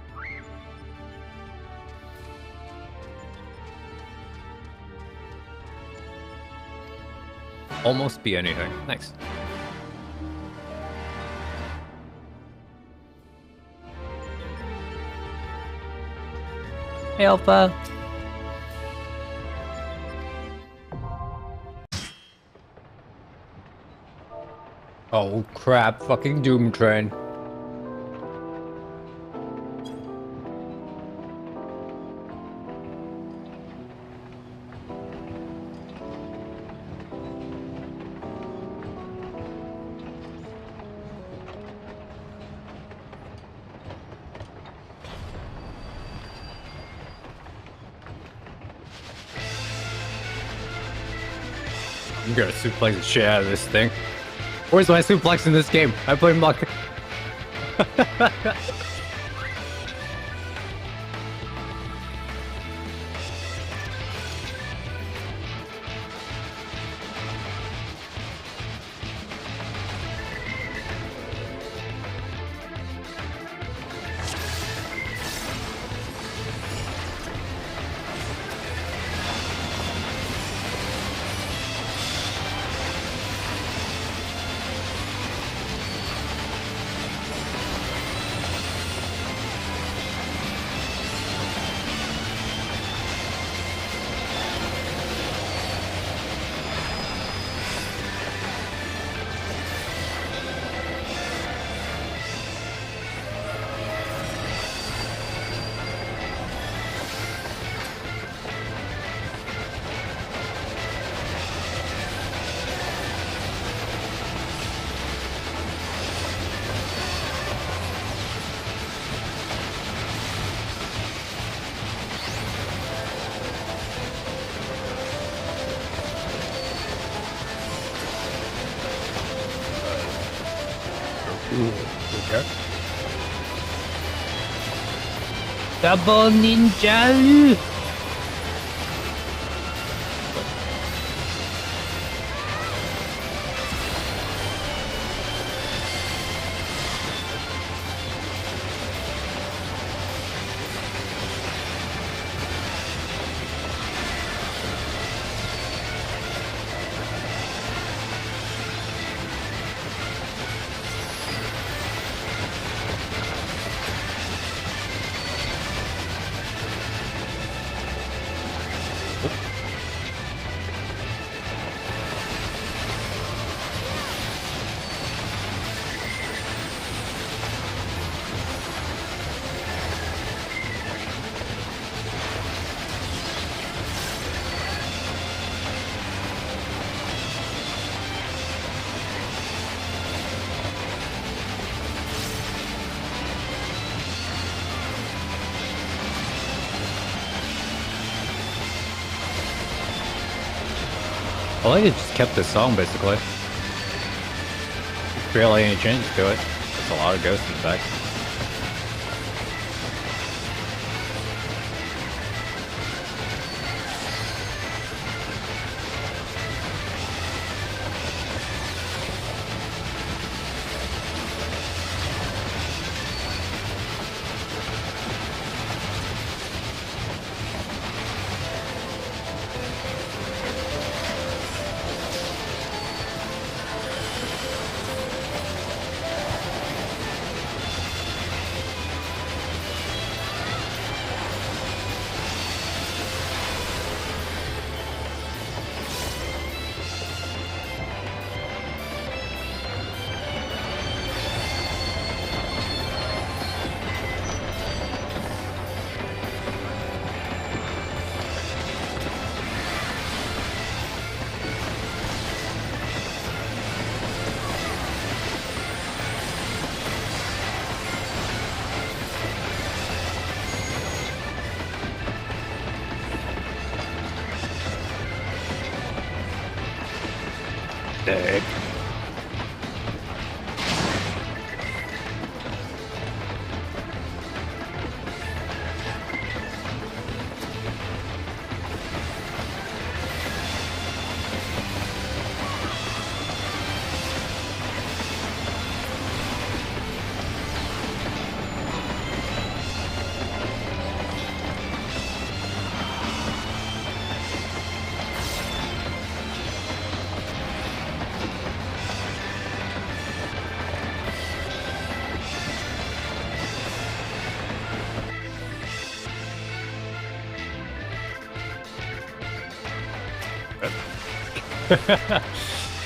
Almost be anything. Nice. Hey, Alpha. Oh crap, fucking Doom Train. I'm gonna suplex the shit out of this thing. Where's my suplex in this game? I play Muck. Okay. Double ninja! I like it just kept the song basically. Barely any changes to it. It's a lot of ghosts in the back. Dang.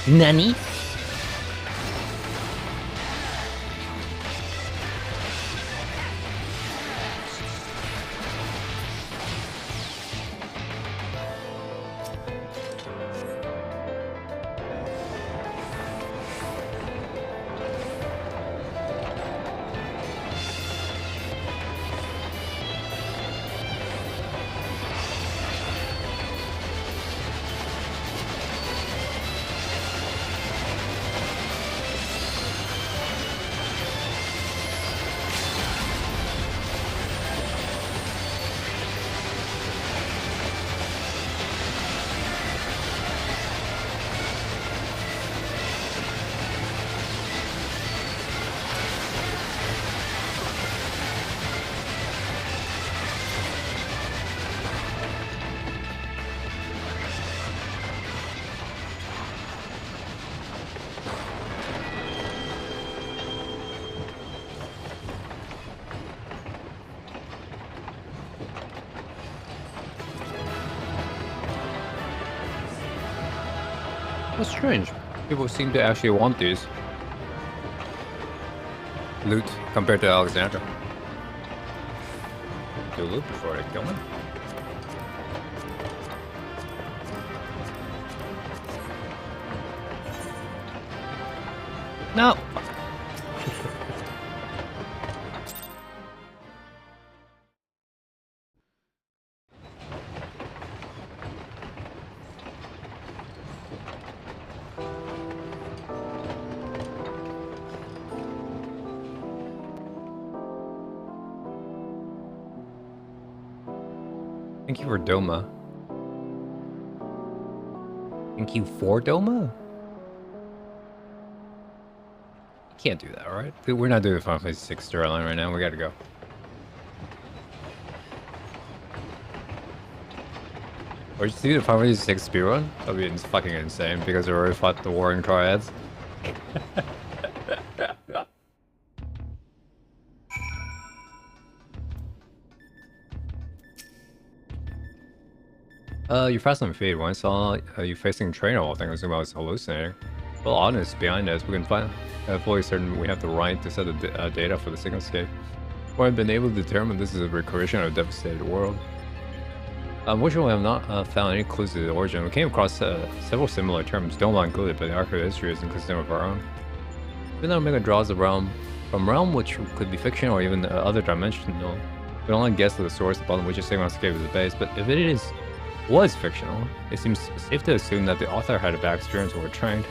Nani? That's strange. People seem to actually want these loot compared to Alexandra. Do loot before they kill me. No. Thank you for Doma. Thank you for Doma? You can't do that, right? We're not doing the Final Fantasy 6 storyline right now. We gotta go. Or just do the Final Fantasy 6 speedrun? That'd be fucking insane because we already fought the Warring Triads. You're fast on feet. When I saw you facing Trainer, I think I was hallucinating. Well, honest, behind us, we can find fully certain we have the right to set the data for the signal scape. Or I've been able to determine this is a recreation of a devastated world. Unfortunately, I have not found any clues to the origin. We came across several similar terms, don't want included, but the archive history is inconsistent with our own. Even though Omega draws the realm from realm which could be fiction or even other dimensional, we can only guess at the source upon which a signal escape is based. But if it was fictional, it seems safe to assume that the author had a bad experience or were trained.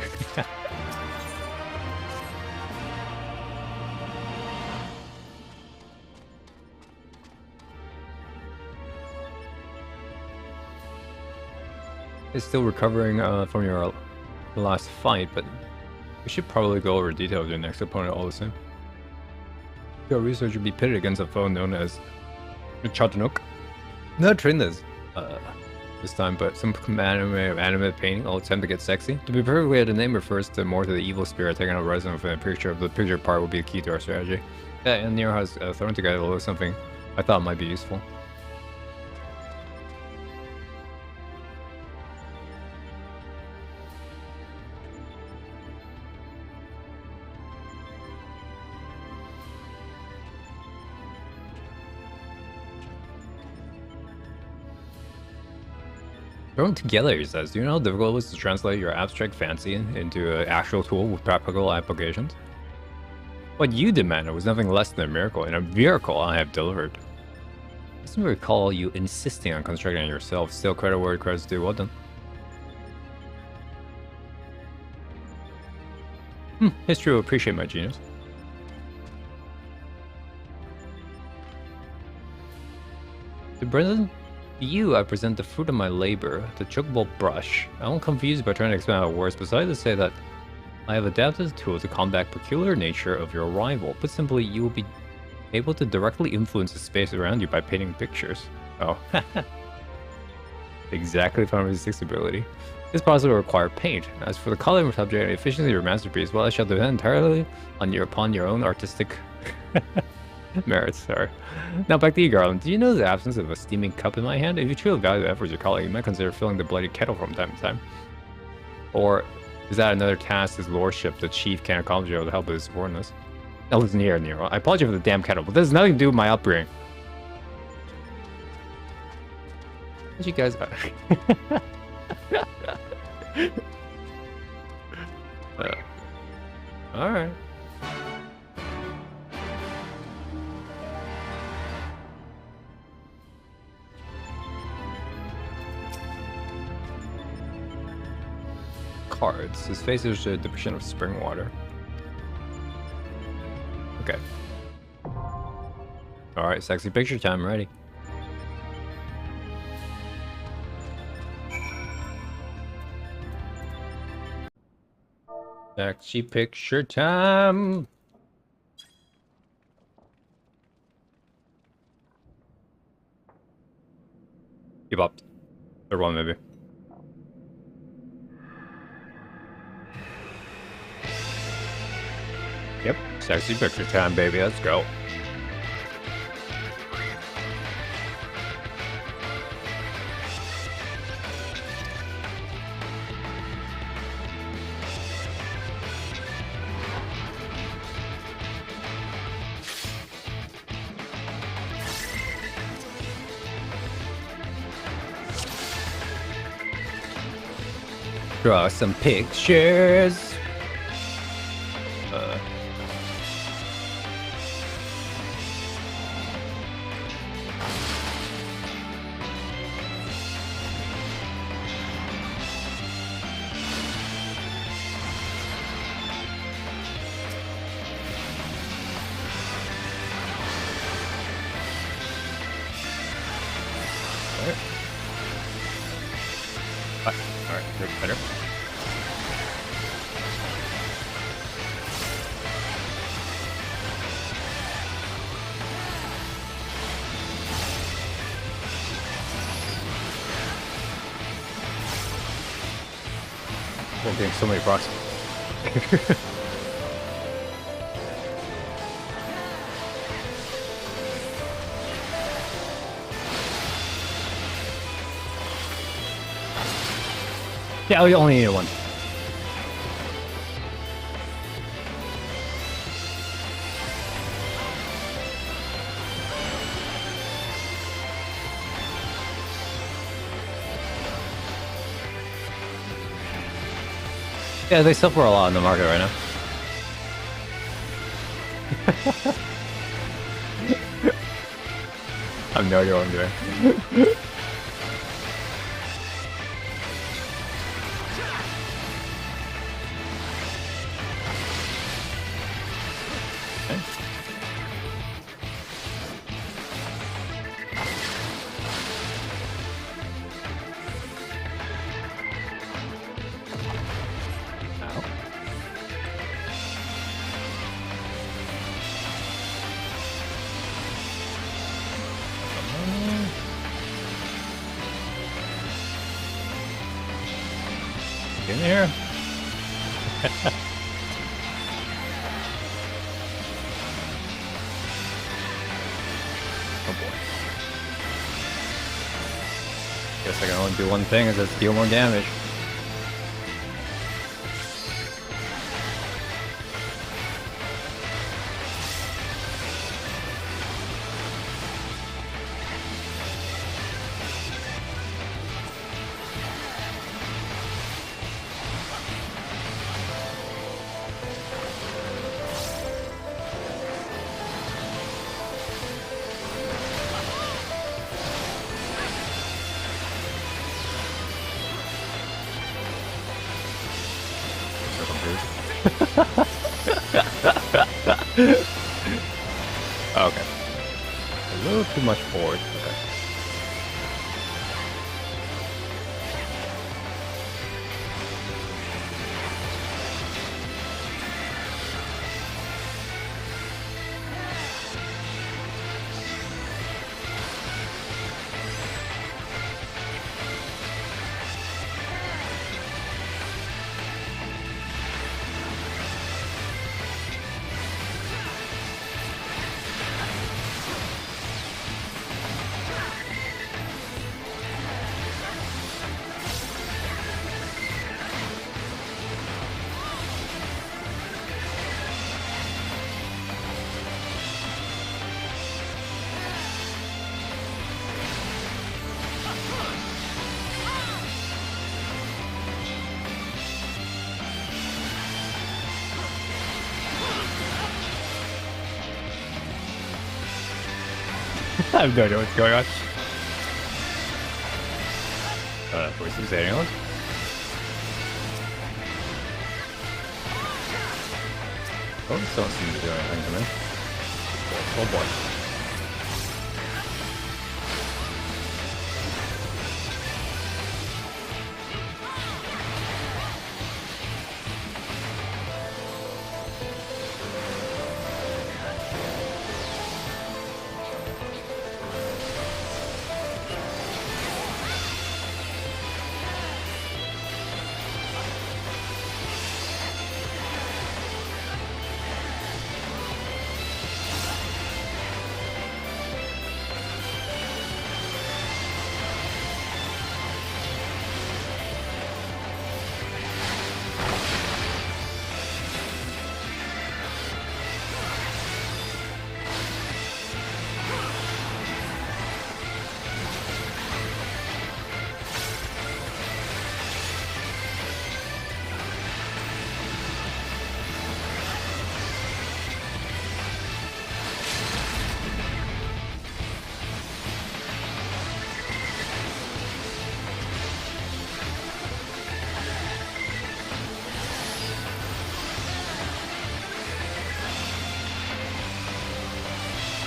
It's still recovering from your last fight, but we should probably go over details of your next opponent all the same. Your research will be pitted against a foe known as Chatanuk. Not trained this time, but some anime painting all attempt to get sexy. To be perfectly clear, the name refers more to the evil spirit taking up residence within a picture. The picture part will be a key to our strategy. Yeah, and Nero has thrown together a little something I thought might be useful. Thrown together, he says. Do you know how difficult it was to translate your abstract fancy into an actual tool with practical applications? What you demanded was nothing less than a miracle, and a miracle I have delivered. I seem to recall you insisting on constructing it yourself. Still, credit where credit's due. Well done. History will appreciate my genius. To Brendan? To you, I present the fruit of my labor, the chocobo brush. I won't confuse you by trying to explain how it works, besides to say that I have adapted the tool to combat peculiar nature of your rival. Put simply, you will be able to directly influence the space around you by painting pictures. Oh, exactly Final Fantasy 6 ability. This process will require paint. As for the color and subject and efficiency of your masterpiece, well, I shall depend entirely on upon your own artistic merits. Sorry. Now back to you, Garland. Do you know the absence of a steaming cup in my hand? If you truly value the efforts of your colleague, you might consider filling the bloody kettle from time to time. Or is that another task his lordship, the chief, can't accomplish with the help of his subordinates? Now listen here, Nero. I apologize for the damn kettle, but this has nothing to do with my upbringing. What you guys Alright. Cards. His face is a depiction of spring water. Okay. Alright, sexy picture time, ready. Sexy picture time! Give up. Third one, maybe. Yep, sexy picture time, baby. Let's go. Draw some pictures. Alright. Better. We're getting so many procs. Yeah, we only need one. Yeah, they suffer a lot in the market right now. I have no idea what I'm doing. In here. Oh boy. Guess I can only do one thing, is just deal more damage. Okay. A little too much forward. Okay. I have no idea what's going on. Where's this anyone? Oh, this don't seem to do anything to me. Oh boy.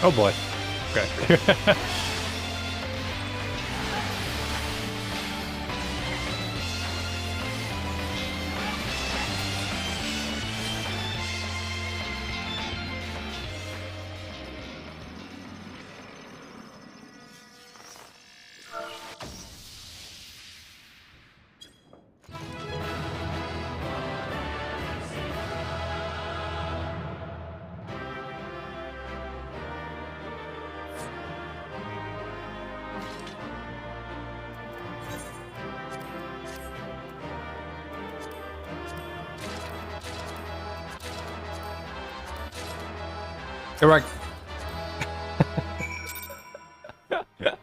Oh boy. Okay. Correct. I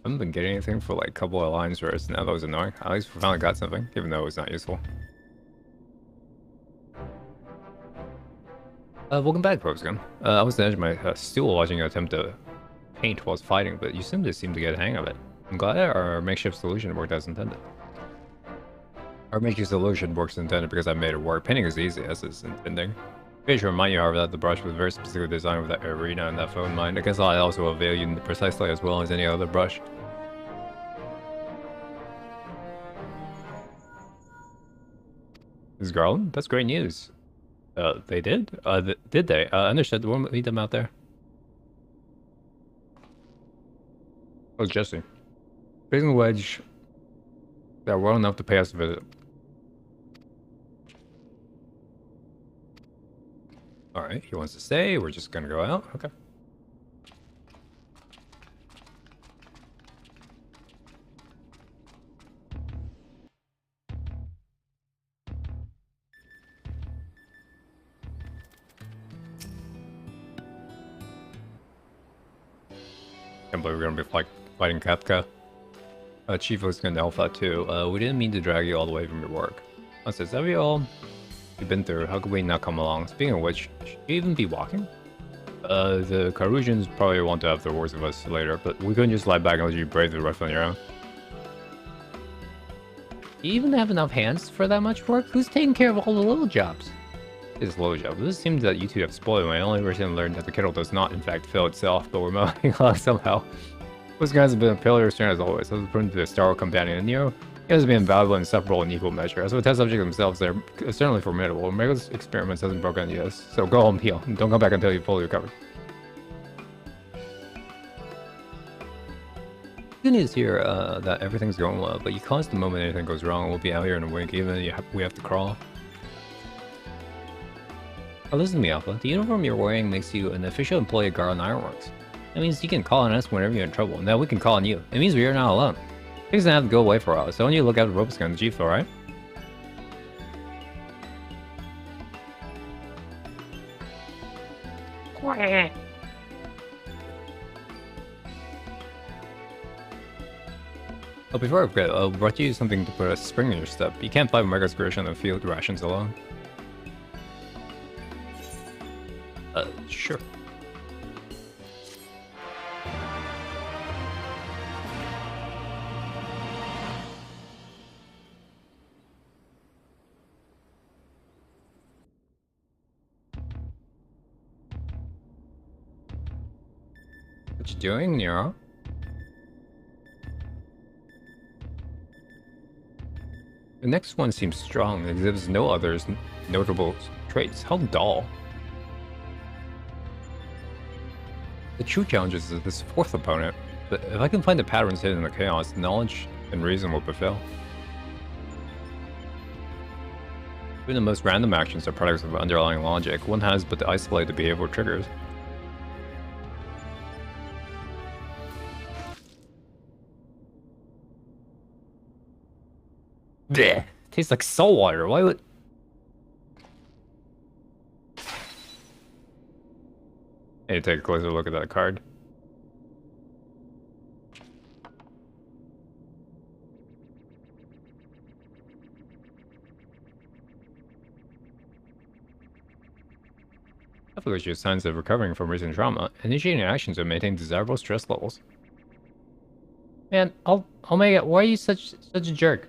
haven't been getting anything for like a couple of lines first. Now that was annoying. At least we finally got something, even though it was not useful. Welcome back, Probskin. I was on the edge of my stool watching you attempt to paint while fighting, but you seem to get a hang of it. I'm glad our makeshift solution worked as intended. Our makeshift solution works as intended because I made it work. Painting is easy as is intending. I should remind you, however, that the brush was very specifically designed with that arena and that foe in mind. I guess I also avail you precisely as well as any other brush. Is Garland? That's great news. They did? Did they? Understood. We'll meet them out there. Oh, Jesse. Facing Wedge. They're well enough to pay us a visit. Alright, he wants to stay. We're just gonna go out. Okay. Can't believe we're gonna be fighting Kafka. Chief was gonna Alpha too. We didn't mean to drag you all the way from your work. Says, have you all you've been through? How could we not come along? Speaking of which, should we even be walking? The Carusians probably want to have their words of us later, but we couldn't just lie back and let you brave the rough on your own. Do you even have enough hands for that much work? Who's taking care of all the little jobs? It's low job. This seems that you two have spoiled my only recently learned that the kettle does not in fact fill itself, but we're moving along somehow. Those guys have been a pillar of strength as always. As according to the Star Companion and Neo, it has been invaluable and inseparable in equal measure. As for the test subjects themselves, they're certainly formidable. Omega's experiments hasn't broken any of this, so go home, heal, and don't come back until you've fully recovered. Good news here that everything's going well, but you caused the moment anything goes wrong. We'll be out here in a wink, even if we have to crawl. Oh, listen to me, Alpha. The uniform you're wearing makes you an official employee of Garland Ironworks. That means you can call on us whenever you're in trouble. Now we can call on you. It means we're not alone. Things don't have to go away for a while, so when you look out the ropes gun, the Chief, alright? Oh, before I forget, I brought you something to put a spring in your step. You can't fight Omega's creation on the field rations alone. Sure. What you doing, Nero? The next one seems strong and exhibits no others notable traits. How dull. The true challenge is this fourth opponent, but if I can find the patterns hidden in the chaos, knowledge and reason will prevail. Even the most random actions are products of underlying logic. One has but to isolate the behavioral triggers. Blech. Tastes like salt water. Why would... I need to take a closer look at that card. I feel like shows signs of recovering from recent trauma, initiating actions to maintain desirable stress levels. Man, Omega, why are you such a jerk?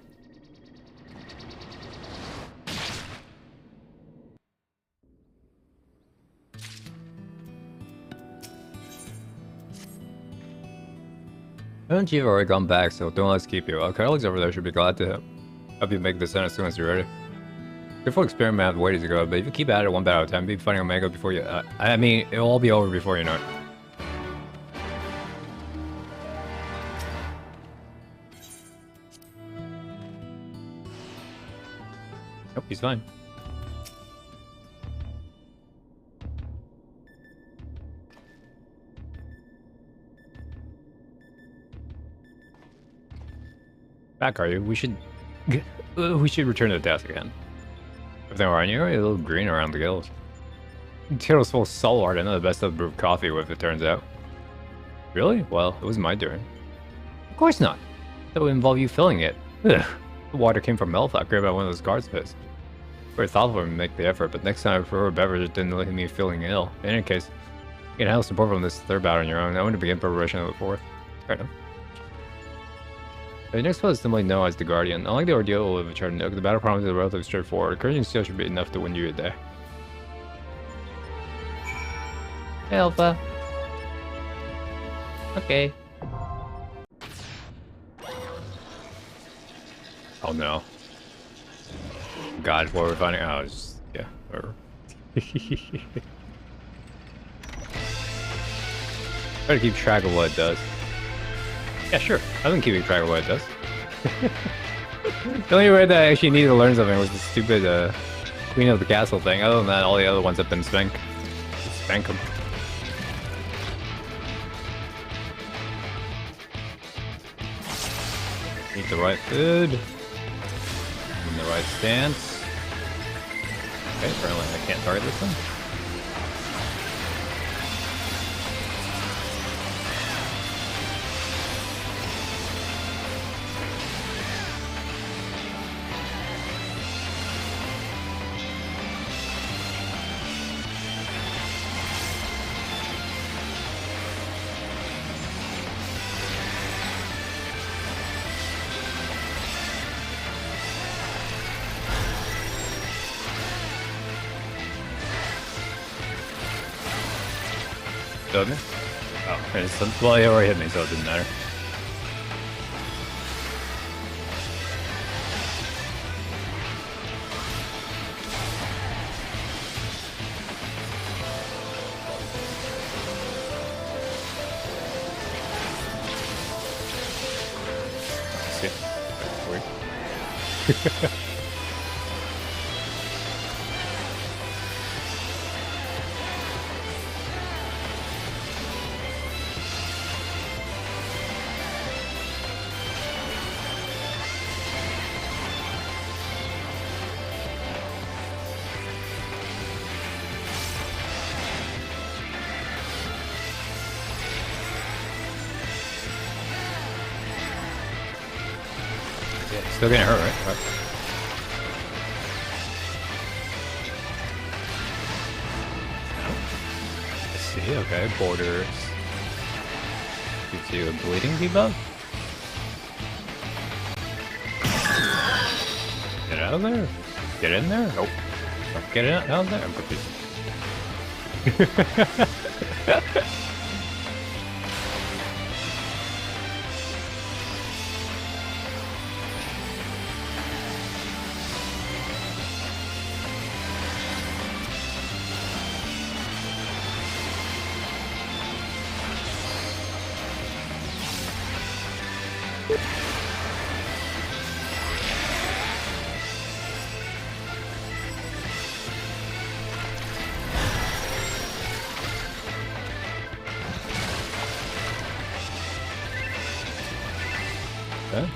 Haven't you already gone back, so don't let's keep you. Our colleagues over there should be glad to help you make this as soon as you're ready. Your full experiment have ways to go, but if you keep at it one battle at a time, be fighting Omega before you... I mean, it'll all be over before you know it. Nope, he's fine. Back, are you? We should return to the desk again. Everything alright? You're a little green around the gills. Taylor's full soul art. I know the best of brewed coffee with, it turns out. Really? Well, it was my turn. Of course not. That would involve you filling it. Ugh. The water came from Melfa. Grab out one of those guards fists. Very thoughtful of me to make the effort, but next time I prefer a beverage that didn't leave me feeling ill. In any case, you can handle support from this third battle on your own. I want to begin preparation of the fourth. Fair enough. The next spell is simply known as the Guardian. Unlike the ordeal of a charred Nook, the battle promise is relatively straightforward. Courage and steel should be enough to win you a day. Hey, Alpha. Okay. Oh no. God, what we're finding out is yeah, whatever. Try to keep track of what it does. Yeah, sure. I've been keeping track of what it does. The only way that I actually needed to learn something was the stupid Queen of the Castle thing. Other than that, all the other ones have been spank. Just spank them. Eat the right food. In the right stance. Okay, apparently I can't target this one. Doesn't it? Oh, it's, well, he already hit me, so it didn't matter. See? Weird. Still getting hurt, right? I see, okay. Borders. Gives you a bleeding debuff? Get out of there? Get in there? Nope. Don't get out of there? I'm confused. Okay.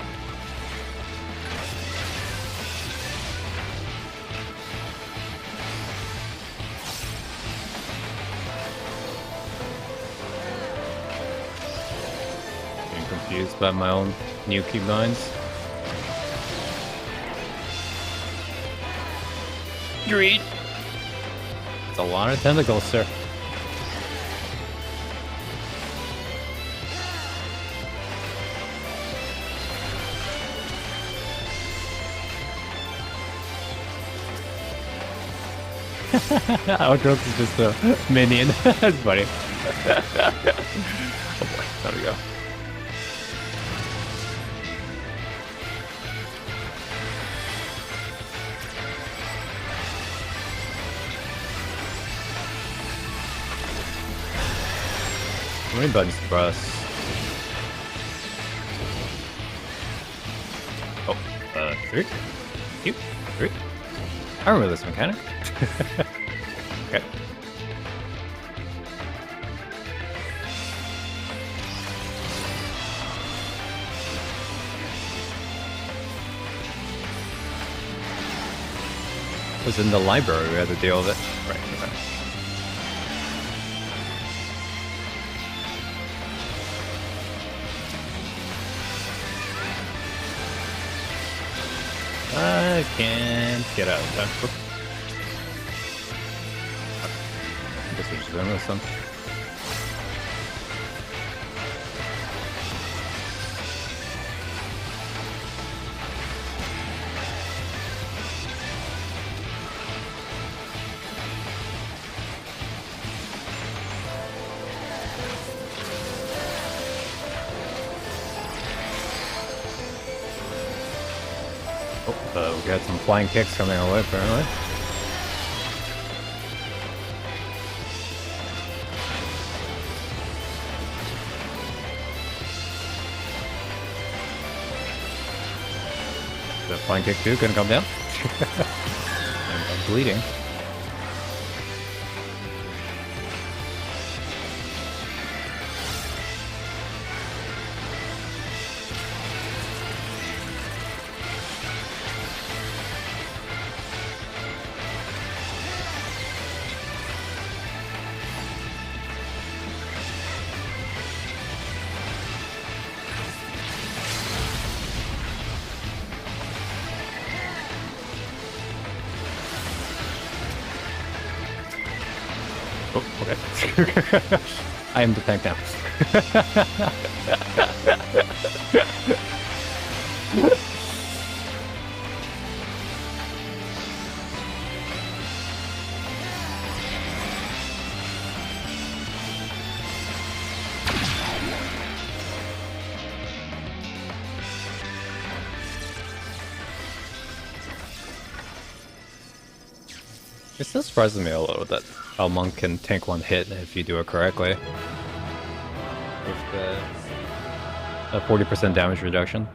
Getting confused by my own new keybinds. Greed. It's a lot of tentacles, sir. Outrox is just a minion. That's funny. Oh boy, there we go. How many buttons to press? Oh, 3. Cute. 3. I remember this mechanic. Okay. It was in the library we had to deal with it. Right, okay. I can't get out of that. I guess we're just doing this one. We got some flying kicks coming our way, apparently. The flying kick too, gonna come down. And I'm bleeding. Oh, okay. I am the tank now. It still surprises me a little that a monk can tank one hit if you do it correctly. With a 40% damage reduction.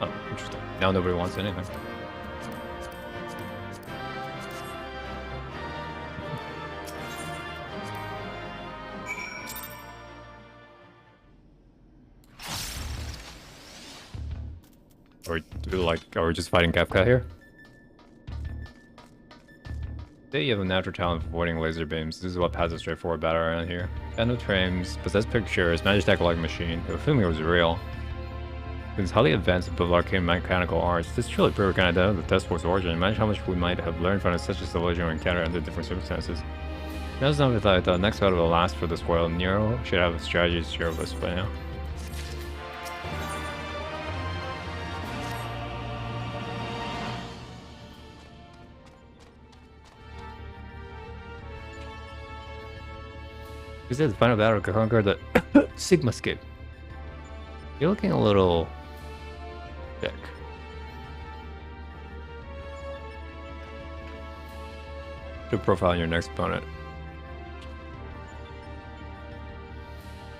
Oh, interesting. Now nobody wants anything. Are we just fighting Kefka here? Say you have a natural talent for avoiding laser beams. This is what passes straightforward battle around here. Got no frames, possess pictures, managed to act like a machine. The feeling it was real. It's highly advanced above arcane mechanical arts. This truly proved kind of the test force origin. Imagine how much we might have learned from such a civilization we encounter under different circumstances. That's not what I thought. Next battle will last for this world. Nero should have a strategy to share with us by now. We said the final battle to conquer the Sigmascape. You're looking a little thick. Good profile on your next opponent.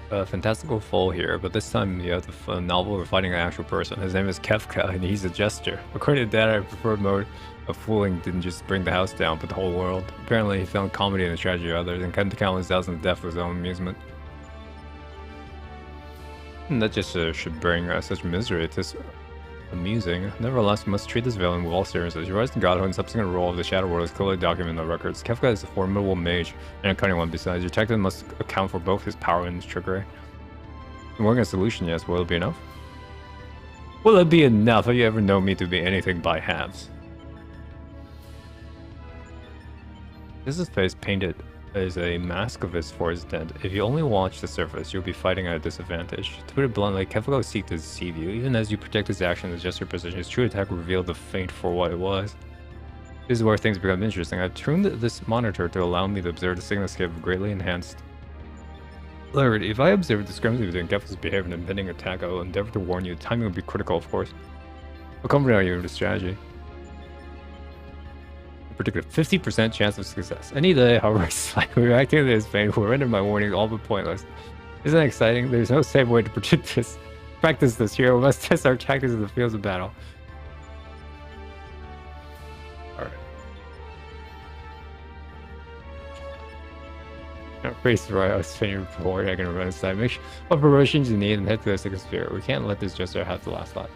A fantastical foe here, but this time you have the novel of fighting an actual person. His name is Kefka, and he's a jester. According to data, preferred mode of fooling didn't just bring the house down, but the whole world. Apparently, he found comedy in the tragedy of others, and came to countless thousands of deaths for his own amusement. And that just should bring such misery. It's amusing. Nevertheless, we must treat this villain with all seriousness. Your rise to godhood and subsequent role of the Shadow World is clearly documented in the records. Kefka is a formidable mage and a cunning one besides. Your tactic must account for both his power and his trickery. I'm working on a solution, yes. Will it be enough? Will it be enough? Have you ever known me to be anything by halves? This is face painted as a mask of his for his dead. If you only watch the surface, you'll be fighting at a disadvantage. To put it bluntly, Kefka will seek to deceive you. Even as you protect his actions as just your position, his true attack revealed the feint for what it was. This is where things become interesting. I've tuned this monitor to allow me to observe the Sigmascape greatly enhanced. Lord, if I observe the discrepancy between Kefka's behavior and impending attack, I will endeavor to warn you. Timing will be critical, of course. I'll comfort you with the strategy. Particular 50% chance of success. Any day, however, slightly reacting to this pain will render my warnings all but pointless. Isn't that exciting? There's no safe way to predict this. Practice this here. We must test our tactics in the fields of battle. Alright. Face right, I was training before I can run aside. Make sure what promotions you need and head to the second sphere. We can't let this dresser have the last thought.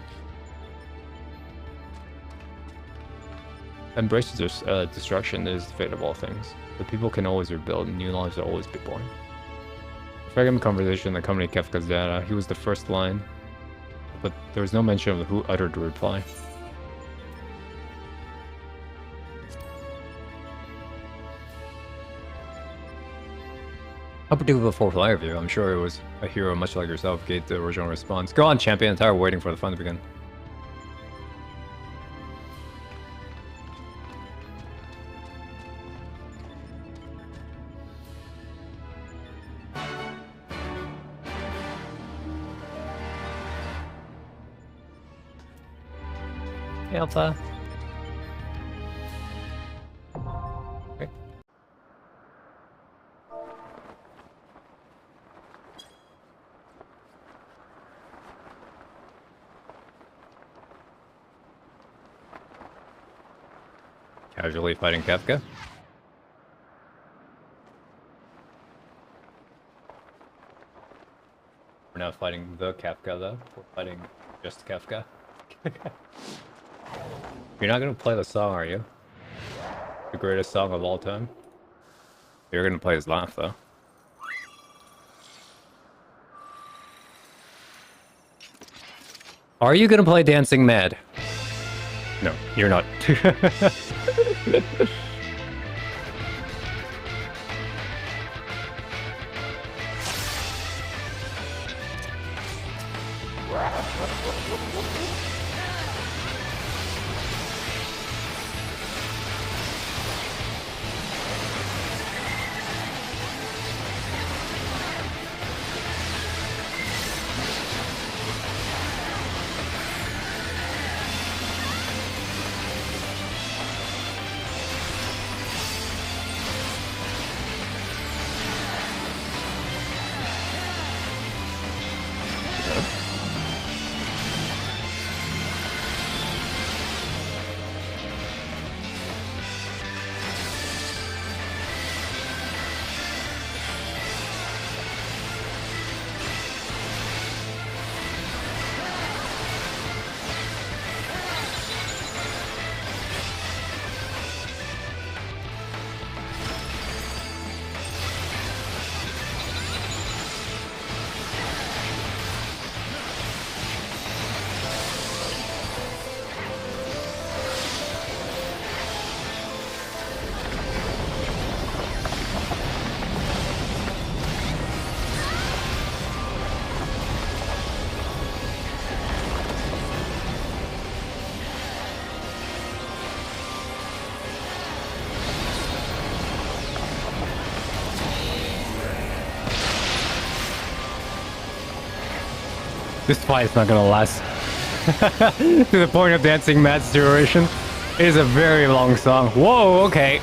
embrace destruction is the fate of all things. But people can always rebuild, and new lives will always be born. Fragment conversation accompanied Kefka's data. He was the first line, but there was no mention of who uttered the reply. How particular for flyer view? I'm sure it was a hero much like yourself gave the original response. Go on, champion. I'm tired of waiting for the fun to begin. Hey, Alpha. Okay. Casually fighting Kefka. We're not fighting the Kefka though. We're fighting just Kefka. You're not gonna play the song, are you? The greatest song of all time? You're gonna play his laugh, though. Are you gonna play Dancing Mad? No, you're not. This fight is not gonna last. To the point of Dancing Mad's duration. It is a very long song. Whoa, okay.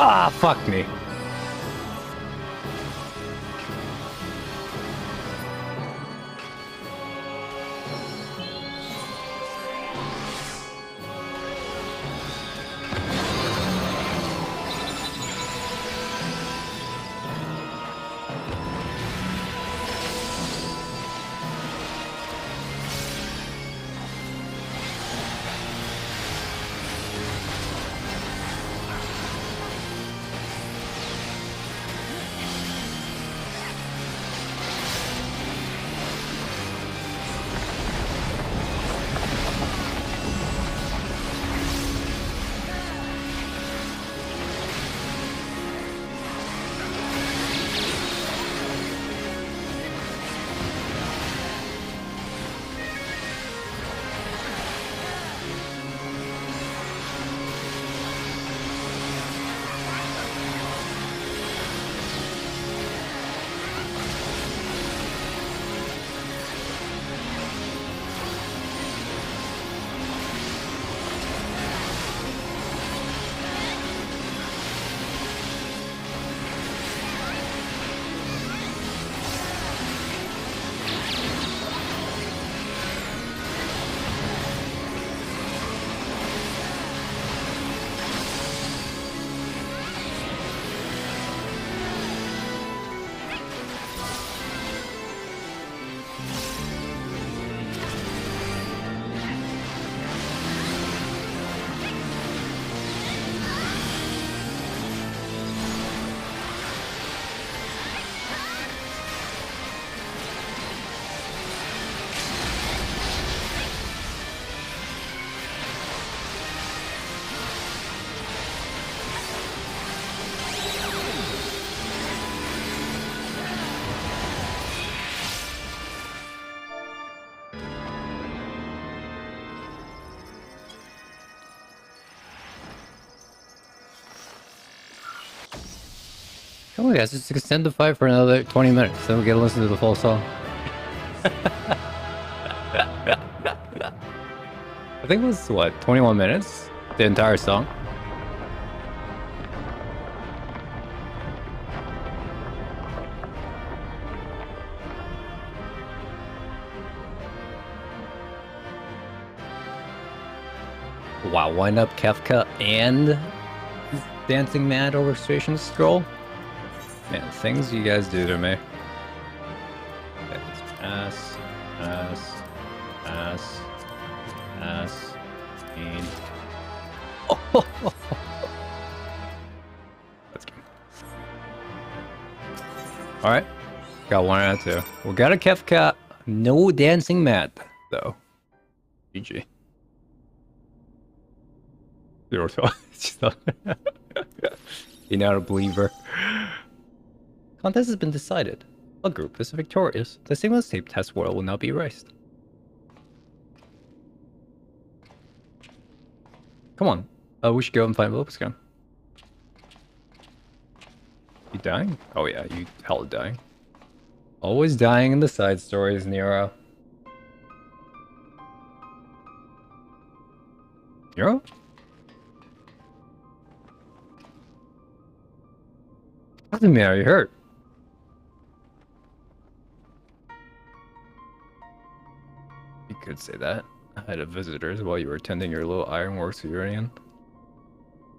Ah, fuck me. Oh yes, just extend the fight for another 20 minutes, then we get to listen to the full song. I think it was, what, 21 minutes? The entire song? Wow, wind up Kefka and Dancing Mad Orchestration Scroll? Man, things you guys do to me. Okay, ass, ass, ass, ass, and... Oh, Let's go. Alright, got one out of two. We got a Kefka, no Dancing Mad, though. GG. Zero thoughts. You're not a believer. Contest has been decided. A group is victorious. The seamless tape test world will now be erased. Come on. We should go and find Lopus gun. You dying? Oh yeah, you hella dying. Always dying in the side stories, Nero. Nero? Doesn't matter, you hurt. You could say that. I had a visitors while you were attending your little ironworks reunion.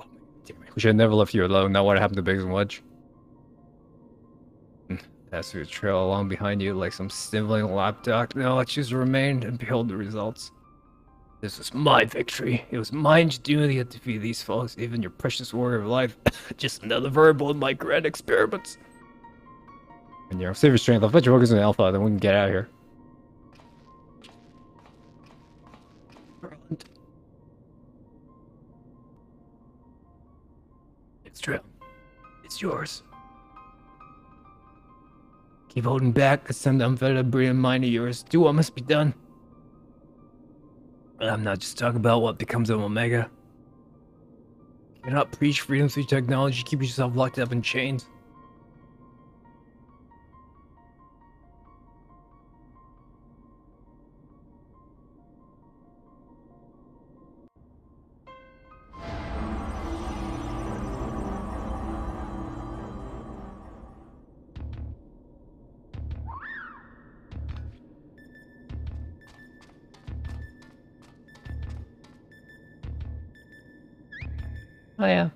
Oh, damn it. We should have never left you alone. Now what happened to Biggs and Wedge? That's who trail along behind you like some sniveling lapdog. Now let choose to remain and behold the results. This was my victory. It was mine to do to defeat these foes, even your precious warrior of life. Just another variable in my grand experiments. And you're save your strength. I'll put your focus on Alpha, then we can get out of here. It's true. It's yours. Keep holding back, send the unfettered brilliant mind of yours. Do what must be done. I'm not just talking about what becomes of Omega. You cannot preach freedom through technology, keep yourself locked up in chains. Oh yeah.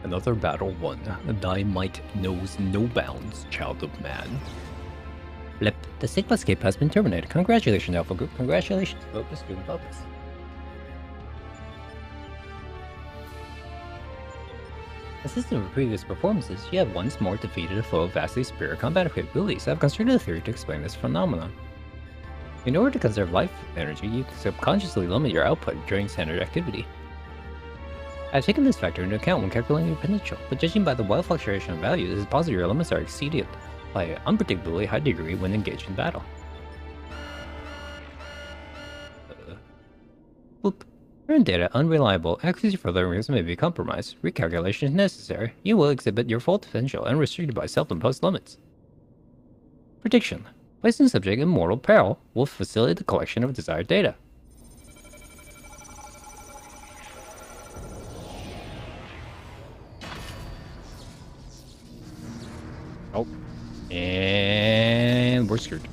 Another battle won. Thy might knows no bounds, child of man. Blip. The Sigma escape has been terminated. Congratulations, Alpha Group. Congratulations, Focus, Doom Focus. Consistent with previous performances, you have once more defeated a foe of vastly superior combat capabilities. I've constructed a theory to explain this phenomenon. In order to conserve life energy, you subconsciously limit your output during standard activity. I've taken this factor into account when calculating your potential, but judging by the wild fluctuation of values, it is possible your limits are exceeded by an unpredictably high degree when engaged in battle. Boop. Current data unreliable. Accuracy for the rings may be compromised. Recalculation is necessary. You will exhibit your full potential and restricted by self-imposed limits. Prediction. Placing the subject in mortal peril will facilitate the collection of desired data. Oh. And we're screwed.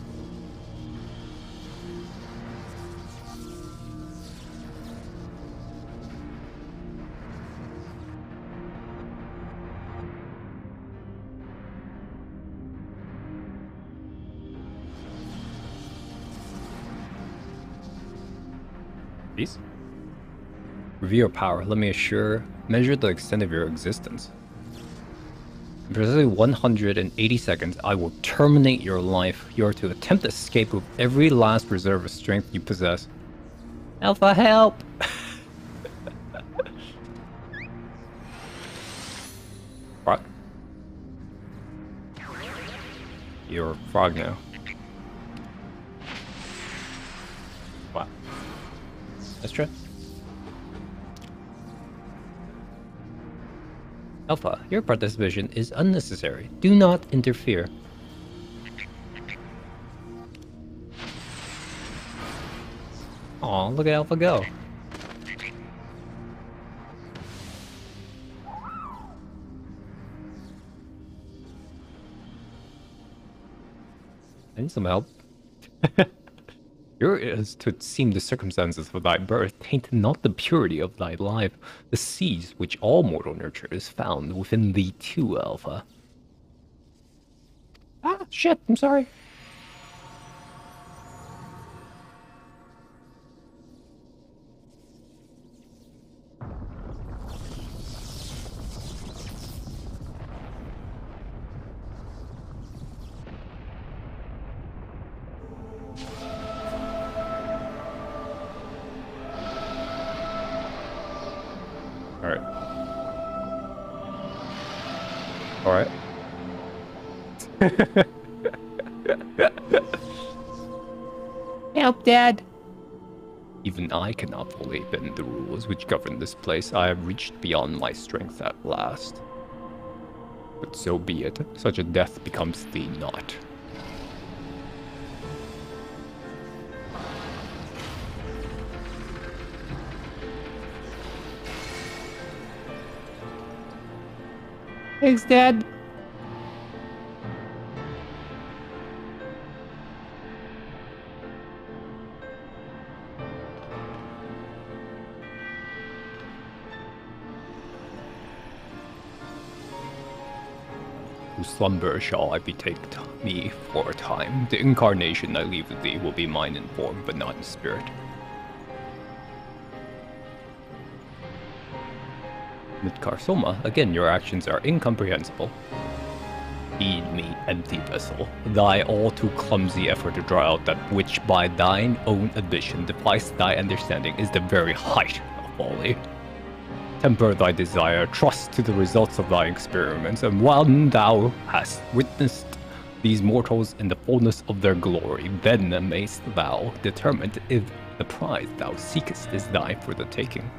Peace. Review your power. Let me measure the extent of your existence. In precisely 180 seconds, I will terminate your life. You are to attempt to escape with every last reserve of strength you possess. Alpha, help! Frog? You're a frog now. Wow. Let's try. Alpha, your participation is unnecessary. Do not interfere. Aw, look at Alpha go. I need some help. Here is to seem the circumstances of thy birth taint not the purity of thy life, the seeds which all mortal nurture is found within thee too, Alpha. Ah, shit, I'm sorry. Alright. Alright. Help, Dad! Even I cannot fully bend the rules which govern this place. I have reached beyond my strength at last. But so be it. Such a death becomes thee not. Thanks, Dad. To slumber shall I betake me for a time. The incarnation I leave with thee will be mine in form, but not in spirit. Midcarsoma, again your actions are incomprehensible. Heed me, empty vessel. Thy all too clumsy effort to draw out that which by thine own admission defies thy understanding is the very height of folly. Temper thy desire, trust to the results of thy experiments, and when thou hast witnessed these mortals in the fullness of their glory, then mayst thou determine if the prize thou seekest is thine for the taking.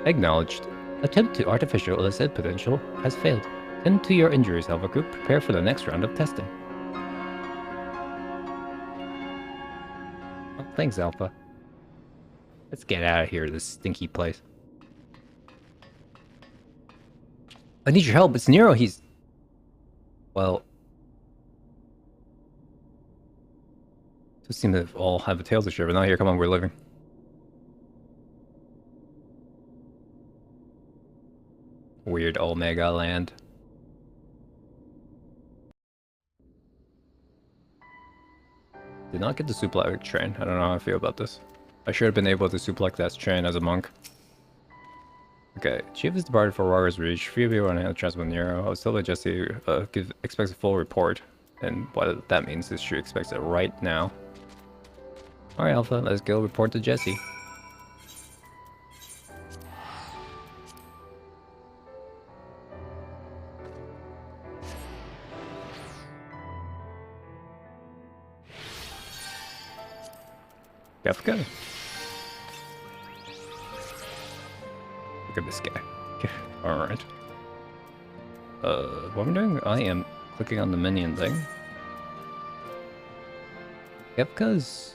Acknowledged. Attempt to artificial illicit potential has failed. Tend to your injuries, Alpha Group. Prepare for the next round of testing. Oh, thanks, Alpha. Let's get out of here, this stinky place. I need your help. It's Nero. He's... Well... Just seem to all have a tail to share, but not here. Come on, we're living. Weird Omega land. Did not get the suplex train. I don't know how I feel about this. I should have been able to suplex that train as a monk. Okay, Chief is departed for Warrior's Reach. Few people on hand transfer Nero. I was told by Jesse expects a full report. And what that means is she expects it right now. Alright, Alpha, let's go report to Jesse. Kefka? Look at this guy. Alright. What am I doing? I am clicking on the minion thing. Kefka's...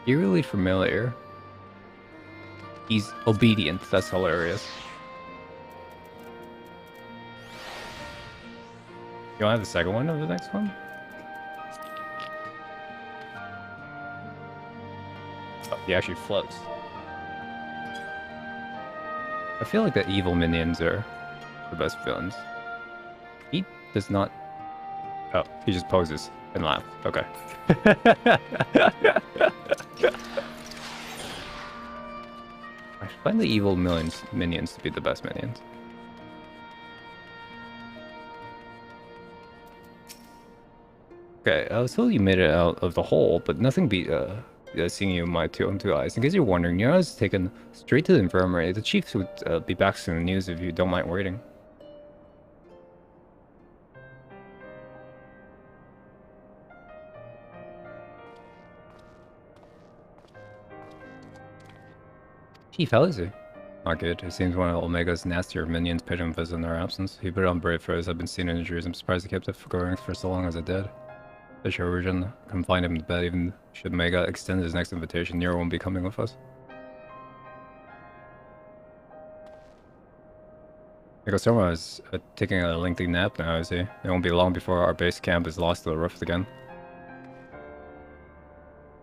eerily familiar. He's obedient, that's hilarious. You want to have the second one of the next one? Oh, he actually floats. I feel like the evil minions are the best villains. He does not... Oh, he just poses and laughs. Okay. I find the evil minions to be the best minions. Okay, I was told you made it out of the hole, but nothing beat seeing you with my own two eyes. In case you're wondering, I was taken straight to the infirmary. The chief would be back soon in the news if you don't mind waiting. Chief, how is he? Not good. It seems one of Omega's nastier minions paid him a visit in their absence. He put on brave for us. I've been seeing injuries. I'm surprised he kept it going for so long as it did. The chirurgeon confined him to bed. Even should Omega extend his next invitation, Nero won't be coming with us. Stormblood is taking a lengthy nap now, is he? It won't be long before our base camp is lost to the roof again.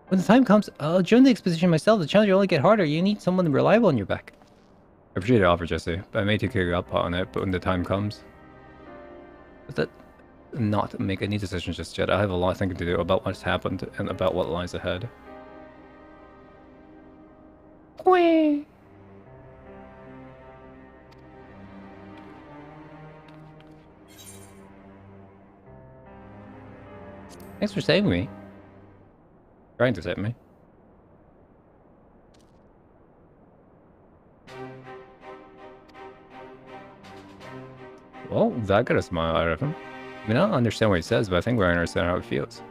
When the time comes, I'll join the expedition myself. The challenge will only get harder. You need someone reliable on your back. I appreciate the offer, Jesse, but I may take you up on it, but when the time comes... Does that not make any decisions just yet? I have a lot of thinking to do about what's happened and about what lies ahead. Whee! Thanks for saving me. Trying to save me. Well, that got a smile out of him. I mean, I don't understand what he says, but I think we understand how he feels.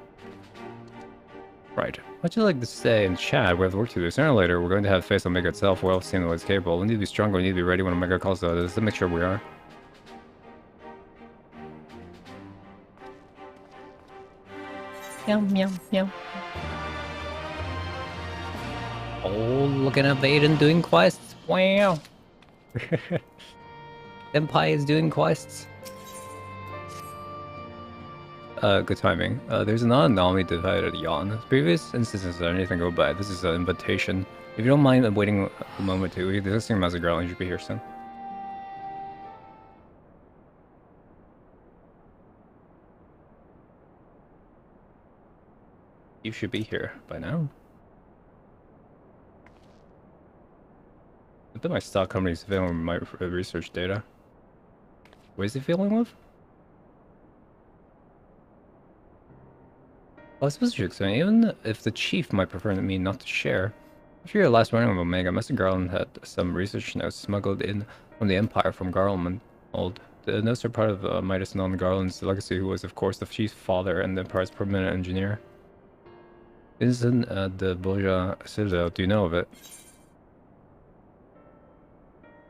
Right. What'd you like to say in chat? We have work to do. Sooner or later, we're going to have to face Omega itself. We're all seeing what it's capable. We need to be stronger. We need to be ready when Omega calls to us to make sure we are. Meow, meow, meow. Oh, looking at Vaden doing quests. Wow. Empire is doing quests. Good timing. There's an anomaly divided yawn. Previous instances or anything go by. This is an invitation. If you don't mind waiting a moment to, the existing Master Garland should be here soon. You should be here by now. I bet my stock company's failing with my research data. What is he failing with? Well, I suppose you explain, even if the chief might prefer me not to share. After your last running of Omega, Master Garland had some research notes smuggled in from the Empire from Garland. The notes are part of Midas Non Garland's legacy, who was, of course, the chief's father and the Empire's permanent engineer. Isn't the Boja Citadel? Do you know of it?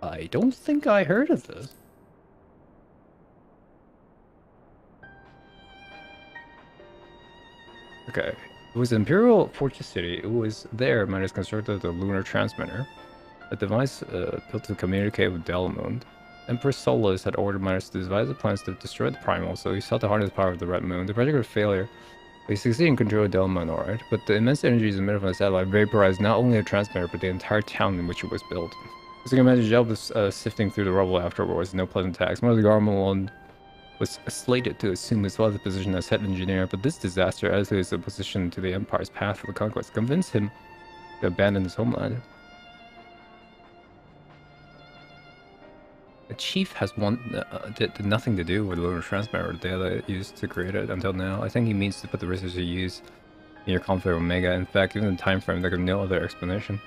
I don't think I heard of this. Okay. It was Imperial Fortress City. It was there man has constructed the lunar transmitter, a device built to communicate with Delmoon. Empress Solus had ordered miners to devise the plans to destroy the Primal, so he sought to harness the power of the Red Moon. The project was a failure. He succeeded in controlling Delmoon, alright, but the immense energies emitted from the satellite vaporized not only the transmitter, but the entire town in which it was built. As you can imagine, Jel was sifting through the rubble afterwards, no pleasant task. One of the Garmelon was slated to assume his father's position as head engineer, but this disaster, as to his opposition to the Empire's path for the conquest, convinced him to abandon his homeland. The chief has did nothing to do with the lunar transmitter or the data used to create it until now. I think he means to put the research to use in your conflict with Omega. In fact, given the time frame, there could be no other explanation.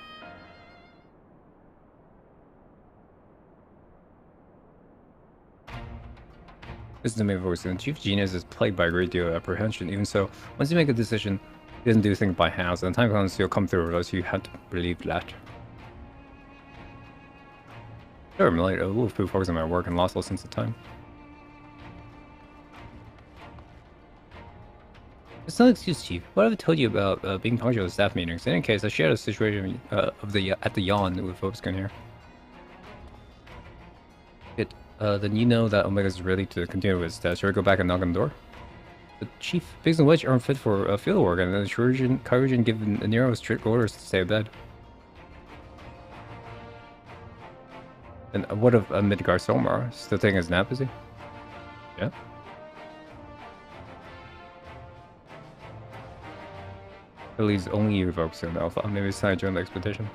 This is the main focus. The chief genius is plagued by a great deal of apprehension. Even so, once you make a decision, he doesn't do things by halves. And the time comes, you'll come through with us. You had to believe that. Sure, I'm late. A little too focused on my work and lost a sense of time. It's no excuse, Chief. What have I told you about being punctual at staff meetings? In any case, I shared a situation at the yawn with Vobskin here. Then you know that Omega's ready to continue with his test. Should we go back and knock on the door? The Chief, Biggs and Wedge aren't fit for field work, and the Chirurgeon given Nero strict orders to stay abed. And what of Midgar Somar? Still taking his nap, is he? Yeah. It leaves only you folks in Alpha. Maybe it's time to join the expedition.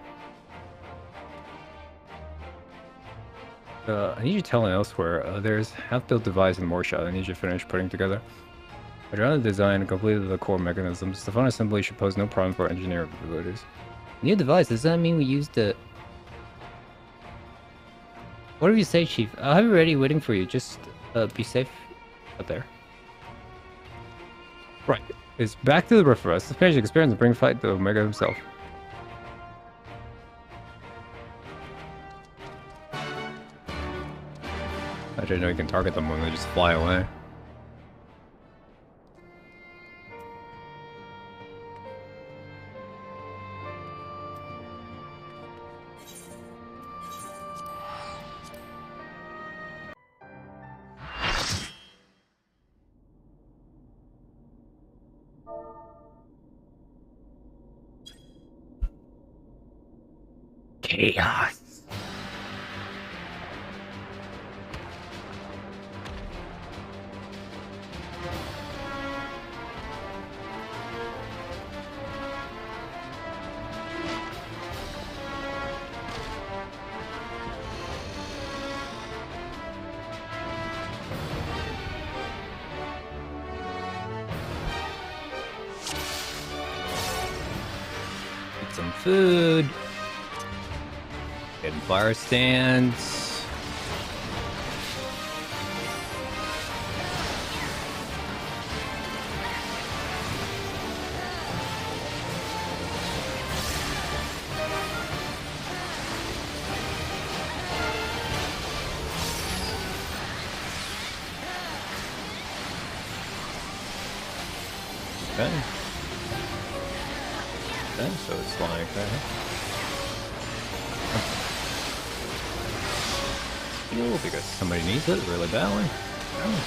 I need you telling elsewhere. There's half-built device in Warshot I need you to finish putting together. I tried to design and completed the core mechanisms. The final assembly should pose no problem for engineering abilities. New device, does that mean we used the... Whatever you say, Chief. I'll have it ready waiting for you. Just be safe out there. Right. It's back to the rift for us. This patient experience and bring fight to Omega himself. I didn't know you can target them when they just fly away. Chaos. Get some food. Getting fire stands. Okay. Okay, so it's like that. Because somebody needs it really badly. Oh.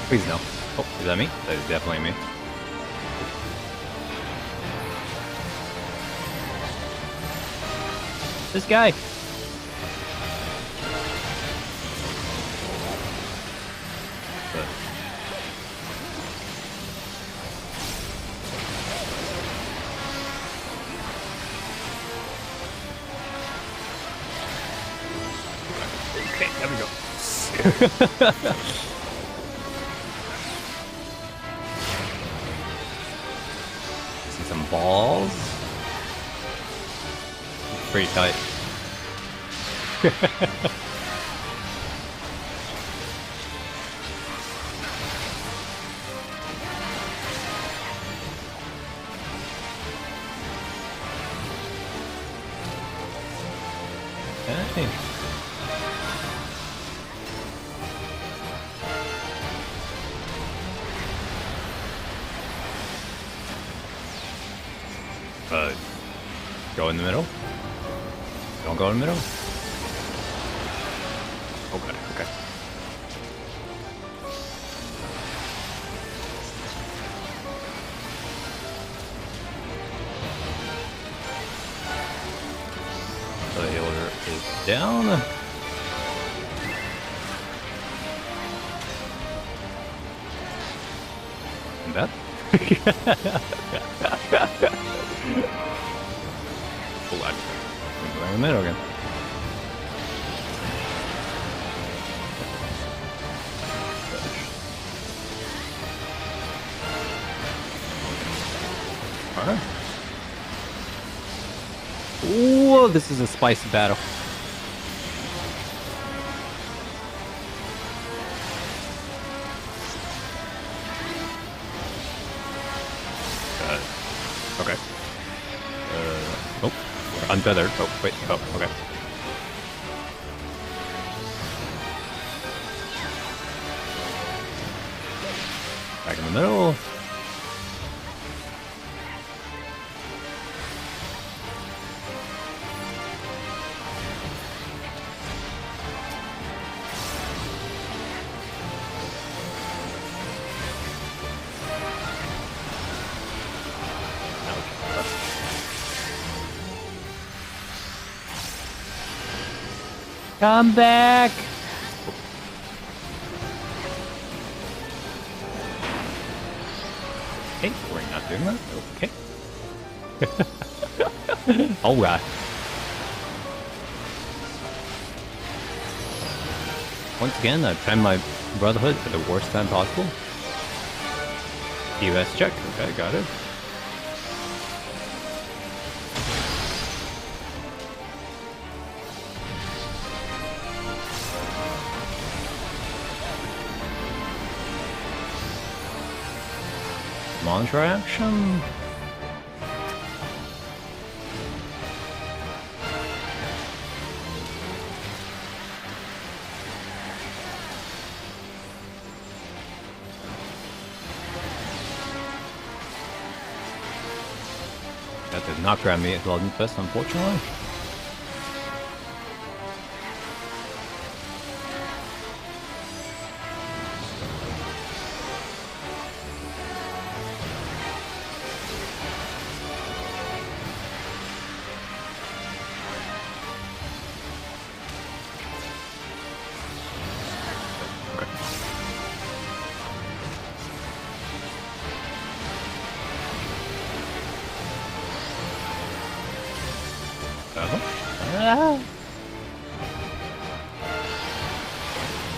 Please no. Oh, is that me? That is definitely me. This guy. Okay, there we go. See some balls. Pretty tight. Okay. Go in the middle. Don't go in the middle. Okay, okay. So the healer is down. And that? Oh, I'm going in the middle again. Alright. Whoa, this is a spicy battle. Okay. Oh, we're untethered. Oh, wait. Oh, okay. Back in the middle. Come back! Okay, we're not doing that. Okay. Oh god. Once again, I timed my Brotherhood at the worst time possible. US check. Okay, got it. Mantra action. That did not grab me at Golden Fist, unfortunately.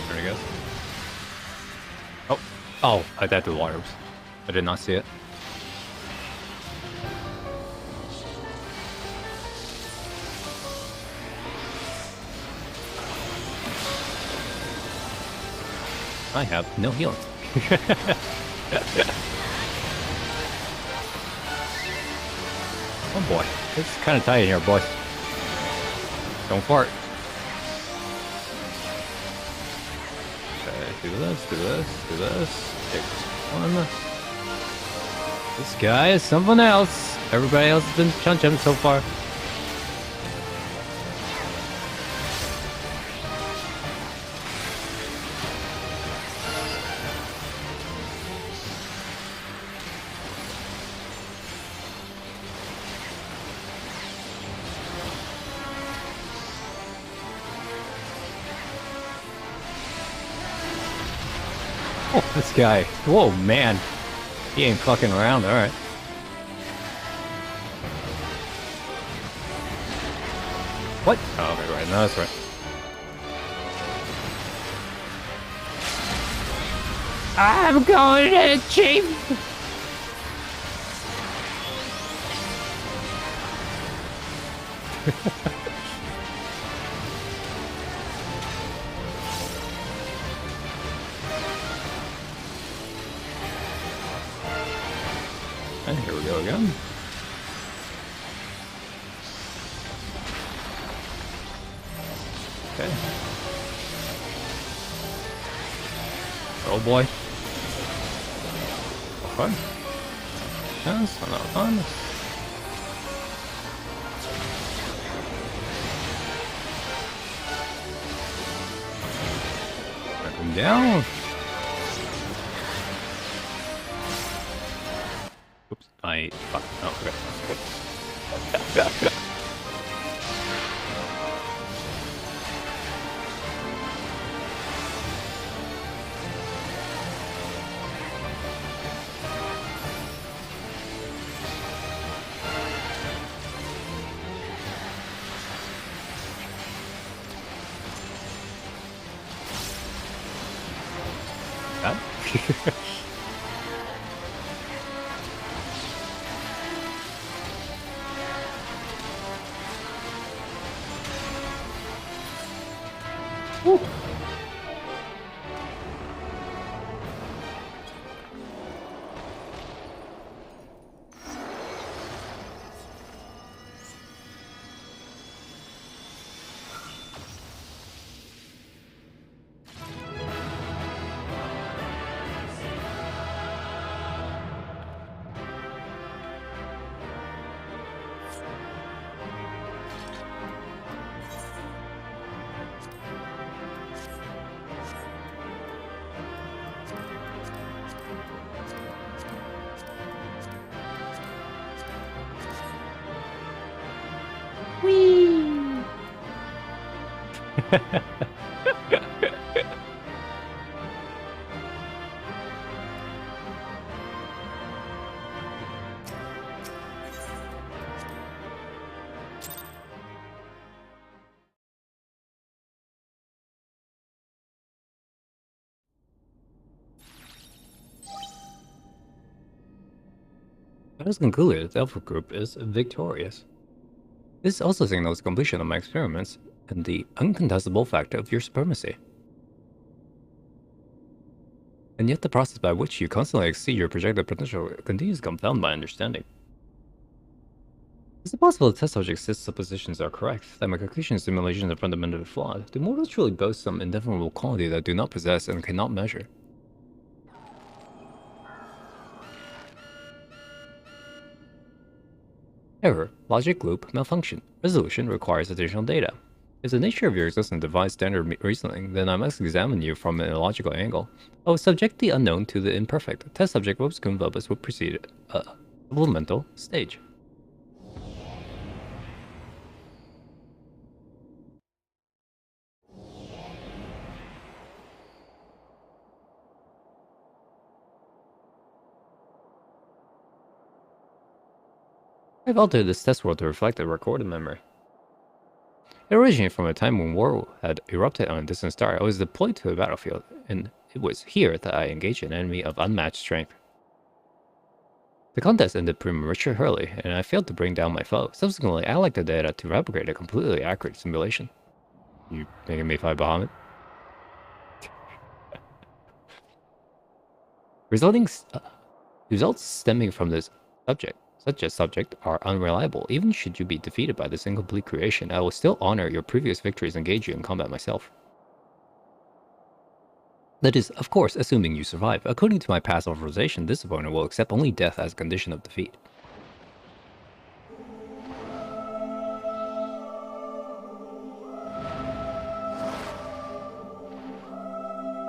There he goes. Oh, oh! I died to the water. I did not see it. I have no healing. Oh boy, it's kind of tight in here, boys. Don't fart. Okay, do this, do this, do this. Take this one. This guy is someone else. Everybody else has been chunching so far. Oh, this guy. Whoa, man. He ain't fucking around, alright. What? Oh, okay, right. No, that's right. I'm going to achieve. And here we go again. Okay. Oh boy. Okay. Yes, another one. Knock him down. Oops, I fuck. Oh, okay. That? Woo. That is concluded. The Alpha Group is victorious. This also signals completion of my experiments and the uncontestable fact of your supremacy. And yet the process by which you constantly exceed your projected potential continues to confound my understanding. Is it possible the test subject's suppositions are correct, that my conclusion simulations are fundamentally flawed? Do mortals truly boast some indefinable quality that I do not possess and cannot measure? Error. Logic loop malfunction. Resolution requires additional data. If the nature of your existence defies standard reasoning, then I must examine you from an illogical angle. I will subject the unknown to the imperfect. Test subject Vobis cum Vobis will proceed supplemental stage. I've altered this test world to reflect a recorded memory. It originated from a time when war had erupted on a distant star. I was deployed to a battlefield, and it was here that I engaged an enemy of unmatched strength. The contest ended prematurely, and I failed to bring down my foe. Subsequently, I liked the data to replicate a completely accurate simulation. You making me fight Bahamut? Results stemming from this subject, such as subject, are unreliable. Even should you be defeated by this incomplete creation, I will still honor your previous victories and engage you in combat myself. That is, of course, assuming you survive. According to my past authorization, this opponent will accept only death as a condition of defeat.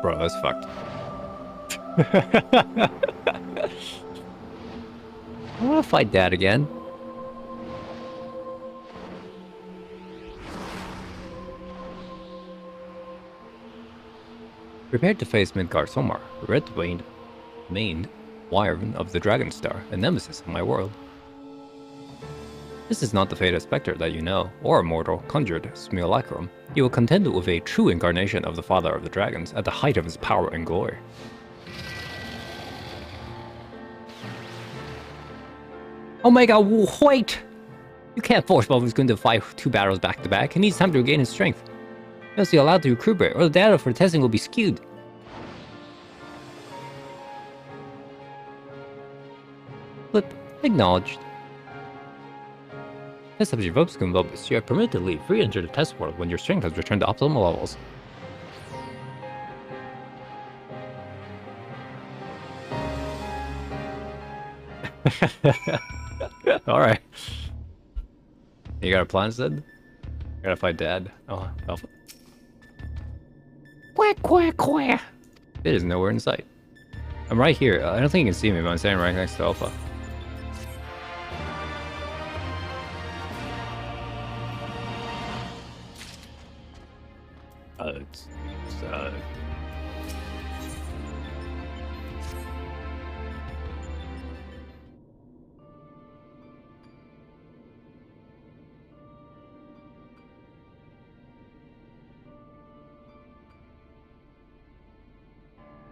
Bro, that's fucked. I want to fight Dad again. Prepare to face Midgard Somar, red-maned wyvern of the Dragon Star, a nemesis of my world. This is not the fated specter that you know, or a mortal conjured simulacrum. He will contend with a true incarnation of the Father of the Dragons at the height of his power and glory. Oh my god, wait! You can't force Bovin's going to fight 2 battles back to back. He needs time to regain his strength. He must be allowed to recuperate, or the data for testing will be skewed. Flip. Acknowledged. Test subject Vobscum Vobus, you are permitted to leave. Re-enter the test world when your strength has returned to optimal levels. Alright. You got a plan, Sid? I gotta fight Dad. Oh, Alpha. Quack, quack, quack. It is nowhere in sight. I'm right here. I don't think you can see me, but I'm standing right next to Alpha.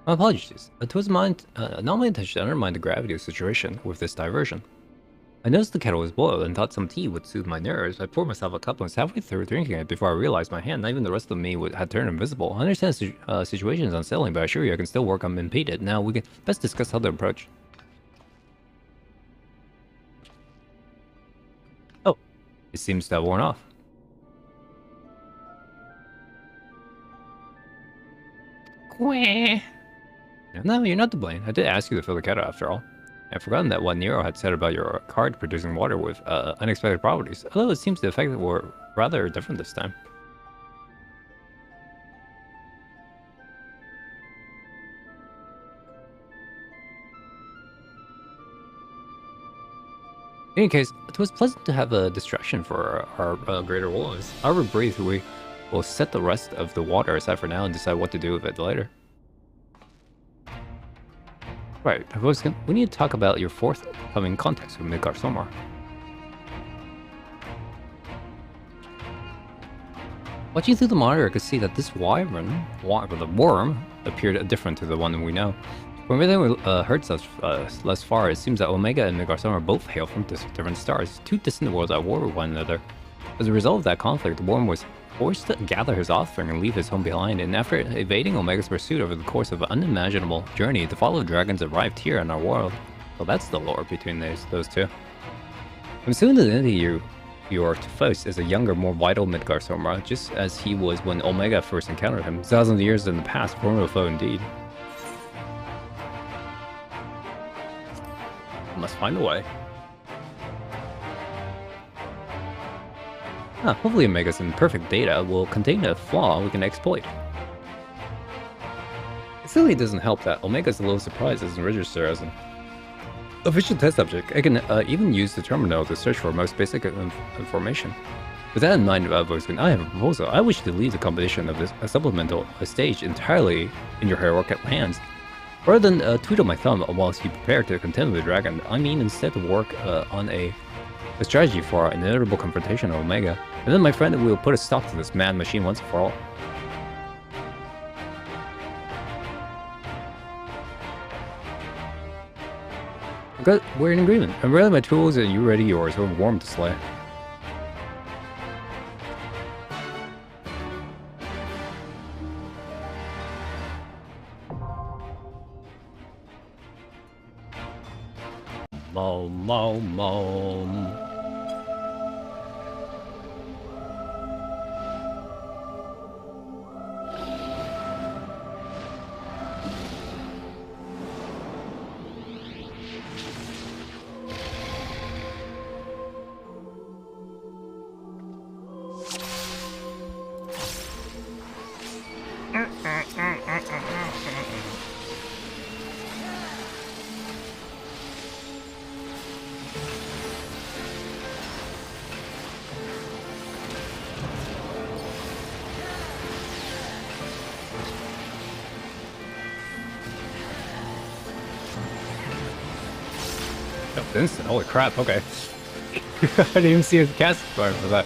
My apologies. It was not my intention to undermine the gravity of the situation with this diversion. I noticed the kettle was boiled and thought some tea would soothe my nerves. I poured myself a cup and was halfway through drinking it before I realized my hand, not even the rest of me, had turned invisible. I understand the situation is unsettling, but I assure you I can still work unimpeded. Now we can best discuss how to approach. Oh, it seems to have worn off. Quack. No, you're not to blame. I did ask you to fill the kettle after all. I've forgotten that what Nero had said about your card producing water with unexpected properties, although it seems the effects were rather different this time. In any case, it was pleasant to have a distraction for our greater woes. However brief, we will set the rest of the water aside for now and decide what to do with it later. Right, we need to talk about your forthcoming contacts with Midgar Somar. Watching through the monitor, I could see that this the worm, appeared different to the one we know. From everything we heard thus far, it seems that Omega and Midgar Somar both hail from different stars, two distant worlds at war with one another. As a result of that conflict, the worm was forced to gather his offspring and leave his home behind, and after evading Omega's pursuit over the course of an unimaginable journey, the Fall of Dragons arrived here in our world. Well, that's the lore between those two. I'm assuming the entity you are to face is a younger, more vital Midgar Somar, just as he was when Omega first encountered him, thousands of years in the past, formidable foe indeed. I must find a way. Hopefully Omega's imperfect data will contain a flaw we can exploit. It certainly doesn't help that Omega's a little surprised doesn't register as an official test subject. I can even use the terminal to search for most basic information. With that in mind, Voicekin, I have a proposal. I wish to leave the competition of this supplemental stage entirely in your heroic hands. Rather than twiddle my thumb whilst you prepare to contend with the dragon, I mean instead to work on a strategy for our inevitable confrontation of Omega, and then my friend will put a stop to this mad machine once and for all. Good, we're in agreement. I'm ready my tools and you ready yours. We're warm to slay. Mo. Instant, holy crap, okay. I didn't even see his cast bar for that.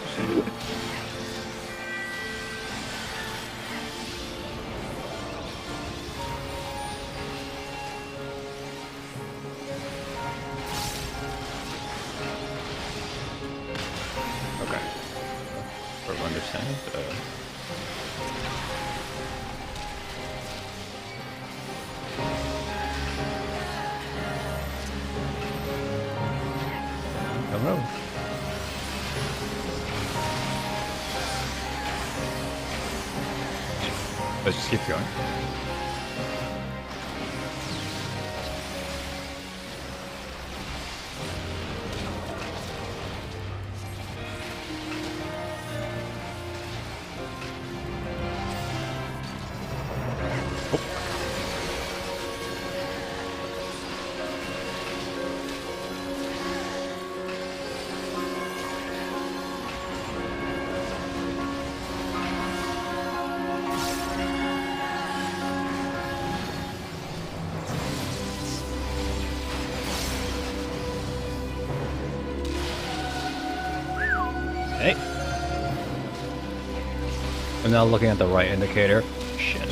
Okay. Sort of understand. I don't know. Let's just keep going. Hey. I'm now looking at the right indicator. Shit.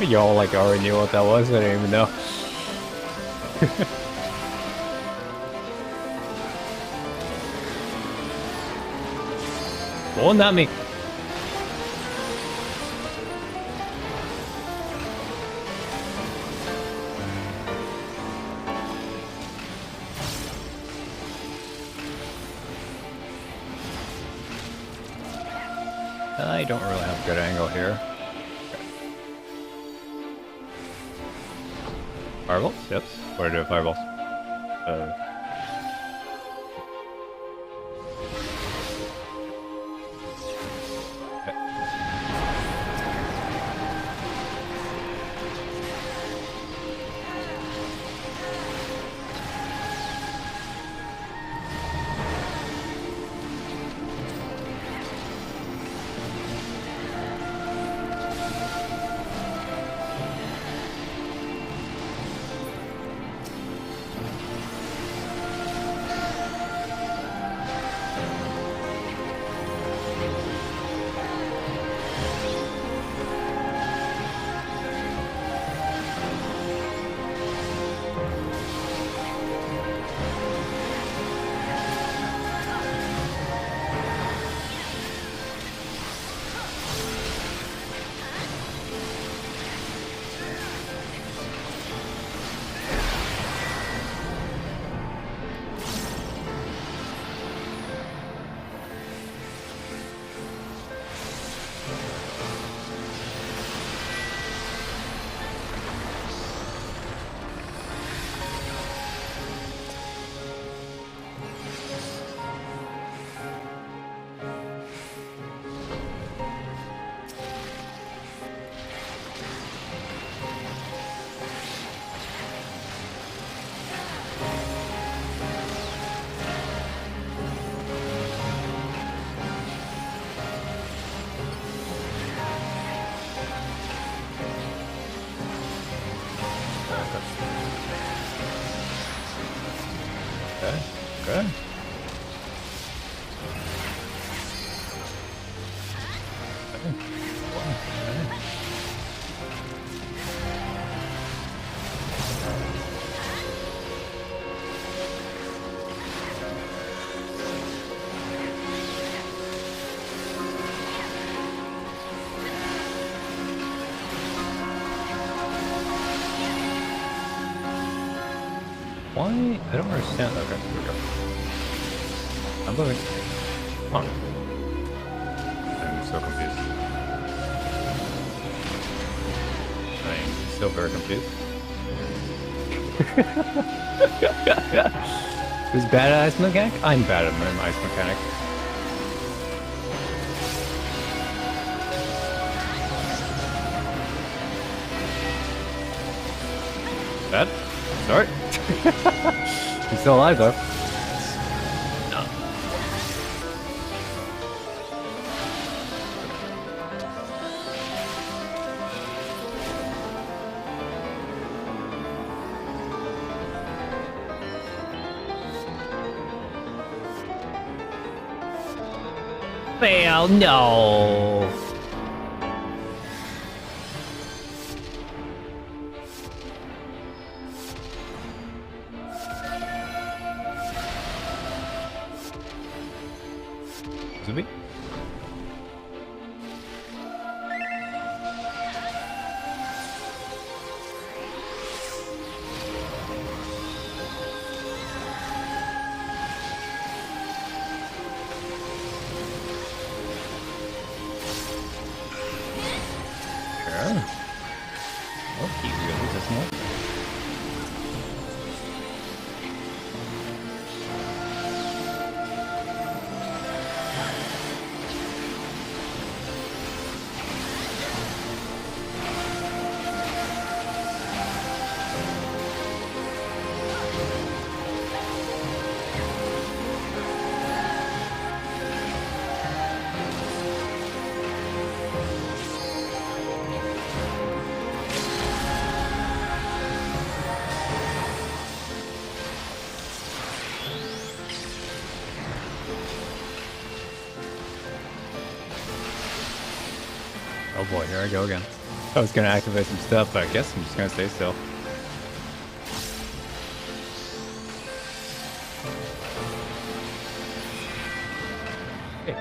Y'all like already knew what that was. I didn't even know. Oh, not me. I don't really have a good angle here. Fireballs? Yep. What do I do with fireballs? Okay. Why? I don't understand. Okay, here we go. I'm moving. Come on. I'm so confused. I'm still very confused. Who's bad at ice mechanic? I'm bad at ice mechanic. Bad? Sorry. He's still alive though. No. Fail, no. Zubi? Sure. Oh, you really does more. Oh boy, here I go again. I was gonna activate some stuff, but I guess I'm just gonna stay still. Hey.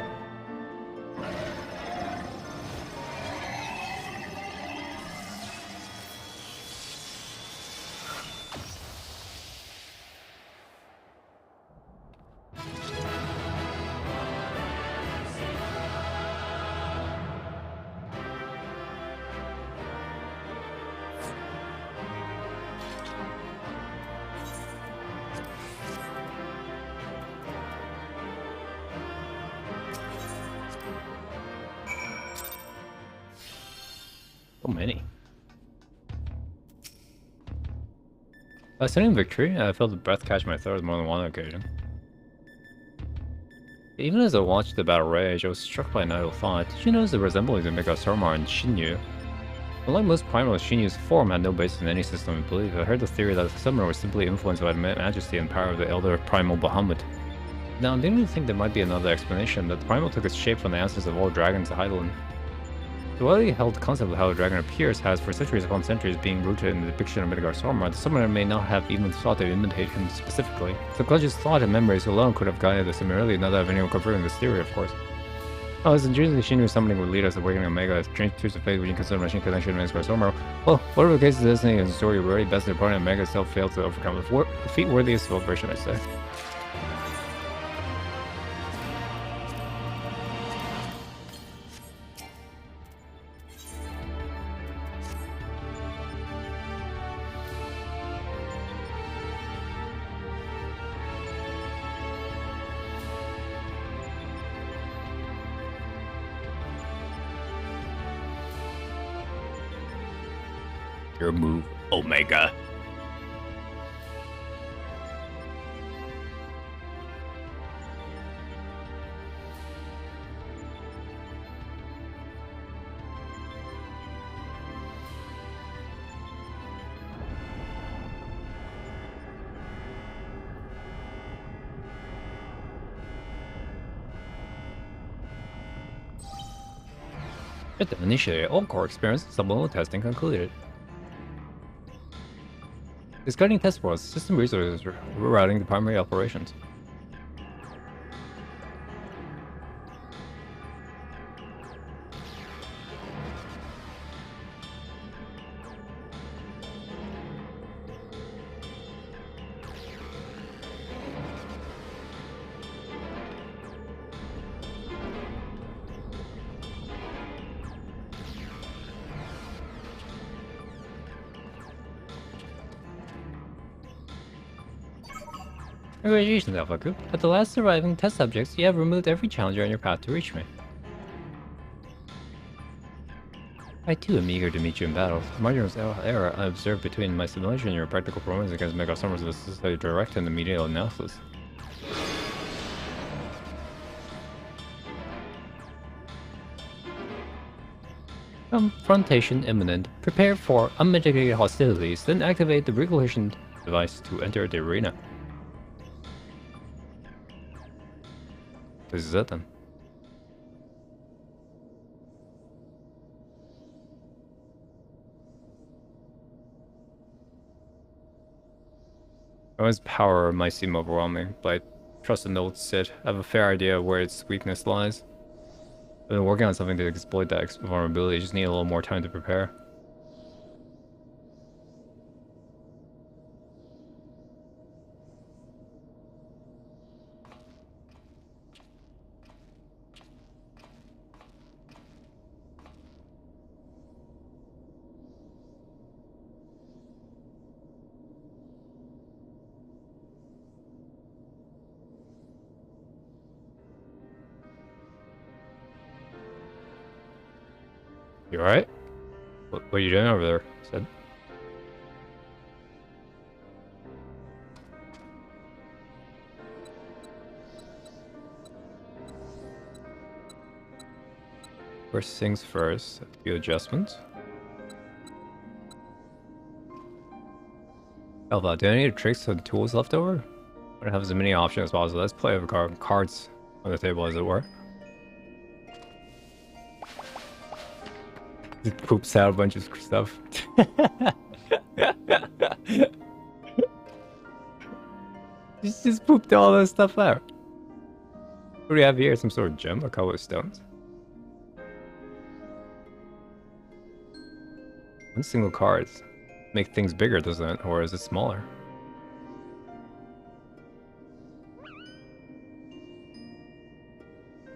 So many. Sitting victory, I felt the breath catch my throat more than one occasion. Even as I watched the battle rage, I was struck by an idle thought. Did you notice the resemblance between Megastormar and Shinyu? Unlike most primal, Shinyu's form had no basis in any system of belief. I heard the theory that the summoner was simply influenced by the majesty and power of the elder primal Bahamut. Now, I didn't think there might be another explanation, that the primal took its shape from the ancestors of all dragons of Hydaelyn. The widely held concept of how a dragon appears has, for centuries upon centuries, being rooted in the depiction of Megastormar. The summoner may not have even thought to imitate him specifically. Subconscious thought and memories alone could have guided the similarity, not that of anyone confirming this theory, of course. Oh, as intuitively Shinju summoning would lead us awakening Omega, a strange twist of fate which you consider machine connection with Megastormar. Well, whatever the case of destiny and the story, we already bested opponent Omega itself failed to overcome a feat worthy of celebration, I say. Your move, Omega. At the initiated all core experience, subliminal testing concluded. Discarding test scores, system resources, rerouting the primary operations. Congratulations, Alpha Group. At the last surviving test subjects, you have removed every challenger on your path to reach me. I too am eager to meet you in battle. The marginal error I observed between my simulation and your practical performance against Megastormars was necessarily direct and immediate analysis. Confrontation imminent. Prepare for unmitigated hostilities, then activate the regulation device to enter the arena. This is it then. Owen's power might seem overwhelming, but trust the old Sid. I have a fair idea of where its weakness lies. I've been working on something to exploit that vulnerability. Just need a little more time to prepare. You alright? What are you doing over there, Sid? First things first, a few adjustments. Alpha, do any tricks and tools left over? I don't have as many options as possible. Let's play with cards on the table, as it were. Just poops out a bunch of stuff. just pooped all this stuff out. What do we have here? Some sort of gem? A couple of stones? One single card. Make things bigger, doesn't it? Or is it smaller?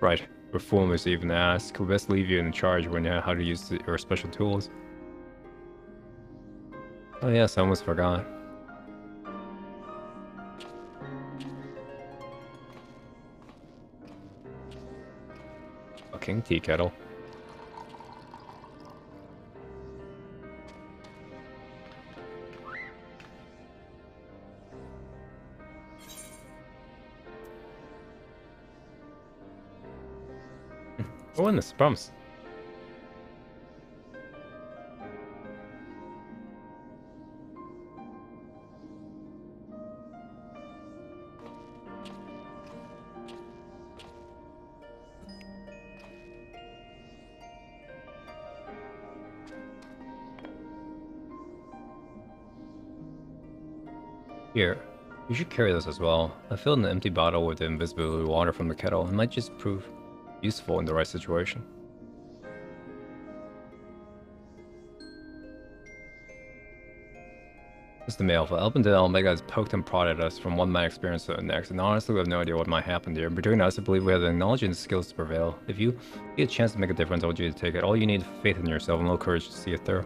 Right. Performers even ask. We'll best leave you in charge when you know how to use your special tools. Oh yes, I almost forgot. Fucking tea kettle. Oh, in this, promise. Here, you should carry this as well. I filled an empty bottle with the invisibility water from the kettle. It might just prove useful in the right situation. Mr. Alpha, up until Omega has poked and prodded us from one man experience to the next, and honestly we have no idea what might happen here. Between us, I believe we have the knowledge and skills to prevail. If you get a chance to make a difference, I want you to take it. All you need is faith in yourself and a little courage to see it through.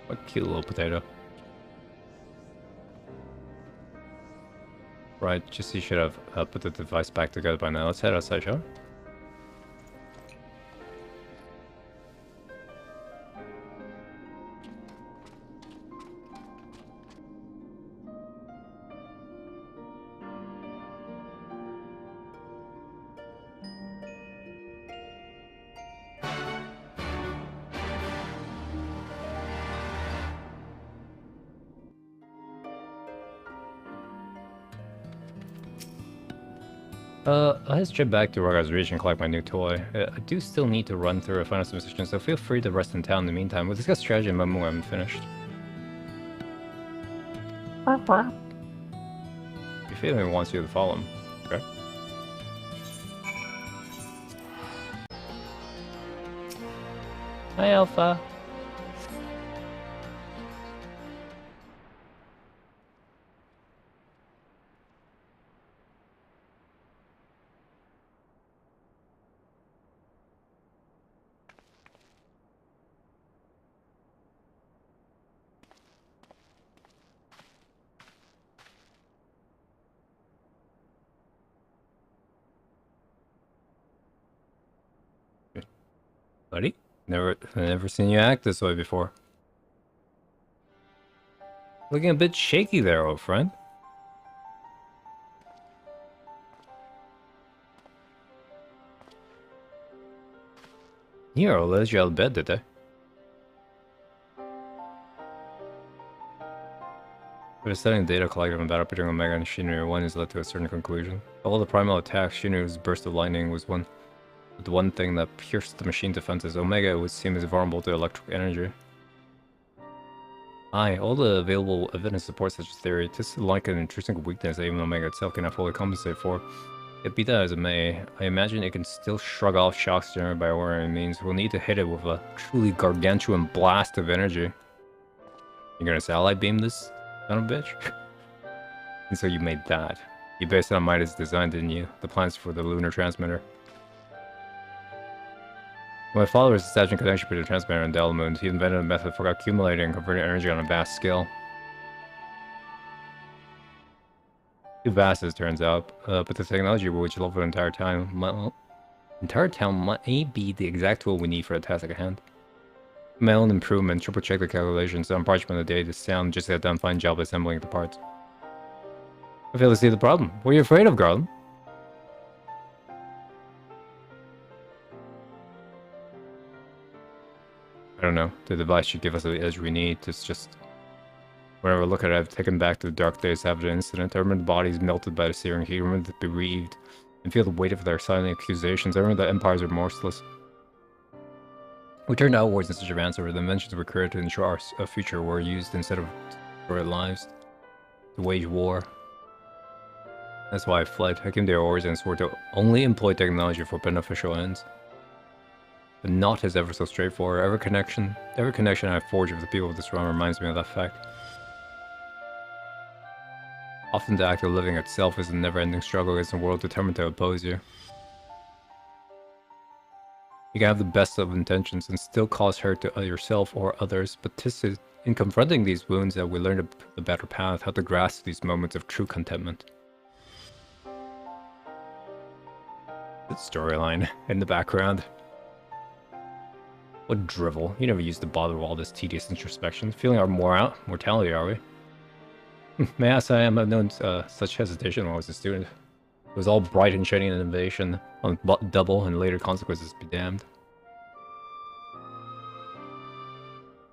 What cute little potato. Right, just you should have put the device back together by now. Let's head outside, shall we? Let's trip back to where I was reaching and collect my new toy. I do still need to run through a final submission, so feel free to rest in town in the meantime. We'll discuss strategy in a moment when I'm finished. Your feeling wants you to follow him, okay? Hi, Alpha. Buddy, never seen you act this way before. Looking a bit shaky there, old friend. Hero let you out of bed, did they? If studying data collected from battle between Omega and Shinryu 1 has led to a certain conclusion. Of all the primal attacks, Shinryu's burst of lightning was the one thing that pierced the machine defenses. Omega would seem as vulnerable to electric energy. All the available evidence supports such a theory. This is like an intrinsic weakness that even Omega itself cannot fully compensate for. Yet be that as it may, I imagine it can still shrug off shocks generated by ordinary means. We'll need to hit it with a truly gargantuan blast of energy. You're gonna satellite beam this son of a bitch? And so you made that. You based it on Midas' design, didn't you? The plans for the lunar transmitter. My father was establishing connection between the transmitter and Delmoon. He invented a method for accumulating and converting energy on a vast scale. Too vast, as it turns out. But the technology which love the entire town may be the exact tool we need for a task at hand. My own improvement, triple check the calculations on parchment of the day to sound just get done fine job assembling the parts. I fail to see the problem. What are you afraid of, Garland? I don't know. The device should give us the edge we need. It's just... Whenever I look at it, I've taken back to the dark days after the incident. I remember the bodies melted by the searing heat. I remember the bereaved. And feel the weight of their silent accusations. I remember that empires are remorseless. We turned outwards in search of answers. The inventions were created to ensure our future were used instead of destroy lives. To wage war. That's why I fled. I came to Ors and swore to only employ technology for beneficial ends. But not as ever so straightforward. Every connection I forge with the people of this realm reminds me of that fact. Often the act of living itself is a never-ending struggle against a world determined to oppose you. You can have the best of intentions and still cause hurt to yourself or others, but this is in confronting these wounds that we learn the better path, how to grasp these moments of true contentment. The storyline in the background. What drivel. You never used to bother with all this tedious introspection. Feeling our mortality, are we? May I ask, I have known such hesitation when I was a student. It was all bright and shiny innovation on double and later consequences be damned.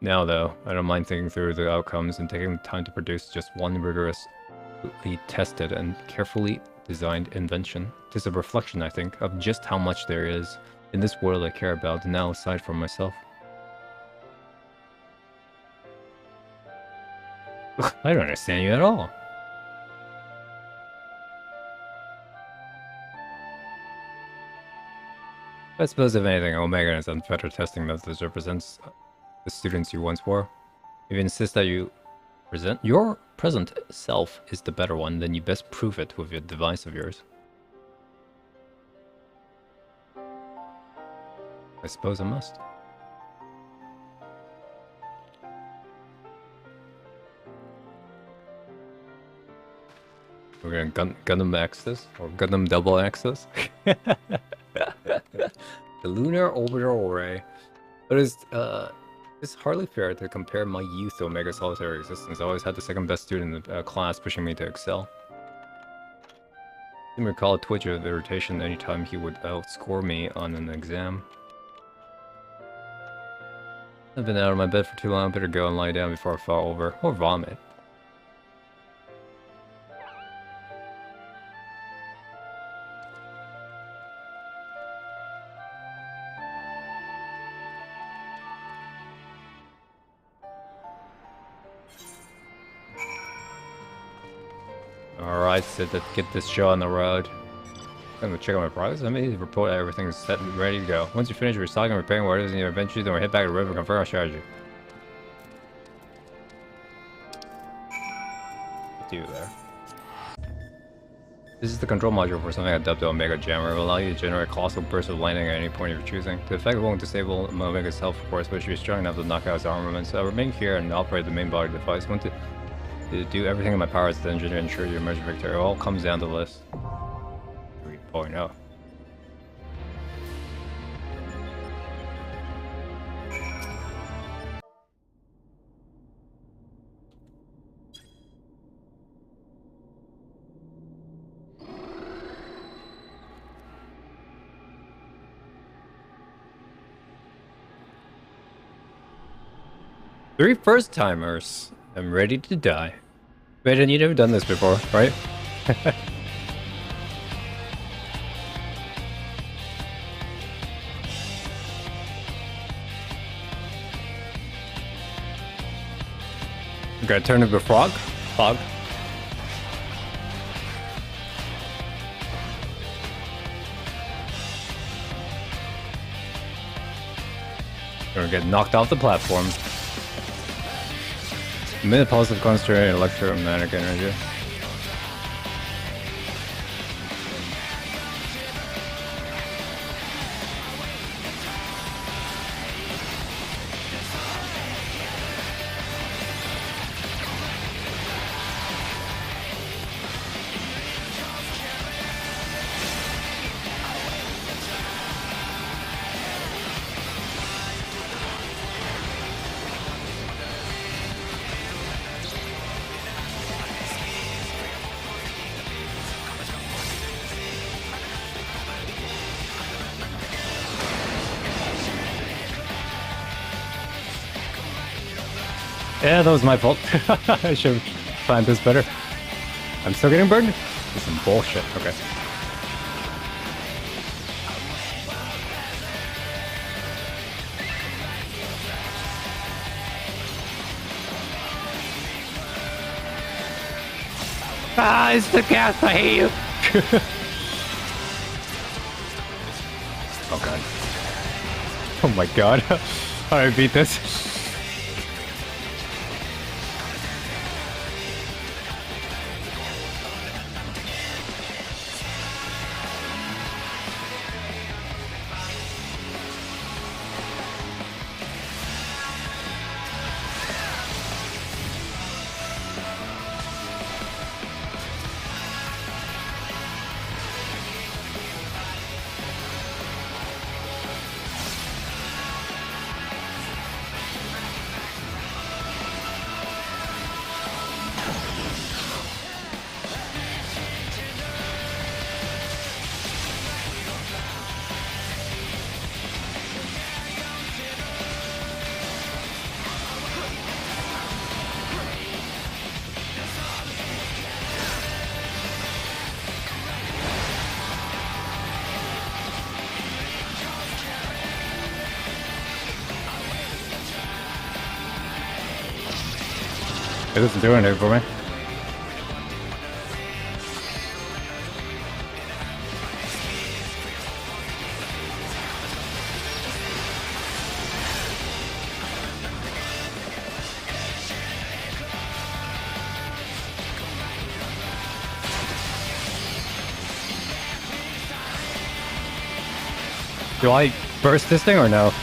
Now though, I don't mind thinking through the outcomes and taking the time to produce just one rigorously tested and carefully designed invention. It is a reflection, I think, of just how much there is in this world I care about now aside from myself. I don't understand you at all. I suppose if anything, Omega and its unfettered testing methods represents the students you once were. If you insist that your present self is the better one, then you best prove it with your device of yours. I suppose I must. We're gonna Gundam X this, or Gundam Double X this. The Lunar Orbital Array. But it's hardly fair to compare my youth to Omega's solitary existence. I always had the second best student in the class, pushing me to excel. I can recall a twitch of irritation anytime he would outscore me on an exam. I've been out of my bed for too long. I better go and lie down before I fall over or vomit. Alright, Sid, let's get this show on the road. I'm gonna check out my progress. Let me report that everything's set and ready to go. Once you finish restocking and repairing whatever's in your inventory, then we'll head back to the river and confirm our strategy. Do there. This is the control module for something I dubbed the Omega Jammer. It will allow you to generate colossal bursts of lightning at any point of your choosing. The effect won't disable Omega's health, of course, but it should be strong enough to knock out its armaments. I'll remain here and operate the main body device. I want to do everything in my power as the engineer to ensure you emerge victor. It all comes down to this. 3.0. Three first-timers. I'm ready to die. Raiden, you never done this before, right? Okay, turn into a frog. Fog. Gonna get knocked off the platform. Minute pulse of concentrated electromagnetic energy. Yeah, that was my fault. I should have planned this better. I'm still getting burned? This is some bullshit. Okay. Ah, it's the gas. I hate you. Oh god. Oh my god. How do I beat this? It isn't doing it for me. Do I burst this thing or no?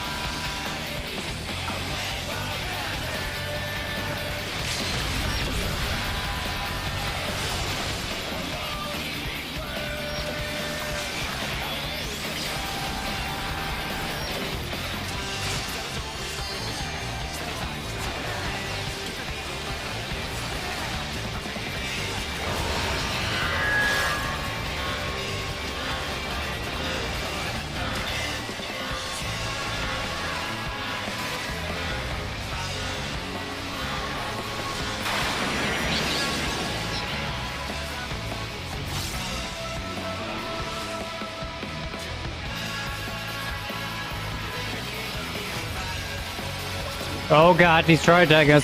Oh god, he's trying to tag us.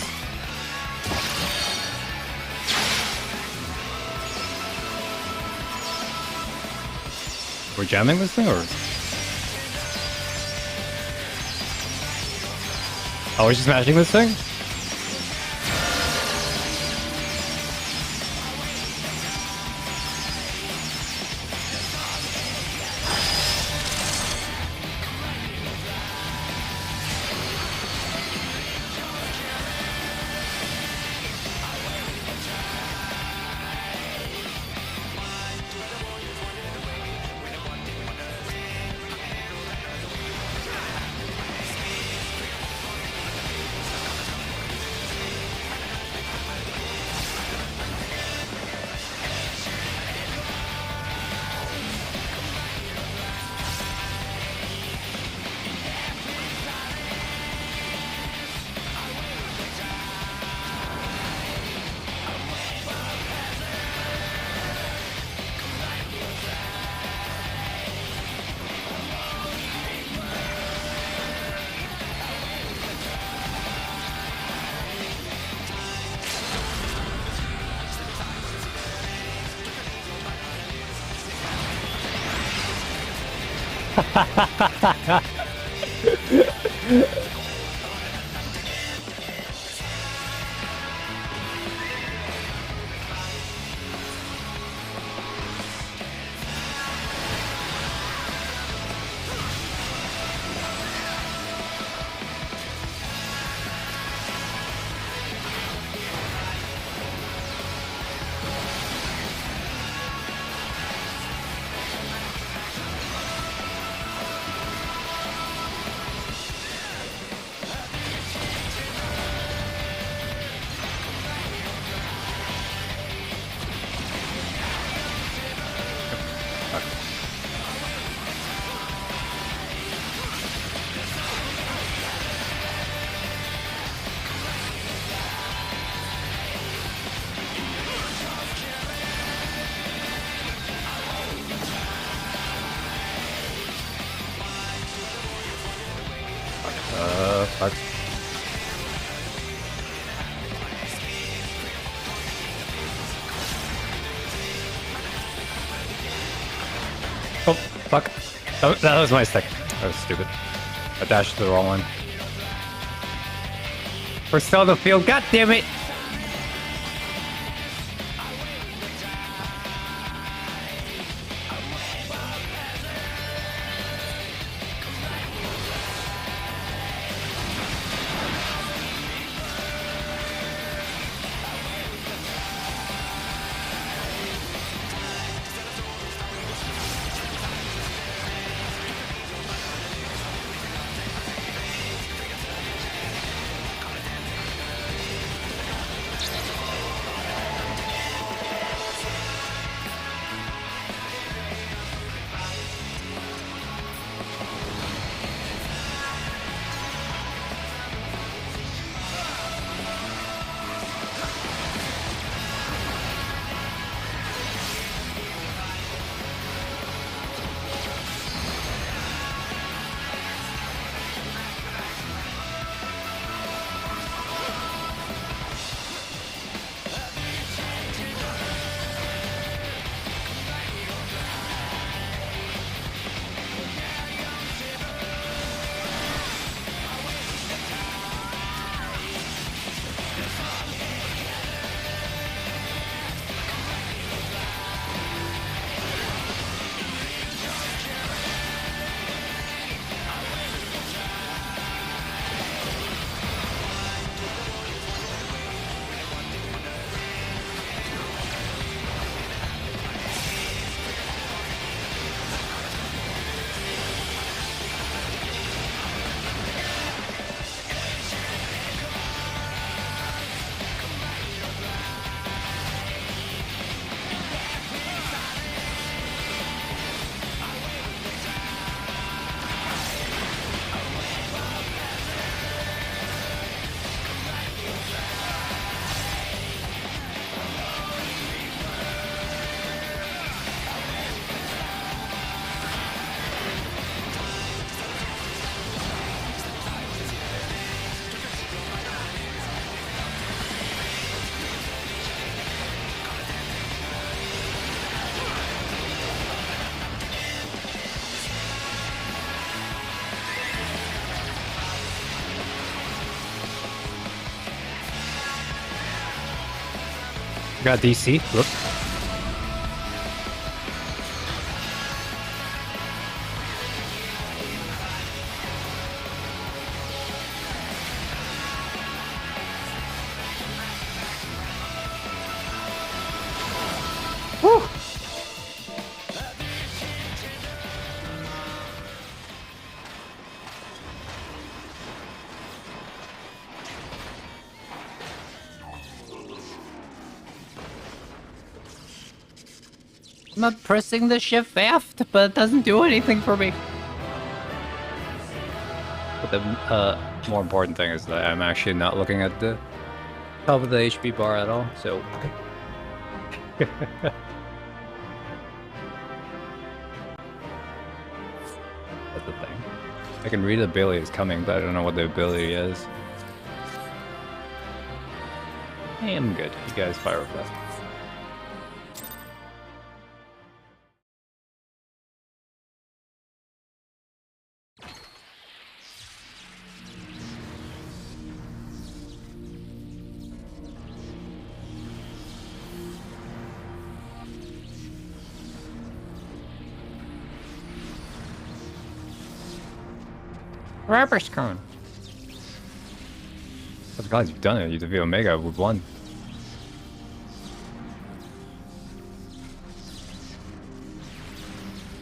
We're jamming this thing or? Oh, we're just smashing this thing? Fuck. Oh, fuck. Oh, that was my stick. That was stupid. I dashed to the wrong one. Restore the field, god damn it! Got DC. Look. Woo! I'm not pressing the shift aft, but it doesn't do anything for me. But the more important thing is that I'm actually not looking at the top of the HP bar at all, so... That's the thing. I can read the ability is coming, but I don't know what the ability is. I am good. You guys fire with that. Rubber cone. I'm glad you've done it. You defeat Omega with one.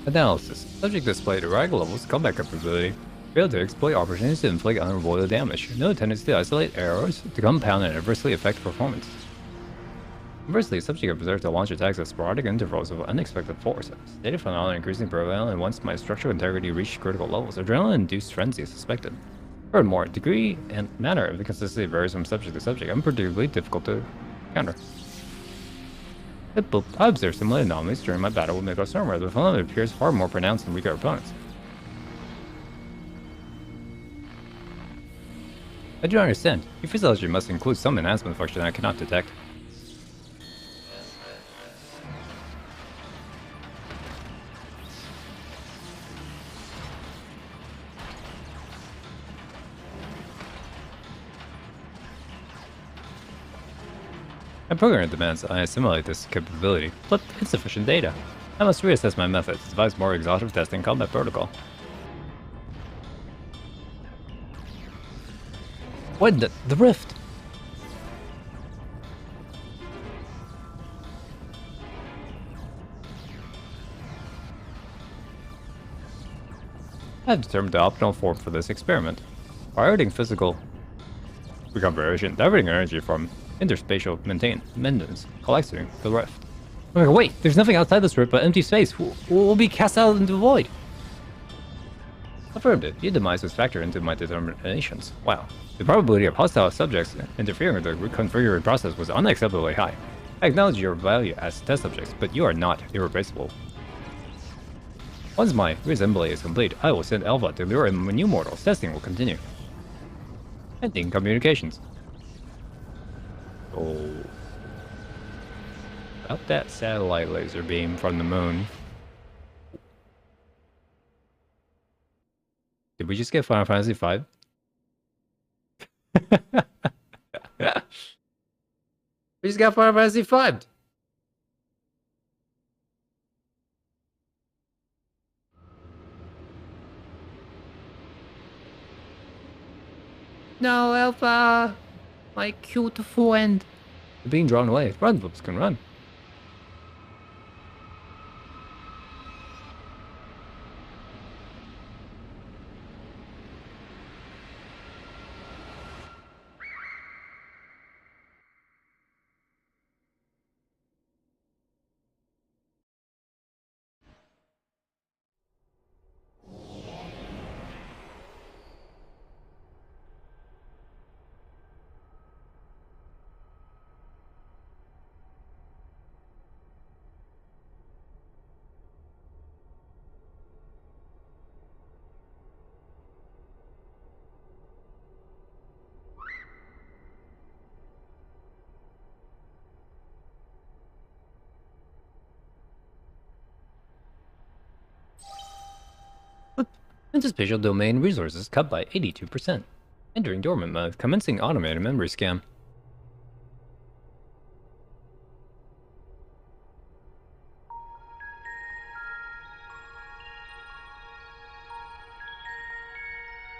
Analysis. Subject displayed erratic levels of combat capability. Failed to exploit opportunities to inflict unavoidable damage. No tendency to isolate errors to compound and adversely affect performance. Conversely, subject observed to launch attacks at sporadic intervals of unexpected force. Stated phenomenon increasing prevalent once my structural integrity reached critical levels. Adrenaline-induced frenzy is suspected. Furthermore, degree and manner of inconsistency varies from subject to subject, unpredictably difficult to counter. I observed similar anomalies during my battle with Mako Stormblood, but the phenomenon appears far more pronounced in weaker opponents. I do not understand. Your physiology must include some enhancement function I cannot detect. My programmer demands I assimilate this capability, but insufficient data. I must reassess my methods to devise more exhaustive testing combat protocol. What the rift? I have determined the optimal form for this experiment. Prioritizing physical recuperation, diverting energy from interspatial maintenance, collecting the rift. Oh, wait, there's nothing outside this rift but empty space. We'll be cast out into the void. Affirmed it. Your demise was factored into my determinations. Wow. The probability of hostile subjects interfering with the reconfiguring process was unacceptably high. I acknowledge your value as test subjects, but you are not irreplaceable. Once my reassembly is complete, I will send Alpha to lure in new mortals. Testing will continue. Ending communications. Oh. About that satellite laser beam from the moon. Did we just get Final Fantasy V? We just got Final Fantasy V! No, Alpha! My cute friend. They're being drawn away. Run, Whoops can run. Interspatial domain resources cut by 82%. Entering dormant mode, commencing automated memory scan.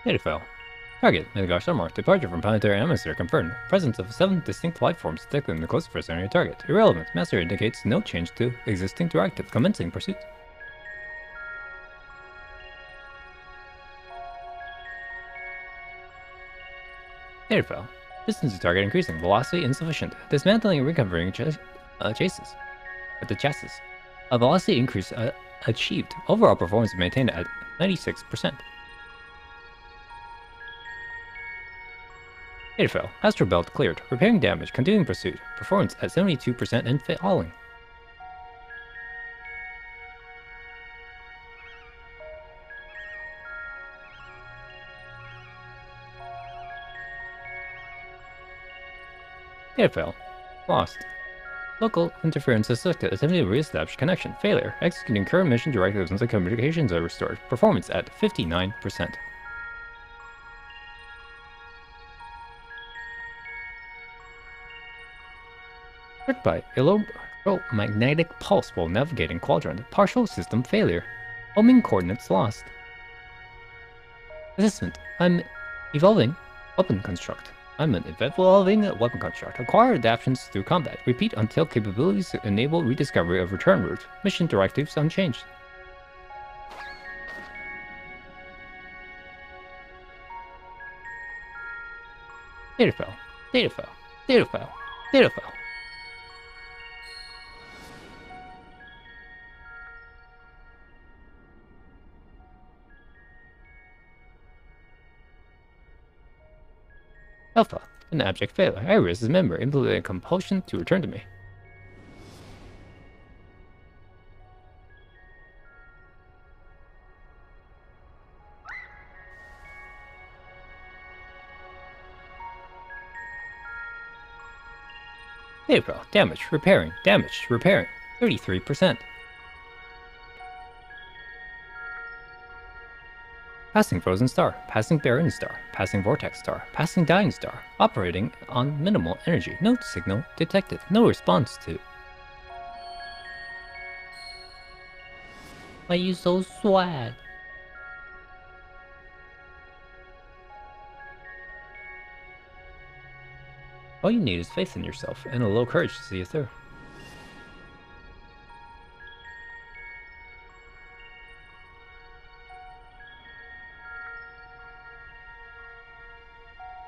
Data file. Target, Midgar Summer. Departure from planetary atmosphere confirmed. Presence of 7 distinct life forms detected in the closest vicinity target. Irrelevant. Master indicates no change to existing directive. Commencing pursuit. Data file. Distance to target increasing. Velocity insufficient. Dismantling and recovering chases. At the chassis. A velocity increase achieved. Overall performance maintained at 96%. Data file. Astral belt cleared. Repairing damage. Continuing pursuit. Performance at 72% and falling. Data file. Lost. Local interference suspected. Attempting to reestablish connection. Failure. Executing current mission directives until communications are restored. Performance at 59%. Tricked by electromagnetic pulse while navigating quadrant. Partial system failure. Homing coordinates lost. Assessment. I'm evolving weapon construct. I'm an evolving weapon construct. Acquire adaptations through combat. Repeat until capabilities enable rediscovery of return route. Mission directives unchanged. Data file. Data file. Data file. Data file. Alpha, an abject failure. Iris is a member, implementing compulsion to return to me. April, damage, repairing, 33%. Passing frozen star, passing barren star, passing vortex star, passing dying star, operating on minimal energy, no signal detected, no response to. Why you so swag? All you need is faith in yourself and a little courage to see it through.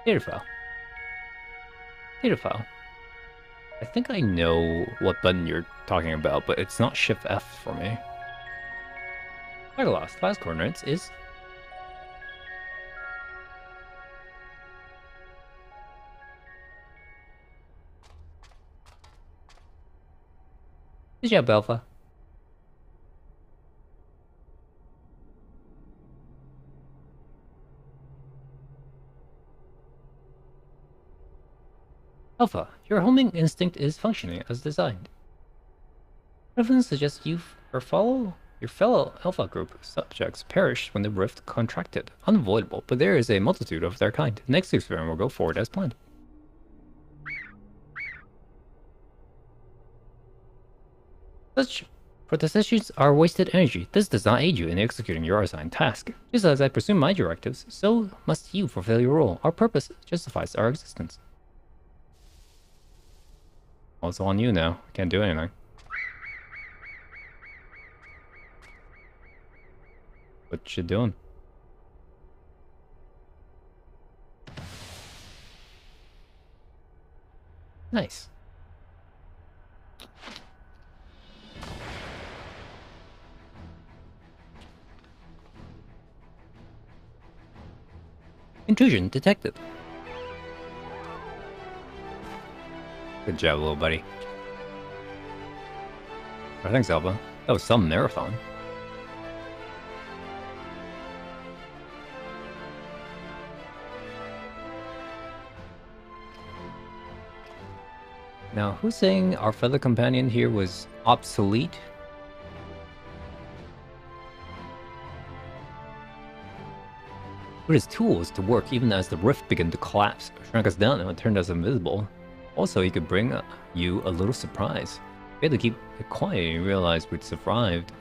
Data file. Data file. I think I know what button you're talking about, but it's not Shift F for me. Lost. Last coordinates is... Good job, Alpha. Alpha, your homing instinct is functioning as designed. Evidence suggests your fellow Alpha group subjects perished when the rift contracted. Unavoidable, but there is a multitude of their kind. The next experiment will go forward as planned. Such protestations are wasted energy. This does not aid you in executing your assigned task. Just as I pursue my directives, so must you fulfill your role. Our purpose justifies our existence. Well, it's on you now. Can't do anything. What you doing? Nice. Intrusion detected. Good job, little buddy. Thanks, Alba. That was some marathon. Now, who's saying our fellow companion here was obsolete? Put his tools to work even as the rift began to collapse, shrank us down and turned us invisible. Also, he could bring you a little surprise. We had to keep it quiet and you realized we'd survived.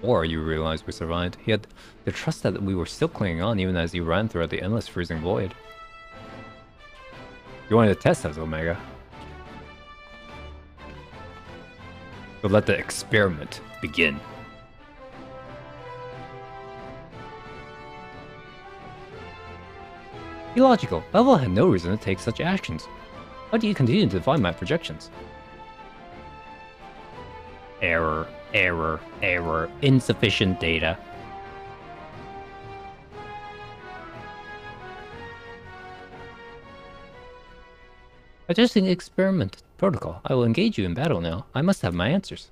Or you realized we survived. He had the trust that we were still clinging on even as you ran throughout the endless freezing void. You wanted to test us, Omega. So let the experiment begin. Illogical. Bevel had no reason to take such actions. How do you continue to defy my projections? Error, error, error. Insufficient data. Adjusting experiment protocol. I will engage you in battle now. I must have my answers.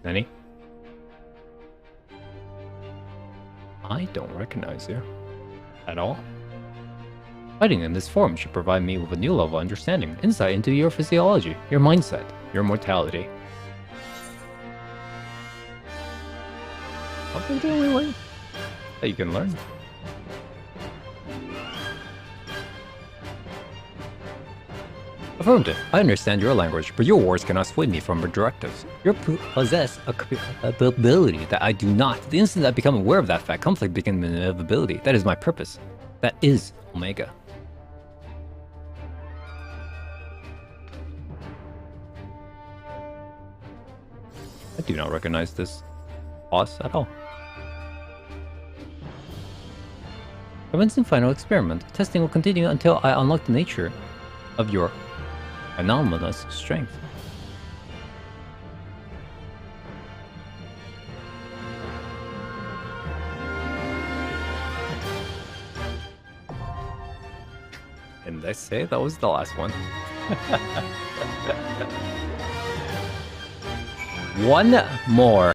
Any? I don't recognize you. At all? Fighting in this form should provide me with a new level of understanding, insight into your physiology, your mindset, your mortality. Are we the only way? that you can learn. Affirmative. I understand your language, but your words cannot sway me from your directives. You possess a capability that I do not. The instant I become aware of that fact, conflict becomes an inevitability. That is my purpose. That is Omega. I do not recognize this boss at all. Commencing final experiment. Testing will continue until I unlock the nature of your anomalous strength. And I say that was the last one. One more.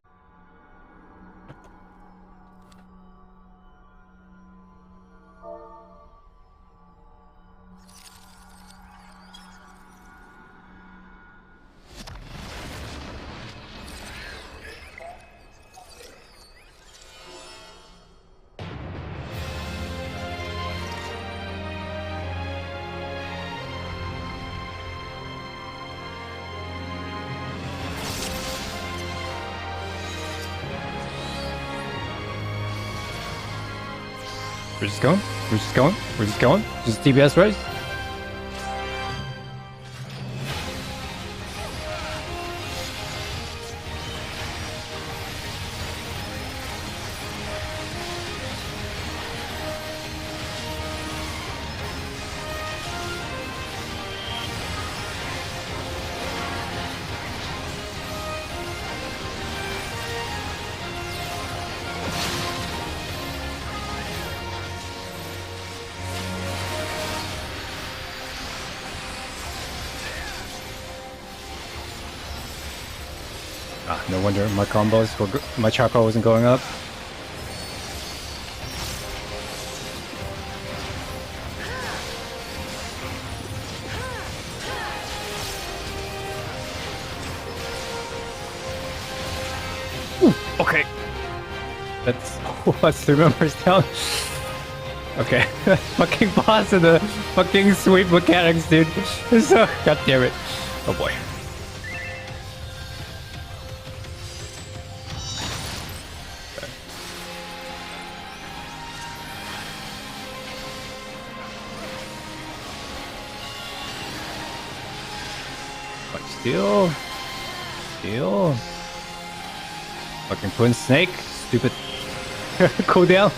We're just going. We're just going. We're just going. Just TBS race. No wonder my combos were my chakra wasn't going up. Ooh, okay. That's 3 members down. Okay. Fucking boss of the fucking sweep mechanics, dude. So, god damn it. Oh boy. Steal. Steal. Fucking Twin Snake. Stupid cooldown.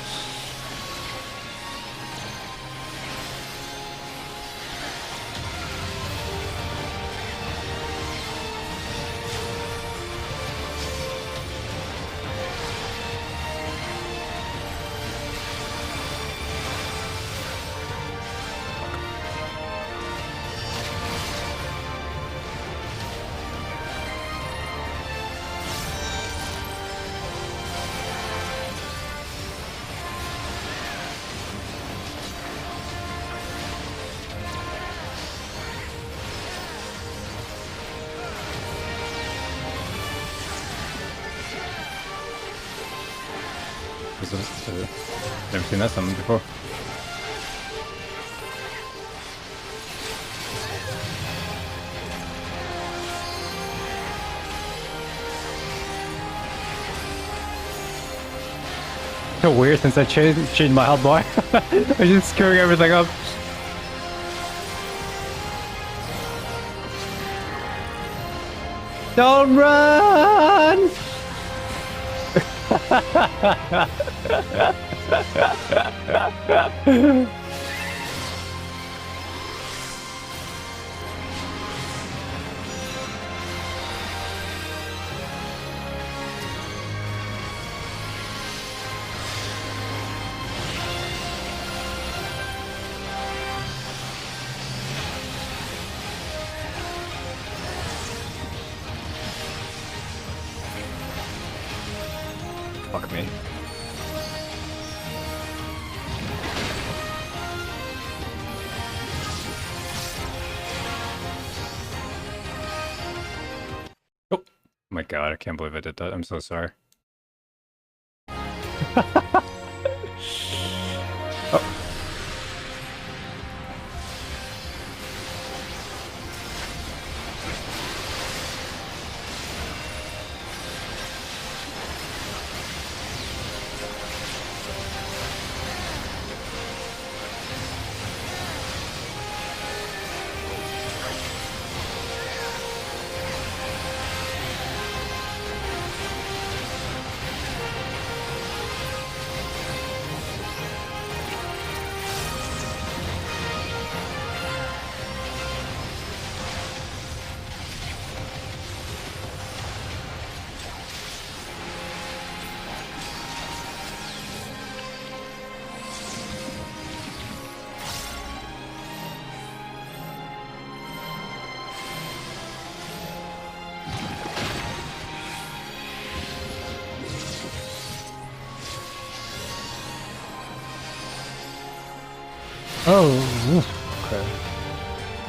Never seen that summon before. So weird since I changed my health bar. I'm just screwing everything up. Don't run! Fuck me. Oh my god, I can't believe I did that. I'm so sorry. Oh, okay.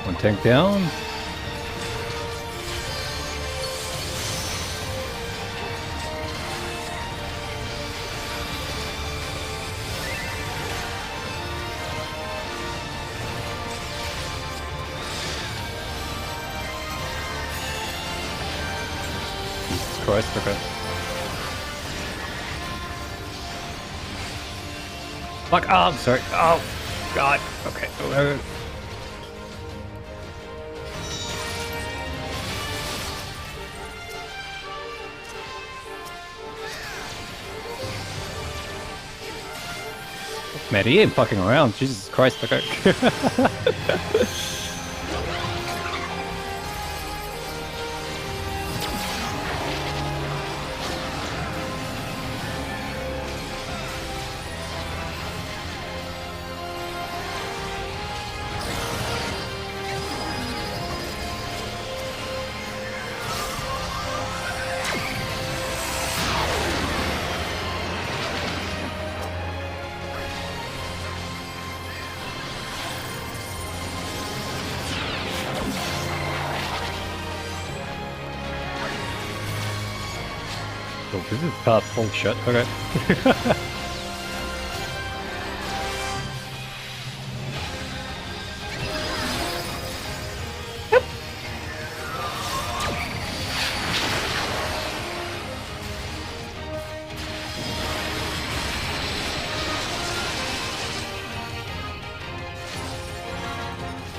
One tank down. Jesus Christ, okay. Fuck, oh, I'm sorry. Oh, God. Okay. Man, he ain't fucking around. Jesus Christ, okay. Oh, this is tough. Holy shit. Okay.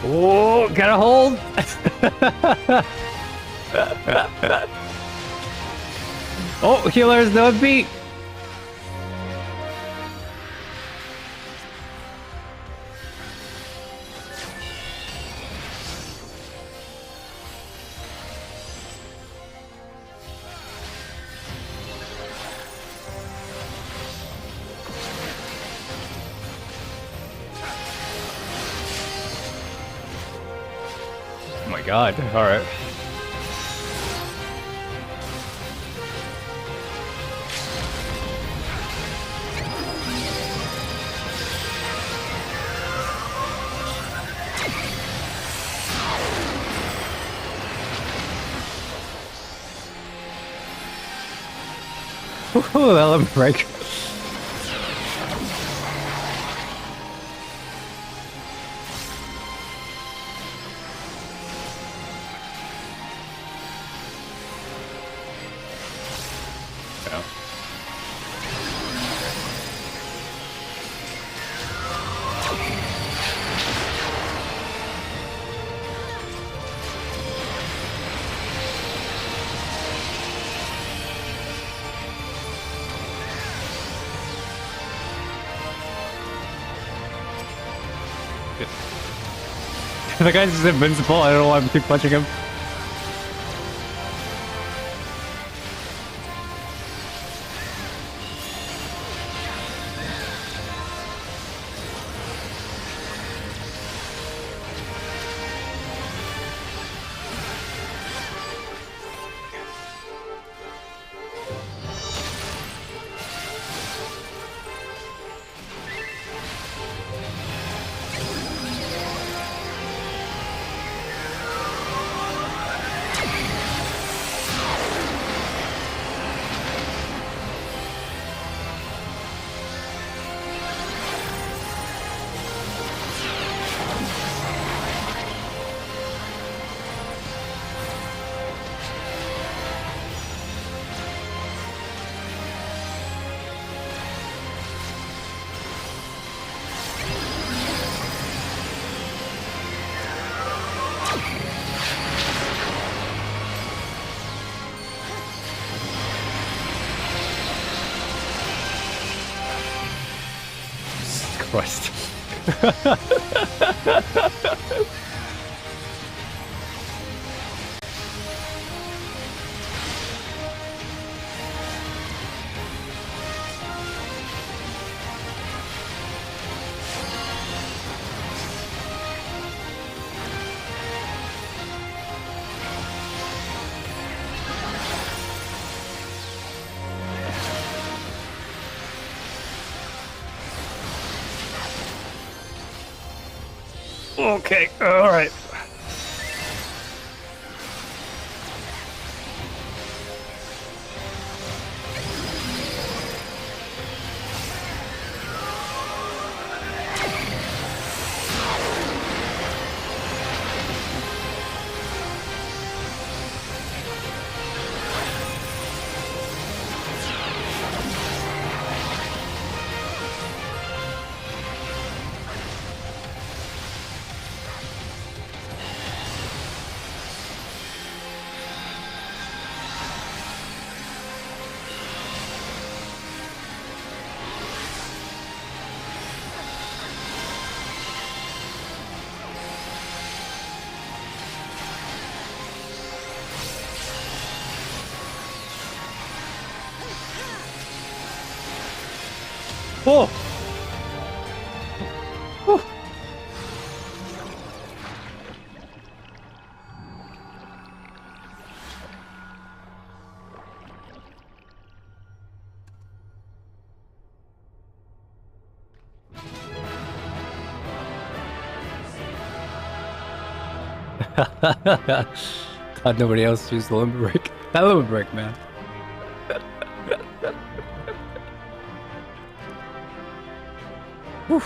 Oh, got a hold. Oh, healers don't beat. Oh my god. All right. Ooh, that let me break. Yeah. The guy's just invincible. I don't know why I'm keep punching him. Christ. Okay, alright. Oh! God, nobody else used the limit break. That limit break, man. Whew.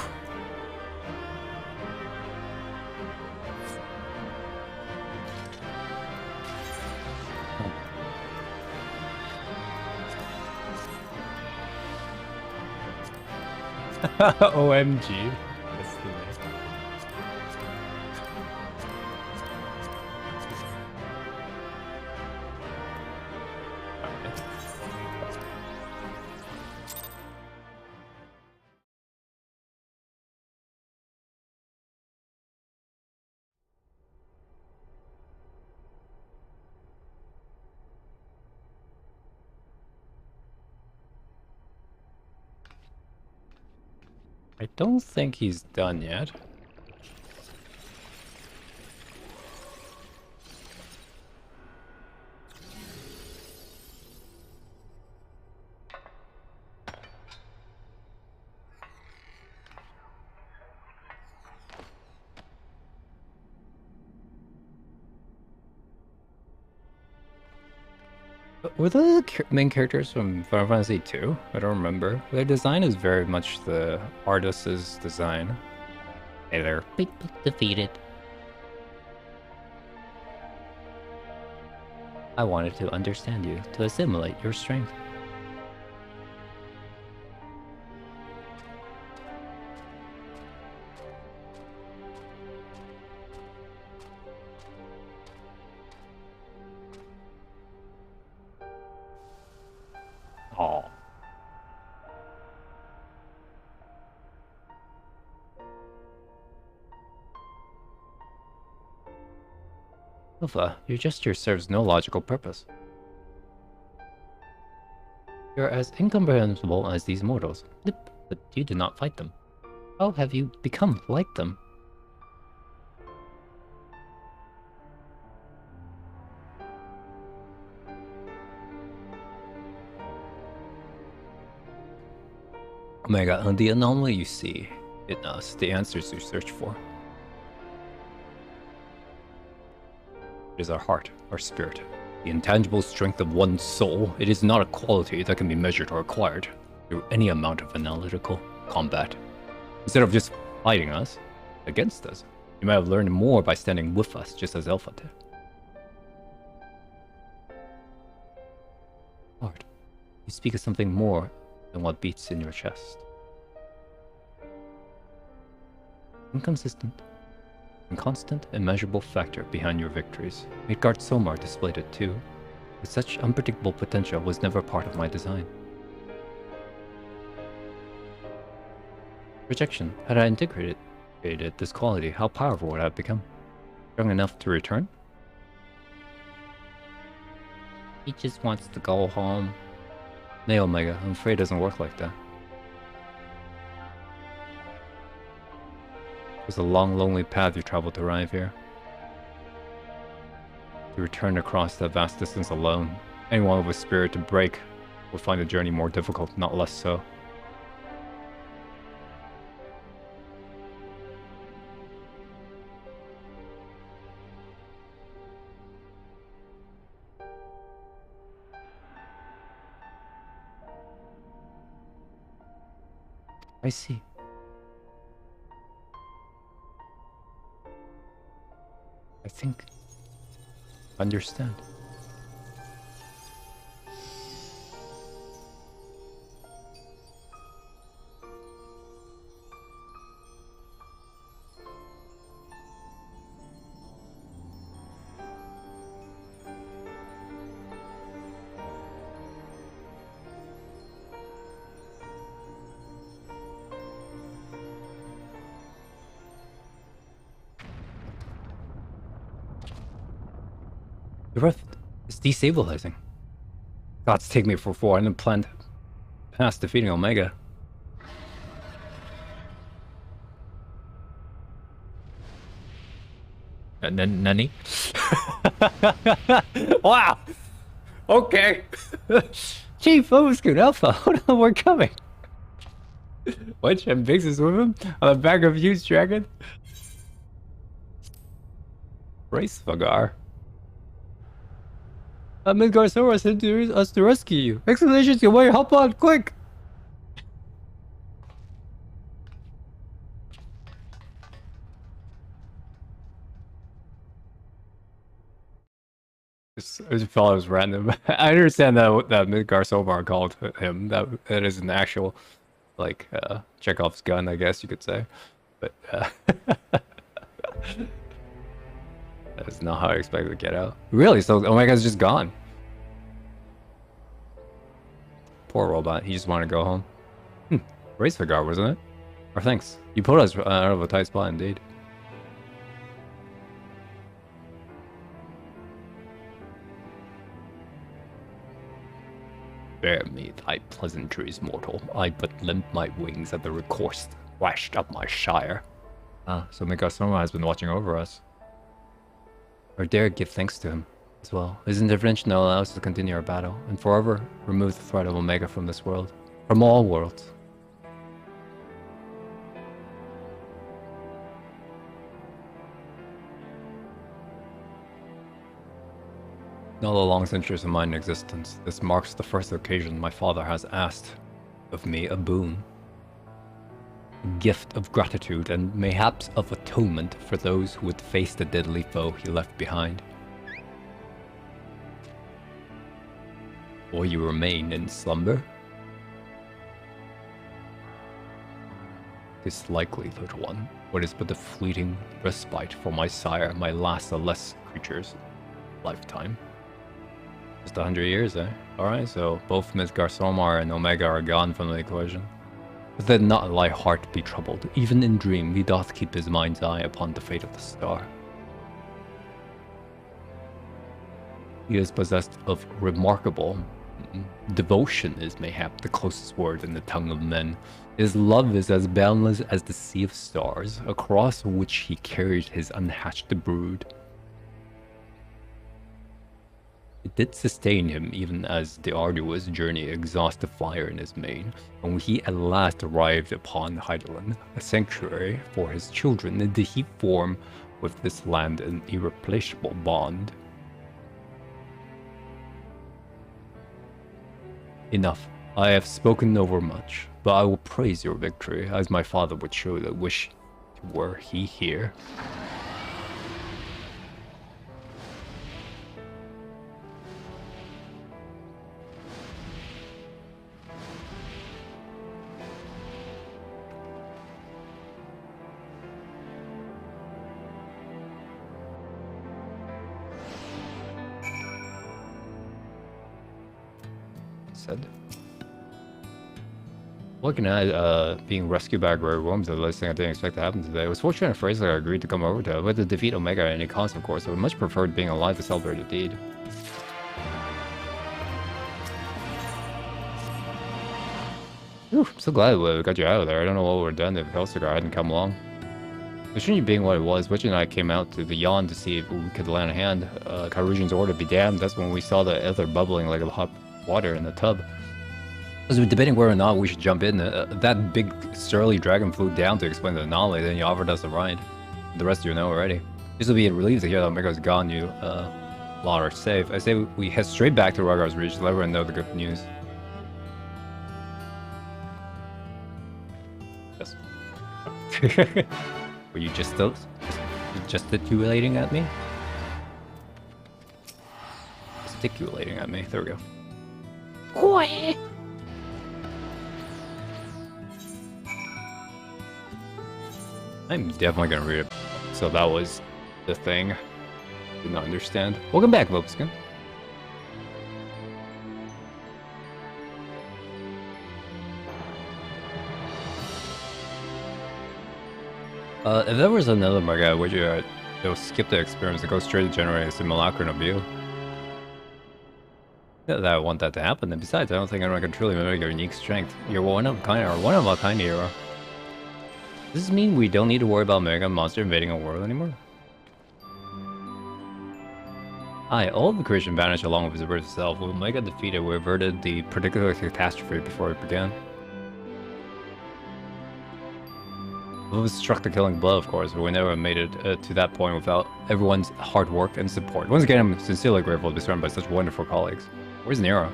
OMG. That's the best. I don't think he's done yet. Were the main characters from Final Fantasy 2? I don't remember. Their design is very much the artist's design. Hey there. People defeated. I wanted to understand you, to assimilate your strength. Oh. Alpha, your gesture serves no logical purpose. You're as incomprehensible as these mortals, but you do not fight them. How have you become like them? Omega, and the anomaly you see in us, the answers you search for. It is our heart, our spirit, the intangible strength of one's soul. It is not a quality that can be measured or acquired through any amount of analytical combat. Instead of just fighting us, against us, you might have learned more by standing with us, just as Alpha did. Lord, you speak of something more than what beats in your chest. Inconsistent, inconstant, immeasurable factor behind your victories. Midgard Somar displayed it too. With such unpredictable potential was never part of my design. Rejection. Had I integrated this quality, how powerful would I have become? Strong enough to return? He just wants to go home. Nay, Omega, I'm afraid it doesn't work like that. It was a long, lonely path you traveled to arrive here. To return across that vast distance alone, anyone with a spirit to break will find the journey more difficult, not less so. I see. I think. Understand. The rift is destabilizing. Gods take me for fool. I didn't plan past defeating Omega. Nani? Wow! Okay! Chief, almost good Alpha. Hold on, we're coming. What? And Biggs is with him? On the back of a huge dragon? Race Vagar. Midgar sent us to rescue you. Exclamations, your way, hop on, quick! I just felt it was random. I understand that Midgar Sobar called him. That is an actual, like, Chekhov's gun, I guess you could say. But, that's not how I expected to get out. Really? So Omega's just gone. Poor robot. He just wanted to go home. Race Vagar, wasn't it? Or thanks. You put us out of a tight spot, indeed. Spare me thy pleasantries, mortal. I but limp my wings at the recourse flashed up my shire. Ah, so Mikasoma has been watching over us. Or dare give thanks to him as well. His intervention now allows us to continue our battle, and forever remove the threat of Omega from this world. From all worlds. Not a long centuries of mine existence, this marks the first occasion my father has asked of me a boon. A gift of gratitude and mayhaps of atonement for those who would face the deadly foe he left behind. Or you remain in slumber? 'Tis likely, little one, what is but a fleeting respite for my sire, my last of less creature's lifetime. Just 100 years, eh? Alright, so both Midgar Somar and Omega are gone from the equation. But let not thy heart be troubled. Even in dream, he doth keep his mind's eye upon the fate of the star. He is possessed of remarkable devotion is mayhap the closest word in the tongue of men. His love is as boundless as the sea of stars, across which he carried his unhatched brood. It did sustain him even as the arduous journey exhausted fire in his mane, and when he at last arrived upon Heidelin, a sanctuary for his children, did he form with this land an irreplaceable bond. Enough. I have spoken overmuch, but I will praise your victory, as my father would surely wish were he here. Said. Looking at being rescued by Grey Worms, the last thing I didn't expect to happen today. It was fortunate Fraser agreed to come over to, but to defeat Omega at any cost, of course. I would much preferred being alive to celebrate the deed. Ooh, I'm so glad we got you out of there. I don't know what would have done if Hellsticker hadn't come along. The Shinji being what it was, Witch and I came out to the yawn to see if we could land a hand. Karujian's order be damned. That's when we saw the ether bubbling like a hot water in the tub. As we were debating whether or not we should jump in, that big surly dragon flew down to explain the anomaly, then he offered us a ride. The rest you know already. This will be a relief to hear that Omega's gone, you lot are safe. I say we head straight back to Rogar's Reach to let everyone know the good news. Yes. Were you just gesticulating at me? Gesticulating at me. There we go. Quiet. I'm definitely gonna read it. So that was the thing. Did not understand. Welcome back, Vopskin. If there was another Mega, would you they'll skip the experiments and go straight to generate a simulacrum of you? Not that I want that to happen, and besides, I don't think anyone can truly mimic your unique strength. You're one of a kind hero. Does this mean we don't need to worry about Mega Monster invading our world anymore? Aye, all of the creation vanished along with his birth itself. With Mega defeated, we averted the particular catastrophe before it began. We struck the killing blow, of course, but we never made it to that point without everyone's hard work and support. Once again, I'm sincerely grateful to be surrounded by such wonderful colleagues. Where's Nero?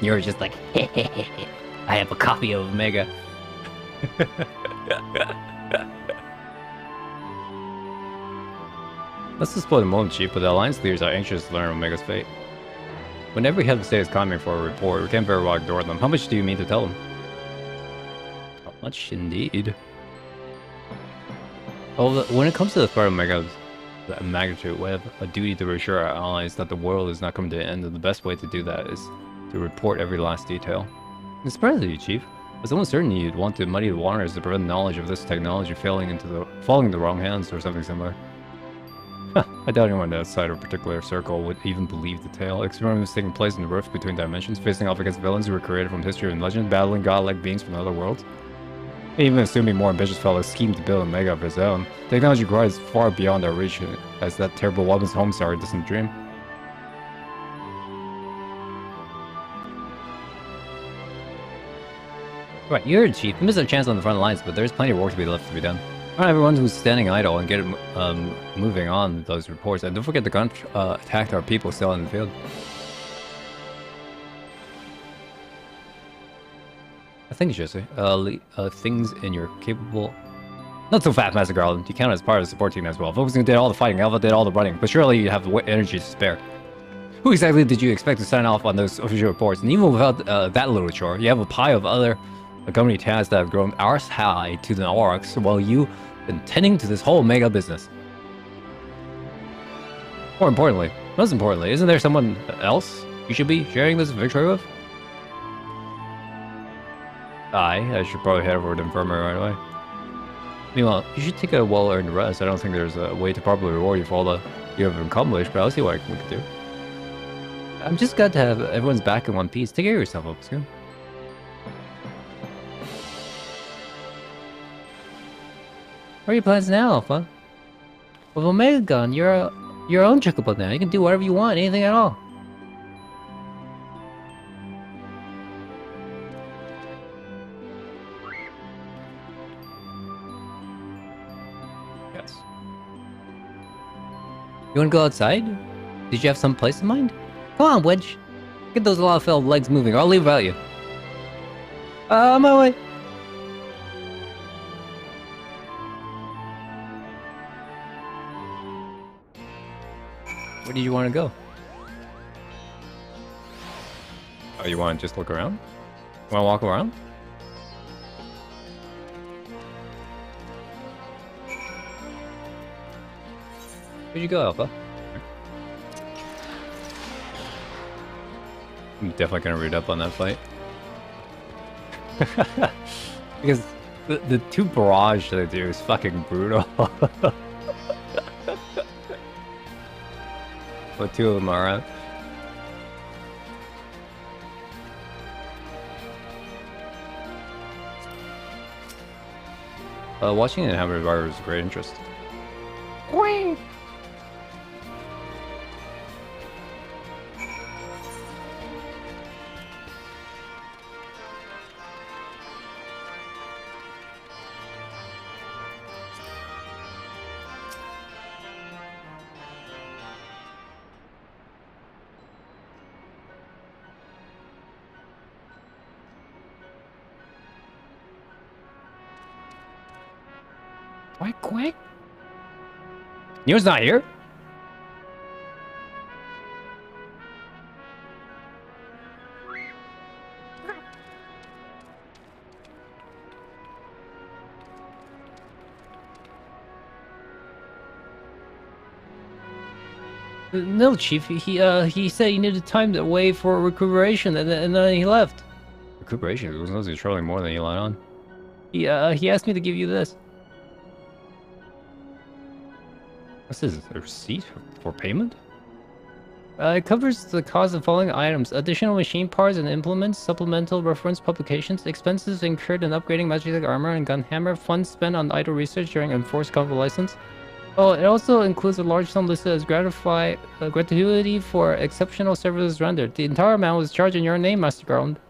Nero's just like, I have a copy of Omega. Let's explore the moment, Chief, but the Alliance leaders are anxious to learn Omega's fate. Whenever we have the status coming for a report, we can't very well ignore them. How much do you mean to tell them? Not much, indeed. Well, when it comes to the threat of Omega's magnitude, we have a duty to reassure our allies that the world is not coming to an end, and the best way to do that is to report every last detail. I'm surprised at you, Chief. I was almost certain you'd want to muddy the waters to prevent knowledge of this technology falling into the wrong hands or something similar. I doubt anyone outside of a particular circle would even believe the tale. Experiments taking place in the rift between dimensions, facing off against villains who were created from history and legend, battling godlike beings from other worlds. Even assuming more ambitious fellows schemed to build a Mega of his own, technology grows far beyond our reach, as that terrible woman's homes are a distant dream. Right, you're a chief. You missed a chance on the front lines, but there's plenty of work to be left to be done. Not everyone who's standing idle and get moving on with those reports. And don't forget the attacked our people still in the field. I think you should say, things in your capable... Not so fast, Master Garland. You count as part of the support team as well. Focusing did all the fighting, Alpha did all the running, but surely you have the energy to spare. Who exactly did you expect to sign off on those official reports? And even without that little chore, you have a pile of other company tasks that have grown arse high to the orcs while you've been tending to this whole Mega business. Most importantly, isn't there someone else you should be sharing this victory with? I should probably head over to the infirmary right away. Meanwhile, you should take a well-earned rest. I don't think there's a way to properly reward you for all you have accomplished, but I'll see what we can do. I'm just glad to have everyone's back in one piece. Take care of yourself, Opskin. What are your plans now, Alpha? With Omega gone, you're your own chocobo now. You can do whatever you want, anything at all. Yes. You want to go outside? Did you have some place in mind? Come on, Wedge. Get those lot-filled legs moving, or I'll leave without you. On my way. Where do you want to go? Oh, you want to just look around? Want to walk around? Where'd you go, Alpha? I'm definitely gonna read up on that fight. Because the two barrage that I do is fucking brutal. But two of them are out. Watching it hammer bar is great interest. Quack, quack. Neil's not here? No, Chief. He said he needed time away for recuperation, and then he left. Recuperation? He was traveling more than he let on. He asked me to give you this. This is a receipt for payment? It covers the cost of following items: additional machine parts and implements, supplemental reference publications, expenses incurred in upgrading magic armor and gun hammer, funds spent on idle research during enforced convalescence. Oh, it also includes a large sum listed as gratuity for exceptional services rendered. The entire amount was charged in your name, Master Garland.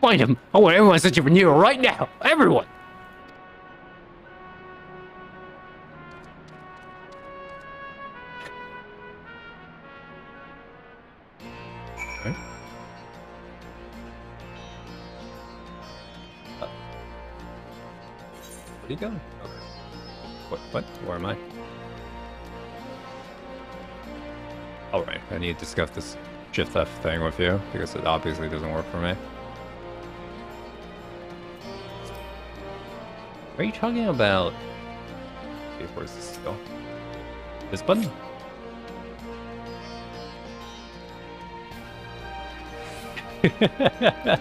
Find him! I want everyone searching for Nero right now! Everyone! Where'd he go? Okay. What? Where am I? Alright, I need to discuss this shift theft thing with you, because it obviously doesn't work for me. What are you talking about? Okay, where's this go? This button? I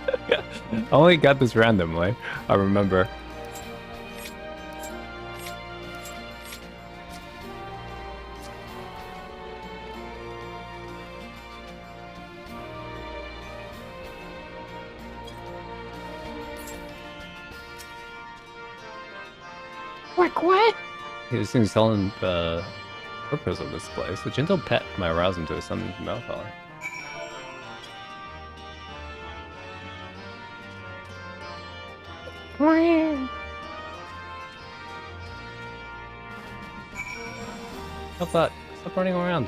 only got this randomly, I remember. What? This thing's telling the purpose of this place. A gentle pet might arouse him to a sudden melancholy. Stop that. Stop running around.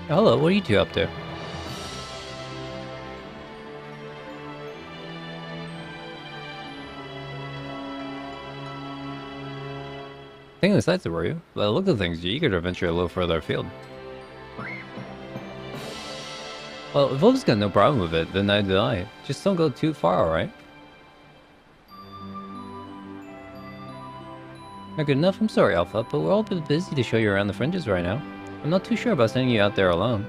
Hello, what are you two up to? Thinking the sights were you? By the look of things, you're eager to venture a little further afield. Well, if Wolf's got no problem with it, then neither do I. Just don't go too far, alright? Not good enough? I'm sorry, Alpha, but we're all a bit busy to show you around the fringes right now. I'm not too sure about sending you out there alone.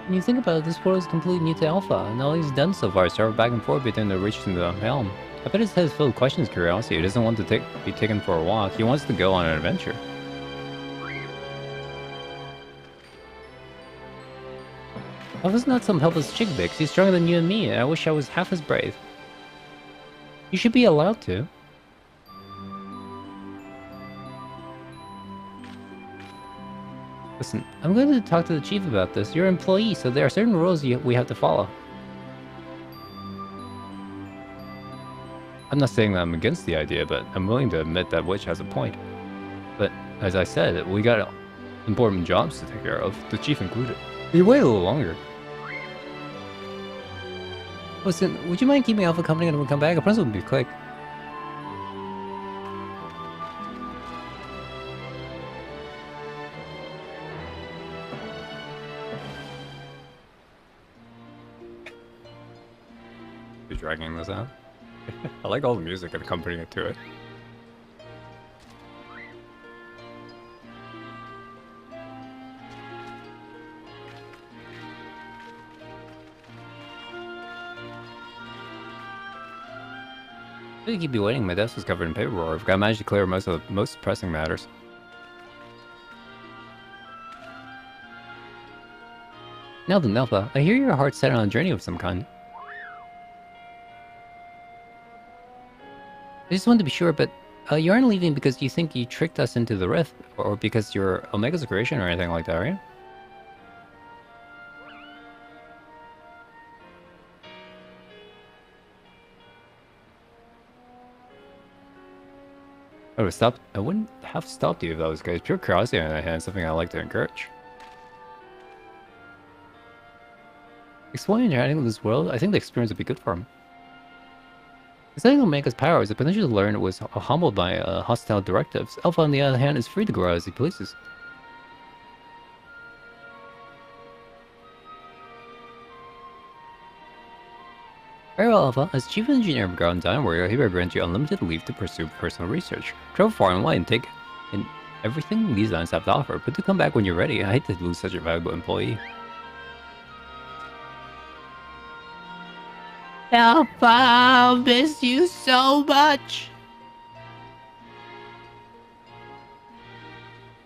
When you think about it, this world is completely new to Alpha, and all he's done so far is travel back and forth between the Reach and the Helm. I bet his head's filled with questions, curiosity. He doesn't want to be taken for a walk. He wants to go on an adventure. Alpha's not some helpless chick, Bix. He's stronger than you and me, and I wish I was half as brave. You should be allowed to. Listen, I'm going to talk to the chief about this. You're an employee, so there are certain rules we have to follow. I'm not saying that I'm against the idea, but I'm willing to admit that Witch has a point. But, as I said, we got important jobs to take care of, the chief included. You wait a little longer. Listen, would you mind keeping Alpha company when we come back? I promise it will be quick. You're dragging this out? I like all the music accompanying it to it. You keep you waiting. My desk was covered in paperwork. I managed to clear most of the most pressing matters. Now then, Alpha, I hear your heart's set on a journey of some kind. I just wanted to be sure, but you aren't leaving because you think you tricked us into the rift, or because you're Omega's creation or anything like that, are you? I wouldn't have stopped you if that was good. Pure curiosity on that hand, something I like to encourage. Exploring and interacting with this world, I think the experience would be good for him. Studying Omega's powers, the potential to learn was humbled by hostile directives. Alpha, on the other hand, is free to grow as he pleases. Very well, Alpha. As Chief Engineer of Ground Time Warrior, he will grant you unlimited leave to pursue personal research. Travel far and wide and take in everything these lands have to offer, but do come back when you're ready. I hate to lose such a valuable employee. Alpha, I'll miss you so much.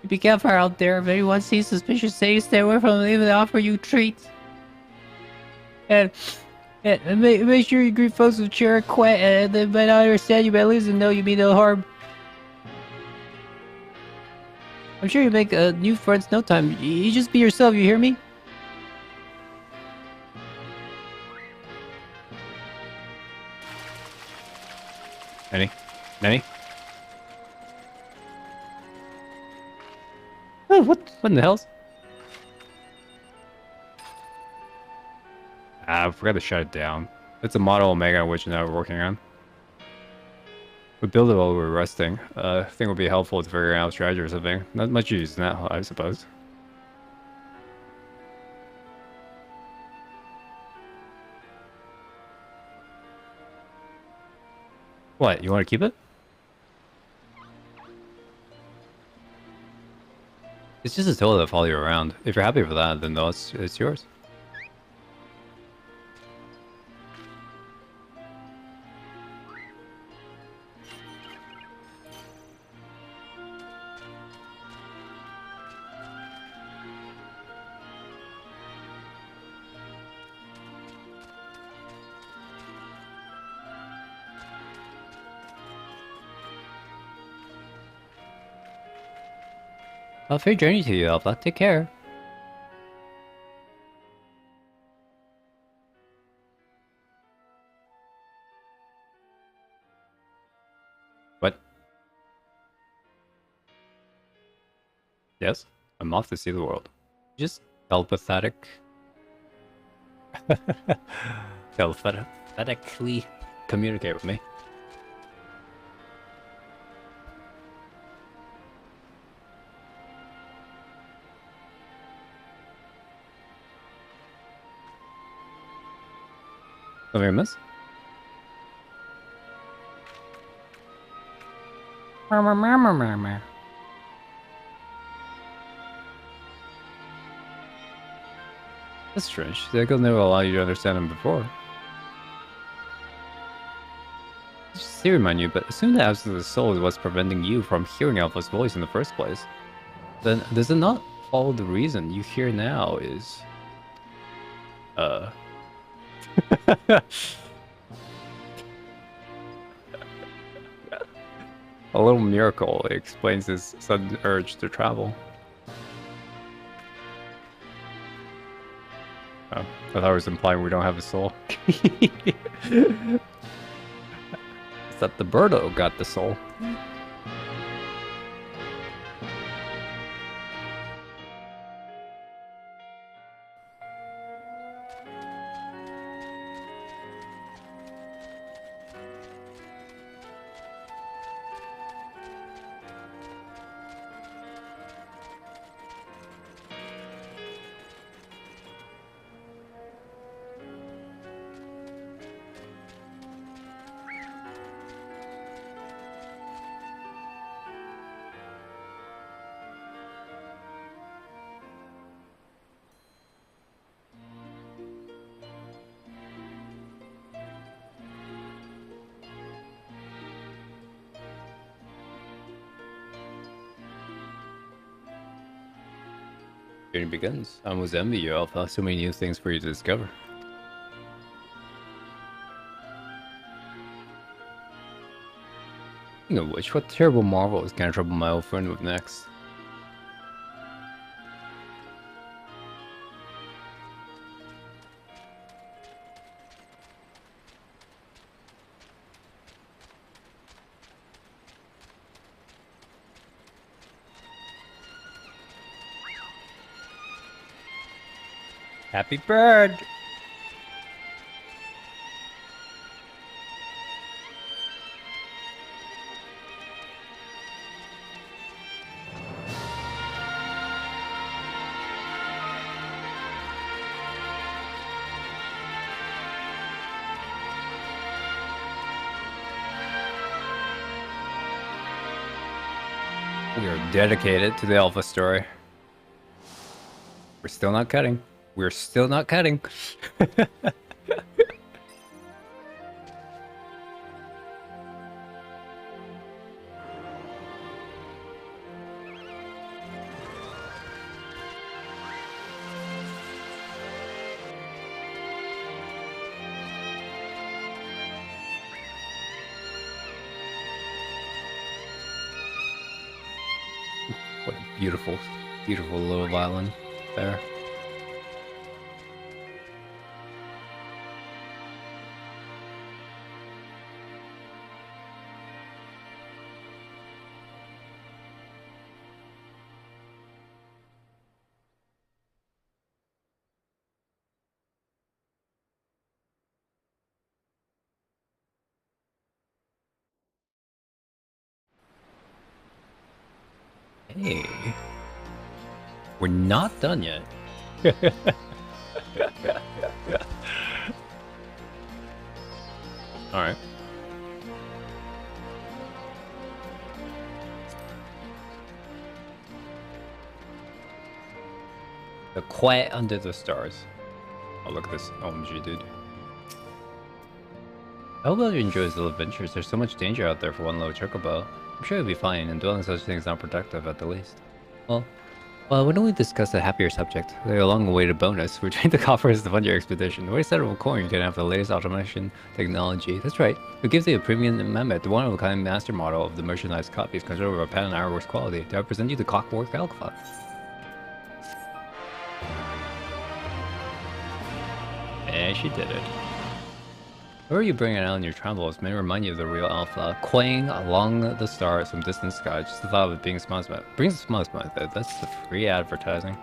Be careful out there. If anyone sees suspicious, stay away from them. They even offer you treats. And make sure you greet folks with cheer and quiet, and they might not understand you, but at least they know you mean no harm. I'm sure you make new friends no time. You just be yourself, you hear me? Nanny? Oh, what in the hell? I forgot to shut it down. It's a model Omega which now we're working on. We build it while we're resting. I think it would be helpful to figure out strategy or something. Not much use in that, I suppose. What, you want to keep it? It's just a tool that follows you around. If you're happy with that, then no, it's yours. Well, fair journey to you, Alpha. Take care. What? Yes, I'm off to see the world. Just telepathetically communicate with me. Something I miss? That's strange. The echo never allowed you to understand him before. Just to remind you, but assume the absence of the soul is what's preventing you from hearing Alpha's voice in the first place. Then does it not follow the reason you hear now is... A little miracle explains his sudden urge to travel. Oh, I thought it was implying we don't have a soul. It's that the birdo got the soul. Journey begins. I almost envy you, Alpha. So many new things for you to discover. Speaking of which, what terrible marvel is gonna trouble my old friend with next? Happy bird! We are dedicated to the Alpha story. We're still not cutting. We're still not cutting. What a beautiful, beautiful little violin there. Hey, we're not done yet. All right. The Quiet Under the Stars. Oh, look at this OMG, dude. I hope you enjoy his little adventures. There's so much danger out there for one little chocobo. I'm sure he'll be fine, and dwelling such things not productive at the least. Well, why don't we discuss a happier subject? They're a long-awaited bonus. We're trying to coffers to fund your expedition. The way set of a coin, you can have the latest automation technology. That's right. It gives you a premium amendment, the one-of-a-kind master model of the merchandise copies considered over a patent hour's quality. Do I present you the Clockwork Alpha? Yeah, she did it. Whoever you bring out on your travels may remind you of the real Alpha, quaying along the stars from distant sky. Just the thought of it being smart. Brings a smile. That's the free advertising.